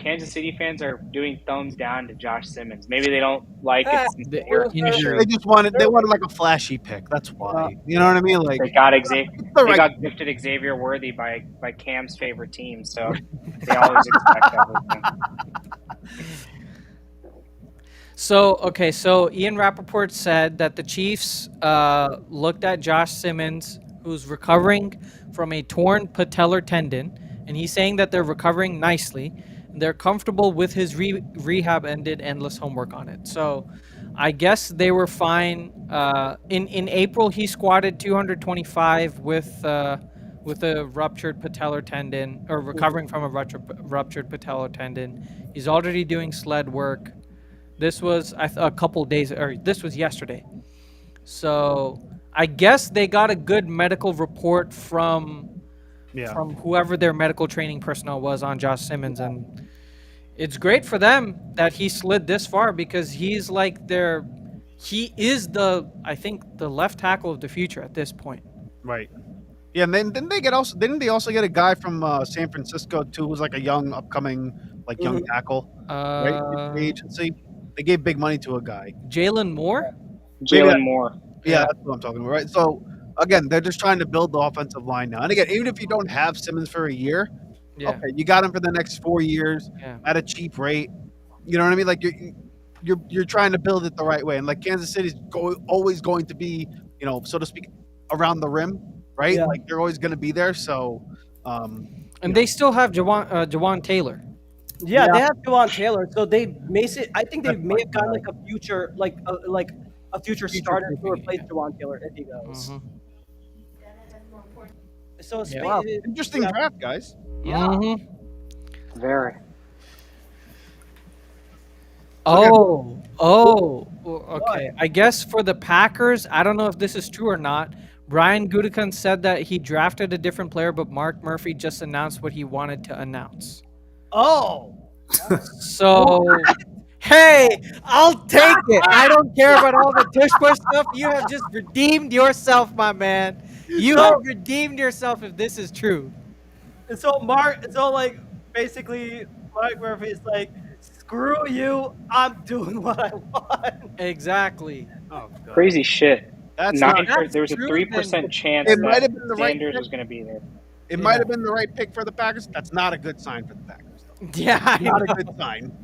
S3: fans are doing thumbs down to Josh Simmons. Maybe they don't like it since
S1: They-
S3: they're
S1: injury.
S6: They just wanted like a flashy pick. That's why. You know what I mean? Like
S3: They got
S6: the right-
S3: got gifted Xavier Worthy by Cam's favorite team, so they always expect everything.
S1: So Ian Rappaport said that the Chiefs looked at Josh Simmons, who's recovering from a torn patellar tendon, and he's saying that they're recovering nicely. And they're comfortable with his rehab and did endless homework on it. So I guess they were fine. In April, he squatted 225 with a ruptured patellar tendon, or recovering from a ruptured patellar tendon. He's already doing sled work. This was a couple days, or this was yesterday. So I guess they got a good medical report from whoever their medical training personnel was on Josh Simmons, and it's great for them that he slid this far because he's like he is I think the left tackle of the future at this point.
S6: Right. Yeah, and then didn't they also get a guy from San Francisco too, who's like a young upcoming young tackle, right? Free agency. They gave big money to a guy.
S1: Jalen Moore?
S3: Jalen Moore.
S6: Yeah, that's what I'm talking about, right? So again, they're just trying to build the offensive line now. And again, even if you don't have Simmons for a year, okay, you got him for the next 4 years at a cheap rate. You know what I mean? Like you're trying to build it the right way. And like Kansas City's always going to be, so to speak, around the rim, right?
S2: Yeah.
S6: Like they're always going to be there. So,
S1: and they still have Jawan Taylor.
S2: Yeah, they have Jawan Taylor, so they I think they may have gotten like a future starter to replace Jawan Taylor if he goes.
S1: Mm-hmm.
S2: So
S6: wow, interesting draft, guys.
S2: Yeah.
S1: Mm-hmm.
S3: Very.
S1: Okay. I guess for the Packers, I don't know if this is true or not. Brian Gutekunst said that he drafted a different player, but Mark Murphy just announced what he wanted to announce.
S2: Oh.
S1: So, hey, I'll take it. I don't care about all the tush push stuff. You have just redeemed yourself, my man. You have redeemed yourself if this is true.
S2: And so basically Mark Murphy's like, screw you, I'm doing what I want.
S1: Exactly.
S6: Oh, God.
S3: Crazy shit.
S6: That's
S3: There was a 3% chance
S6: it might
S3: that
S6: have been the right
S3: Sanders
S6: pick.
S3: was going to be there.
S6: It might have been the right pick for the Packers. That's not a good sign for the Packers, though.
S1: Yeah, I
S6: Not a
S1: know.
S6: good sign.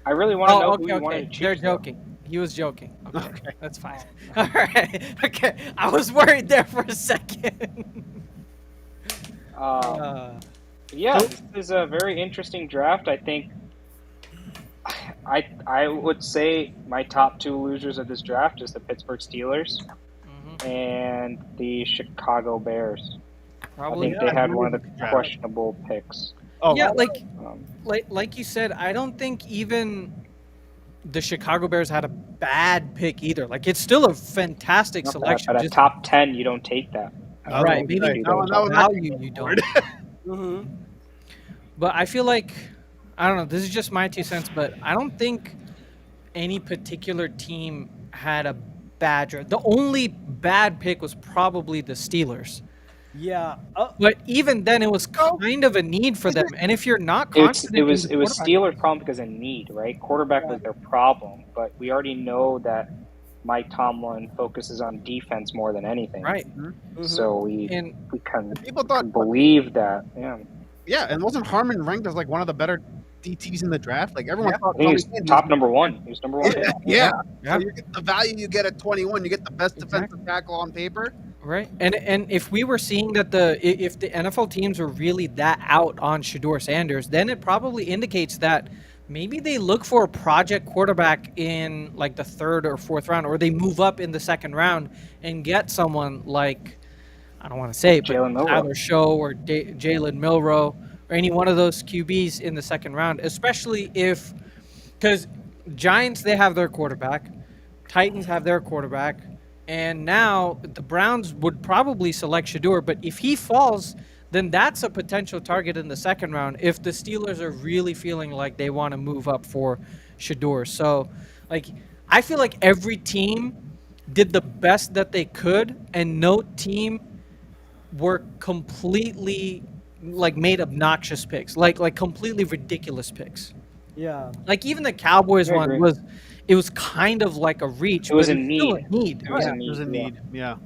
S3: I really want to know who you wanted to choose.
S1: They're joking. He was joking. Okay, that's fine. All right. Okay, I was worried there for a second.
S3: Yeah, this is a very interesting draft. I think I would say my top two losers of this draft is the Pittsburgh Steelers and the Chicago Bears.
S1: Probably.
S3: I think they had one of the questionable picks.
S6: Oh,
S1: Yeah, like you said, I don't think even the Chicago Bears had a bad pick either. Like, it's still a fantastic selection.
S3: At a top 10, you don't take that.
S1: Right, maybe
S6: That was
S1: value you don't.
S2: Mm-hmm.
S1: But I feel like, I don't know, this is just my 2 cents, but I don't think any particular team had a bad draft. The only bad pick was probably the Steelers.
S2: Yeah.
S1: But even then, it was kind of a need for them. And if you're not confident,
S3: It was
S1: in the quarterback-
S3: Steelers' problem because of need, right? Quarterback was their problem, but we already know that Mike Tomlin focuses on defense more than anything.
S1: Right.
S3: So we can
S6: people thought
S3: believe that. Yeah.
S6: Yeah, and wasn't Harmon ranked as like one of the better DTs in the draft? Like everyone thought
S3: I think he's
S6: Tommy
S3: top number one. He was number one.
S6: Yeah.
S1: Yeah.
S6: So you get the value you get at 21. You get the best
S1: Exactly.
S6: defensive tackle on paper.
S1: Right. And if we were seeing that if the NFL teams were really that out on Shedeur Sanders, then it probably indicates that maybe they look for a project quarterback in like the 3rd or 4th round, or they move up in the 2nd round and get someone like, I don't want to say it, but
S3: Jalen Milroe.
S1: Tyler Show or Jalen Milroe or any one of those QBs in the 2nd round, especially because Giants, they have their quarterback, Titans have their quarterback, and now the Browns would probably select Shedeur, but if he falls, then that's a potential target in the 2nd round if the Steelers are really feeling like they want to move up for Shador. So, like, I feel like every team did the best that they could, and no team were completely like made obnoxious picks, like completely ridiculous picks.
S2: Yeah.
S1: Like even the Cowboys
S3: I
S1: one
S3: agree.
S1: was kind of like a reach,
S3: It was
S1: but
S3: a
S1: it's still a
S3: need.
S1: need.
S3: It was
S1: Yeah.
S3: a need.
S6: There's a
S3: yeah.
S6: need. Yeah.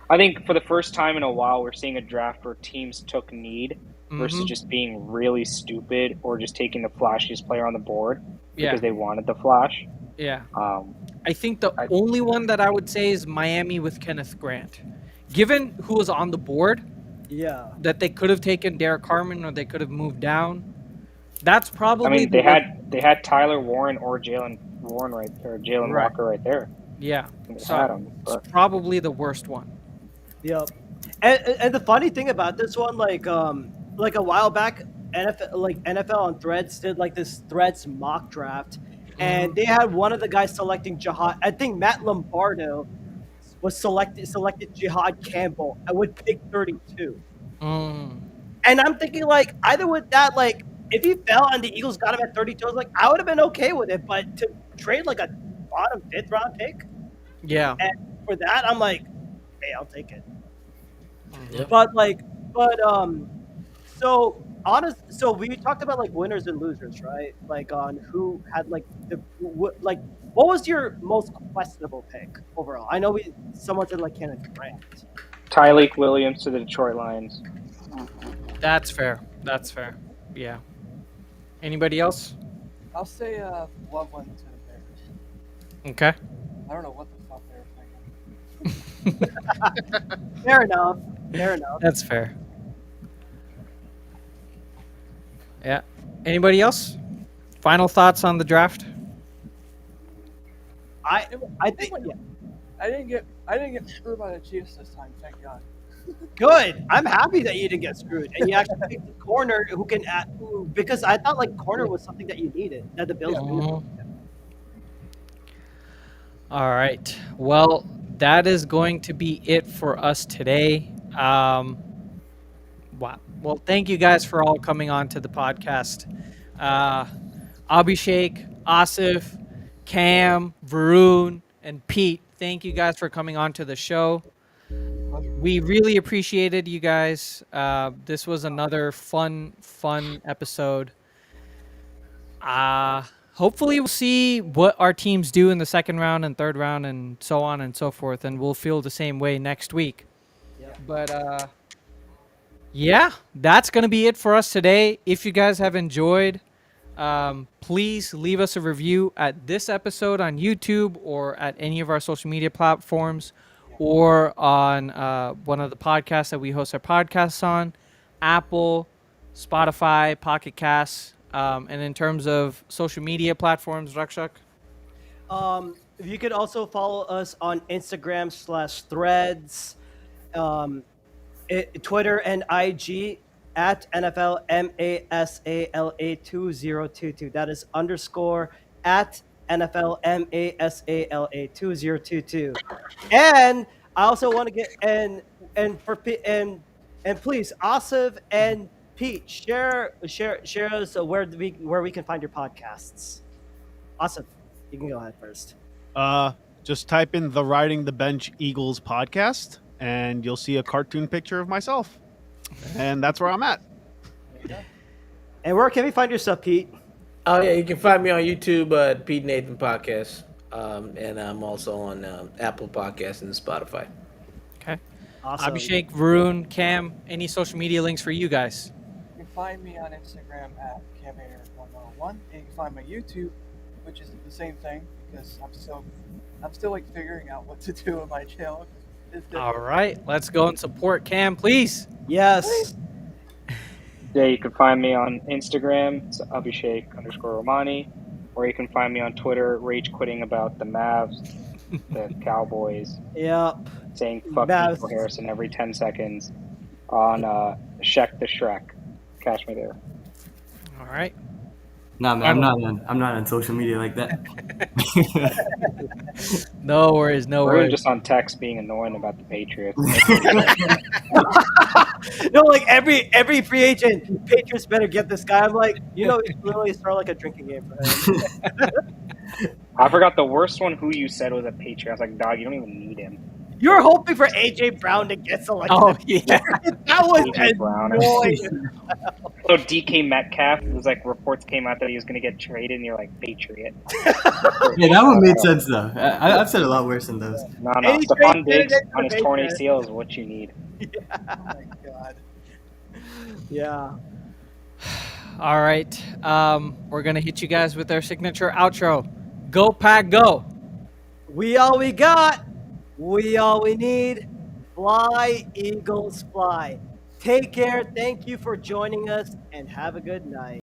S3: I think for the first time in a while, we're seeing a draft where teams took need versus
S1: Mhm.
S3: just being really stupid or just taking the flashiest player on the board
S1: Yeah.
S3: because they wanted the flash.
S1: Yeah.
S3: Um,
S1: I think the
S3: I-
S1: only one that I would say is Miami with Kenneth Grant. Given who was on the board,
S2: Yeah.
S1: that they could have taken Derek Carmen or they could have moved down. That's
S3: I
S1: probably
S3: mean,
S1: the
S3: they had Tyler Warren or Jalen Warren Jalen
S1: Right.
S3: Walker right there.
S1: yeah.
S3: And they
S1: So
S3: had him,
S1: it's
S3: but
S1: probably the worst one.
S2: Yep. And the funny thing about this one, like a while back, NFL on Threads did like this Threads mock draft, and they had one of the guys selecting Jihad. I think Matt Lombardo was selected Jihad Campbell with pick 32.
S1: Mm.
S2: And I'm thinking like either with that, like if he fell and the Eagles got him at 32, I was like I would have been okay with it, but to trade like a bottom 5th round pick
S1: Yeah.
S2: and for that, I'm like, hey, I'll take it.
S4: Yep.
S2: So we talked about like winners and losers, right? Like on who had like like what was your most questionable pick overall? I know someone said like Kenneth Grant.
S3: Tyreek Williams to the Detroit Lions.
S1: That's fair. That's fair. Yeah. Anybody else?
S7: I'll say Loveland to the Bears.
S1: Okay.
S7: I don't know what the fuck they were thinking.
S2: Fair enough. Fair enough.
S1: That's fair. Yeah. Anybody else? Final thoughts on the draft?
S2: I think yeah.
S7: I didn't get screwed by the Chiefs this time, thank God.
S2: Good. I'm happy that you didn't get screwed and you actually picked a corner who can because I thought like corner was something that you needed that the Bills needed.
S1: All right. Well, that is going to be it for us today. Wow. Well, thank you guys for all coming on to the podcast. Abhishek, Asif, Cam, Varun, and Pete, thank you guys for coming on to the show. We really appreciated you guys. This was another fun episode. Hopefully we'll see what our teams do in the second round and third round and so on and so forth, and we'll feel the same way next week. But yeah, that's going to be it for us today. If you guys have enjoyed, please leave us a review at this episode on YouTube or at any of our social media platforms or on one of the podcasts that we host our podcasts on, Apple, Spotify, Pocket Casts. And in terms of social media platforms, Rakshak?
S2: You could also follow us on Instagram /threads, Twitter and IG at NFL Masala 2022. That is _@ NFL Masala 2022. And I also want to get and please, Asif and Pete, share us where we can find your podcasts. Asif, you can go ahead first.
S6: Just type in the Riding the Bench Eagles podcast, and you'll see a cartoon picture of myself, and that's where I'm at.
S2: And where can we find your stuff, Pete?
S4: Oh yeah, you can find me on YouTube at Pete Nathan Podcast, and I'm also on Apple Podcasts and Spotify.
S1: Okay.
S2: Awesome.
S1: Abhishek, Varun, Cam, any social media links for you guys?
S7: You can find me on Instagram at CamAir101, and you can find my YouTube, which is the same thing because I'm still like figuring out what to do with my channel. It's different.
S1: All right, let's go and support Cam, please.
S2: Yes.
S3: Yeah, you can find me on Instagram, it's Abhishek_Romani, or you can find me on Twitter, rage quitting about the Mavs, the Cowboys,
S2: Yep.
S3: saying fuck
S2: Mavs.
S3: Nico Harrison every 10 seconds on Shek the Shrek. Catch me there.
S1: All right.
S8: Nah, man, I'm not on social media like that.
S1: No worries, no
S3: We're
S1: worries.
S3: just on text being annoying about the Patriots.
S2: No, like every free agent, Patriots better get this guy. I'm like, it's literally start like a drinking game for him.
S3: I forgot the worst one who you said was a Patriot. I was like, dog, you don't even need him.
S2: You were hoping for AJ Brown to get selected.
S1: Oh yeah.
S2: That was
S3: A.J. Brown.
S2: annoying.
S3: So DK Metcalf, it was like reports came out that he was going to get traded, and you're like, Patriot.
S8: Yeah, that one made sense though. I've said a lot worse than those.
S3: No.
S2: Any
S3: Stephon
S2: trade
S3: Diggs
S2: candidate
S3: on his
S2: for
S3: torn
S2: Patriots.
S3: ACL is what you need.
S7: Oh my god.
S2: Yeah.
S1: All right. We're gonna hit you guys with our signature outro. Go Pack, go!
S2: We all we got. We all we need. Fly, Eagles, fly. Take care. Thank you for joining us, and have a good night.